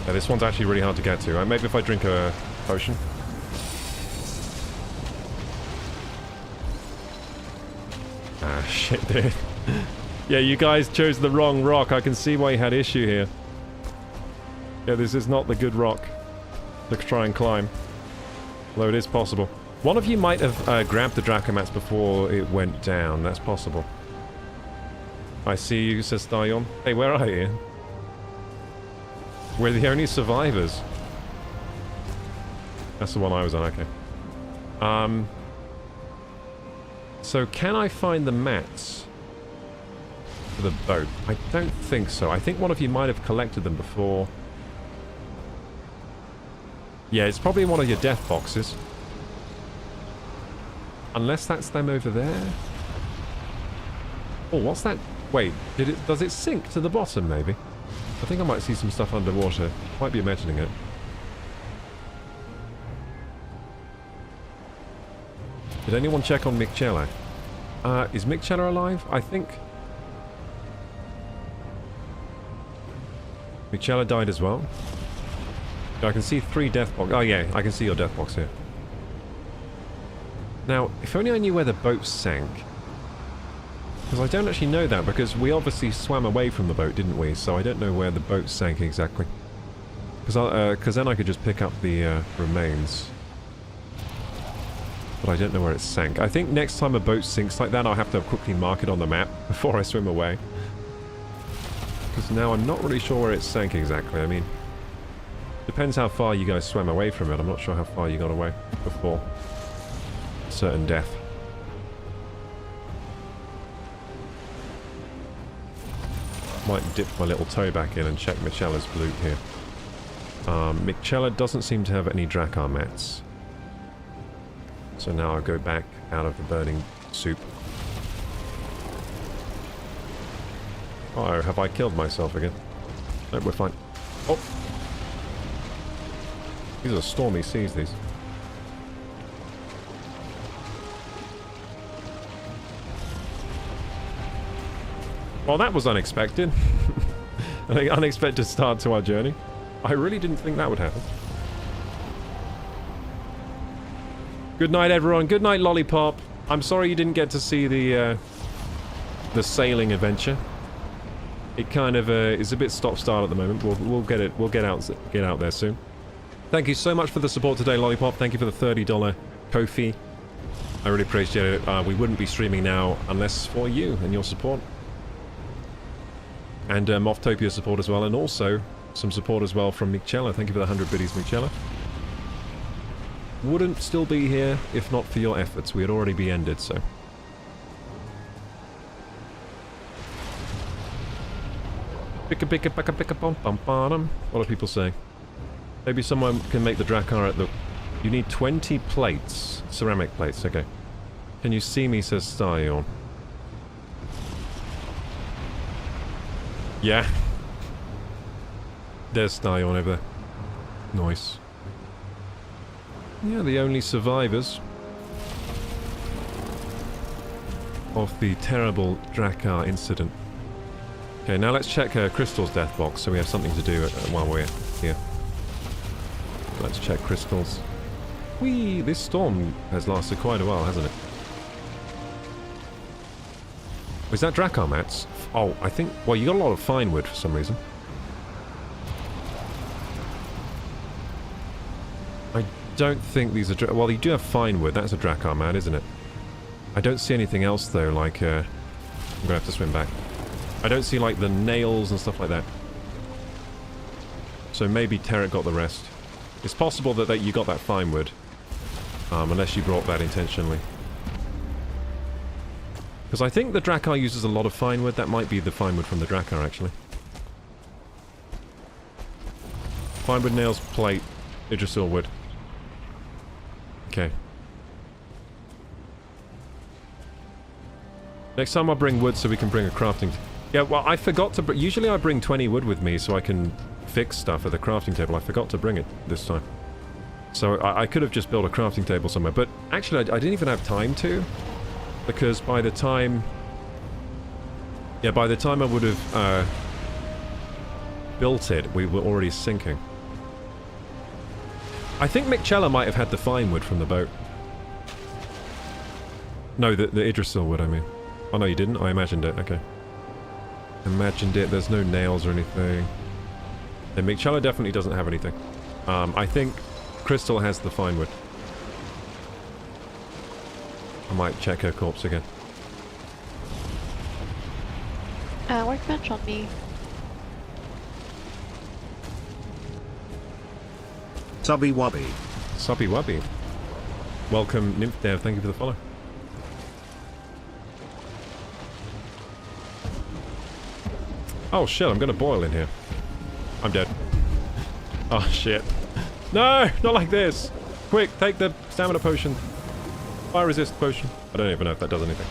[SPEAKER 1] Yeah, this one's actually really hard to get to. Maybe if I drink a potion. Ah, shit, dude. Yeah, you guys chose the wrong rock. I can see why you had issue here. Yeah, this is not the good rock to try and climb. Although it is possible. One of you might have grabbed the Dracomats before it went down. That's possible. I see you, says Dion. Hey, where are you? We're the only survivors. That's the one I was on, okay. So can I find the mats for the boat? I don't think so. I think one of you might have collected them before. Yeah, it's probably in one of your death boxes. Unless that's them over there. Oh, what's that? Wait, does it sink to the bottom, maybe? I think I might see some stuff underwater. Might be imagining it. Did anyone check on Michela? Is Michela alive? I think... Michela died as well. I can see 3 death boxes. Oh yeah, I can see your death box here. Now, if only I knew where the boat sank. Because I don't actually know that, because we obviously swam away from the boat, didn't we? So I don't know where the boat sank exactly. Because then I could just pick up the remains. But I don't know where it sank. I think next time a boat sinks like that, I'll have to quickly mark it on the map before I swim away. Because now I'm not really sure where it sank exactly. I mean, depends how far you guys swam away from it. I'm not sure how far you got away before certain death. Might dip my little toe back in and check Michela's loot here. Michela doesn't seem to have any Drakkar mats. So now I'll go back out of the burning soup. Uh-oh, have I killed myself again? Nope, we're fine. Oh! These are stormy seas, these. Well, that was unexpected. An unexpected start to our journey. I really didn't think that would happen. Good night, everyone. Good night, Lollipop. I'm sorry you didn't get to see the sailing adventure. It kind of is a bit stop-start at the moment. We'll get it. We'll get out there soon. Thank you so much for the support today, Lollipop. Thank you for the $30 Ko-fi. I really appreciate it. We wouldn't be streaming now unless for you and your support. And Moftopia support as well, and also some support as well from Michela. Thank you for the 100 biddies, Michela. Wouldn't still be here if not for your efforts. We'd already be ended, so. What are people saying? Maybe someone can make the Drakkar at the... You need 20 plates. Ceramic plates, okay. Can you see me, says Stylion. Yeah. There's Stylion over there. Nice. Yeah, the only survivors of the terrible Drakkar incident. Okay, now let's check Crystal's death box, so we have something to do while we're here. Let's check Crystal's. Whee! This storm has lasted quite a while, hasn't it? Was that Drakkar mats? Oh, I think... Well, you got a lot of fine wood for some reason. I don't think these are... Well, you do have fine wood. That's a Drakkar mat, isn't it? I don't see anything else, though, like... I'm gonna have to swim back. I don't see, like, the nails and stuff like that. So maybe Tarek got the rest. It's possible that you got that fine wood. Unless you brought that intentionally. Because I think the Drakkar uses a lot of fine wood. That might be the fine wood from the Drakkar, actually. Fine wood, nails, plate, Yggdrasil wood. Okay. Next time I'll bring wood so we can bring a crafting... Yeah, well, I forgot to... Usually I bring 20 wood with me so I can fix stuff at the crafting table. I forgot to bring it this time. So I could have just built a crafting table somewhere. But actually, I didn't even have time to. Because by the time... Yeah, by the time I would have built it, we were already sinking. I think Michela might have had the fine wood from the boat. No, the Yggdrasil wood, I mean. Oh, no, you didn't? I imagined it. Okay. Imagined it. There's no nails or anything. And Michela definitely doesn't have anything. I think Crystal has the fine wood. I might check her corpse again.
[SPEAKER 4] Workbench on me.
[SPEAKER 6] Subby Wubby.
[SPEAKER 1] Soppy Wubby. Welcome, Nymph Dev. Thank you for the follow. Oh shit, I'm gonna boil in here. I'm dead. Oh shit. No! Not like this! Quick, take the stamina potion. Fire resist potion. I don't even know if that does anything.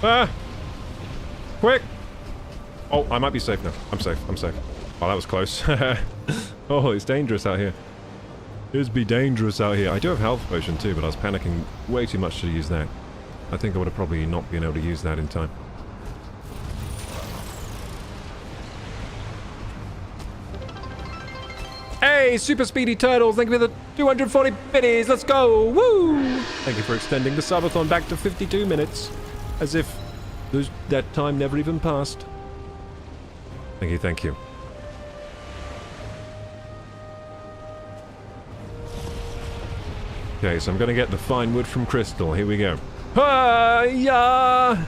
[SPEAKER 1] Ah! Quick! Oh, I might be safe now. I'm safe. I'm safe. Oh, that was close. Oh, it's dangerous out here. It's be dangerous out here. I do have health potion too, but I was panicking way too much to use that. I think I would have probably not been able to use that in time. Hey, Super Speedy Turtles, thank you for the 240 biddies, let's go! Woo! Thank you for extending the subathon back to 52 minutes. As if that time never even passed. Thank you, thank you. Okay, so I'm gonna get the fine wood from Crystal. Here we go. Yeah!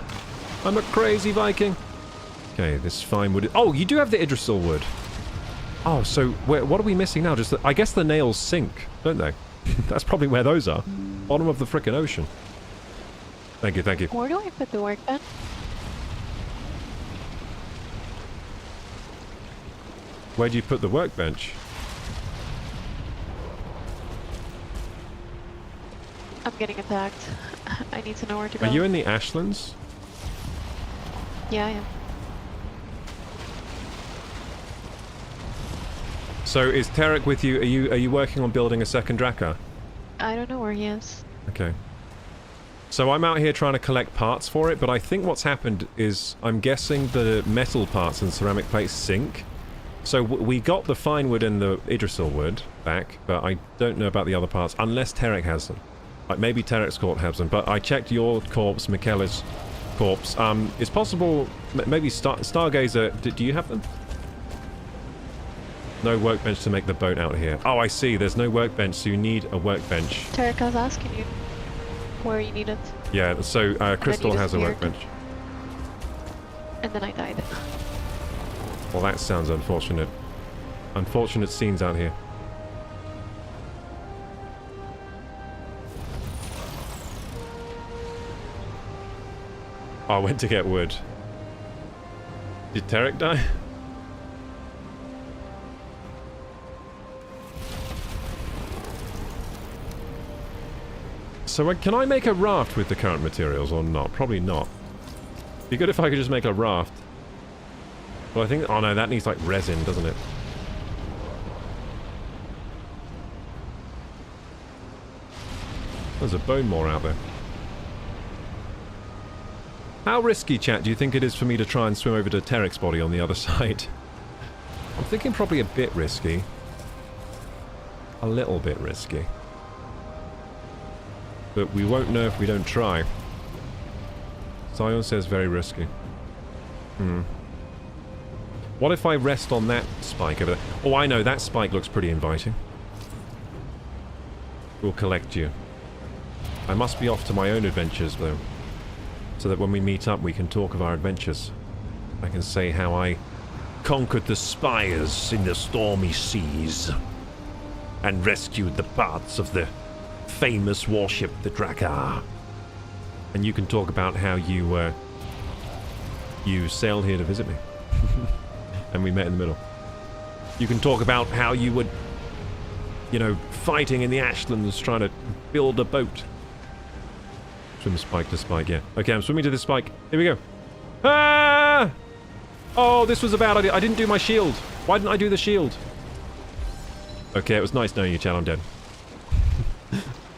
[SPEAKER 1] I'm a crazy Viking. Okay, this fine wood. Oh, you do have the Idrisil wood. Oh, so what are we missing now? Just I guess the nails sink, don't they? That's probably where those are. Bottom of the frickin' ocean. Thank you, thank you.
[SPEAKER 4] Where do I put the workbench?
[SPEAKER 1] Where do you put the workbench?
[SPEAKER 4] I'm getting attacked. I need to know where to go.
[SPEAKER 1] Are you in the Ashlands?
[SPEAKER 4] Yeah, I am.
[SPEAKER 1] So is Tarek with you? Are you working on building a second Draka?
[SPEAKER 4] I don't know where he is.
[SPEAKER 1] Okay. So I'm out here trying to collect parts for it, but I think what's happened is I'm guessing the metal parts and ceramic plates sink. So we got the fine wood and the Idrisil wood back, but I don't know about the other parts, unless Tarek has them. Like maybe Tarek's corpse has them, but I checked your corpse, Michaela's corpse. It's possible, maybe Stargazer, do you have them? No workbench to make the boat out here. Oh, I see, there's no workbench, so you need a workbench.
[SPEAKER 4] Tarek, I was asking you where you need it.
[SPEAKER 1] Yeah, so Crystal has a
[SPEAKER 4] disappeared.
[SPEAKER 1] workbench.
[SPEAKER 4] And then I died.
[SPEAKER 1] Well, that sounds unfortunate. Unfortunate scenes out here. Oh, I went to get wood. Did Tarek die? So can I make a raft with the current materials or not? Probably not. Be good if I could just make a raft. Well, I think... Oh no, that needs like resin, doesn't it? There's a bone more out there. How risky, chat, do you think it is for me to try and swim over to Tarek's body on the other side? I'm thinking probably a bit risky. A little bit risky. But we won't know if we don't try. Zion says very risky. What if I rest on that spike over there? Oh, I know, that spike looks pretty inviting. We'll collect you. I must be off to my own adventures, though. So that when we meet up, we can talk of our adventures. I can say how I conquered the spires in the stormy seas. And rescued the parts of the famous warship, the Drakar. And you can talk about how you sailed here to visit me. And we met in the middle. You can talk about how you were, you know, fighting in the Ashlands trying to build a boat. Swim spike to spike, yeah. Okay, I'm swimming to this spike. Here we go. Ah! Oh, this was a bad idea. I didn't do my shield. Why didn't I do the shield? Okay, it was nice knowing you, Chad. I'm dead.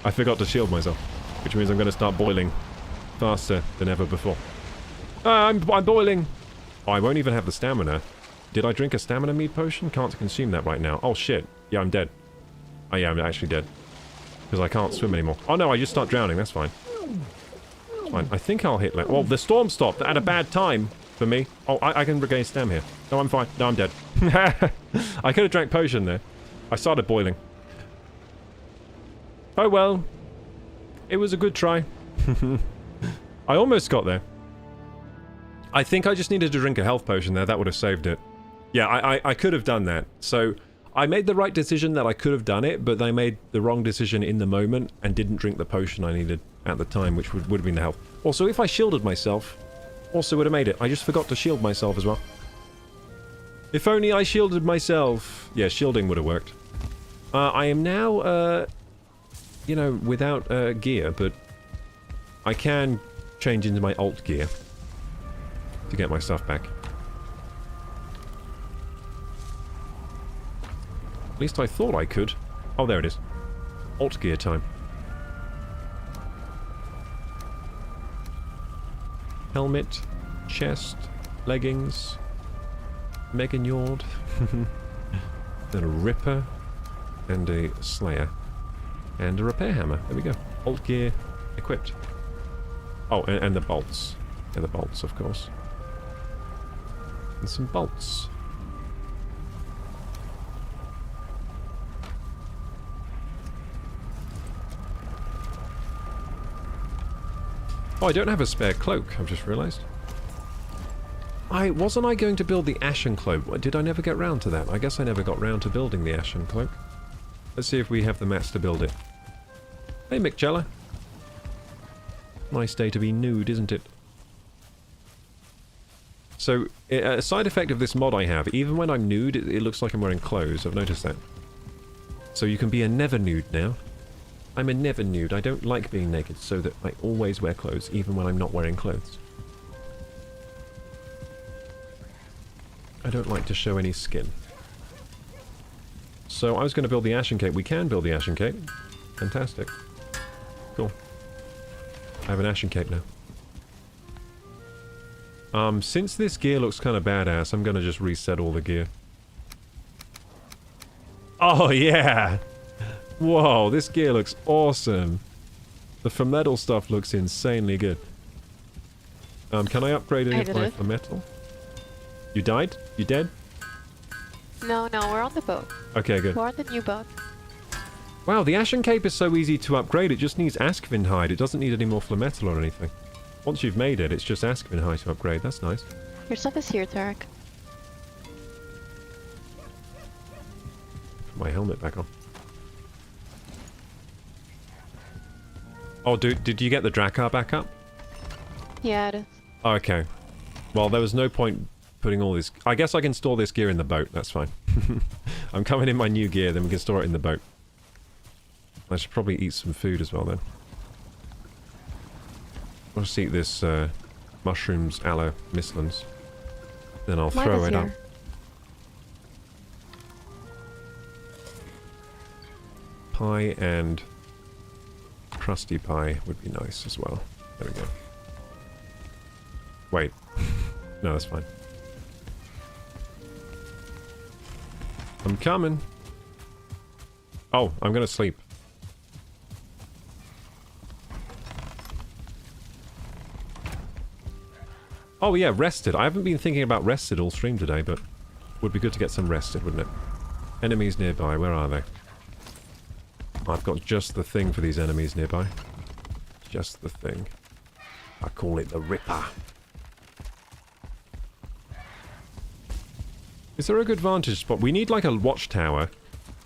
[SPEAKER 1] I forgot to shield myself, which means I'm going to start boiling faster than ever before. I'm boiling. Oh, I won't even have the stamina. Did I drink a stamina mead potion? Can't consume that right now. Oh, shit. Yeah, I'm dead. Oh, yeah, I'm actually dead. Because I can't swim anymore. Oh, no, I just start drowning. That's fine. It's fine. I think I'll hit... Well, the storm stopped at a bad time for me. Oh, I can regain stam here. No, I'm fine. No, I'm dead. I could have drank potion there. I started boiling. Oh, well. It was a good try. I almost got there. I think I just needed to drink a health potion there. That would have saved it. Yeah, I could have done that. So I made the right decision that I could have done it, but I made the wrong decision in the moment and didn't drink the potion I needed at the time, which would have been the health. Also, if I shielded myself, also would have made it. I just forgot to shield myself as well. If only I shielded myself. Yeah, shielding would have worked. I am now, you know, without gear, but I can change into my alt gear to get my stuff back. At least I thought I could. Oh, there it is. Alt gear time. Helmet, chest, leggings, Mega Njord, then a Ripper, and a Slayer, and a Repair Hammer. There we go. Alt gear equipped. Oh, and the bolts. Yeah, the bolts, of course. And some bolts. Oh, I don't have a spare cloak, I've just realised. Wasn't I going to build the Ashen Cloak? Did I never get round to that? I guess I never got round to building the Ashen Cloak. Let's see if we have the mats to build it. Hey, Mick. Nice day to be nude, isn't it? So, a side effect of this mod I have, even when I'm nude, it looks like I'm wearing clothes. I've noticed that. So you can be a never nude now. I'm a never nude. I don't like being naked, so that I always wear clothes, even when I'm not wearing clothes. I don't like to show any skin. So I was going to build the Ashen Cape. We can build the Ashen Cape. Fantastic. Cool. I have an Ashen Cape now. Since this gear looks kind of badass, I'm going to just reset all the gear. Oh, yeah! Whoa, this gear looks awesome. The Flametal stuff looks insanely good. Can I upgrade any of my Flametal? You died? You dead?
[SPEAKER 4] No, we're on the boat.
[SPEAKER 1] Okay, good.
[SPEAKER 4] We're on the new boat.
[SPEAKER 1] Wow, the Ashen Cape is so easy to upgrade. It just needs Askvin Hide. It doesn't need any more Flametal or anything. Once you've made it, it's just Askvin Hide to upgrade. That's nice.
[SPEAKER 4] Your stuff is here, Tarek.
[SPEAKER 1] Put my helmet back on. Oh, did you get the Drakkar back up?
[SPEAKER 4] Yeah, it is.
[SPEAKER 1] Okay. Well, there was no point putting all this... I guess I can store this gear in the boat. That's fine. I'm coming in my new gear, then we can store it in the boat. I should probably eat some food as well, then. I'll just eat this mushrooms a la Mistlands. Then I'll throw it up. Pie and crusty pie would be nice as well. There we go. Wait. No, that's fine. I'm coming. Oh, I'm gonna sleep. Oh yeah, rested. I haven't been thinking about rested all stream today, but would be good to get some rested, wouldn't it? Enemies nearby, where are they? I've got just the thing for these enemies nearby. Just the thing. I call it the Ripper. Is there a good vantage spot? We need like a watchtower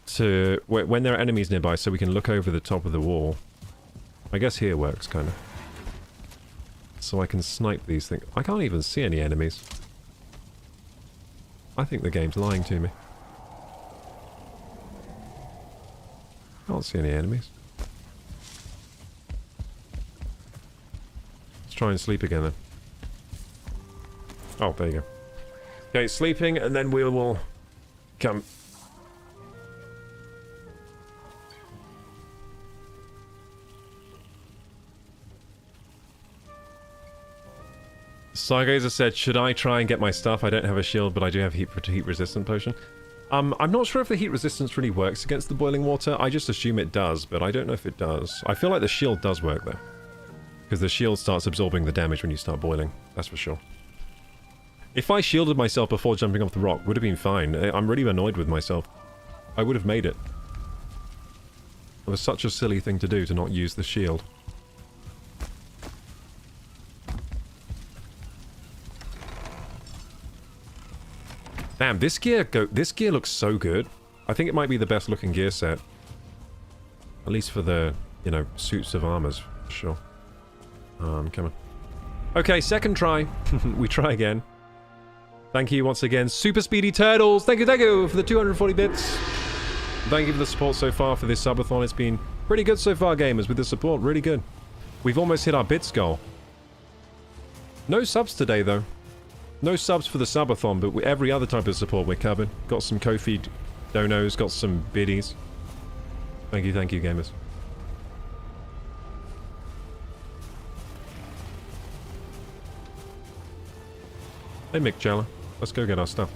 [SPEAKER 1] to when there are enemies nearby so we can look over the top of the wall. I guess here works, kind of. So I can snipe these things. I can't even see any enemies. I think the game's lying to me. Can't see any enemies. Let's try and sleep again then. Oh, there you go. Okay, sleeping, and then we will come. Stargazer said, should I try and get my stuff? I don't have a shield, but I do have heat resistant potion. I'm not sure if the heat resistance really works against the boiling water. I just assume it does, but I don't know if it does. I feel like the shield does work, though. Because the shield starts absorbing the damage when you start boiling. That's for sure. If I shielded myself before jumping off the rock, would have been fine. I'm really annoyed with myself. I would have made it. It was such a silly thing to do to not use the shield. Damn, this gear looks so good. I think it might be the best looking gear set. At least for the, you know, suits of armors, for sure. Come on. Okay, second try. We try again. Thank you once again, Super Speedy Turtles. Thank you for the 240 bits. Thank you for the support so far for this subathon. It's been pretty good so far, gamers, with the support. Really good. We've almost hit our bits goal. No subs today, though. No subs for the subathon, but every other type of support we're covered. Got some Ko-fi donos, got some biddies. Thank you, gamers. Hey, Mick Jella. Let's go get our stuff.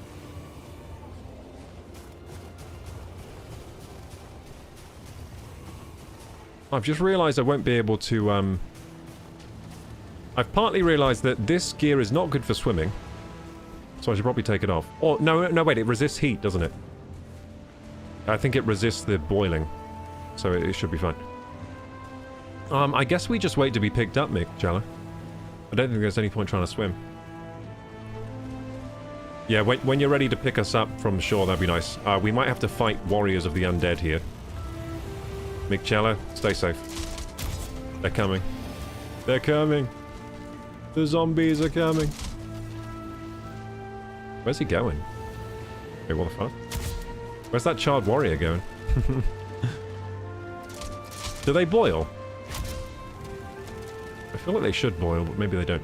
[SPEAKER 1] I've just realised I won't be able to, I've partly realised that this gear is not good for swimming. So I should probably take it off. Or, no, wait, it resists heat, doesn't it? I think it resists the boiling. So it should be fine. I guess we just wait to be picked up, Mick Jella. I don't think there's any point trying to swim. Yeah, when you're ready to pick us up from shore, that'd be nice. We might have to fight warriors of the undead here. Mick Jella, stay safe. They're coming. They're coming. The zombies are coming. Where's he going? Wait, what the fuck? Where's that charred warrior going? Do they boil? I feel like they should boil, but maybe they don't.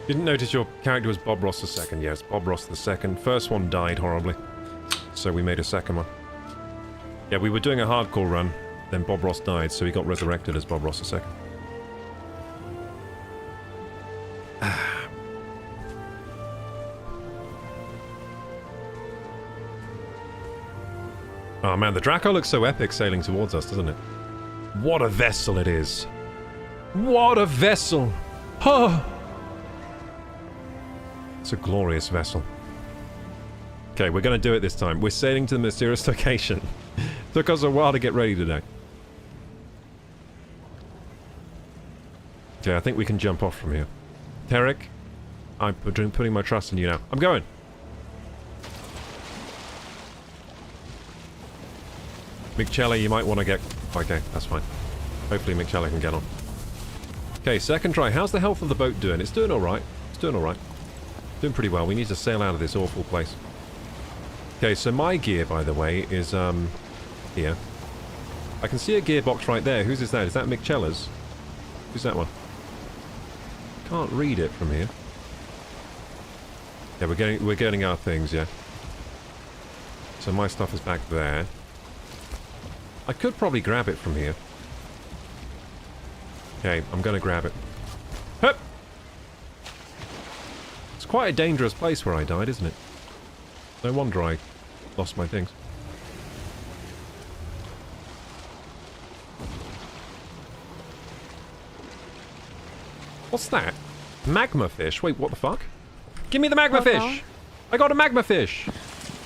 [SPEAKER 1] Didn't notice your character was Bob Ross II. Yes, Bob Ross II. First one died horribly, so we made a second one. Yeah, we were doing a hardcore run, then Bob Ross died, so he got resurrected as Bob Ross II. Oh man, the Draco looks so epic sailing towards us, doesn't it? What a vessel it is! What a vessel! Oh! It's a glorious vessel. Okay, we're gonna do it this time. We're sailing to the mysterious location. Took us a while to get ready today. Okay, I think we can jump off from here. Tarek, I'm putting my trust in you now. I'm going! Mick Jella, you might want to get... Okay, that's fine. Hopefully Mick Jella can get on. Okay, second try. How's the health of the boat doing? It's doing alright. It's doing alright. Doing pretty well. We need to sail out of this awful place. Okay, so my gear, by the way, is, here. I can see a gearbox right there. Whose is that? Is that Mick Jella's? Who's that one? Can't read it from here. Yeah, we're getting our things, yeah. So my stuff is back there. I could probably grab it from here. Okay, I'm gonna grab it. Hup! It's quite a dangerous place where I died, isn't it? No wonder I lost my things. What's that? Magma fish? Wait, what the fuck? Give me the magma fish!
[SPEAKER 4] No.
[SPEAKER 1] I got a magma fish!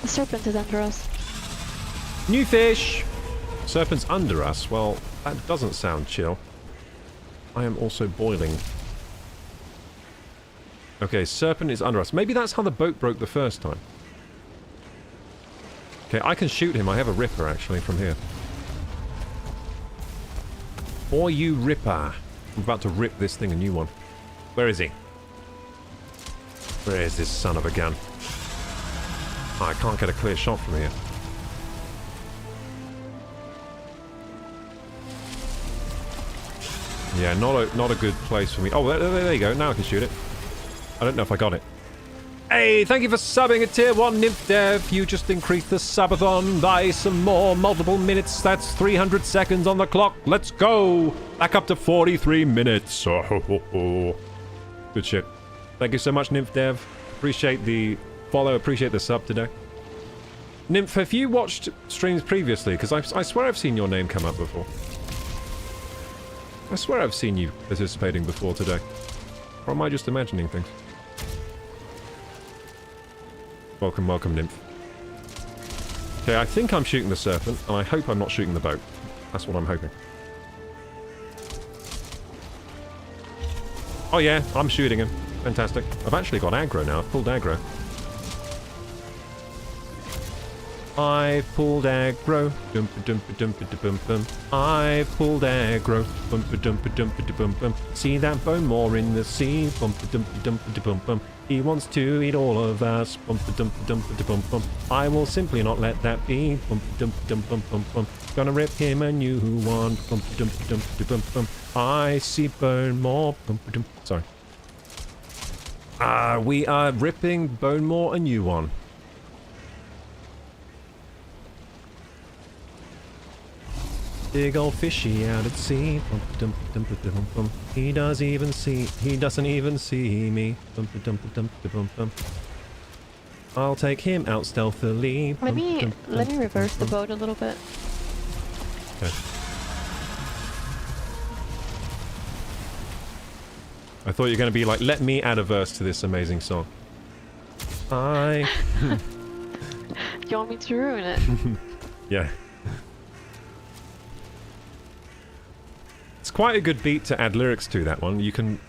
[SPEAKER 4] The serpent is under us.
[SPEAKER 1] New fish! Serpent's under us? Well, that doesn't sound chill. I am also boiling. Okay, serpent is under us. Maybe that's how the boat broke the first time. Okay, I can shoot him. I have a ripper, actually, from here. For you, ripper. I'm about to rip this thing a new one. Where is he? Where is this son of a gun? Oh, I can't get a clear shot from here. Yeah, not a good place for me. Oh, there you go. Now I can shoot it. I don't know if I got it. Hey, thank you for subbing a tier 1 Nymph Dev. You just increased the subathon by some more multiple minutes. That's 300 seconds on the clock. Let's go. Back up to 43 minutes. Oh, good shit. Thank you so much, Nymph Dev. Appreciate the follow. Appreciate the sub today. Nymph, have you watched streams previously? Because I swear I've seen your name come up before. I swear I've seen you participating before today. Or am I just imagining things? Welcome, welcome, Nymph. Okay, I think I'm shooting the serpent, and I hope I'm not shooting the boat. That's what I'm hoping. Oh yeah, I'm shooting him. Fantastic. I've actually got aggro now. I've pulled aggro. I've pulled aggro. Dum-pa-dum-pa-dum-pa-dum-bum. I've pulled aggro. Bum-pa-dum-pa-dum-pa-dum-bum. See that bone more in the sea. Bum-pa-dum-pa-dum-pa-dum-bum. He wants to eat all of us. Bum-pa-dum-pa-dum-pa-dum-bum. I will simply not let that be. Bum-pa-dum-pa-dum-bum-bum. Gonna rip him a new one. Bum-pa-dum-pa-dum-pa-dum-bum. I see bone more. Bum-pa-dum. Sorry. We are ripping Bonemore a new one. Big old fishy out at sea. He doesn't even see me. I'll take him out stealthily.
[SPEAKER 4] Let me reverse the boat a little bit.
[SPEAKER 1] Okay. I thought you were going to be like, let me add a verse to this amazing song.
[SPEAKER 4] You want me to ruin it?
[SPEAKER 1] Yeah. It's quite a good beat to add lyrics to, that one. You can...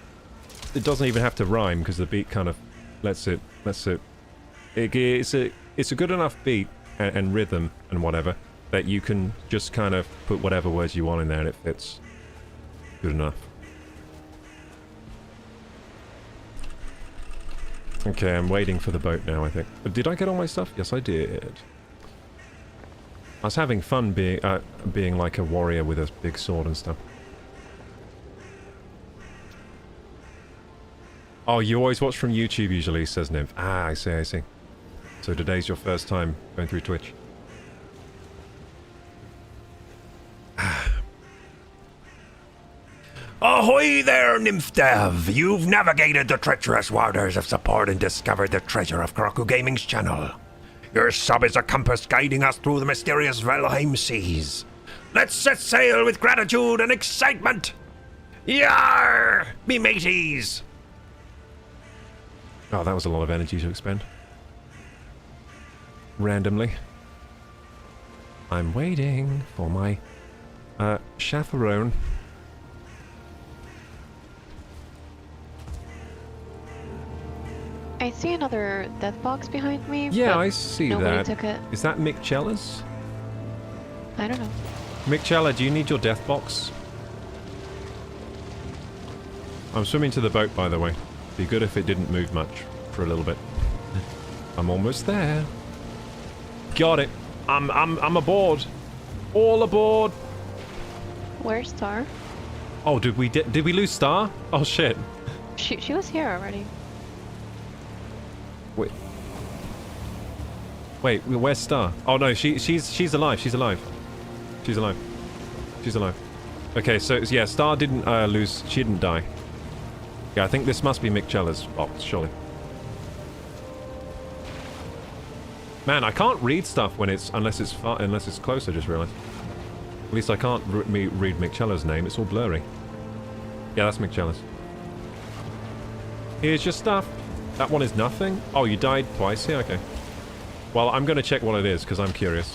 [SPEAKER 1] It doesn't even have to rhyme, because the beat kind of lets it... It's a good enough beat and rhythm and whatever that you can just kind of put whatever words you want in there and it fits good enough. Okay, I'm waiting for the boat now, I think. Did I get all my stuff? Yes, I did. I was having fun being like a warrior with a big sword and stuff. Oh, you always watch from YouTube usually, says Nymph. Ah, I see, I see. So today's your first time going through Twitch.
[SPEAKER 2] Ahoy there, Nymph Dev! You've navigated the treacherous waters of support and discovered the treasure of KorokuGaming's channel. Your sub is a compass guiding us through the mysterious Valheim seas. Let's set sail with gratitude and excitement! Yar! Me mateys!
[SPEAKER 1] Oh, that was a lot of energy to expend. Randomly. I'm waiting for my chaperone.
[SPEAKER 4] I see another death box behind me.
[SPEAKER 1] Yeah,
[SPEAKER 4] but
[SPEAKER 1] I see
[SPEAKER 4] nobody
[SPEAKER 1] that.
[SPEAKER 4] took it.
[SPEAKER 1] Is that Mick Chella's?
[SPEAKER 4] I don't know.
[SPEAKER 1] Mick Chella, do you need your death box? I'm swimming to the boat, by the way. Be good if it didn't move much for a little bit. I'm almost there. Got it. I'm aboard. All aboard.
[SPEAKER 4] Where's Star?
[SPEAKER 1] Oh, did we lose Star? Oh shit.
[SPEAKER 4] She was here already.
[SPEAKER 1] Wait, where's Star? Oh no, she's alive. She's alive. She's alive. She's alive. Okay, so yeah, Star didn't lose. She didn't die. Yeah, I think this must be Mick Chella's box, surely. Man, I can't read stuff when it's unless it's close. I just realized. At least I can't read Mick Chella's name. It's all blurry. Yeah, that's Mick Chella's. Here's your stuff. That one is nothing. Oh, you died twice here. Okay. Well, I'm gonna check what it is because I'm curious.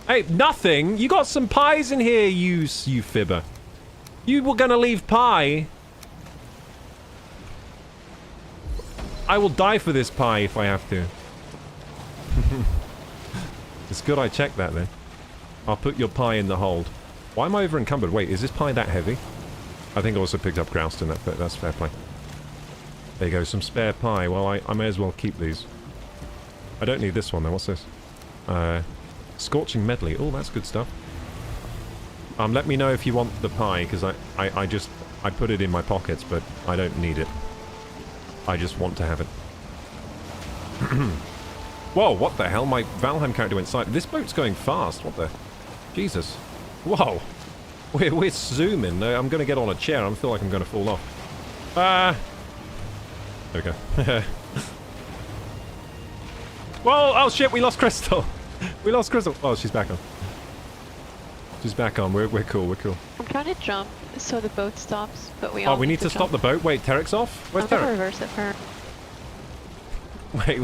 [SPEAKER 1] Hey, nothing. You got some pies in here, you fibber. You were gonna leave pie. I will die for this pie if I have to. It's good I checked that then. I'll put your pie in the hold. Why am I over encumbered? Wait, is this pie that heavy? I think I also picked up grouse in that, but that's fair play. There you go, some spare pie. Well, I may as well keep these. I don't need this one though. What's this? Scorching medley. Oh, that's good stuff. Let me know if you want the pie, because I put it in my pockets, but I don't need it. I just want to have it. Whoa, what the hell? My Valheim character went silent. This boat's going fast. What the... Jesus. Whoa. We're zooming. I'm going to get on a chair. I feel like I'm going to fall off. There we go. Whoa! Oh shit, we lost Crystal! We lost Crystal! Oh, she's back on. She's back on. We're cool, we're cool.
[SPEAKER 4] I'm trying to jump so the boat stops, but we
[SPEAKER 1] Oh, we need to stop the boat? Wait, Terek's off? Where's
[SPEAKER 4] I'm gonna
[SPEAKER 1] Terek?
[SPEAKER 4] reverse it for her.
[SPEAKER 1] Wait.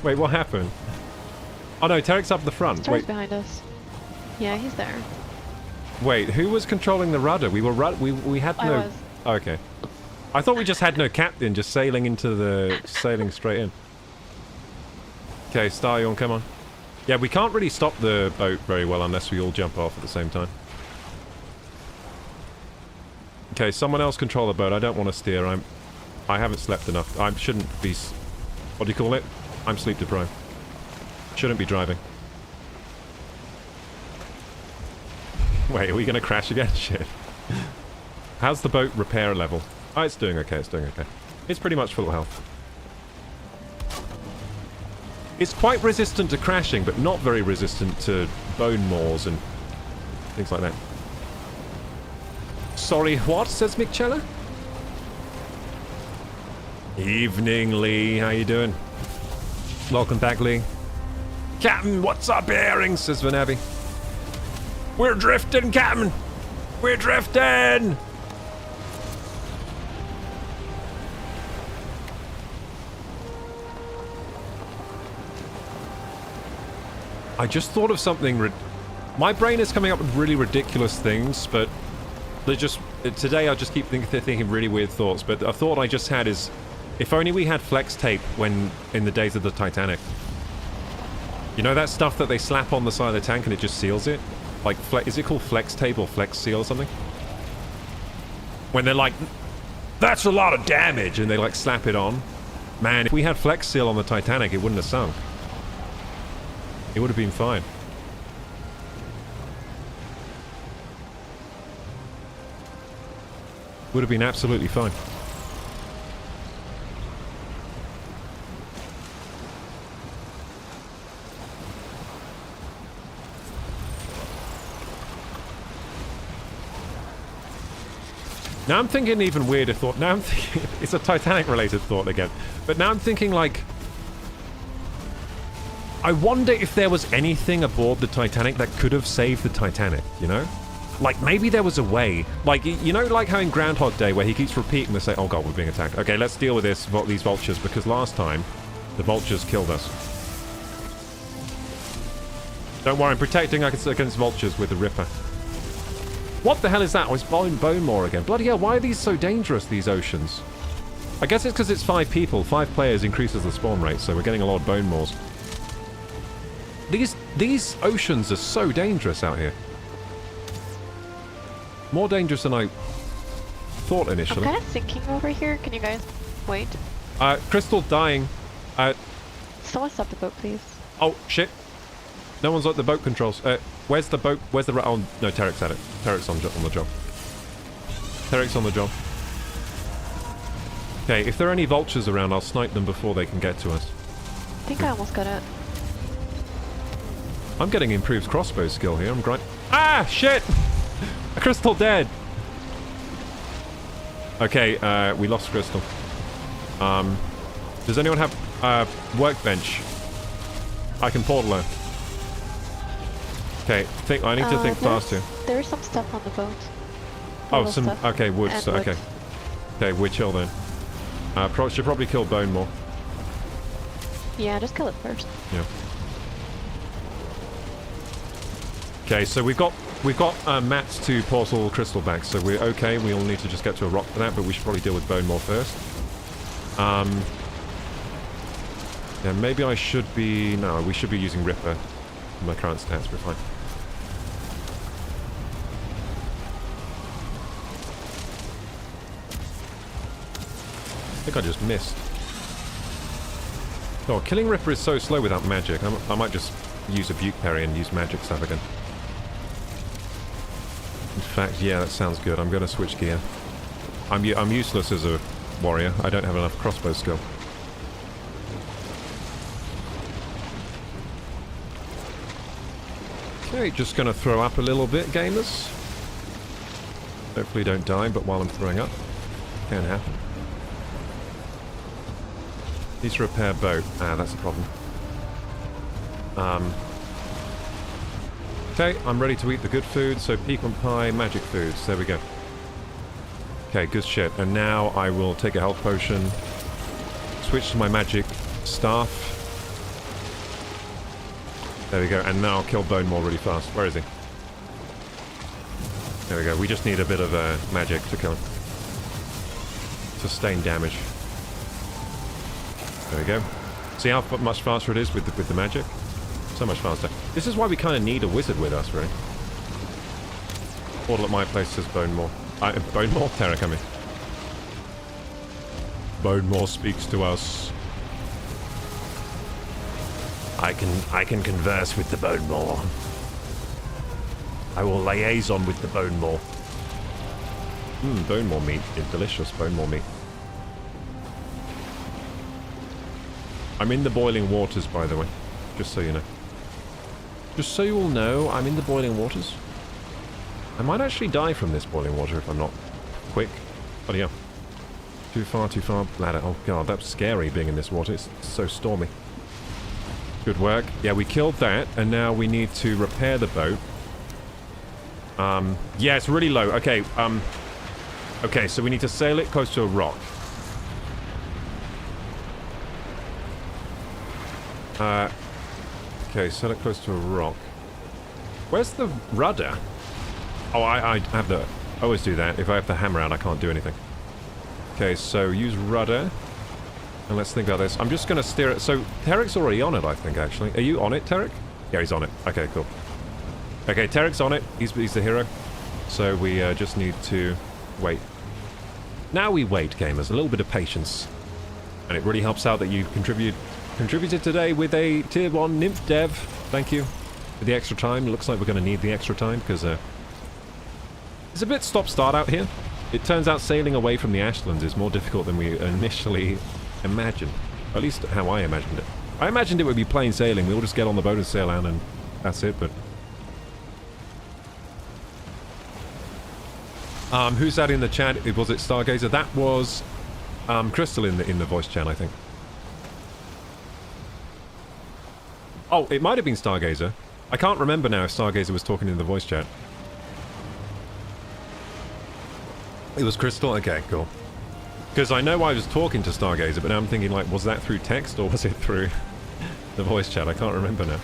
[SPEAKER 1] Wait, what happened? Oh no, Tarek's up the front.
[SPEAKER 4] Star's
[SPEAKER 1] Wait,
[SPEAKER 4] behind us. Yeah, he's there.
[SPEAKER 1] wait, who was controlling the rudder? We were we had
[SPEAKER 4] I
[SPEAKER 1] no...
[SPEAKER 4] was.
[SPEAKER 1] Oh, okay. I thought we just had no captain, just sailing into the... sailing straight in. Okay, Staryorn, come on. Yeah, we can't really stop the boat very well unless we all jump off at the same time. Okay, someone else control the boat. I don't want to steer. I haven't slept enough. I shouldn't be... What do you call it? I'm sleep deprived. Shouldn't be driving. Wait, are we going to crash again? Shit. How's the boat repair level? Oh, it's doing okay, it's doing okay. It's pretty much full health. It's quite resistant to crashing, but not very resistant to bone maws and things like that. Sorry, what? Says Michella. Evening, Lee. How you doing? Welcome back, Lee. Captain, what's our bearings? Says Vanavi. We're drifting, Captain. We're drifting. I just thought of something. My brain is coming up with really ridiculous things, but they just today I just keep thinking really weird thoughts. But a thought I just had is, if only we had flex tape when in the days of the Titanic. You know that stuff that they slap on the side of the tank and it just seals it? Like, is it called flex tape or flex seal or something? When they're like, that's a lot of damage, and they like slap it on. Man, if we had flex seal on the Titanic, it wouldn't have sunk. It would have been fine. Would have been absolutely fine. Now I'm thinking an even weirder thought. Now I'm thinking... It's a Titanic-related thought again. But now I'm thinking, like... I wonder if there was anything aboard the Titanic that could have saved the Titanic, you know? Like, maybe there was a way. Like, you know, like how in Groundhog Day, where he keeps repeating to say, oh god, we're being attacked. Okay, let's deal with these vultures, because last time, the vultures killed us. Don't worry, I'm protecting against vultures with the Ripper. What the hell is that? Oh, it's bone maw again. Bloody hell, why are these so dangerous, these oceans? I guess it's because it's 5 people. 5 players increases the spawn rate, so we're getting a lot of bone maws. These oceans are so dangerous out here. More dangerous than I thought initially.
[SPEAKER 4] I'm kind of sinking over here. Can you guys wait?
[SPEAKER 1] Crystal dying.
[SPEAKER 4] Someone stop the boat, please.
[SPEAKER 1] Oh, shit. No one's at the boat controls. Where's the boat? Where's the... Oh, no, Tarek's at it. Tarek's on the job. Tarek's on the job. Okay, if there are any vultures around, I'll snipe them before they can get to us.
[SPEAKER 4] I think I almost got it.
[SPEAKER 1] I'm getting improved crossbow skill here. I'm grind... Ah, shit! A Crystal dead! Okay, we lost Crystal. Does anyone have a workbench? I can portal her. Okay, I need to think fast here.
[SPEAKER 4] There's some stuff on the boat.
[SPEAKER 1] Oh, some... Stuff. Okay, wood. So, okay. Okay, we're chill then. Should probably kill Bone more.
[SPEAKER 4] Yeah, just kill it first.
[SPEAKER 1] Yeah. Okay, so we've got mats to portal crystal back, so we're okay. We'll need to just get to a rock for that, but we should probably deal with Bone more first. Yeah, maybe I should be... No, we should be using Ripper. My current stats, we're fine. I think I just missed. Oh, killing Ripper is so slow without magic. I might just use a Buke Parry and use magic stuff again. In fact, yeah, that sounds good. I'm going to switch gear. I'm useless as a warrior. I don't have enough crossbow skill. Okay, just going to throw up a little bit, gamers. Hopefully don't die, but while I'm throwing up. Can happen. Needs to repair boat. Ah, that's a problem. Okay, I'm ready to eat the good food, so pecan pie, magic foods. There we go. Okay, good shit. And now I will take a health potion, switch to my magic staff. There we go, and now I'll kill Bone Maw really fast. Where is he? There we go, we just need a bit of magic to kill him. Sustain damage. There we go. See how much faster it is with the magic? So much faster. This is why we kind of need a wizard with us, really. Portal at my place says Bone Maw. Bone Maw? Tarek, I mean. Bone Maw speaks to us.
[SPEAKER 2] I can converse with the Bone Maw. I will liaison with the Bone Maw.
[SPEAKER 1] Bone Maw meat is delicious. Bone Maw meat. I'm in the boiling waters, by the way. Just so you know. Just so you all know, I'm in the boiling waters. I might actually die from this boiling water if I'm not quick. Oh yeah. Too far ladder. Oh god, that's scary being in this water. It's so stormy. Good work. Yeah, we killed that, and now we need to repair the boat. Yeah, it's really low. Okay, okay, so we need to sail it close to a rock. Okay, sail it close to a rock. Where's the rudder? Oh, I have the... I always do that. If I have the hammer out, I can't do anything. Okay, so use rudder. And let's think about this. I'm just going to steer it. So, Tarek's already on it, I think, actually. Are you on it, Tarek? Yeah, he's on it. Okay, cool. Okay, Tarek's on it. He's the hero. So we just need to wait. Now we wait, gamers. A little bit of patience. And it really helps out that you contributed today with a tier 1 nymph dev. Thank you for the extra time. Looks like we're going to need the extra time because it's a bit stop-start out here. It turns out sailing away from the Ashlands is more difficult than we initially imagined. At least how I imagined it. I imagined it would be plain sailing. We'll just get on the boat and sail out and that's it, but... who's that in the chat? Was it Stargazer? That was Crystal in the voice chat, I think. Oh, it might have been Stargazer. I can't remember now if Stargazer was talking in the voice chat. It was Crystal? Okay, cool. Because I know I was talking to Stargazer, but now I'm thinking, like, was that through text or was it through the voice chat? I can't remember now.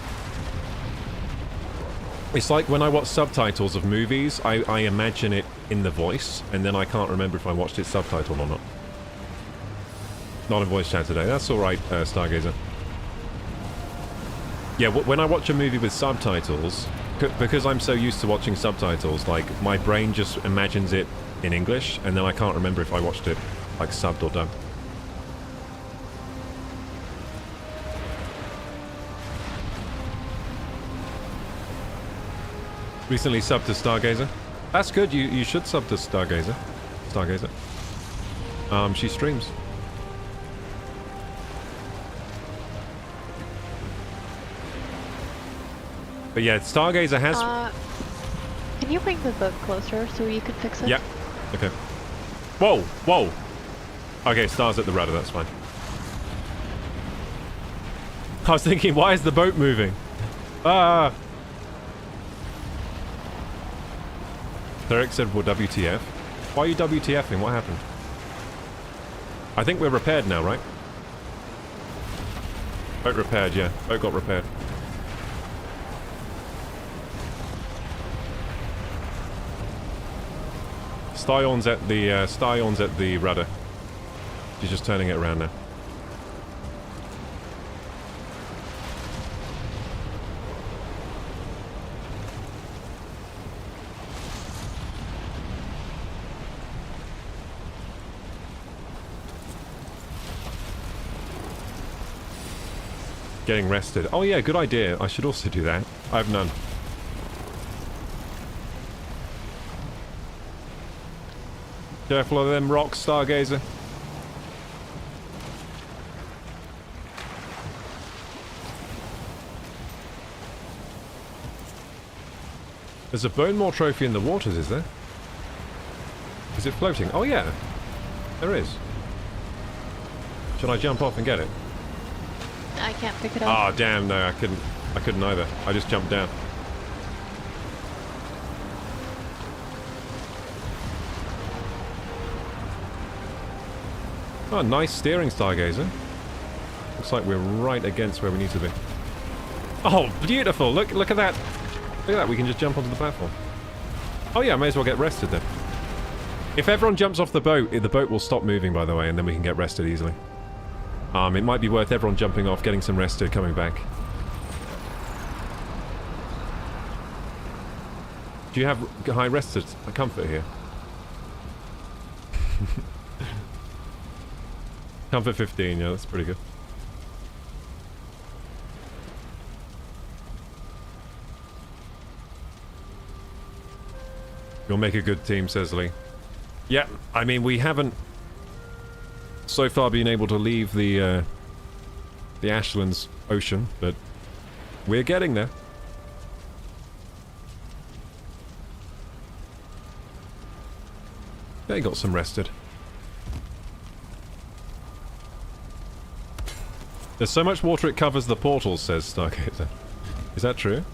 [SPEAKER 1] It's like when I watch subtitles of movies, I imagine it in the voice, and then I can't remember if I watched it subtitled or not. Not in voice chat today. That's alright, Stargazer. Yeah, when I watch a movie with subtitles, because I'm so used to watching subtitles, like, my brain just imagines it in English, and then I can't remember if I watched it, like, subbed or dubbed. Recently subbed to Stargazer. That's good, you should sub to Stargazer. She streams. But yeah, Stargazer has...
[SPEAKER 4] Can you bring the boat closer so you can fix it?
[SPEAKER 1] Yeah. Okay. Whoa, whoa! Okay, Star's at the rudder, that's fine. I was thinking, why is the boat moving? Ah! Derek said, well, WTF? Why are you WTFing? What happened? I think we're repaired now, right? Boat repaired, yeah. Boat got repaired. Stion's at the rudder. She's just turning it around now. Getting rested. Oh yeah, good idea. I should also do that. I have none. Careful of them rocks, Stargazer. There's a Bone Maw trophy in the waters, is there? Is it floating? Oh yeah, there is. Should I jump off and get it?
[SPEAKER 4] I can't pick it up.
[SPEAKER 1] Oh damn, no, I couldn't either. I just jumped down. Oh, nice steering, Stargazer. Looks like we're right against where we need to be. Oh, beautiful! Look at that! Look at that, we can just jump onto the platform. Oh yeah, I may as well get rested then. If everyone jumps off the boat will stop moving, by the way, and then we can get rested easily. It might be worth everyone jumping off, getting some rested, coming back. Do you have high rested comfort here? Comfort 15, yeah, that's pretty good. You'll make a good team, says Lee. Yeah, I mean, we haven't so far been able to leave the Ashlands Ocean, but we're getting there. They got some rested. There's so much water it covers the portals, says Stargazer. Is that true?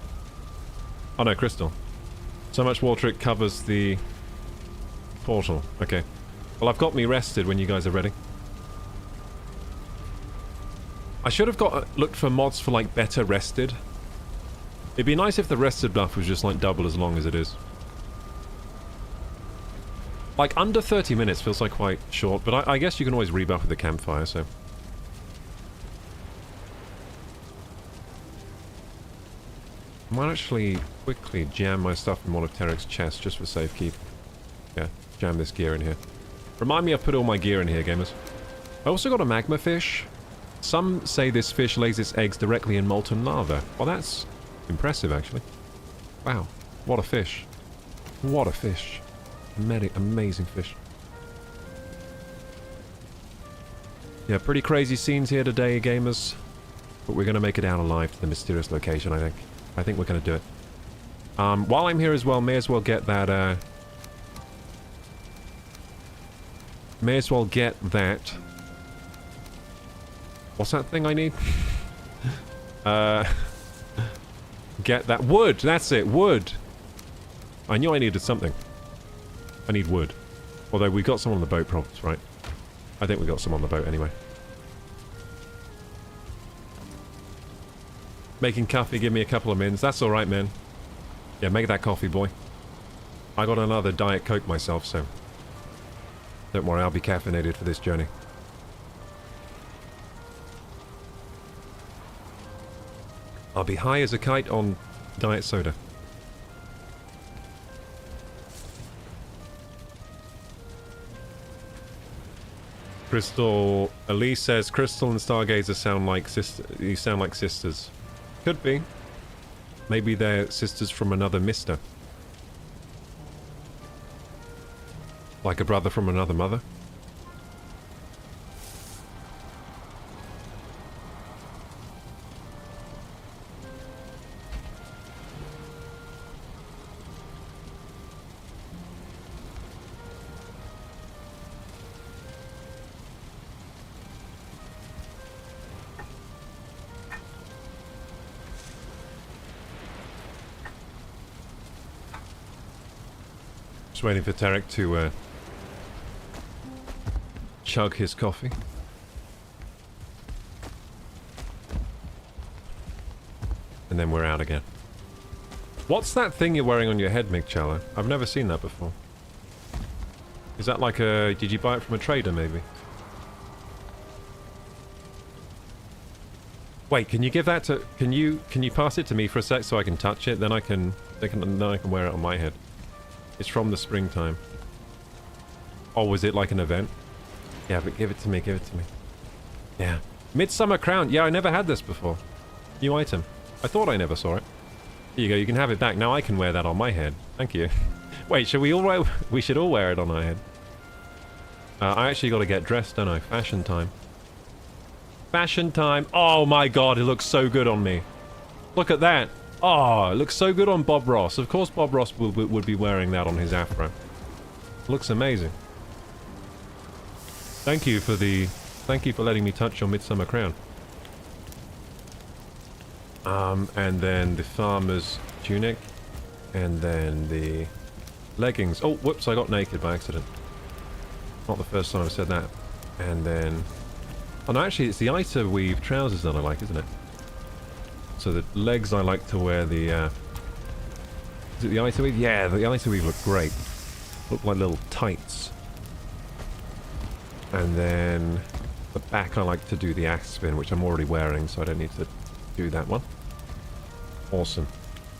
[SPEAKER 1] Oh no, Crystal. So much water it covers the portal. Okay. Well, I've got me rested when you guys are ready. I should have looked for mods for, like, better rested. It'd be nice if the rested buff was just, like, double as long as it is. Like, under 30 minutes feels like quite short, but I guess you can always rebuff with the campfire, so... I might actually quickly jam my stuff in one of Tarek's chests just for safekeeping. Yeah, jam this gear in here. Remind me I've put all my gear in here, gamers. I also got a magma fish. Some say this fish lays its eggs directly in molten lava. Well, that's impressive, actually. Wow, what a fish. What a fish. Amazing fish. Yeah, pretty crazy scenes here today, gamers. But we're going to make it out alive to the mysterious location, I think. I think we're going to do it. While I'm here as well, may as well get that, may as well get that... What's that thing I need? Get that wood! That's it, wood! I knew I needed something. I need wood. Although we got some on the boat, probably, right? I think we got some on the boat anyway. Making coffee, give me a couple of mins. That's alright, man. Yeah, make that coffee, boy. I got another Diet Coke myself, so... Don't worry, I'll be caffeinated for this journey. I'll be high as a kite on Diet Soda. Crystal... Elise says, Crystal and Stargazer sound like you sound like sisters. Could be. Maybe they're sisters from another mister. Like a brother from another mother. Just waiting for Tarek to chug his coffee. And then we're out again. What's that thing you're wearing on your head, Migchala? I've never seen that before. Is that like a... Did you buy it from a trader, maybe? Wait, can you give that to... Can you pass it to me for a sec so I can touch it? Then I can wear it on my head. It's from the springtime. Oh, was it like an event? Yeah, but give it to me, give it to me. Yeah. Midsummer Crown. Yeah, I never had this before. New item. I thought I never saw it. Here you go, you can have it back. Now I can wear that on my head. Thank you. Wait, should we all wear... We should all wear it on our head. I actually got to get dressed, don't I? Fashion time. Fashion time. Oh my god, it looks so good on me. Look at that. Oh, it looks so good on Bob Ross. Of course Bob Ross would be wearing that on his afro. It looks amazing. Thank you for letting me touch your Midsummer Crown. And then the farmer's tunic. And then the leggings. Oh, whoops, I got naked by accident. Not the first time I've said that. And then Oh, no, actually, it's the Ita weave trousers that I like, isn't it? So the legs, I like to wear the, is it the Ita weave? Yeah, the Ita weave look great. Look like little tights. And then the back, I like to do the axe spin, which I'm already wearing, so I don't need to do that one. Awesome.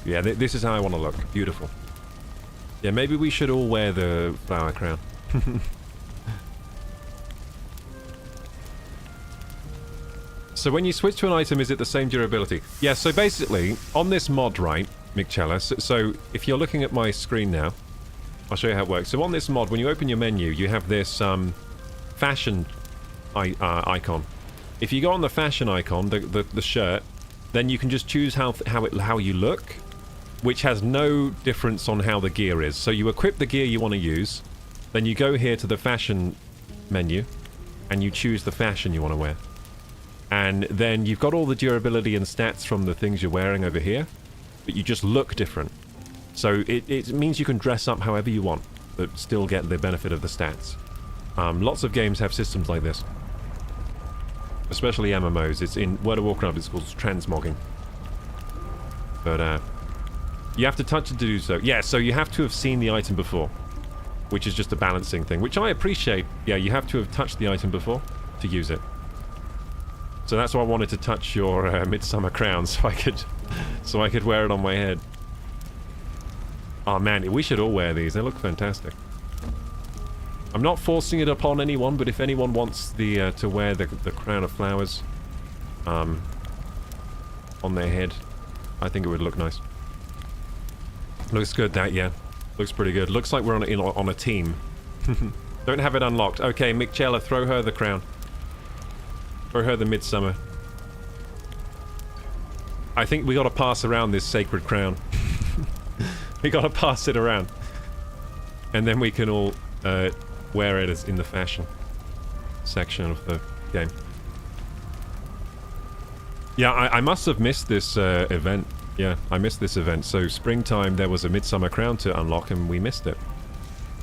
[SPEAKER 1] Yeah, this is how I want to look. Beautiful. Yeah, maybe we should all wear the flower crown. So when you switch to an item, is it the same durability? Yeah, so basically, on this mod, right, Mikchella, so if you're looking at my screen now, I'll show you how it works. So on this mod, when you open your menu, you have this fashion icon. If you go on the fashion icon, the shirt, then you can just choose how you look, which has no difference on how the gear is. So you equip the gear you want to use, then you go here to the fashion menu, and you choose the fashion you want to wear. And then you've got all the durability and stats from the things you're wearing over here, but you just look different. So it means you can dress up however you want, but still get the benefit of the stats. Lots of games have systems like this. Especially MMOs. It's in World of Warcraft, it's called transmogging. But you have to touch it to do so. Yeah, so you have to have seen the item before, which is just a balancing thing, which I appreciate. Yeah, you have to have touched the item before to use it. So that's why I wanted to touch your Midsummer crown, so I could wear it on my head. Oh man, we should all wear these. They look fantastic. I'm not forcing it upon anyone, but if anyone wants the to wear the crown of flowers on their head, I think it would look nice. Looks good, that, yeah. Looks pretty good. Looks like we're on a team. Don't have it unlocked. Okay, Mikchella, throw her the crown. Throw her the Midsummer. I think we gotta pass around this sacred crown. We gotta pass it around. And then we can all wear it as in the fashion section of the game. Yeah, I must have missed this event. Yeah, I missed this event. So springtime, there was a Midsummer crown to unlock and we missed it.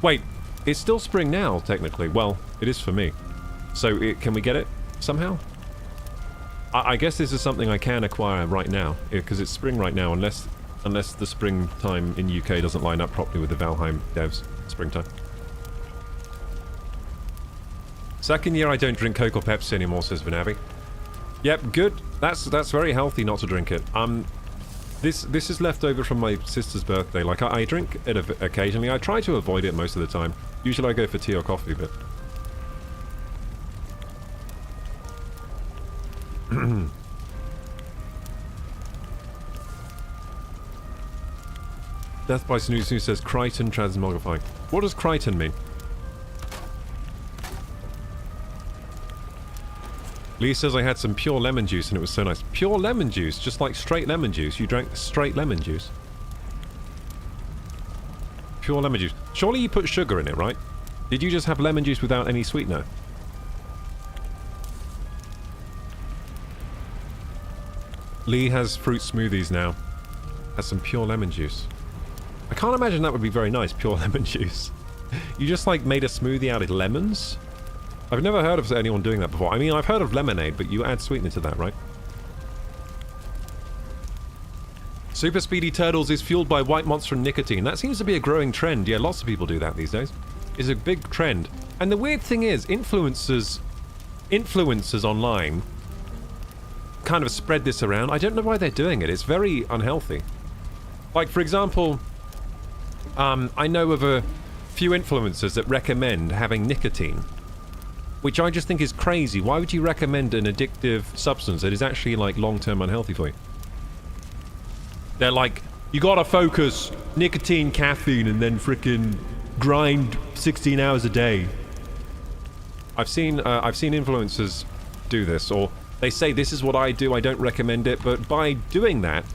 [SPEAKER 1] Wait, it's still spring now, technically. Well, it is for me. So can we get it somehow? I guess this is something I can acquire right now, because it's spring right now, unless the springtime in UK doesn't line up properly with the Valheim devs springtime. Second year I don't drink Coke or Pepsi anymore, says Vanavi. Yep, good. That's very healthy not to drink it. This is left over from my sister's birthday. Like, I drink it occasionally. I try to avoid it most of the time. Usually I go for tea or coffee, but... Death by Snooze Snooze says Crichton transmogrifying. What does Crichton mean? Lee says I had some pure lemon juice and it was so nice. Pure lemon juice? Just like straight lemon juice? You drank straight lemon juice? Pure lemon juice. Surely you put sugar in it, right? Did you just have lemon juice without any sweetener? Lee has fruit smoothies now. Has some pure lemon juice. I can't imagine that would be very nice, pure lemon juice. You just like made a smoothie out of lemons? I've never heard of anyone doing that before. I mean, I've heard of lemonade, but you add sweetener to that, right? Super Speedy Turtles is fueled by white monster and nicotine. That seems to be a growing trend. Yeah, lots of people do that these days. It's a big trend. And the weird thing is, influencers online kind of spread this around. I don't know why they're doing it. It's very unhealthy. Like, for example, I know of a few influencers that recommend having nicotine, which I just think is crazy. Why would you recommend an addictive substance that is actually, like, long-term unhealthy for you? They're like, you gotta focus, nicotine, caffeine, and then frickin' grind 16 hours a day. I've seen influencers do this, or they say this is what I do, I don't recommend it, but by doing that,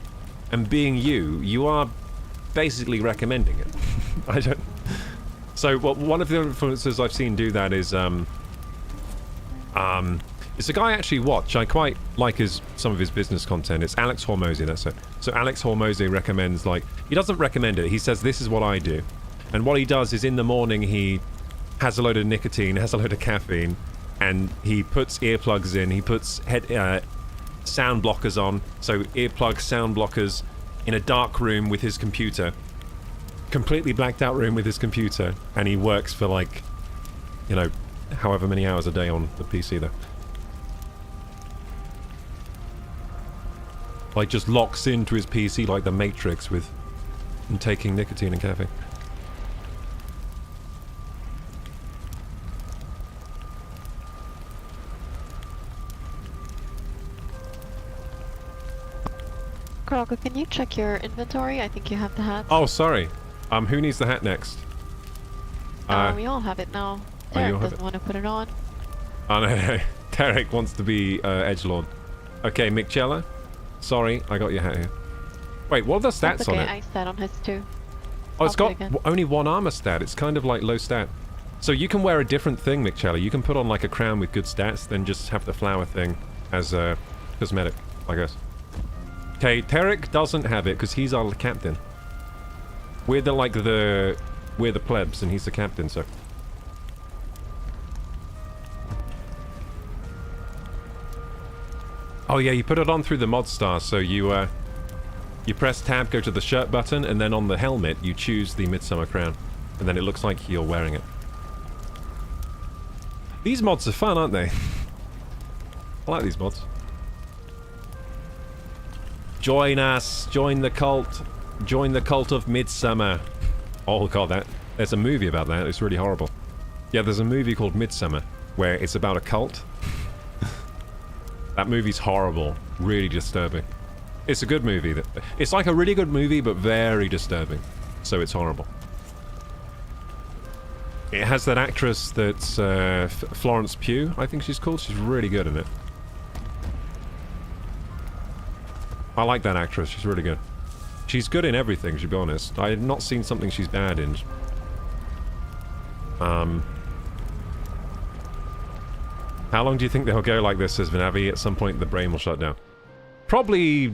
[SPEAKER 1] and being you are basically recommending it. I don't... So, well, one of the influencers I've seen do that is, it's a guy I actually watch. I quite like some of his business content. It's Alex Hormozy, that's it. So Alex Hormozy recommends, like, he doesn't recommend it. He says, this is what I do. And what he does is in the morning he has a load of nicotine, has a load of caffeine, and he puts earplugs in. He puts sound blockers on, so earplugs, sound blockers, in a dark room with his computer, completely blacked out room with his computer, and he works for like, you know, however many hours a day on the PC there. Like just locks into his PC like the Matrix with and taking nicotine and caffeine.
[SPEAKER 4] Koroku, can you check your inventory? I think you have the hat.
[SPEAKER 1] Oh, sorry. Who needs the hat next?
[SPEAKER 4] We all have it now.
[SPEAKER 1] Oh, you
[SPEAKER 4] Derek
[SPEAKER 1] have
[SPEAKER 4] doesn't
[SPEAKER 1] it.
[SPEAKER 4] want to put it on.
[SPEAKER 1] Oh no, Derek wants to be edgelord. Okay, Michella. Sorry, I got your hat here. Wait, what are the stats
[SPEAKER 4] That's okay,
[SPEAKER 1] on it?
[SPEAKER 4] I stat on his too.
[SPEAKER 1] Oh, it's
[SPEAKER 4] I'll
[SPEAKER 1] got
[SPEAKER 4] put it again.
[SPEAKER 1] only one armor stat. It's kind of like low stat. So you can wear a different thing, Michella. You can put on like a crown with good stats, then just have the flower thing as a cosmetic, I guess. Okay, Tarek doesn't have it because he's our captain. We're the plebs and he's the captain, so. Oh yeah, you put it on through the mod star, so you press tab, go to the shirt button, and then on the helmet you choose the Midsummer Crown. And then it looks like you're wearing it. These mods are fun, aren't they? I like these mods. Join us, join the cult of Midsummer. Oh god, there's a movie about that, it's really horrible. Yeah, there's a movie called Midsummer, where it's about a cult. That movie's horrible, really disturbing. It's a good movie. It's like a really good movie, but very disturbing. So it's horrible. It has that actress that's Florence Pugh, I think she's called. She's really good in it. I like that actress. She's really good. She's good in everything, to be honest. I have not seen something she's bad in. How long do you think they'll go like this, says Vinavi? At some point the brain will shut down. Probably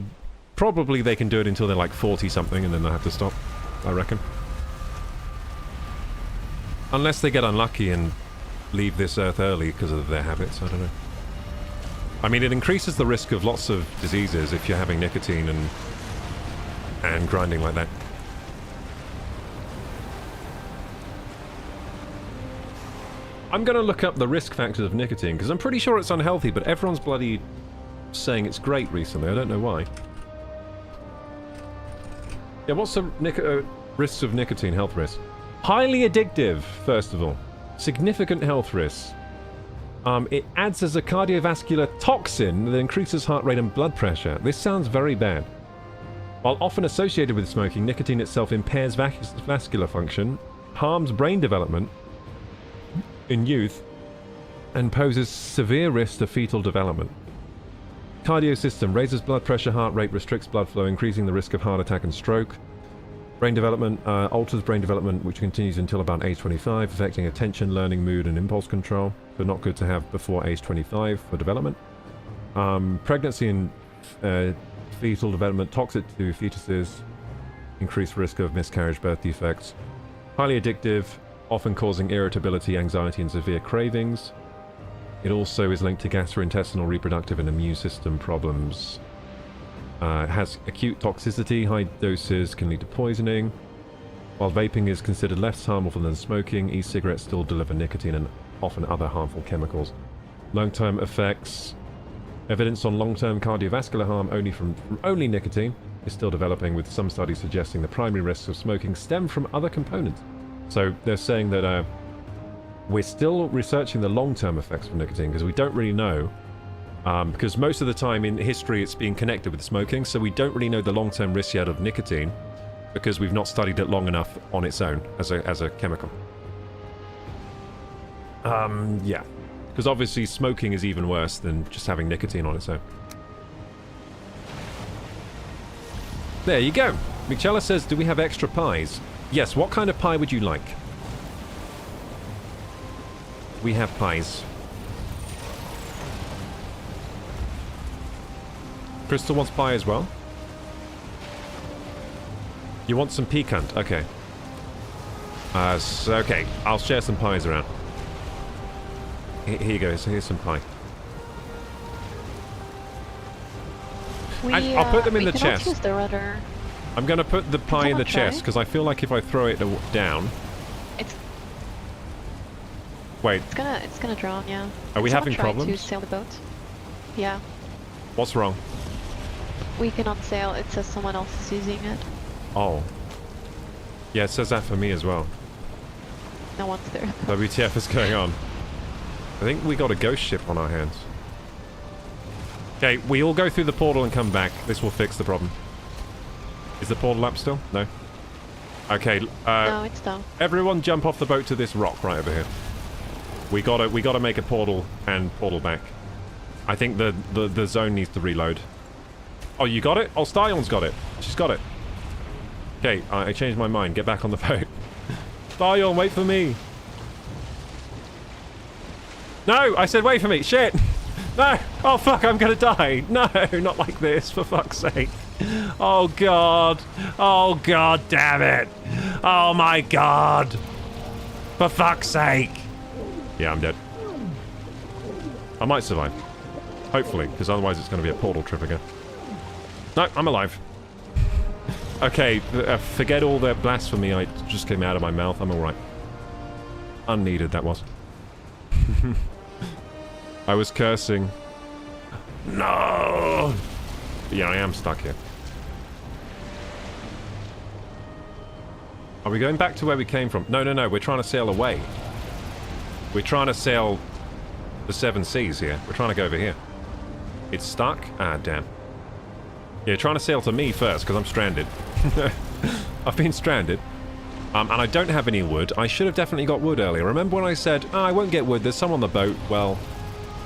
[SPEAKER 1] they can do it until they're like 40-something and then they'll have to stop, I reckon. Unless they get unlucky and leave this earth early because of their habits, I don't know. I mean, it increases the risk of lots of diseases if you're having nicotine and grinding like that. I'm gonna look up the risk factors of nicotine, because I'm pretty sure it's unhealthy, but everyone's bloody saying it's great recently. I don't know why. Yeah, what's the risks of nicotine, health risks? Highly addictive, first of all. Significant health risks. It adds as a cardiovascular toxin that increases heart rate and blood pressure. This sounds very bad. While often associated with smoking, nicotine itself impairs vascular function, harms brain development in youth, and poses severe risks to fetal development. Cardio system raises blood pressure, heart rate, restricts blood flow, increasing the risk of heart attack and stroke. Brain development alters brain development, which continues until about age 25, affecting attention, learning, mood, and impulse control. But not good to have before age 25 for development. Pregnancy and fetal development, toxic to fetuses, increased risk of miscarriage, birth defects. Highly addictive, often causing irritability, anxiety, and severe cravings. It also is linked to gastrointestinal, reproductive, and immune system problems. It has acute toxicity. High doses can lead to poisoning. While vaping is considered less harmful than smoking, e-cigarettes still deliver nicotine and often other harmful chemicals. Long-term effects. Evidence on long-term cardiovascular harm from only nicotine is still developing, with some studies suggesting the primary risks of smoking stem from other components. So they're saying that we're still researching the long-term effects of nicotine because we don't really know. Because most of the time in history it's been connected with smoking, so we don't really know the long-term risks yet of nicotine because we've not studied it long enough on its own as a chemical. Yeah. Because obviously smoking is even worse than just having nicotine on its own. There you go. Michela says, do we have extra pies? Yes, what kind of pie would you like? We have pies. Crystal wants pie as well. You want some piquant? Okay. Okay, I'll share some pies around. Here you go. So here's some pie.
[SPEAKER 4] We,
[SPEAKER 1] I'll put them in
[SPEAKER 4] we
[SPEAKER 1] the
[SPEAKER 4] cannot
[SPEAKER 1] chest.
[SPEAKER 4] use the rudder.
[SPEAKER 1] I'm going to put the pie in the
[SPEAKER 4] Someone try?
[SPEAKER 1] chest because I feel like if I throw it down...
[SPEAKER 4] It's
[SPEAKER 1] Wait,
[SPEAKER 4] it's gonna drown, yeah.
[SPEAKER 1] are we
[SPEAKER 4] Someone
[SPEAKER 1] having
[SPEAKER 4] try to
[SPEAKER 1] problems?
[SPEAKER 4] sail the boat. Yeah.
[SPEAKER 1] What's wrong?
[SPEAKER 4] We cannot sail, it says someone else is using it.
[SPEAKER 1] Oh. Yeah, it says that for me as well.
[SPEAKER 4] No one's there.
[SPEAKER 1] WTF is going on? I think we got a ghost ship on our hands. Okay, we all go through the portal and come back. This will fix the problem. Is the portal up still? No. Okay,
[SPEAKER 4] No, it's down.
[SPEAKER 1] everyone jump off the boat to this rock right over here. We gotta make a portal and portal back. I think the zone needs to reload. Oh, you got it? Oh, Stylon's got it. She's got it. Okay, I changed my mind. Get back on the boat. Stylon, wait for me. No, I said wait for me. Shit. No. Oh, fuck, I'm gonna die. No, not like this, for fuck's sake. Oh, God. Oh, God damn it. Oh, my God. For fuck's sake. Yeah, I'm dead. I might survive. Hopefully, because otherwise it's going to be a portal trip again. No, I'm alive. Okay, forget all that blasphemy I just came out of my mouth. I'm alright. Unneeded, that was. I was cursing. No! Yeah, I am stuck here. Are we going back to where we came from? No, no, no. We're trying to sail away. We're trying to sail the 7 seas here. We're trying to go over here. It's stuck? Ah, damn. Yeah, trying to sail to me first, because I'm stranded. I've been stranded. And I don't have any wood. I should have definitely got wood earlier. Remember when I said, oh, I won't get wood, there's some on the boat? Well,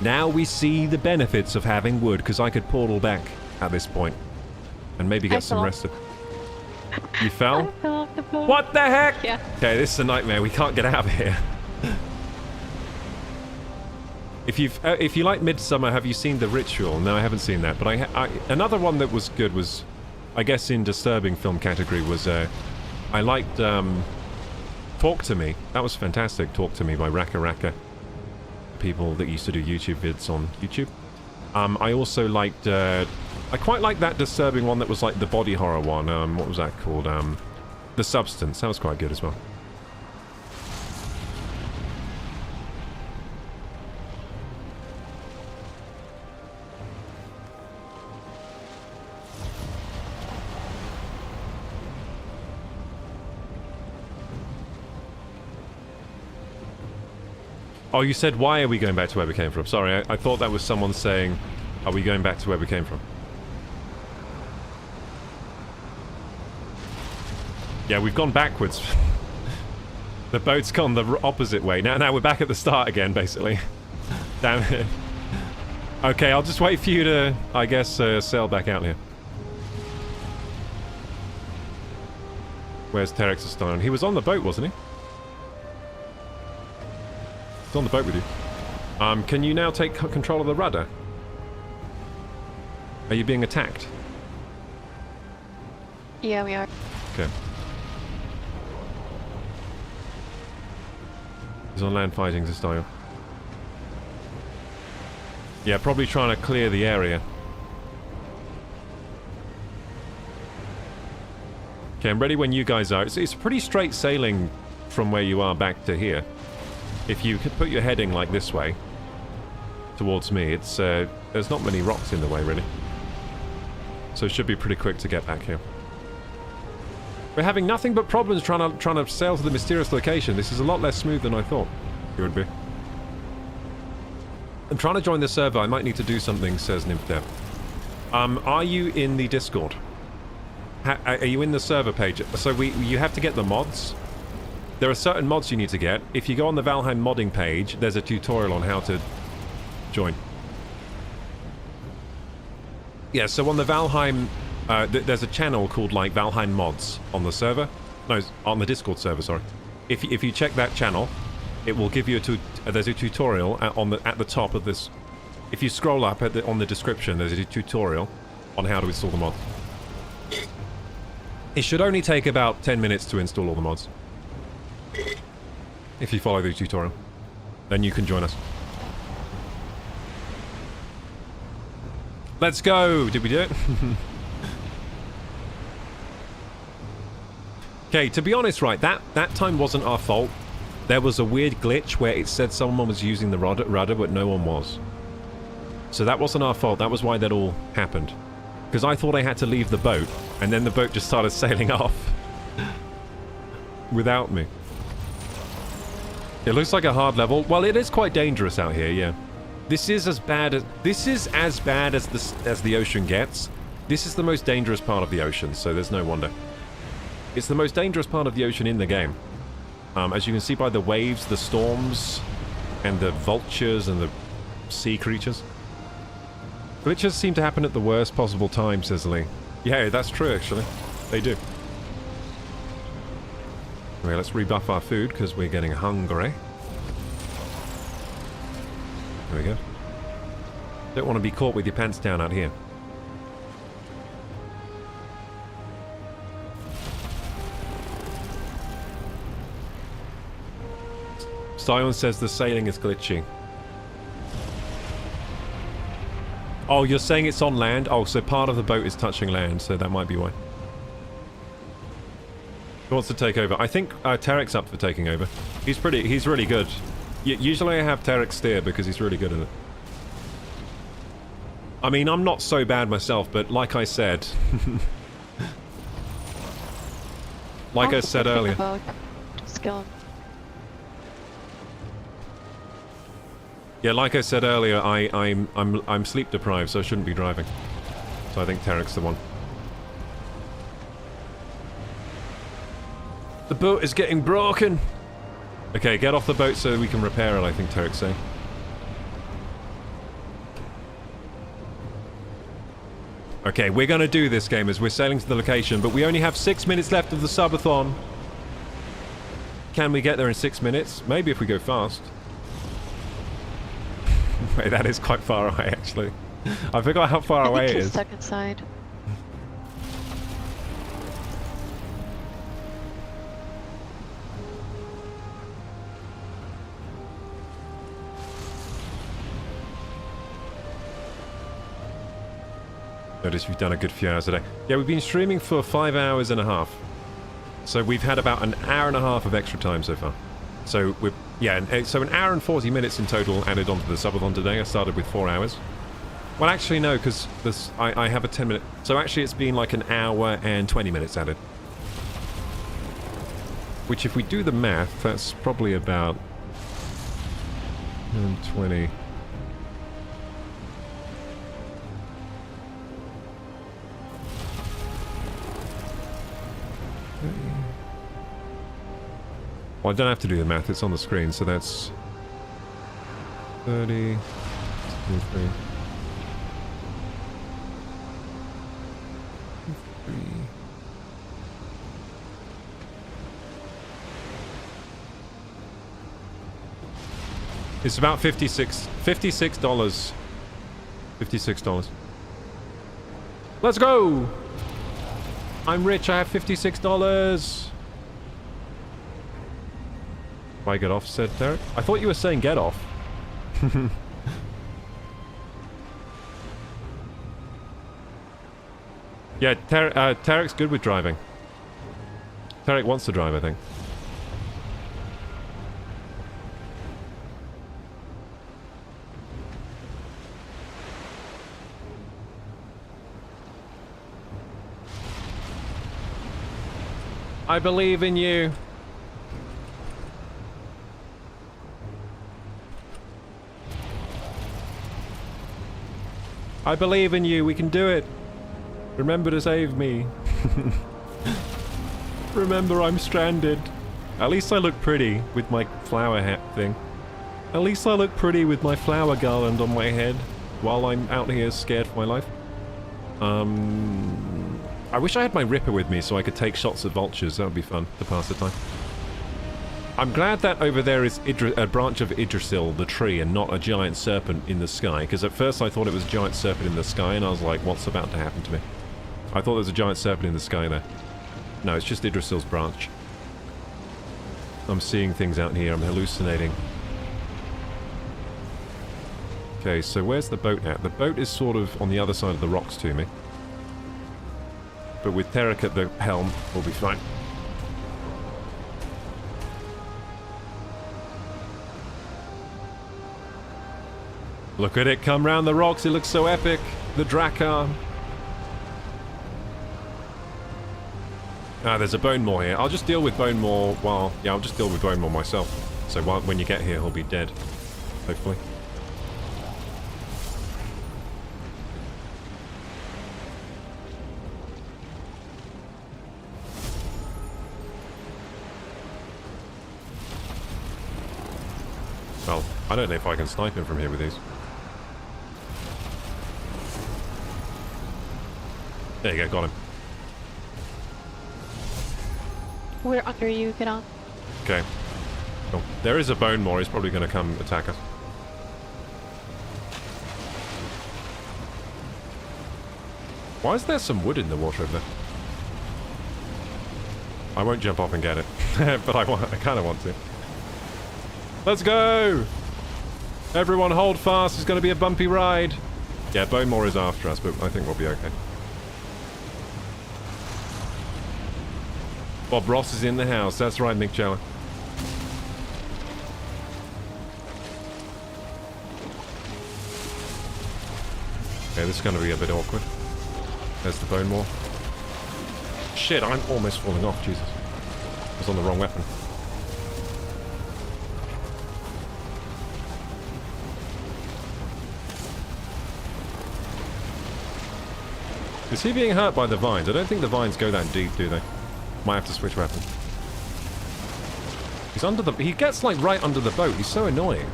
[SPEAKER 1] now we see the benefits of having wood, because I could portal back at this point. And maybe get some rest of... You fell?
[SPEAKER 4] I fell off the boat.
[SPEAKER 1] What the heck?
[SPEAKER 4] Yeah.
[SPEAKER 1] Okay, this is a nightmare. We can't get out of here. If you like Midsummer, have you seen The Ritual? No, I haven't seen that. But another one that was good was, I guess in disturbing film category was, I liked Talk to Me. That was fantastic. Talk to Me by Raka Raka. People that used to do YouTube vids on YouTube. I also liked, I quite liked that disturbing one that was like the body horror one. What was that called? The Substance. That was quite good as well. Oh, you said, why are we going back to where we came from? Sorry, I thought that was someone saying, are we going back to where we came from? Yeah, we've gone backwards. The boat's gone the opposite way. Now we're back at the start again, basically. Damn it. Okay, I'll just wait for you to, I guess, sail back out here. Where's Terex Stone? He was on the boat, wasn't he? He's on the boat with you. Can you now take control of the rudder? Are you being attacked?
[SPEAKER 4] Yeah, we are.
[SPEAKER 1] Okay. He's on land fighting this style. Yeah, probably trying to clear the area. Okay, I'm ready when you guys are. It's pretty straight sailing from where you are back to here. If you could put your heading like this way, towards me, it's there's not many rocks in the way, really. So it should be pretty quick to get back here. We're having nothing but problems trying to sail to the mysterious location. This is a lot less smooth than I thought it would be. I'm trying to join the server. I might need to do something, says NymphDev. Are you in the Discord? Are you in the server page? So you have to get the mods. There are certain mods you need to get. If you go on the Valheim modding page, there's a tutorial on how to join. Yeah, so on the Valheim, there's a channel called like Valheim Mods on the server. No, on the Discord server, sorry. If you check that channel, it will give you there's a tutorial at the top of this. If you scroll up on the description, there's a tutorial on how to install the mods. It should only take about 10 minutes to install all the mods. If you follow the tutorial, then you can join us. Let's go! Did we do it? Okay, to be honest, right, that time wasn't our fault. There was a weird glitch where it said someone was using the rudder, but no one was. So that wasn't our fault. That was why that all happened. Because I thought I had to leave the boat, and then the boat just started sailing off. Without me. It looks like a hard level. Well, it is quite dangerous out here, yeah. This is as bad as the ocean gets. This is the most dangerous part of the ocean, so there's no wonder. It's the most dangerous part of the ocean in the game. As you can see by the waves, the storms, and the vultures and the sea creatures. Glitches seem to happen at the worst possible time, says Lee. Yeah, that's true, actually. They do. Okay, let's rebuff our food, because we're getting hungry. There we go. Don't want to be caught with your pants down out here. Sion says the sailing is glitchy. Oh, you're saying it's on land? Oh, so part of the boat is touching land, so that might be why. Who wants to take over? I think Tarek's up for taking over. He's really good. Usually I have Tarek steer because he's really good at it. I mean, I'm not so bad myself, but like I said... like I said earlier...
[SPEAKER 4] Just kill him.
[SPEAKER 1] Yeah, like I said earlier, I'm sleep deprived, so I shouldn't be driving. So I think Tarek's the one. The boat is getting broken! Okay, get off the boat so we can repair it, I think Tarek's saying. Okay, we're gonna do this, gamers. We're sailing to the location, but we only have 6 minutes left of the subathon. Can we get there in 6 minutes? Maybe if we go fast. Wait, that is quite far away, actually. I forgot how far away it is.
[SPEAKER 4] Stuck inside.
[SPEAKER 1] Notice you've done a good few hours a day. Yeah, we've been streaming for 5 hours and a half. So we've had about an hour and a half of extra time so far. So we're... yeah, so an hour and 40 minutes in total added onto the subathon today. I started with 4 hours. Well, actually, no, because I have a 10-minute... So actually, it's been like an hour and 20 minutes added. Which, if we do the math, that's probably about... 20... Well, I don't have to do the math, it's on the screen, so that's 30, 23, 53. It's about $56. $56. Let's go! I'm rich, I have $56. I get off, said Tarek. I thought you were saying get off. Yeah, Tarek's good with driving. Tarek wants to drive, I think. I believe in you. I believe in you, we can do it. Remember to save me. Remember I'm stranded. At least I look pretty with my flower hat thing. At least I look pretty with my flower garland on my head while I'm out here scared for my life. I wish I had my Ripper with me so I could take shots at vultures. That would be fun to pass the time. I'm glad that over there is a branch of Yggdrasil, the tree, and not a giant serpent in the sky, because at first I thought it was a giant serpent in the sky, and I was like, what's about to happen to me? I thought there was a giant serpent in the sky there. No, it's just Yggdrasil's branch. I'm seeing things out here, I'm hallucinating. Okay, so where's the boat at? The boat is sort of on the other side of the rocks to me. But with Terek at the helm, we'll be fine. Look at it come round the rocks, it looks so epic. The Drakkar. Ah, there's a Bone Maw here. I'll just deal with Bone Maw while... Yeah, I'll just deal with Bone Maw myself. So when you get here, he'll be dead. Hopefully. Well, I don't know if I can snipe him from here with these. There you go, got him.
[SPEAKER 4] We're under you, get on.
[SPEAKER 1] Okay. Cool. There is a Bone Maw, he's probably going to come attack us. Why is there some wood in the water over there? I won't jump off and get it, but I kind of want to. Let's go! Everyone hold fast, it's going to be a bumpy ride. Yeah, Bone Maw is after us, but I think we'll be okay. Bob Ross is in the house. That's right, Nick Chella. Okay, this is going to be a bit awkward. There's the Bone Maw. Shit, I'm almost falling off. Jesus. I was on the wrong weapon. Is he being hurt by the vines? I don't think the vines go that deep, do they? Might have to switch weapon. He's under the... He gets, like, right under the boat. He's so annoying.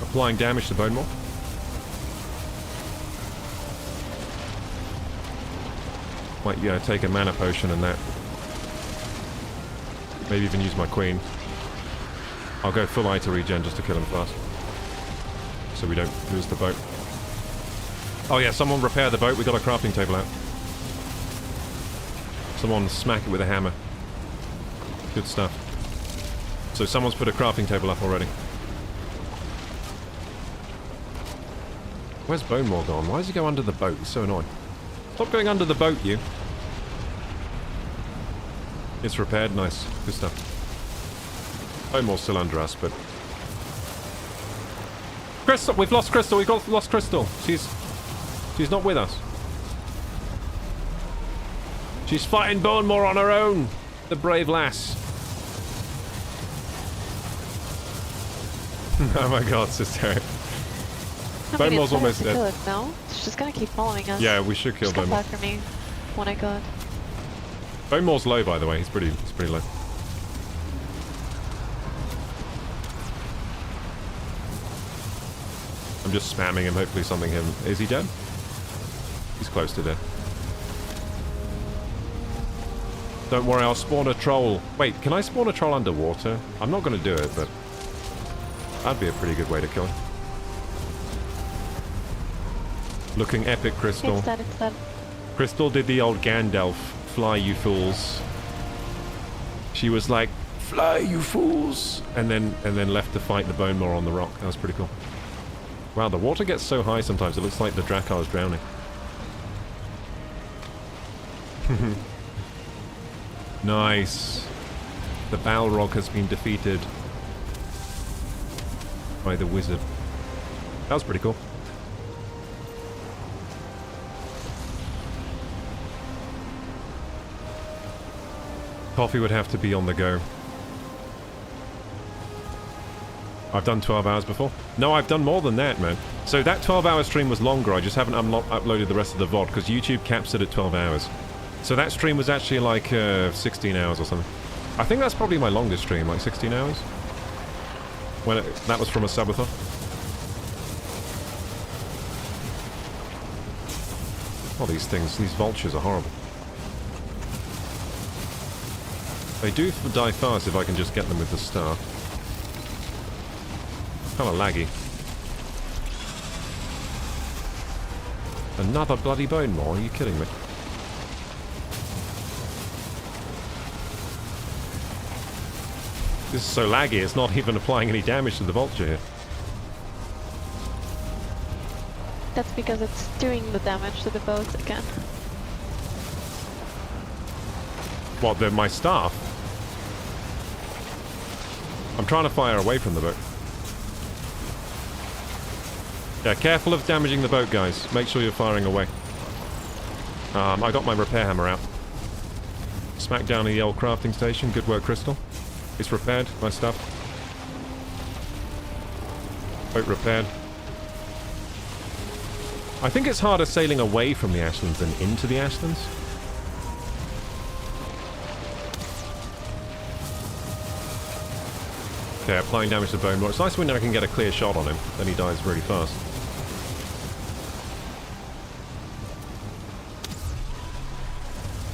[SPEAKER 1] Applying damage to Bone Maw. Might, yeah, take a mana potion and that. Maybe even use my queen. I'll go full eye to regen just to kill him fast. So we don't lose the boat. Oh yeah, someone repair the boat. We got a crafting table out. Someone smack it with a hammer. Good stuff. So someone's put a crafting table up already. Where's Bone Maw gone? Why does he go under the boat? He's so annoying. Stop going under the boat, you. It's repaired. Nice. Good stuff. Bone Maw's still under us, but... Crystal! We've lost Crystal! We've lost Crystal! She's not with us. She's fighting Bone Maw on her own. The brave lass. Oh my god, sister. Bone Maw's almost dead.
[SPEAKER 4] Kill it, no? She's just gonna keep following us.
[SPEAKER 1] Yeah, we should kill Bone Maw.
[SPEAKER 4] Come back for me when I could.
[SPEAKER 1] Bone Maw's low, by the way. He's pretty low. I'm just spamming him. Hopefully something him. Is he dead? He's close to death. Don't worry, I'll spawn a troll. Wait, can I spawn a troll underwater? I'm not going to do it, but... that'd be a pretty good way to kill him. Looking epic, Crystal.
[SPEAKER 4] It's dead.
[SPEAKER 1] Crystal did the old Gandalf, fly you fools. She was like, fly you fools! And then left to fight the Bone Maw on the rock. That was pretty cool. Wow, the water gets so high sometimes, it looks like the Drakkar is drowning. Nice. The Balrog has been defeated by the wizard. That was pretty cool. Coffee would have to be on the go. I've done 12 hours before. No, I've done more than that, man. So that 12-hour stream was longer. I just haven't uploaded the rest of the VOD because YouTube caps it at 12 hours. So that stream was actually like 16 hours or something. I think that's probably my longest stream, like 16 hours. When that was from a subathon. Oh, these things, these vultures are horrible. They do die fast if I can just get them with the staff. Kind of laggy. Another bloody Bone Maw? Are you kidding me? This is so laggy, it's not even applying any damage to the vulture here.
[SPEAKER 4] That's because it's doing the damage to the boat again.
[SPEAKER 1] What, my staff? I'm trying to fire away from the boat. Yeah, careful of damaging the boat, guys. Make sure you're firing away. I got my repair hammer out. Smack down the old crafting station. Good work, Crystal. It's repaired. Nice stuff. Boat repaired. I think it's harder sailing away from the Ashlands than into the Ashlands. Okay, applying damage to the bone. It's nice when I can get a clear shot on him. Then he dies really fast.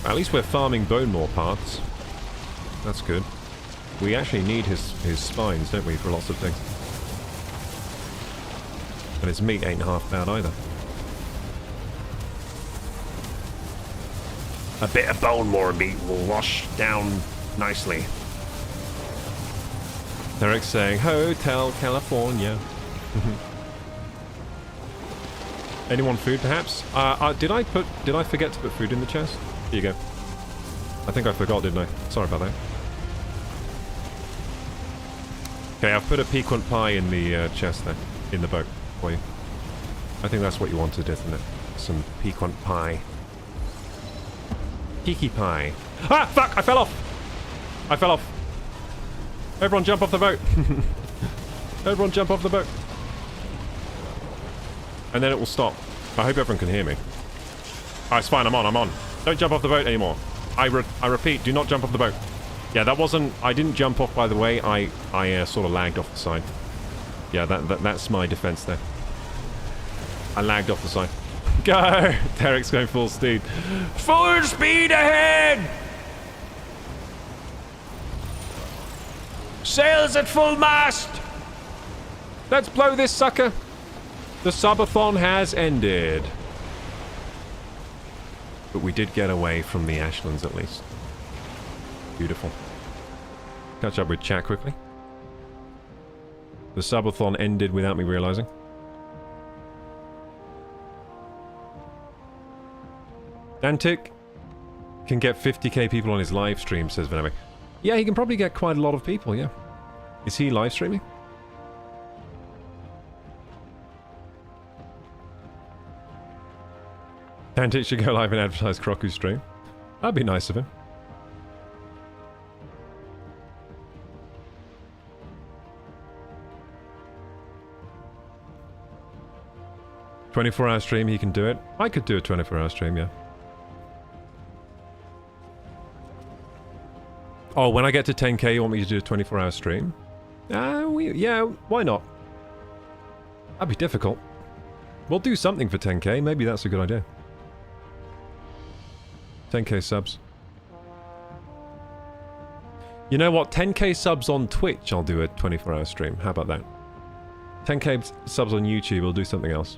[SPEAKER 1] At least we're farming bone more parts. That's good. We actually need his spines, don't we, for lots of things. And his meat ain't half bad either.
[SPEAKER 2] A bit of bone more meat will wash down nicely.
[SPEAKER 1] Derek's saying, Hotel California. Anyone food, perhaps? Did I forget to put food in the chest? Here you go. I think I forgot, didn't I? Sorry about that. Okay, I've put a piquant pie in the chest there, in the boat for you. I think that's what you wanted, isn't it? Some piquant pie. Kiki pie. Ah, fuck! I fell off! I fell off. Everyone jump off the boat. Everyone jump off the boat. And then it will stop. I hope everyone can hear me. Oh, it's fine, I'm on. Don't jump off the boat anymore. I repeat, do not jump off the boat. Yeah, that wasn't... I didn't jump off, by the way. I sort of lagged off the side. Yeah, that's my defense there. I lagged off the side. Go! Derek's going full speed. Full speed ahead! Sails at full mast! Let's blow this sucker! The subathon has ended. But we did get away from the Ashlands at least. Beautiful. Catch up with chat quickly. The subathon ended without me realizing. Dantic can get 50k people on his live stream, says Venemic. Yeah, he can probably get quite a lot of people, yeah. Is he live streaming? Dantic should go live and advertise Kroku's stream. That'd be nice of him. "24-hour stream, he can do it." I could do a 24-hour stream, yeah. Oh, when I get to 10k, you want me to do a 24-hour stream? Yeah, why not? That'd be difficult. We'll do something for 10k. Maybe that's a good idea. 10k subs. You know what? 10k subs on Twitch, I'll do a 24-hour stream. How about that? 10k subs on YouTube, I'll do something else.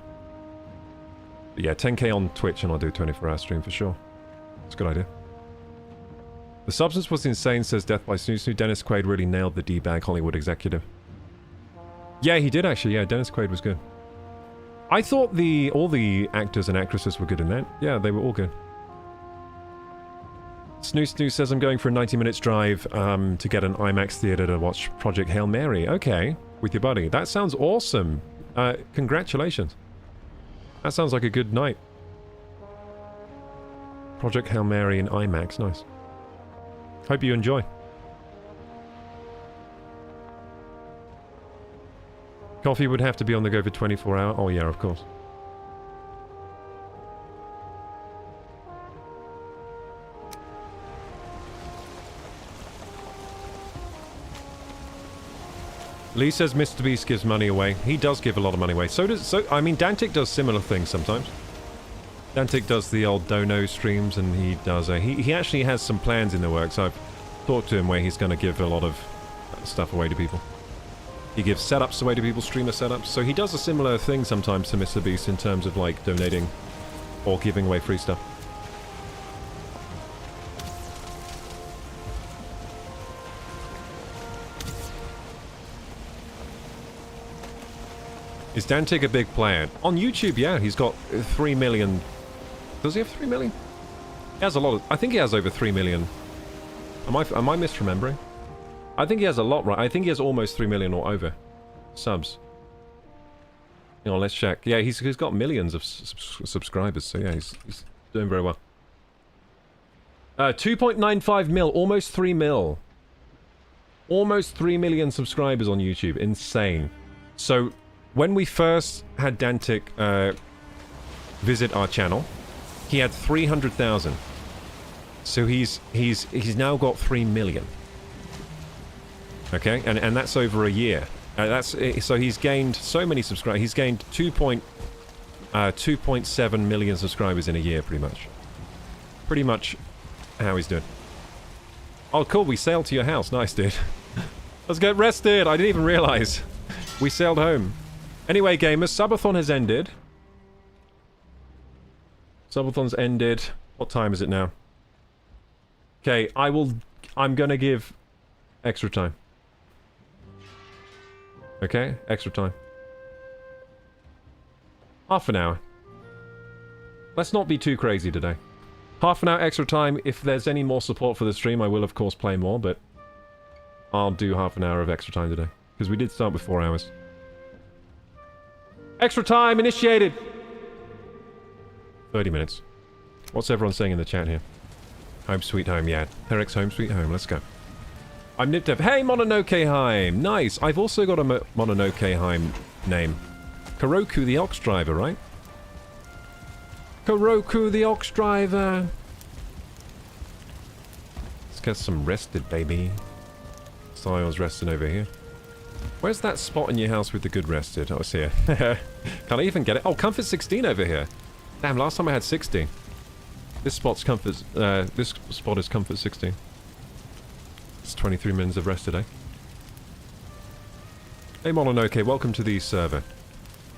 [SPEAKER 1] But yeah, 10k on Twitch and I'll do a 24-hour stream for sure. It's a good idea. The substance was insane, says Death by Snoo Snoo. Dennis Quaid really nailed the D-bag Hollywood executive. Yeah, he did actually. Yeah, Dennis Quaid was good. I thought all the actors and actresses were good in that. Yeah, they were all good. Snoo Snoo says, I'm going for a 90 minutes drive to get an IMAX theater to watch Project Hail Mary. Okay, with your buddy. That sounds awesome. Congratulations. That sounds like a good night. Project Hail Mary in IMAX. Nice. Hope you enjoy. Coffee would have to be on the go for 24 hours. Oh yeah, of course. Lee says Mr. Beast gives money away. He does give a lot of money away. I mean, Dantic does similar things sometimes. Dantic does the old dono streams, and he does he actually has some plans in the works. I've talked to him where he's going to give a lot of stuff away to people. He gives setups away to people, streamer setups. So he does a similar thing sometimes to Mr. Beast in terms of like donating or giving away free stuff. Is Dantic a big player? On YouTube, yeah, he's got 3 million. Does he have 3 million? He has a lot of... I think he has over 3 million. Am I misremembering? I think he has a lot, right? I think he has almost 3 million or over subs. You know, let's check. Yeah, he's got millions of subscribers, so yeah, he's doing very well. 2.95 mil, almost 3 mil. Almost 3 million subscribers on YouTube. Insane. So, when we first had Dantic visit our channel, he had 300,000. So he's now got 3 million. Okay, and that's over a year. So he's gained so many subscribers. He's gained 2.7 million subscribers in a year, pretty much. Pretty much how he's doing. Oh, cool, we sailed to your house. Nice, dude. Let's get rested. I didn't even realize. We sailed home. Anyway, gamers, Subathon has ended. Subathon's ended. What time is it now? Okay, I'm gonna give extra time. Okay, extra time. Half an hour. Let's not be too crazy today. Half an hour extra time. If there's any more support for the stream, I will of course play more, but I'll do half an hour of extra time today. Because we did start with 4 hours. Extra time initiated! 30 minutes. What's everyone saying in the chat here? Home sweet home, yeah. Eric's home sweet home, let's go. I'm Nipdev. Hey, Mononoke Heim! Nice! I've also got a Mononoke Heim name. Koroku the Ox Driver, right? Koroku the Ox Driver! Let's get some rested, baby. Styles resting over here. Where's that spot in your house with the good rested? Oh, it's here. Can I even get it? Oh, comfort 16 over here. Damn, last time I had 60. This spot's comfort, this spot is comfort 16. It's 23 minutes of rest today. Hey Mononoke, welcome to the server.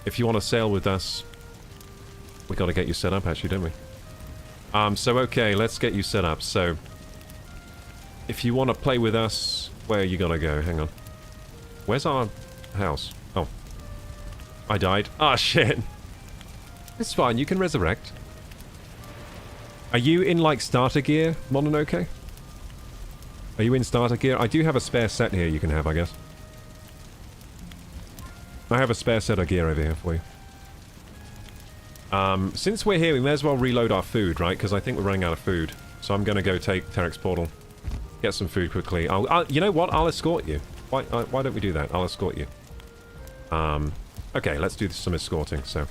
[SPEAKER 1] If you want to sail with us, we got to get you set up actually, don't we? So okay, let's get you set up. So, if you want to play with us, where you gotta go? Hang on. Where's our house? Oh. I died. Ah, shit. It's fine, you can resurrect. Are you in, like, starter gear, Mononoke? Are you in starter gear? I do have a spare set here you can have, I guess. I have a spare set of gear over here for you. Since we're here, we may as well reload our food, right? Because I think we're running out of food. So I'm gonna go take Tarek's portal. Get some food quickly. You know what? I'll escort you. Why don't we do that? I'll escort you. Okay, let's do some escorting, so.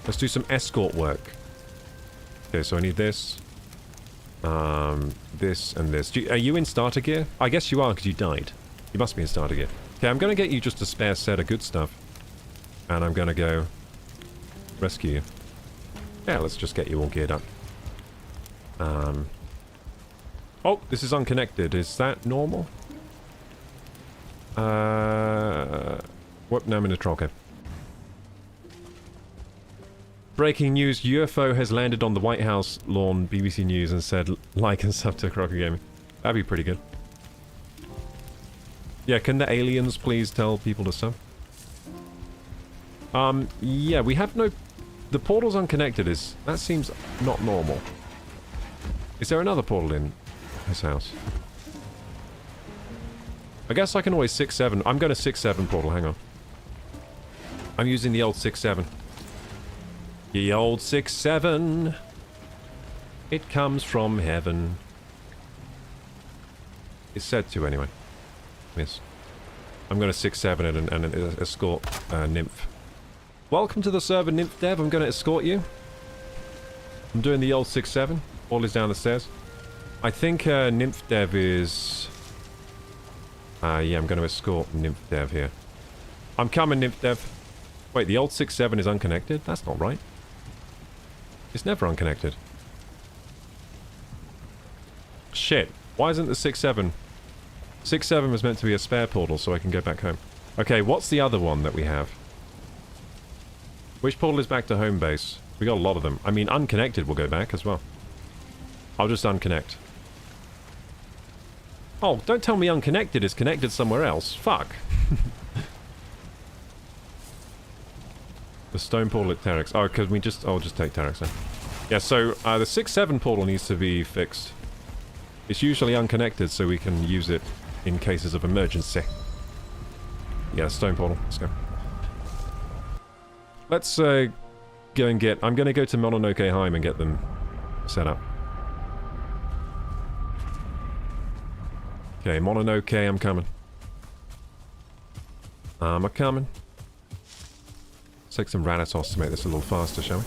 [SPEAKER 1] Let's do some escort work. Okay, so I need this. This and this. Are you in starter gear? I guess you are, because you died. You must be in starter gear. Okay, I'm gonna get you just a spare set of good stuff. And I'm gonna go rescue you. Yeah, let's just get you all geared up. Oh, this is unconnected. Is that normal? Whoop, no, I'm in a troll cave. Breaking news, UFO has landed on the White House lawn, BBC News, and said, like and sub to KorokuGaming. That'd be pretty good. Yeah, can the aliens please tell people to sub? Yeah, we have no... The portal's unconnected that seems not normal. Is there another portal in his house? I guess I can always 6-7. I'm going to 6-7 portal, hang on. I'm using the old 6-7. The old 6-7. It comes from heaven. It's said to, anyway. Yes. I'm going to 6-7 it and escort Nymph. Welcome to the server, Nymph Dev. I'm going to escort you. I'm doing the old 6-7. All is down the stairs. I think Nymph Dev is... yeah, I'm going to escort Nymph Dev here. I'm coming, Nymph Dev. Wait, the old 6-7 is unconnected? That's not right. It's never unconnected. Shit. Why isn't the 6-7? 6-7 was meant to be a spare portal so I can go back home. Okay, what's the other one that we have? Which portal is back to home base? We got a lot of them. I mean, unconnected will go back as well. I'll just unconnect. Oh, don't tell me unconnected is connected somewhere else. Fuck. The stone portal at Terex. Oh, because we just... I'll just take Terex then. Yeah, so the 6-7 portal needs to be fixed. It's usually unconnected, so we can use it in cases of emergency. Yeah, stone portal. Let's go. Let's go and get... I'm going to go to Mononoke Heim and get them set up. Okay, Mononoke, I'm coming. I'm a-coming. Let's take some Ratatos to make this a little faster, shall we?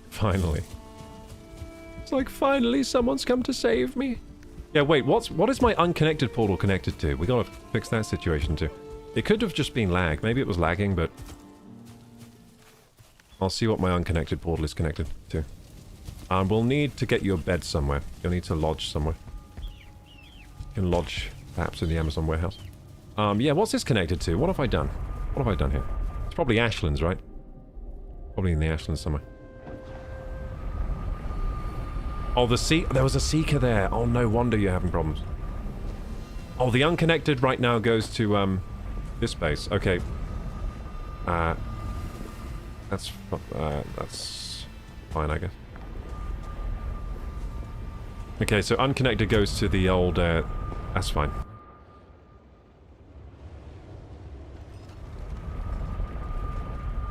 [SPEAKER 1] Finally. It's like, finally someone's come to save me. Yeah, wait, what is my unconnected portal connected to? We gotta fix that situation too. It could have just been lag. Maybe it was lagging, but... I'll see what my unconnected portal is connected to. We'll need to get you a bed somewhere. You'll need to lodge somewhere. You can lodge, perhaps, in the Amazon warehouse. Yeah, what's this connected to? What have I done? What have I done here? It's probably Ashlands, right? Probably in the Ashlands somewhere. Oh, there was a seeker there. Oh, no wonder you're having problems. Oh, the unconnected right now goes to, this base. Okay. That's fine, I guess. Okay, so unconnected goes to the old, that's fine.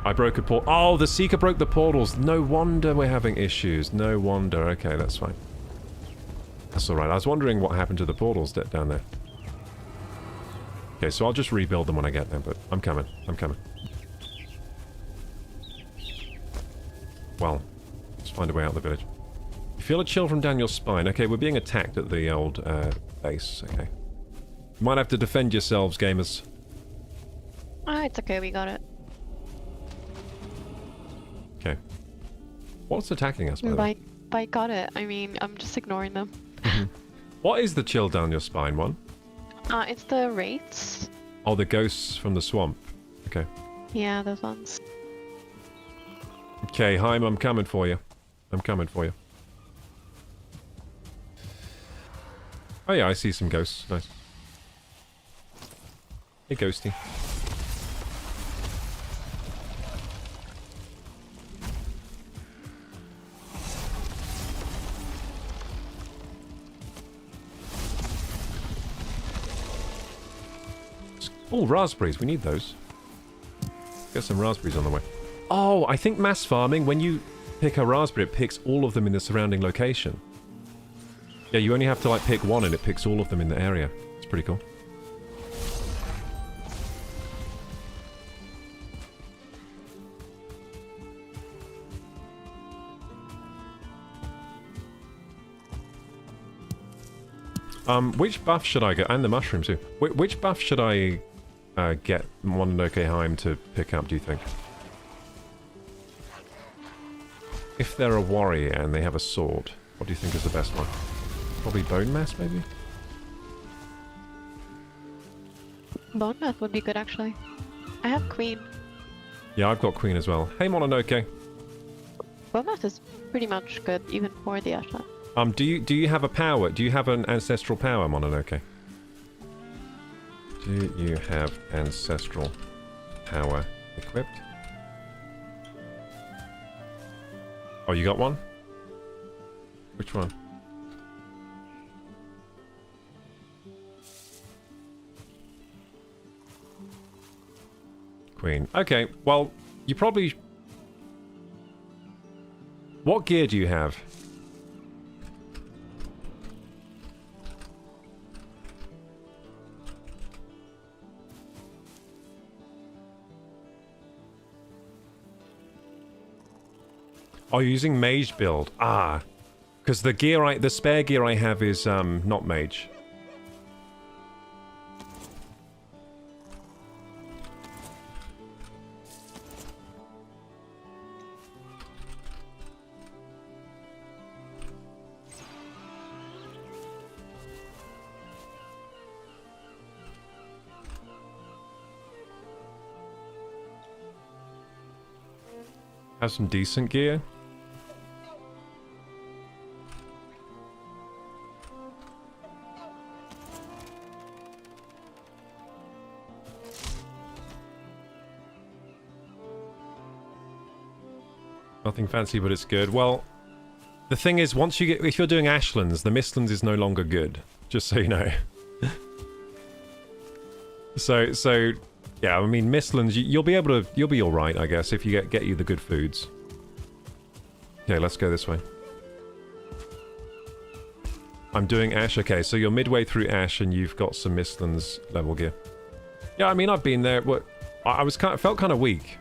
[SPEAKER 1] I broke a portal. Oh, the Seeker broke the portals. No wonder we're having issues. No wonder. Okay, that's fine. That's alright. I was wondering what happened to the portals down there. Okay, so I'll just rebuild them when I get there, but I'm coming. I'm coming. Well, let's find a way out of the village. You feel a chill from down your spine. Okay, we're being attacked at the old base. Okay. You might have to defend yourselves, gamers.
[SPEAKER 4] Ah, it's okay, we got it.
[SPEAKER 1] Okay. What's attacking us, by the way?
[SPEAKER 4] By got it, I mean, I'm just ignoring them.
[SPEAKER 1] What is the chill down your spine one?
[SPEAKER 4] It's the wraiths.
[SPEAKER 1] Oh, the ghosts from the swamp. Okay.
[SPEAKER 4] Yeah, those ones.
[SPEAKER 1] Okay, Heim, I'm coming for you. I'm coming for you. Oh yeah, I see some ghosts. Nice. Hey, ghosty. Oh, raspberries. We need those. Get some raspberries on the way. Oh, I think mass farming, when you pick a raspberry, it picks all of them in the surrounding location. Yeah, you only have to, like, pick one and it picks all of them in the area. It's pretty cool. Which buff should I get? And the mushroom too. Which buff should I get Mononoke Heim to pick up, do you think? If they're a warrior and they have a sword, what do you think is the best one? Probably bone mass, maybe?
[SPEAKER 4] Bone math would be good, actually. I have queen.
[SPEAKER 1] Yeah, I've got queen as well. Hey, Mononoke.
[SPEAKER 4] Bone math is pretty much good, even for the Ashland.
[SPEAKER 1] Do you have a power? Do you have an ancestral power, Mononoke? Do you have ancestral power equipped? Oh, you got one? Which one? Queen. Okay, well, you probably... What gear do you have? Oh, you're using mage build. Ah. Because the spare gear I have is, not mage. Have some decent gear. Nothing fancy, but it's good. Well, the thing is, if you're doing Ashlands, the Mistlands is no longer good. Just so you know. so, yeah. I mean, Mistlands, you'll be all right, I guess, if you get you the good foods. Okay, let's go this way. I'm doing Ash. Okay, so you're midway through Ash, and you've got some Mistlands level gear. Yeah, I mean, I've been there. I felt kind of weak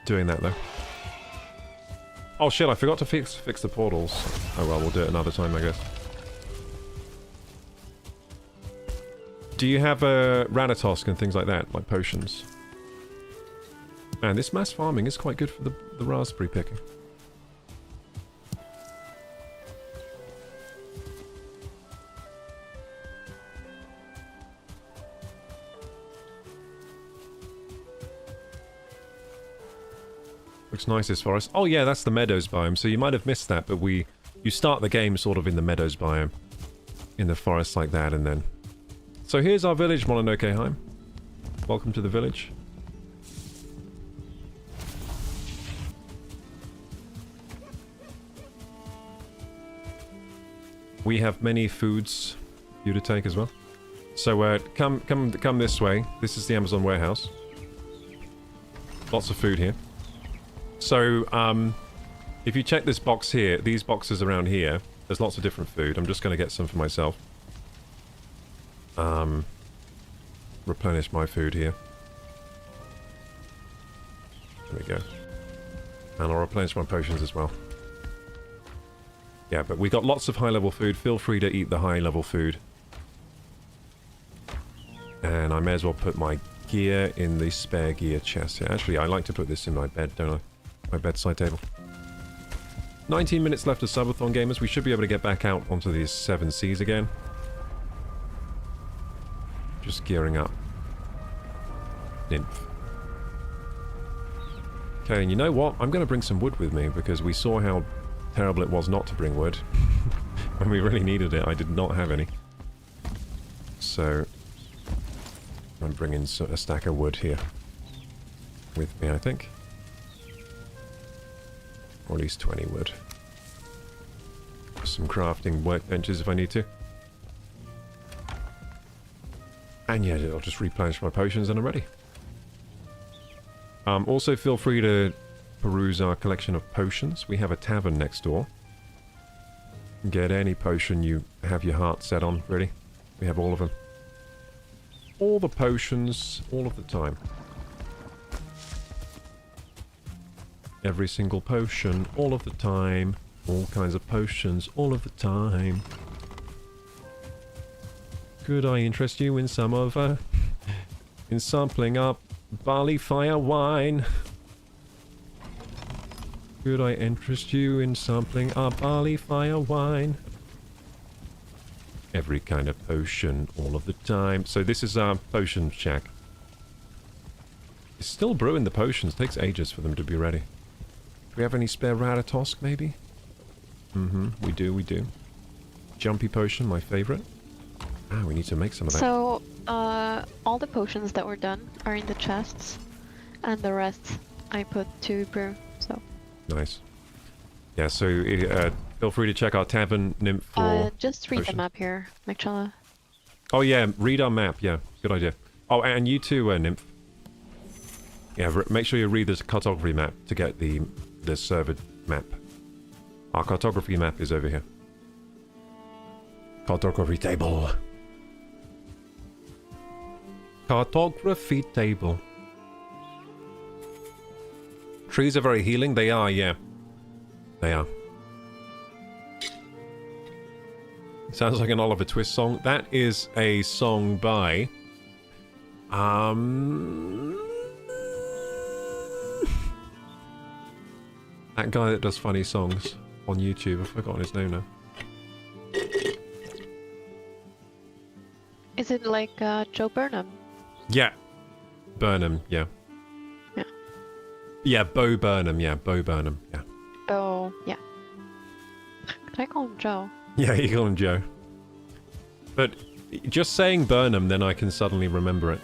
[SPEAKER 1] doing that though. Oh shit! I forgot to fix the portals. Oh well, we'll do it another time, I guess. Do you have a Ratatosk and things like that, like potions? Man, this mass farming is quite good for the raspberry picking. Looks nice, this forest. Oh yeah, that's the meadows biome. So you might have missed that, but you start the game sort of in the meadows biome, in the forest like that, and then. So here's our village, Mononoke Heim. Welcome to the village. We have many foods for you to take as well. So come this way. This is the Amazon warehouse. Lots of food here. So, if you check this box here, these boxes around here, there's lots of different food. I'm just going to get some for myself. Replenish my food here. There we go. And I'll replenish my potions as well. Yeah, but we got lots of high-level food. Feel free to eat the high-level food. And I may as well put my gear in the spare gear chest here. Actually, I like to put this in my bed, don't I? My bedside table. 19 minutes left of Subathon, gamers. We should be able to get back out onto these 7 seas again. Just gearing up. Nymph. Okay, and you know what? I'm going to bring some wood with me, because we saw how terrible it was not to bring wood. When we really needed it, I did not have any. So, I'm bringing a stack of wood here with me, I think. Or at least 20 wood. Some crafting workbenches if I need to. And yeah, I'll just replenish my potions and I'm ready. Also feel free to peruse our collection of potions. We have a tavern next door. Get any potion you have your heart set on, really. We have all of them. All the potions, all of the time. Every single potion, all of the time. All kinds of potions, all of the time. Could I interest you in some of, in sampling up barley fire wine? Could I interest you in sampling our barley fire wine? Every kind of potion, all of the time. So this is our potion shack. It's still brewing the potions. Takes ages for them to be ready. Do we have any spare Ratatosk, maybe? We do. Jumpy potion, my favorite. Ah, we need to make some of that.
[SPEAKER 4] So, all the potions that were done are in the chests, and the rest I put to brew, so.
[SPEAKER 1] Nice. Yeah, so feel free to check our tavern, Nymph, for
[SPEAKER 4] just read
[SPEAKER 1] potions.
[SPEAKER 4] the map here, Michala.
[SPEAKER 1] Oh yeah, read our map, yeah, good idea. Oh, and you too, Nymph. Yeah, make sure you read this cartography map to get the server map. Our cartography map is over here. Cartography table. Cartography table. Trees are very healing. They are, yeah. They are. Sounds like an Oliver Twist song. That is a song by... that guy that does funny songs on YouTube. I've forgotten his name now.
[SPEAKER 4] Is it like Joe Burnham?
[SPEAKER 1] Yeah. Burnham, yeah.
[SPEAKER 4] Yeah.
[SPEAKER 1] Yeah, Bo Burnham, yeah. Bo Burnham, yeah.
[SPEAKER 4] Oh, yeah. Could I call him Joe?
[SPEAKER 1] Yeah, you call him Joe. But just saying Burnham, then I can suddenly remember it.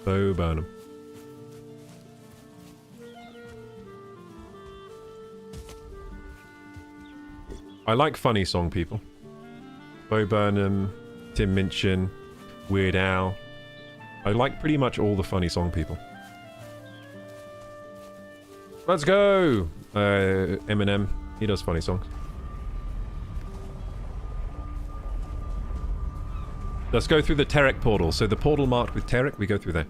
[SPEAKER 1] Bo Burnham. I like funny song people. Bo Burnham, Tim Minchin, Weird Al. I like pretty much all the funny song people. Let's go! Eminem, he does funny songs. Let's go through the Terek portal. So the portal marked with Terek, we go through there.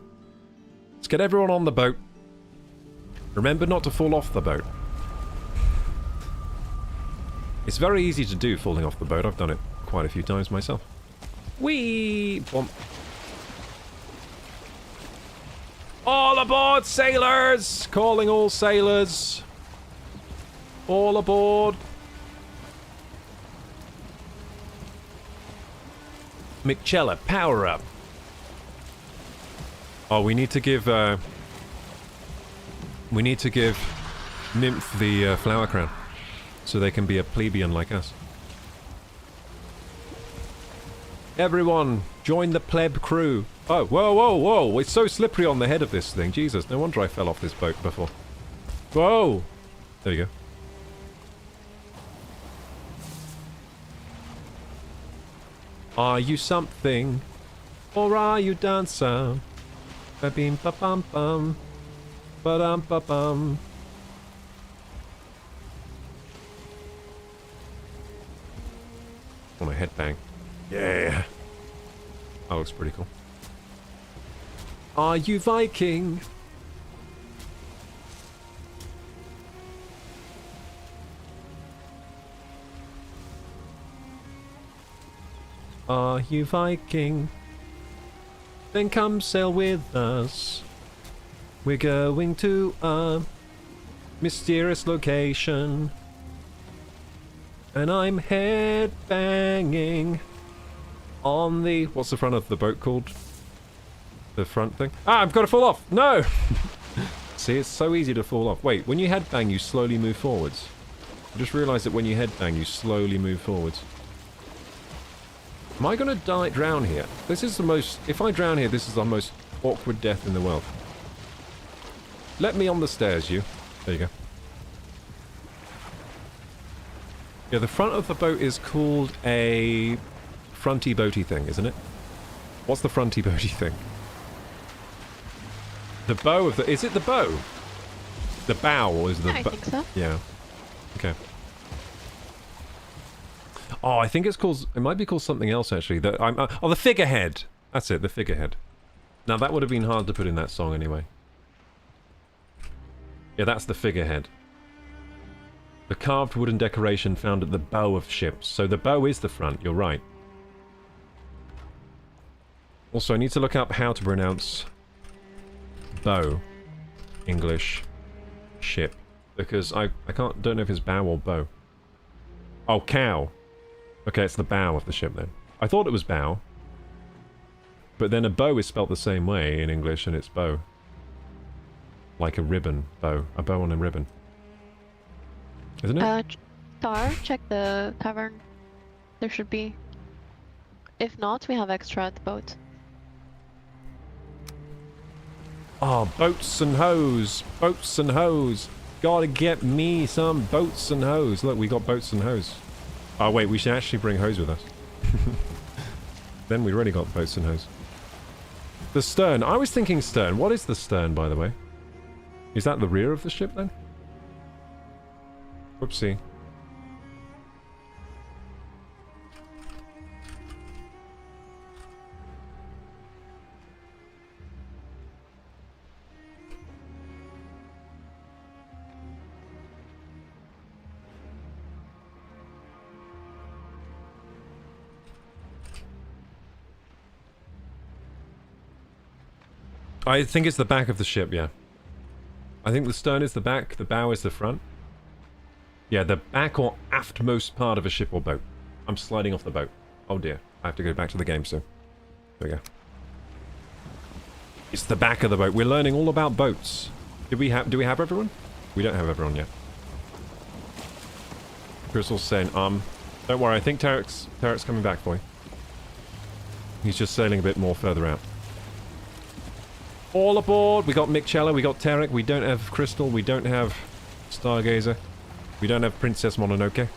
[SPEAKER 1] Let's get everyone on the boat. Remember not to fall off the boat. It's very easy to do, falling off the boat. I've done it quite a few times myself. Whee! Bump. All aboard, sailors! Calling all sailors. All aboard. McChella, power up. Oh, we need to give Nymph the flower crown, so they can be a plebeian like us. Everyone, join the pleb crew. Oh, whoa, whoa, whoa! It's so slippery on the head of this thing. Jesus, no wonder I fell off this boat before. Whoa! There you go. Are you something, or are you dancer? Ba-beam ba-bum-bum, ba-dum-ba-bum. On a headbang. Yeah! That looks pretty cool. Are you Viking? Are you Viking? Then come sail with us. We're going to a mysterious location. And I'm headbanging on the... What's the front of the boat called? The front thing? Ah, I've got to fall off! No! See, it's so easy to fall off. Wait, when you headbang, you slowly move forwards. I just realised that when you headbang, you slowly move forwards. Am I gonna drown here? This is the most... If I drown here, this is the most awkward death in the world. Let me on the stairs, you. There you go. Yeah, the front of the boat is called a... fronty boaty thing, isn't it? What's the fronty boaty thing? The bow of the... Is it the bow? The bow, or is the...
[SPEAKER 4] Yeah, I think so.
[SPEAKER 1] Yeah. Okay. Oh, I think it's called... It might be called something else, actually. Oh, the figurehead! That's it, the figurehead. Now, that would have been hard to put in that song, anyway. Yeah, that's the figurehead. The carved wooden decoration found at the bow of ships. So the bow is the front, you're right. Also, I need to look up how to pronounce... bow. English. Ship. Because I don't know if it's bow or bow. Oh, cow. Okay, it's the bow of the ship then. I thought it was bow. But then a bow is spelt the same way in English and it's bow. Like a ribbon bow. A bow on a ribbon. Isn't it?
[SPEAKER 4] Star, check the tavern. There should be. If not, we have extra at the boat.
[SPEAKER 1] Oh, boats and hoes. Boats and hoes. Gotta get me some boats and hoes. Look, we got boats and hoes. Oh wait, we should actually bring hose with us. Then we really got boats and hose. The stern. I was thinking stern. What is the stern, by the way? Is that the rear of the ship, then? Whoopsie. I think it's the back of the ship, yeah. I think the stern is the back, the bow is the front. Yeah, the back or aftmost part of a ship or boat. I'm sliding off the boat. Oh dear, I have to go back to the game soon. There we go. It's the back of the boat. We're learning all about boats. Do we have everyone? We don't have everyone yet. Crystal's saying, don't worry, I think Tarek's coming back for you. He's just sailing a bit more further out. All aboard! We got Mick we got Tarek, we don't have Crystal, we don't have Stargazer, we don't have Princess Mononoke.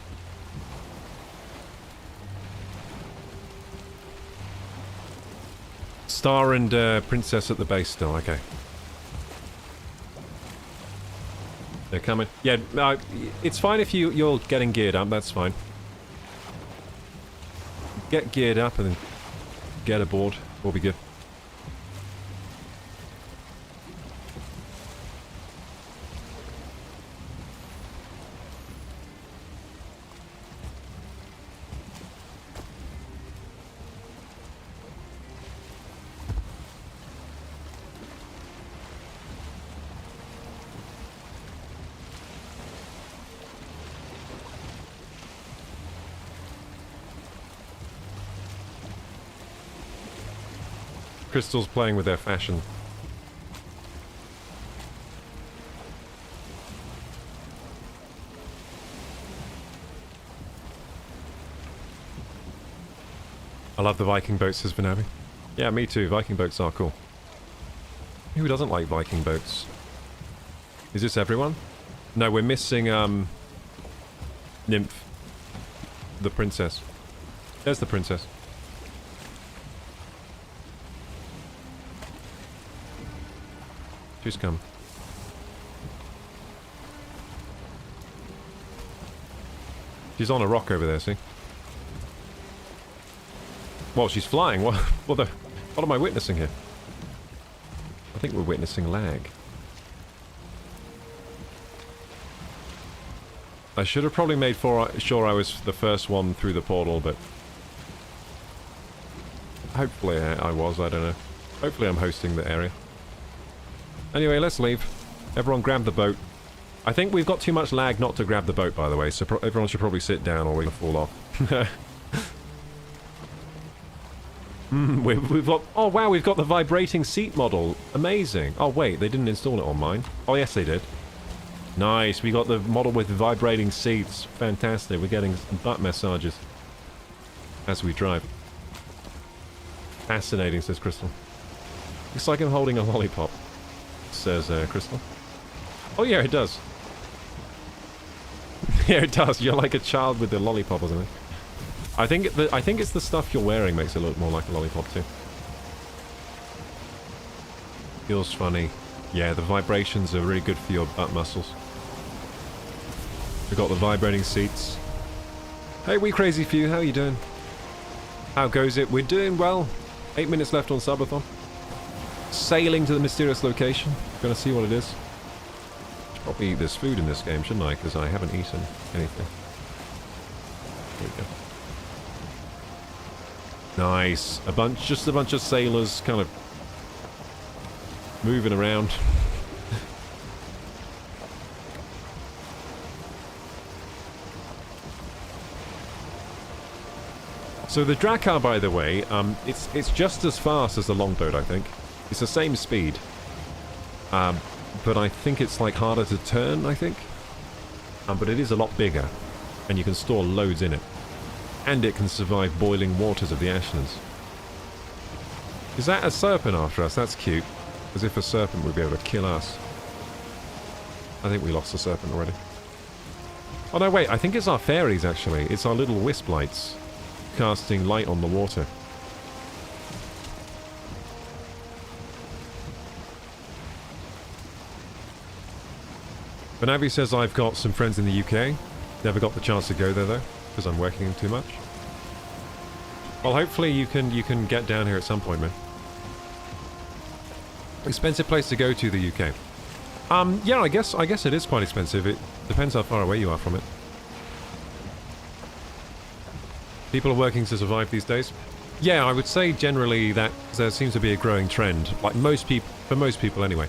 [SPEAKER 1] Star and Princess at the base still, okay. They're coming. Yeah, it's fine if you're getting geared up, that's fine. Get geared up and then get aboard. We'll be good. Crystal's playing with their fashion. I love the Viking boats, says Vanavi. Yeah, me too. Viking boats are cool. Who doesn't like Viking boats? Is this everyone? No, we're missing, Nymph. The princess. There's the princess. She's come. She's on a rock over there, see? Well, she's flying. What am I witnessing here? I think we're witnessing lag. I should have probably made sure I was the first one through the portal, but... hopefully I was, I don't know. Hopefully I'm hosting the area. Anyway, let's leave. Everyone grab the boat. I think we've got too much lag not to grab the boat, by the way, so everyone should probably sit down or we're gonna fall off. We've got... oh, wow, we've got the vibrating seat model. Amazing. Oh, wait, they didn't install it on mine. Oh, yes, they did. Nice, we got the model with vibrating seats. Fantastic, we're getting butt massages as we drive. Fascinating, says Crystal. Looks like I'm holding a lollipop, says Crystal. Oh yeah, it does. Yeah, it does. You're like a child with a lollipop or something. I think it's the stuff you're wearing makes it look more like a lollipop too. Feels funny. Yeah, the vibrations are really good for your butt muscles. We've got the vibrating seats. Hey, wee crazy few, how you doing? How goes it? We're doing well. 8 minutes left on Subathon. Sailing to the mysterious location. Gonna see what it is. Should probably eat this food in this game, shouldn't I? Because I haven't eaten anything. There we go. Nice. Just a bunch of sailors kind of moving around. So the Drakkar, by the way, it's just as fast as the longboat, I think. It's the same speed. But I think it's like harder to turn, I think. But it is a lot bigger. And you can store loads in it. And it can survive boiling waters of the Ashlands. Is that a serpent after us? That's cute. As if a serpent would be able to kill us. I think we lost the serpent already. Oh no, wait, I think it's our fairies, actually. It's our little wisp lights. Casting light on the water. Benavi says I've got some friends in the UK. Never got the chance to go there though, because I'm working too much. Well, hopefully you can get down here at some point, man. Expensive place to go to, the UK. Yeah, I guess it is quite expensive. It depends how far away you are from it. People are working to survive these days. Yeah, I would say generally that there seems to be a growing trend. Like most people, for most people anyway.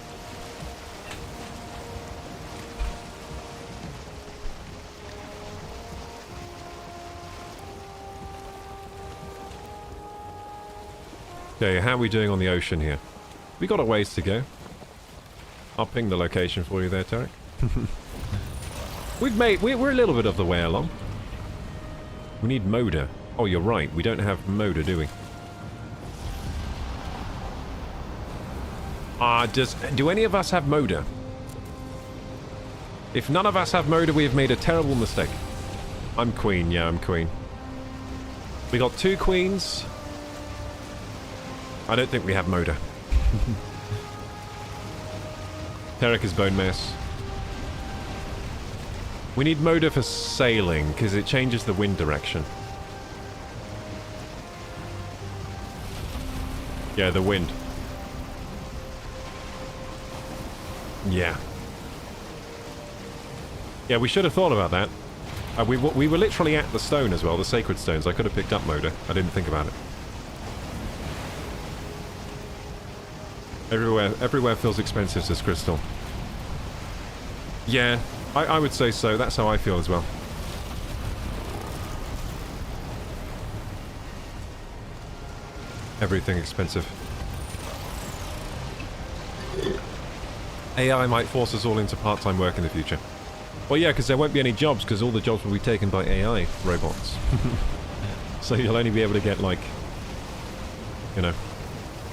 [SPEAKER 1] Okay, how are we doing on the ocean here? We got a ways to go. I'll ping the location for you there, Tarek. We're a little bit of the way along. We need motor. Oh, you're right. We don't have motor, do we? Do any of us have motor? If none of us have motor, we have made a terrible mistake. I'm queen. Yeah, I'm queen. We got 2 queens. I don't think we have motor. Terek is bone mass. We need motor for sailing, because it changes the wind direction. Yeah, the wind. Yeah. Yeah, we should have thought about that. We were literally at the stone as well, the sacred stones. I could have picked up motor. I didn't think about it. Everywhere feels expensive, says Crystal. Yeah, I would say so. That's how I feel as well. Everything expensive. AI might force us all into part-time work in the future. Well, yeah, because there won't be any jobs, because all the jobs will be taken by AI robots. So you'll only be able to get, like, you know,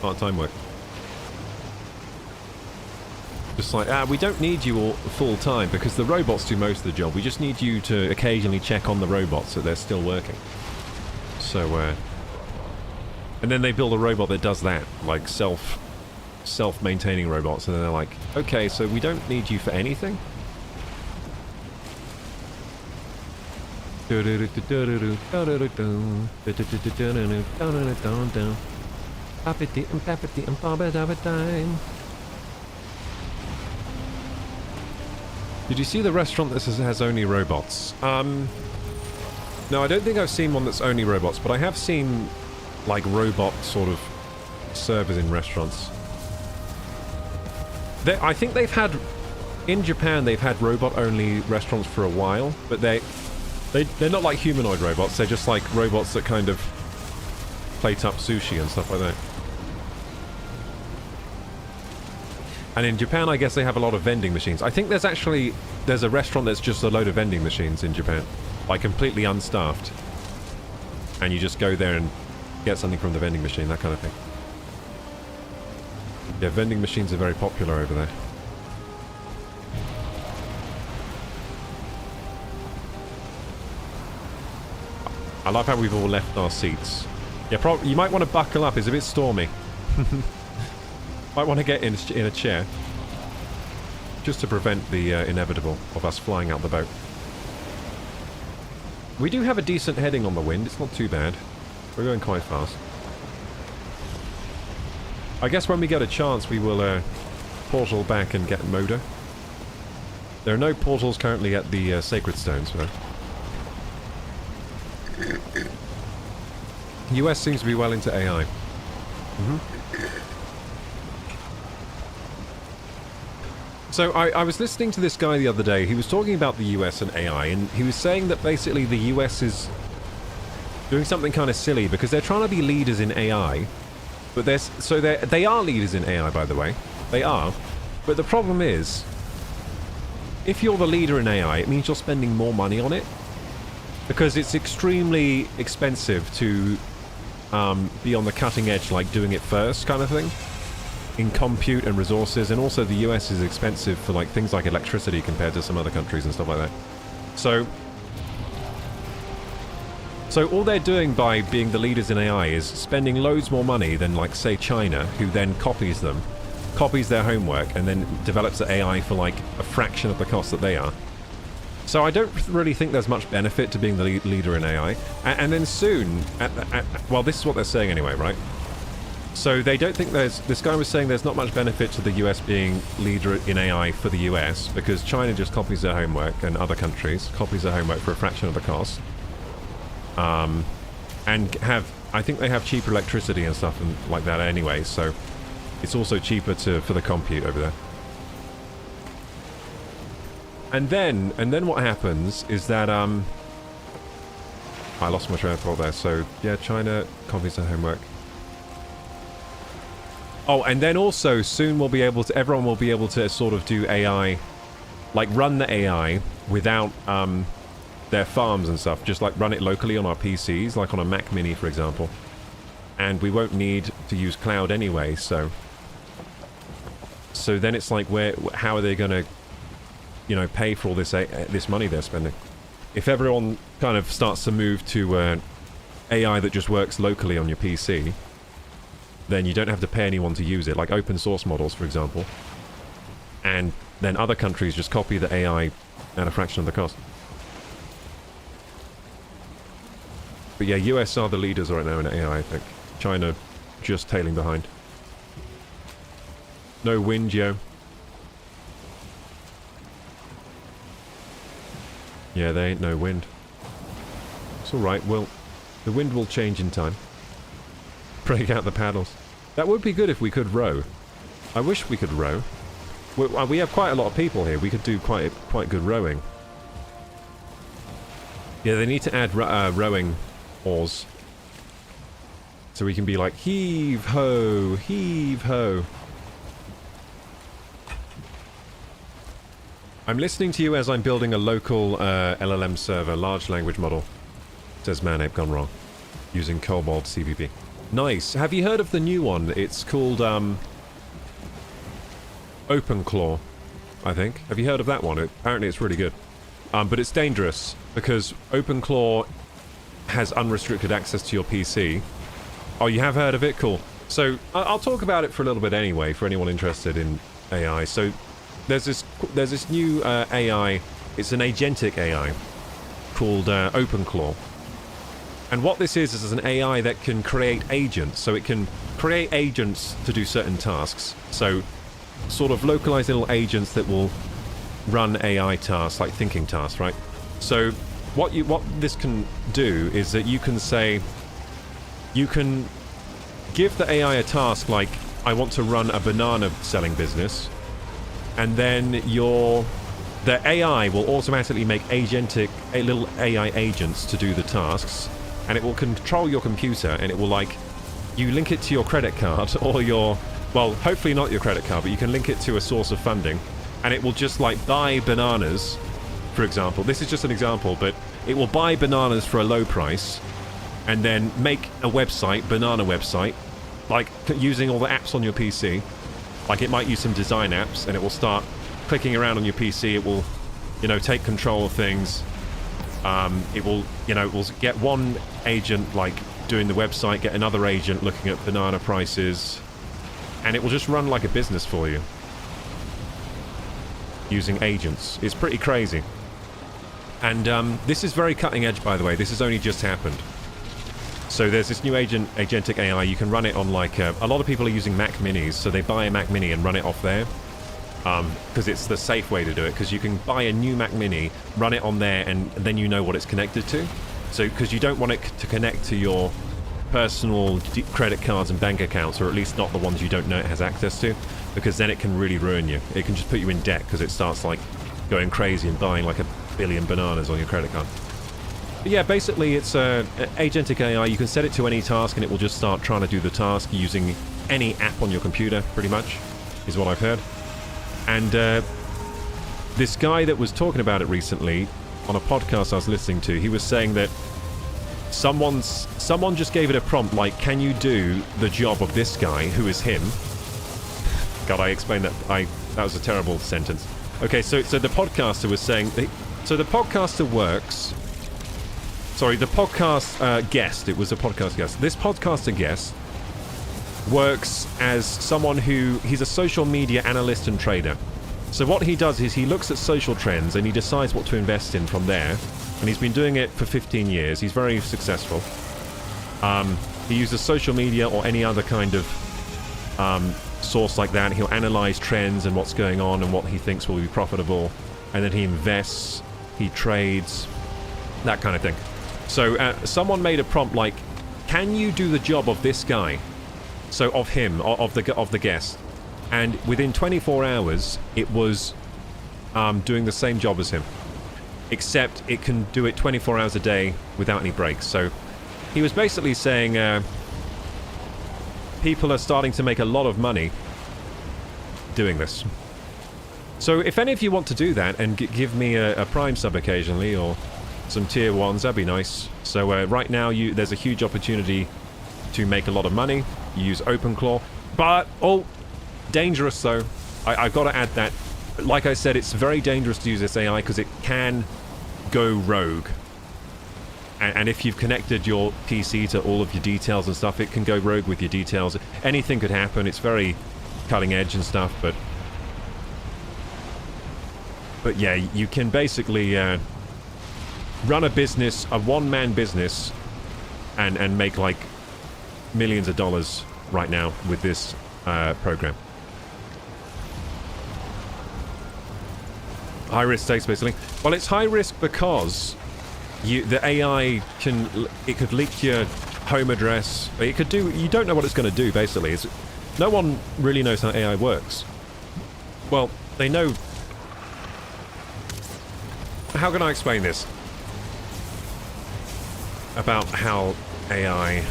[SPEAKER 1] part-time work. Just like, we don't need you all full-time, because the robots do most of the job. We just need you to occasionally check on the robots that they're still working. So, and then they build a robot that does that, like self-maintaining robots, and then they're like, okay, so we don't need you for anything? Did you see the restaurant that has only robots? No, I don't think I've seen one that's only robots, but I have seen, like, robot sort of servers in restaurants. I think they've had... In Japan, they've had robot-only restaurants for a while, but they're not like humanoid robots. They're just like robots that kind of plate up sushi and stuff like that. And in Japan, I guess they have a lot of vending machines. I think there's a restaurant that's just a load of vending machines in Japan. Like, completely unstaffed. And you just go there and get something from the vending machine, that kind of thing. Yeah, vending machines are very popular over there. I love how we've all left our seats. Yeah, you might want to buckle up. It's a bit stormy. Might want to get in a chair. Just to prevent the inevitable of us flying out the boat. We do have a decent heading on the wind. It's not too bad. We're going quite fast. I guess when we get a chance, we will portal back and get motor. There are no portals currently at the Sacred Stones, though. US seems to be well into AI. So I was listening to this guy the other day. He was talking about the US and AI, and he was saying that basically the US is doing something kind of silly because they're trying to be leaders in AI. But they are leaders in AI, by the way. They are. But the problem is, if you're the leader in AI, it means you're spending more money on it. Because it's extremely expensive to be on the cutting edge, like doing it first kind of thing. In compute and resources, and also the US is expensive for like things like electricity compared to some other countries and stuff like that. So all they're doing by being the leaders in AI is spending loads more money than, like, say, China, who then copies them, copies their homework, and then develops the AI for, like, a fraction of the cost that they are. So I don't really think there's much benefit to being the leader in AI. And then soon, well, this is what they're saying anyway, right? So they don't think this guy was saying there's not much benefit to the US being leader in AI for the US, because China just copies their homework, and other countries copies their homework for a fraction of the cost. And I think they have cheaper electricity and stuff and like that anyway, so it's also cheaper for the compute over there. And then what happens is that, I lost my train of thought there, so yeah, China copies their homework. Oh, and then also soon everyone will be able to sort of do AI, like run the AI without, their farms and stuff, just like run it locally on our PCs, like on a Mac Mini, for example. And we won't need to use cloud anyway, so then it's like, how are they going to, you know, pay for all this money they're spending? If everyone kind of starts to move to AI that just works locally on your PC, then you don't have to pay anyone to use it, like open source models, for example. And then other countries just copy the AI at a fraction of the cost. But yeah, US are the leaders right now in AI, I think. China just tailing behind. No wind, yo. Yeah, there ain't no wind. It's alright, well, the wind will change in time. Break out the paddles. That would be good if we could row. I wish we could row. We have quite a lot of people here. We could do quite good rowing. Yeah, they need to add rowing oars. So we can be like, heave ho, heave ho. I'm listening to you as I'm building a local LLM server, large language model. Says Manape gone wrong. Using Cobalt CBP. Nice. Have you heard of the new one? It's called OpenClaw, I think. Have you heard of that one? Apparently it's really good. But it's dangerous because OpenClaw has unrestricted access to your PC. Oh, you have heard of it? Cool. So I'll talk about it for a little bit anyway, for anyone interested in AI. So there's this new AI. It's an agentic AI called OpenClaw. And what this is an AI that can create agents. So it can create agents to do certain tasks. So sort of localized little agents that will run AI tasks, like thinking tasks, right? So what this can do is that you can say, you can give the AI a task like, I want to run a banana selling business, and then the AI will automatically make little AI agents to do the tasks, and it will control your computer, and it will like, you link it to your credit card or your, well, hopefully not your credit card, but you can link it to a source of funding, and it will just like buy bananas, for example. This is just an example, but it will buy bananas for a low price, and then make a website, banana website, like using all the apps on your PC. Like it might use some design apps, and it will start clicking around on your PC. It will, take control of things. It will get one agent like doing the website, get another agent looking at banana prices, and it will just run like a business for you using agents. It's pretty crazy. And this is very cutting edge, by the way. This has only just happened. So there's this new agentic AI. You can run it on like a lot of people are using Mac Minis, so they buy a Mac Mini and run it off there. Because it's the safe way to do it, because you can buy a new Mac Mini, run it on there, and then you know what it's connected to. So, because you don't want it to connect to your personal credit cards and bank accounts, or at least not the ones you don't know it has access to, because then it can really ruin you. It can just put you in debt, because it starts like going crazy and buying like 1 billion bananas on your credit card. But yeah, basically it's agentic AI. You can set it to any task, and it will just start trying to do the task using any app on your computer, pretty much, is what I've heard. And this guy that was talking about it recently on a podcast I was listening to, he was saying that someone just gave it a prompt like, can you do the job of this guy who is him? God, I explained that. That was a terrible sentence. Okay, so the podcaster was saying, so the podcaster works. Sorry, the podcast guest. It was a podcast guest. This podcaster guest works as someone he's a social media analyst and trader. So what he does is he looks at social trends and he decides what to invest in from there. And he's been doing it for 15 years. He's very successful. He uses social media or any other kind of source like that. He'll analyze trends and what's going on and what he thinks will be profitable. And then he invests, he trades, that kind of thing. So someone made a prompt like, can you do the job of this guy? So of him, of the guest. And within 24 hours, it was doing the same job as him. Except it can do it 24 hours a day without any breaks. So he was basically saying people are starting to make a lot of money doing this. So if any of you want to do that and give me a Prime sub occasionally, or some tier 1s, that'd be nice. So right now there's a huge opportunity to make a lot of money. You use OpenClaw, but dangerous though. I've got to add that. Like I said, it's very dangerous to use this AI because it can go rogue. And if you've connected your PC to all of your details and stuff, it can go rogue with your details. Anything could happen. It's very cutting edge and stuff, but yeah, you can basically run a business, a one-man business, and make like millions of dollars right now with this program. High risk stakes, basically. Well, it's high risk because the AI could leak your home address. It could do. You don't know what it's going to do. Basically, no one really knows how AI works. Well, they know. How can I explain this? About how AI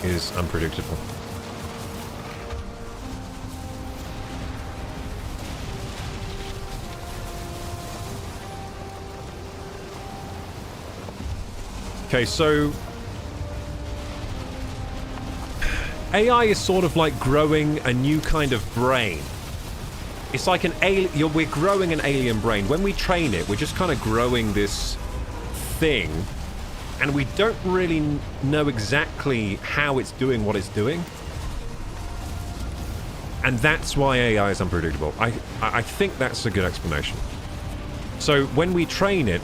[SPEAKER 1] is unpredictable. Okay, so AI is sort of like growing a new kind of brain. It's like we're growing an alien brain. When we train it, we're just kind of growing this thing, and we don't really know exactly how it's doing what it's doing. And that's why AI is unpredictable. I think that's a good explanation. So when we train it,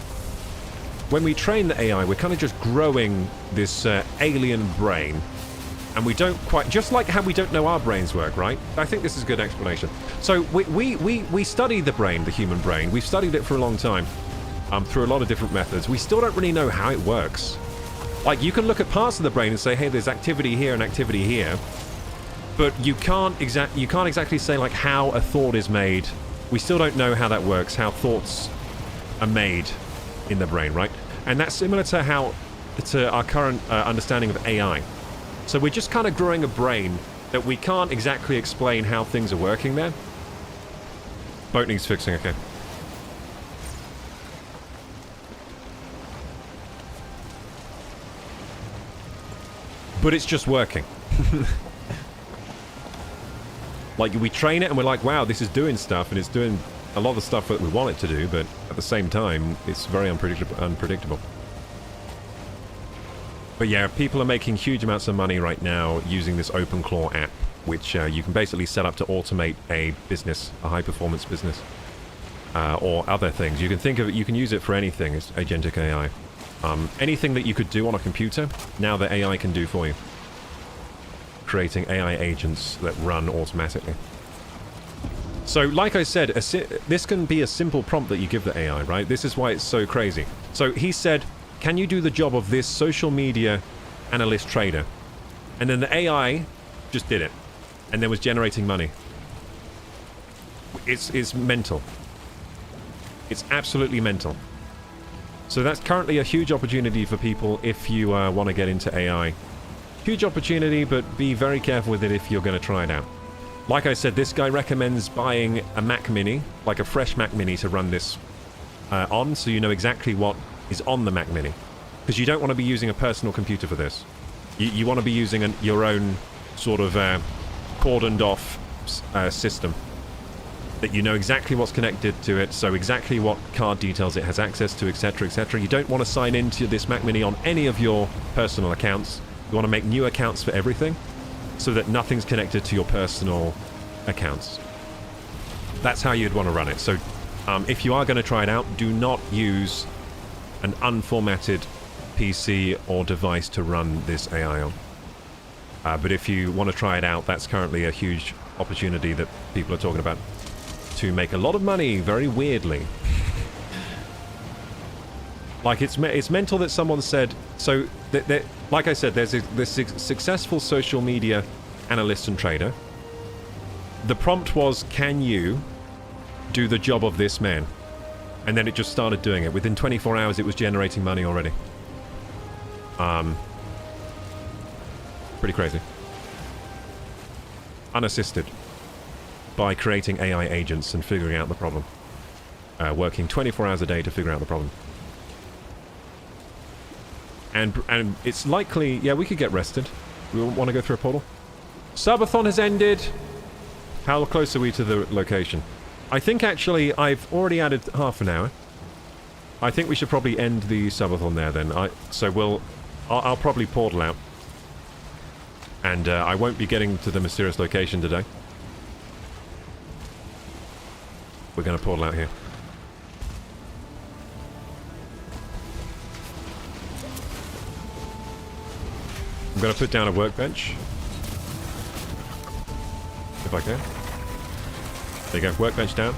[SPEAKER 1] when we train the AI, we're kind of just growing this alien brain, and we don't quite, just like how we don't know our brains work, right? I think this is a good explanation. So we study the brain, the human brain. We've studied it for a long time, through a lot of different methods. We still don't really know how it works. Like, you can look at parts of the brain and say, hey, there's activity here and activity here, but you can't exactly say like how a thought is made. We still don't know how that works, how thoughts are made in the brain, right? And that's similar to our current understanding of AI. So we're just kind of growing a brain that we can't exactly explain how things are working there. Boat needs fixing, okay. But it's just working. Like, we train it and we're like, wow, this is doing stuff, and it's doing a lot of the stuff that we want it to do, but at the same time, it's very unpredictable. But yeah, people are making huge amounts of money right now using this OpenClaw app, which you can basically set up to automate a business, a high-performance business, or other things. You can think of it, you can use it for anything. It's agentic AI. Anything that you could do on a computer, now the AI can do for you. Creating AI agents that run automatically. So, like I said, this can be a simple prompt that you give the AI, right? This is why it's so crazy. So he said, can you do the job of this social media analyst trader? And then the AI just did it. And then was generating money. It's mental. It's absolutely mental. So that's currently a huge opportunity for people if you want to get into AI. Huge opportunity, but be very careful with it if you're going to try it out. Like I said, this guy recommends buying a Mac Mini, like a fresh Mac Mini, to run this on, so you know exactly what is on the Mac Mini. Because you don't want to be using a personal computer for this. You want to be using your own sort of cordoned off system. That you know exactly what's connected to it, so exactly what card details it has access to, etc, etc. You don't want to sign into this Mac Mini on any of your personal accounts. You want to make new accounts for everything, so that nothing's connected to your personal accounts. That's how you'd want to run it. So if you are going to try it out, do not use an unformatted PC or device to run this AI on. But if you want to try it out, that's currently a huge opportunity that people are talking about to make a lot of money very weirdly. Like, it's mental that someone said, so like I said, there's this successful social media analyst and trader. The prompt was, can you do the job of this man? And then it just started doing it. Within 24 hours, it was generating money already. Pretty crazy. Unassisted. By creating AI agents and figuring out the problem. Working 24 hours a day to figure out the problem. And it's likely... Yeah, we could get rested. We want to go through a portal. Subathon has ended. How close are we to the location? I think actually I've already added half an hour. I think we should probably end the subathon there then. I'll probably portal out. And I won't be getting to the mysterious location today. We're going to portal out here. I'm going to put down a workbench. If I can. There you go, workbench down.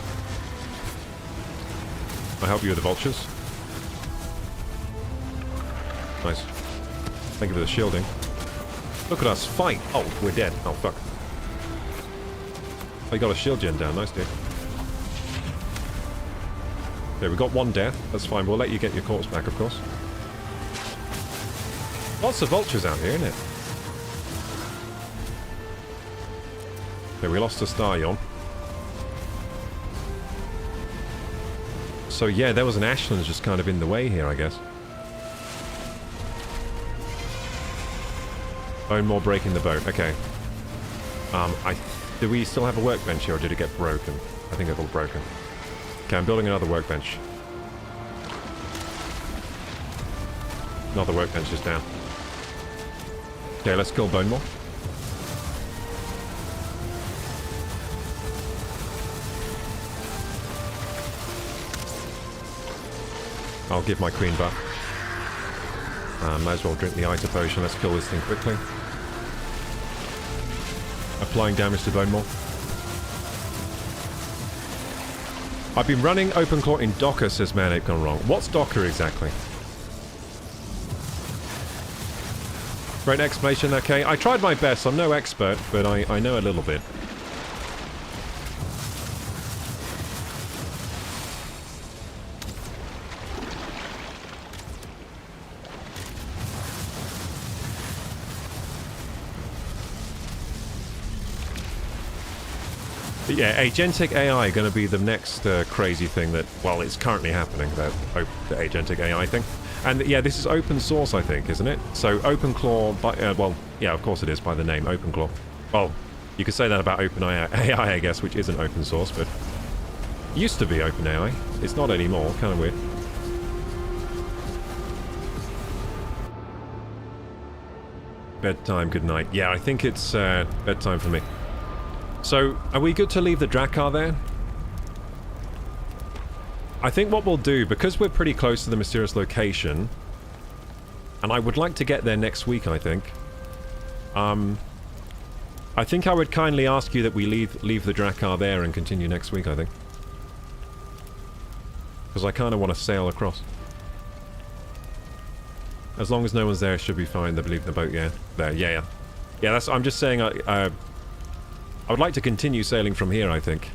[SPEAKER 1] I'll help you with the vultures. Nice. Thank you for the shielding. Look at us fight! Oh, we're dead. Oh, fuck. Oh, you got a shield gen down. Nice, dude. Okay, we got one death. That's fine. We'll let you get your corpse back, of course. Lots of vultures out here, isn't it? Okay, we lost a star yawn. So yeah, there was an Ashlands just kind of in the way here, I guess. Bone more breaking the boat. Okay. Do we still have a workbench here, or did it get broken? I think it got broken. Okay, I'm building another workbench. Another workbench is down. Okay, let's kill Bone more. I'll give my queen buff. Might as well drink the Ita potion. Let's kill this thing quickly. Applying damage to Bone Maw. I've been running OpenClaw in Docker, says Manape Gone Wrong. What's Docker exactly? Great explanation, okay. I tried my best. I'm no expert, but I know a little bit. But yeah, agentic AI going to be the next crazy thing that, well, it's currently happening, the agentic AI thing. And yeah, this is open source, I think, isn't it? So OpenClaw, well, yeah, of course it is by the name, OpenClaw. Well, you could say that about OpenAI, I guess, which isn't open source, but used to be OpenAI. It's not anymore, kind of weird. Bedtime, good night. Yeah, I think it's bedtime for me. So, are we good to leave the Drakkar there? I think what we'll do, because we're pretty close to the mysterious location, and I would like to get there next week, I think. I think I would kindly ask you that we leave the Drakkar there and continue next week, I think. Because I kind of want to sail across. As long as no one's there, it should be fine. They leave the boat, yeah. There, yeah. Yeah, that's... I'm just saying, I would like to continue sailing from here, I think.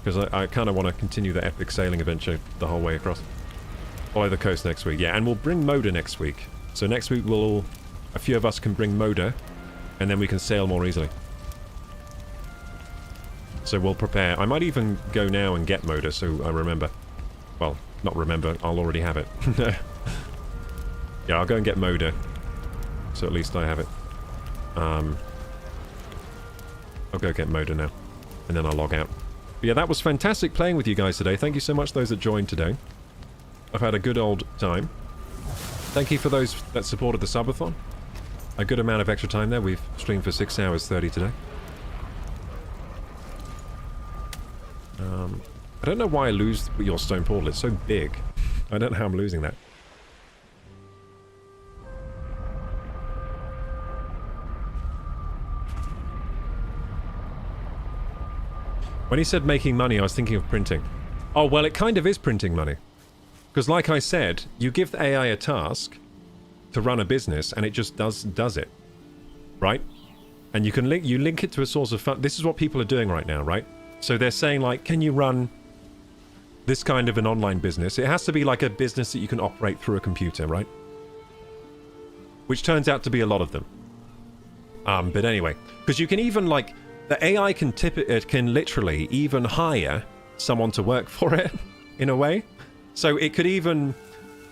[SPEAKER 1] Because I kind of want to continue the epic sailing adventure the whole way across. Follow the coast next week. Yeah, and we'll bring Moda next week. So next week a few of us can bring Moda, and then we can sail more easily. So we'll prepare. I might even go now and get Moda, so I remember. Well, not remember, I'll already have it. Yeah, I'll go and get Moda. So at least I have it. I'll go get Moda now, and then I'll log out. But yeah, that was fantastic playing with you guys today. Thank you so much, those that joined today. I've had a good old time. Thank you for those that supported the subathon. A good amount of extra time there. We've streamed for 6 hours 30 today. I don't know why I lose your stone portal. It's so big. I don't know how I'm losing that. When he said making money, I was thinking of printing. Oh, well, it kind of is printing money. Because like I said, you give the AI a task to run a business, and it just does it. Right? And you can link it to a source of fund. This is what people are doing right now, right? So they're saying, like, can you run this kind of an online business? It has to be like a business that you can operate through a computer, right? Which turns out to be a lot of them. But anyway, because you can even, like... The AI can literally even hire someone to work for it, in a way. So it could even...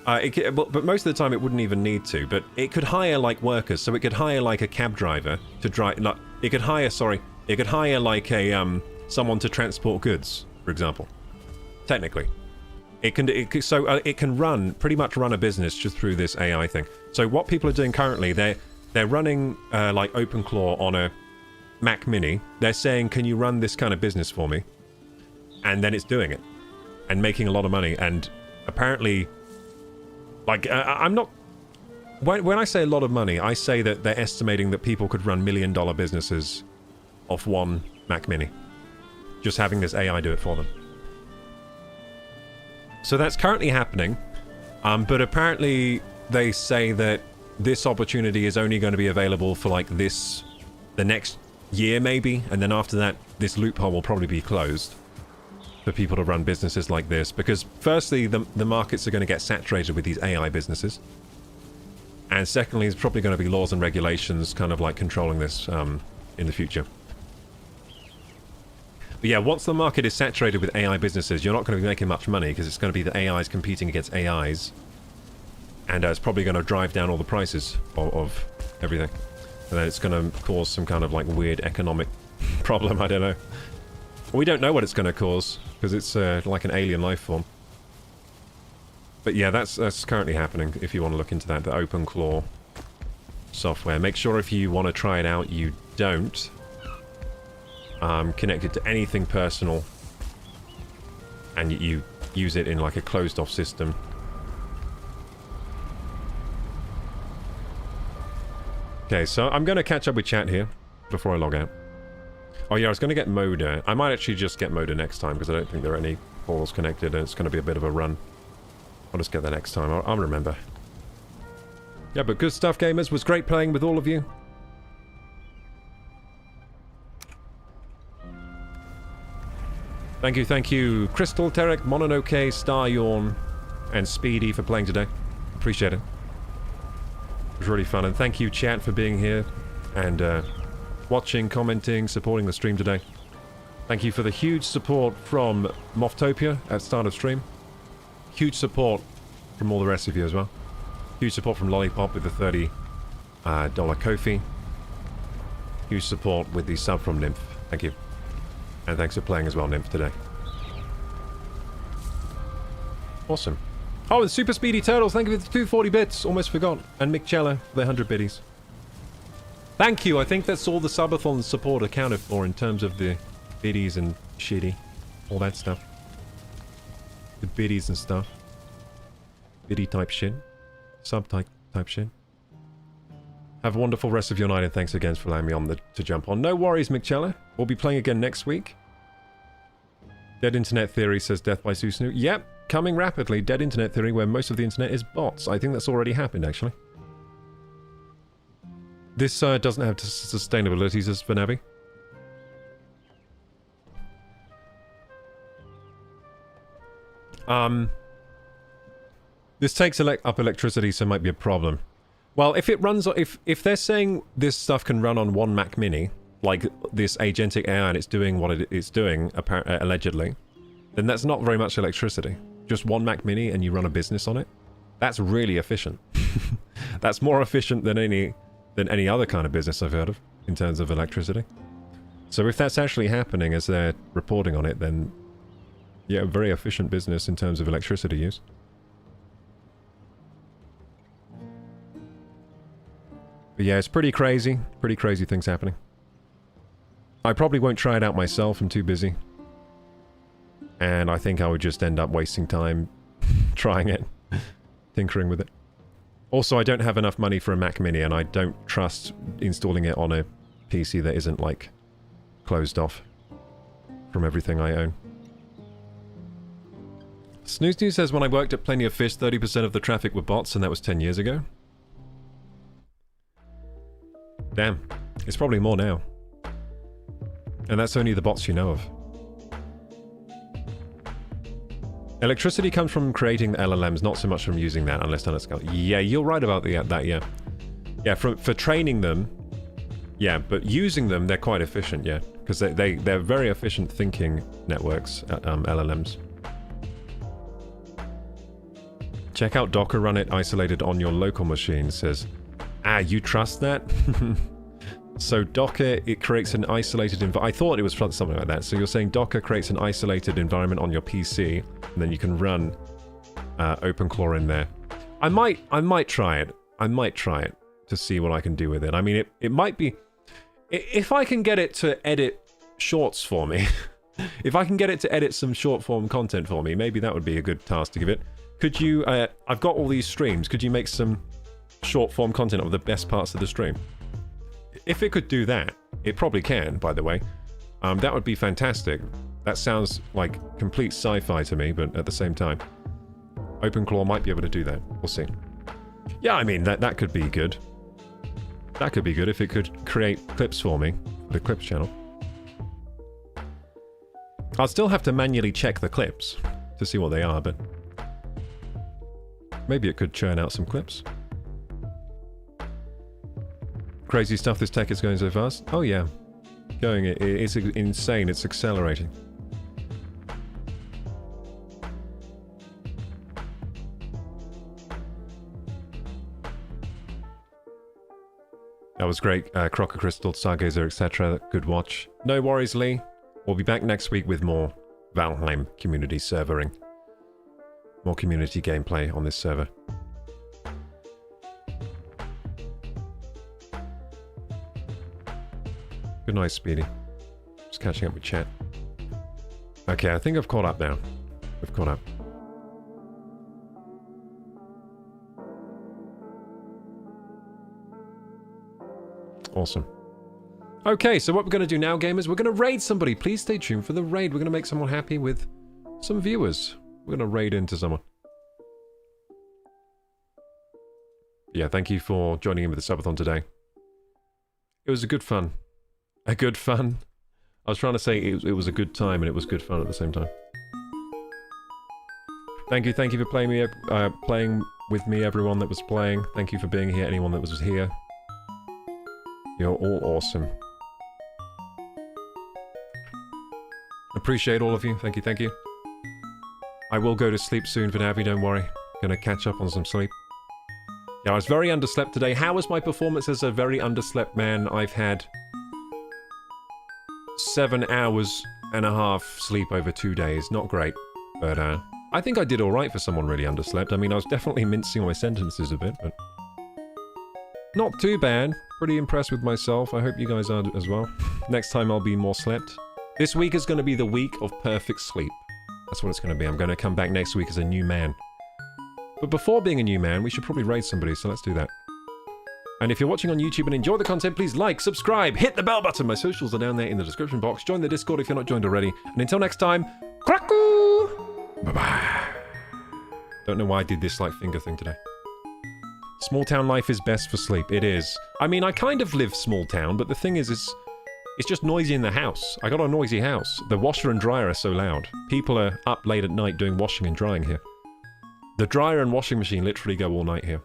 [SPEAKER 1] but most of the time it wouldn't even need to, but it could hire, like, workers. So it could hire, like, a cab driver to drive... Like, it could hire, like, a... someone to transport goods, for example. Technically. It can run pretty much run a business just through this AI thing. So what people are doing currently, they're running like OpenClaw on a Mac Mini. They're saying, "Can you run this kind of business for me?" And then it's doing it and making a lot of money. And apparently, like I'm not. When I say a lot of money, I say that they're estimating that people could run $1 million businesses off one Mac Mini, just having this AI do it for them. So that's currently happening, but apparently they say that this opportunity is only going to be available for like the next year maybe, and then after that this loophole will probably be closed for people to run businesses like this, because firstly the markets are going to get saturated with these AI businesses, and secondly there's probably going to be laws and regulations kind of like controlling this in the future. But yeah, once the market is saturated with AI businesses, you're not going to be making much money because it's going to be the AIs competing against AIs. And it's probably going to drive down all the prices of everything. And then it's going to cause some kind of like weird economic problem, I don't know. We don't know what it's going to cause because it's like an alien life form. But yeah, that's currently happening if you want to look into that, the OpenClaw software. Make sure if you want to try it out, you don't connect it to anything personal, and you use it in like a closed off system. Okay, so I'm going to catch up with chat here before I log out. Oh yeah, I was going to get Moda. I might actually just get Moda next time because I don't think there are any calls connected and it's going to be a bit of a run. I'll just get that next time. I'll remember. Yeah, but good stuff, gamers. Was great playing with all of you. Thank you, Crystal, Terek, Mononoke, Star Yawn, and Speedy for playing today. Appreciate it. It was really fun, and thank you, chat, for being here and watching, commenting, supporting the stream today. Thank you for the huge support from Moftopia at start of stream. Huge support from all the rest of you as well. Huge support from Lollipop with the $30 Ko-fi. Huge support with the sub from Nymph. Thank you. And thanks for playing as well, Nymph, today. Awesome. Oh, and Super Speedy Turtles, thank you for the 240 bits. Almost forgot. And Mick Cella for the 100 biddies. Thank you. I think that's all the Subathon support accounted for in terms of the biddies and shitty. All that stuff. The biddies and stuff. Biddy type shit. Sub type shit. Have a wonderful rest of your night, and thanks again for allowing me to jump on. No worries, Mick Cella. We'll be playing again next week. Dead Internet Theory says Death by Susunu. Yep, coming rapidly. Dead Internet Theory, where most of the internet is bots. I think that's already happened, actually. This doesn't have sustainability, says Vanavi. This takes up electricity, so it might be a problem. Well, if it runs, if they're saying this stuff can run on one Mac Mini, like this agentic AI, and it's doing what it's doing, allegedly, then that's not very much electricity. Just one Mac Mini and you run a business on it. That's really efficient. That's more efficient than any other kind of business I've heard of in terms of electricity. So if that's actually happening as they're reporting on it, then yeah, very efficient business in terms of electricity use. But yeah, it's pretty crazy things happening. I probably won't try it out myself, I'm too busy. And I think I would just end up wasting time trying it, tinkering with it. Also, I don't have enough money for a Mac Mini, and I don't trust installing it on a PC that isn't, like, closed off from everything I own. Snooze News says, when I worked at Plenty of Fish, 30% of the traffic were bots, and that was 10 years ago. Damn. It's probably more now. And that's only the bots you know of. Electricity comes from creating the LLMs, not so much from using that, unless done at scale. Yeah, you're right about that, yeah. Yeah, for training them, yeah, but using them, they're quite efficient, yeah. Because they're very efficient thinking networks, LLMs. Check out Docker, run it isolated on your local machine, says... Ah, you trust that? So Docker, it creates an isolated environment. I thought it was something like that. So you're saying Docker creates an isolated environment on your PC, and then you can run OpenClaw in there. I might try it. I might try it to see what I can do with it. I mean, it might be... If I can get it to edit shorts for me, if I can get it to edit some short-form content for me, maybe that would be a good task to give it. Could you... I've got all these streams. Could you make some short-form content of the best parts of the stream? If it could do that, it probably can, by the way. That would be fantastic. That sounds like complete sci-fi to me, but at the same time, OpenClaw might be able to do that. We'll see. Yeah, I mean, that could be good. That could be good if it could create clips for me, the clips channel. I'll still have to manually check the clips to see what they are, but maybe it could churn out some clips. Crazy stuff this tech is going so fast. Oh yeah. It's insane, it's accelerating. That was great. KorokuCrystal, Stargazer, etc. Good watch. No worries, Lee. We'll be back next week with more Valheim community servering. More community gameplay on this server. Good night, Speedy. Just catching up with chat. Okay, I think I've caught up now. We've caught up. Awesome. Okay, so what we're going to do now, gamers, we're going to raid somebody. Please stay tuned for the raid. We're going to make someone happy with some viewers. We're going to raid into someone. Yeah, thank you for joining in with the subathon today. It was a good fun. A good fun. I was trying to say it was a good time and it was good fun at the same time. Thank you for playing with me, everyone that was playing. Thank you for being here, anyone that was here. You're all awesome. Appreciate all of you. Thank you. I will go to sleep soon for Navi, don't worry. Gonna catch up on some sleep. Yeah, I was very underslept today. How was my performance as a very underslept man? I've had 7 hours and a half sleep over 2 days. Not great, but I think I did alright for someone really underslept. I mean, I was definitely mincing my sentences a bit, but not too bad. Pretty impressed with myself. I hope you guys are as well. Next time I'll be more slept. This week is going to be the week of perfect sleep. That's what it's going to be. I'm going to come back next week as a new man. But before being a new man, we should probably raid somebody, so let's do that. And if you're watching on YouTube and enjoy the content, please like, subscribe, hit the bell button. My socials are down there in the description box. Join the Discord if you're not joined already. And until next time, Kroku! Bye-bye. Don't know why I did this like finger thing today. Small town life is best for sleep. It is. I mean, I kind of live small town, but the thing is, it's just noisy in the house. I got a noisy house. The washer and dryer are so loud. People are up late at night doing washing and drying here. The dryer and washing machine literally go all night here.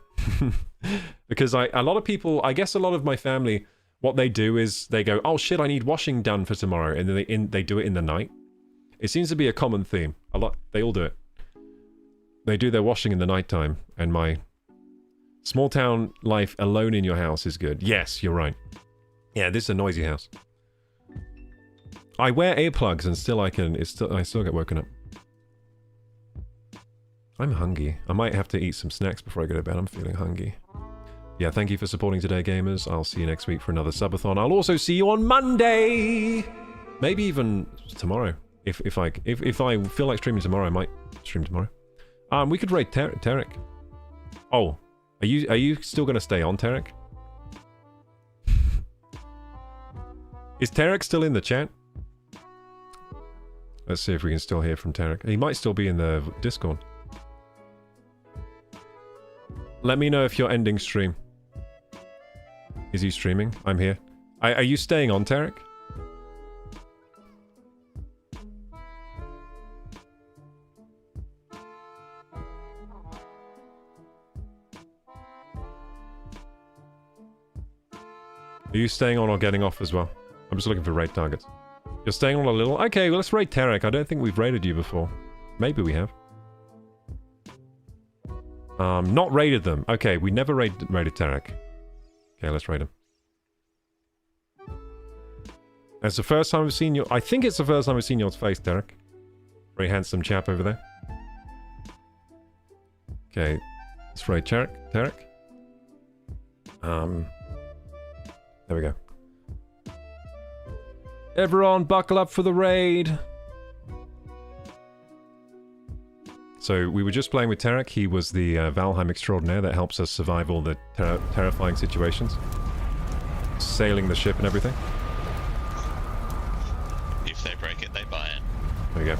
[SPEAKER 1] Because a lot of people, I guess a lot of my family, what they do is they go, oh shit, I need washing done for tomorrow, and then they do it in the night. It seems to be a common theme. They all do it. They do their washing in the nighttime, and my small town life alone in your house is good. Yes, you're right. Yeah, this is a noisy house. I wear earplugs and still I still get woken up. I'm hungry. I might have to eat some snacks before I go to bed. I'm feeling hungry. Yeah, thank you for supporting today, gamers. I'll see you next week for another subathon. I'll also see you on Monday! Maybe even tomorrow. If I feel like streaming tomorrow, I might stream tomorrow. We could raid Tarek. Oh. Are you still going to stay on, Tarek? Is Tarek still in the chat? Let's see if we can still hear from Tarek. He might still be in the Discord. Let me know if you're ending stream. Is he streaming? I'm here. Are you staying on, Tarek? Are you staying on or getting off as well? I'm just looking for raid targets. You're staying on a little? Okay, well, let's raid Tarek. I don't think we've raided you before. Maybe we have. Not raided them. Okay, we never raided Tarek. Okay, let's raid him. That's the first time I've seen your... I think it's the first time I've seen your face, Tarek. Very handsome chap over there. Okay, let's raid Tarek. There we go. Everyone, buckle up for the raid! So, we were just playing with Tarek. He was the Valheim extraordinaire that helps us survive all the terrifying situations. Sailing the ship and everything.
[SPEAKER 7] If they break it, they buy it.
[SPEAKER 1] There we go.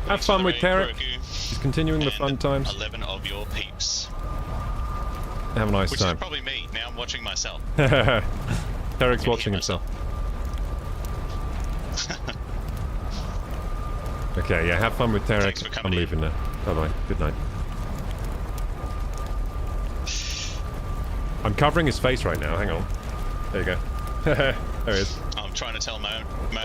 [SPEAKER 1] Have fun with Tarek. He's continuing the fun times.
[SPEAKER 7] 11 of your peeps.
[SPEAKER 1] Have a nice
[SPEAKER 7] Which
[SPEAKER 1] time.
[SPEAKER 7] is probably me. Now I'm watching myself.
[SPEAKER 1] Tarek's watching himself. Okay, yeah, have fun with
[SPEAKER 7] Thanks for
[SPEAKER 1] Tarek.
[SPEAKER 7] coming
[SPEAKER 1] I'm leaving now. Bye-bye. Good night. I'm covering his face right now. Hang on. There you go. There he is.
[SPEAKER 7] I'm trying to tell my own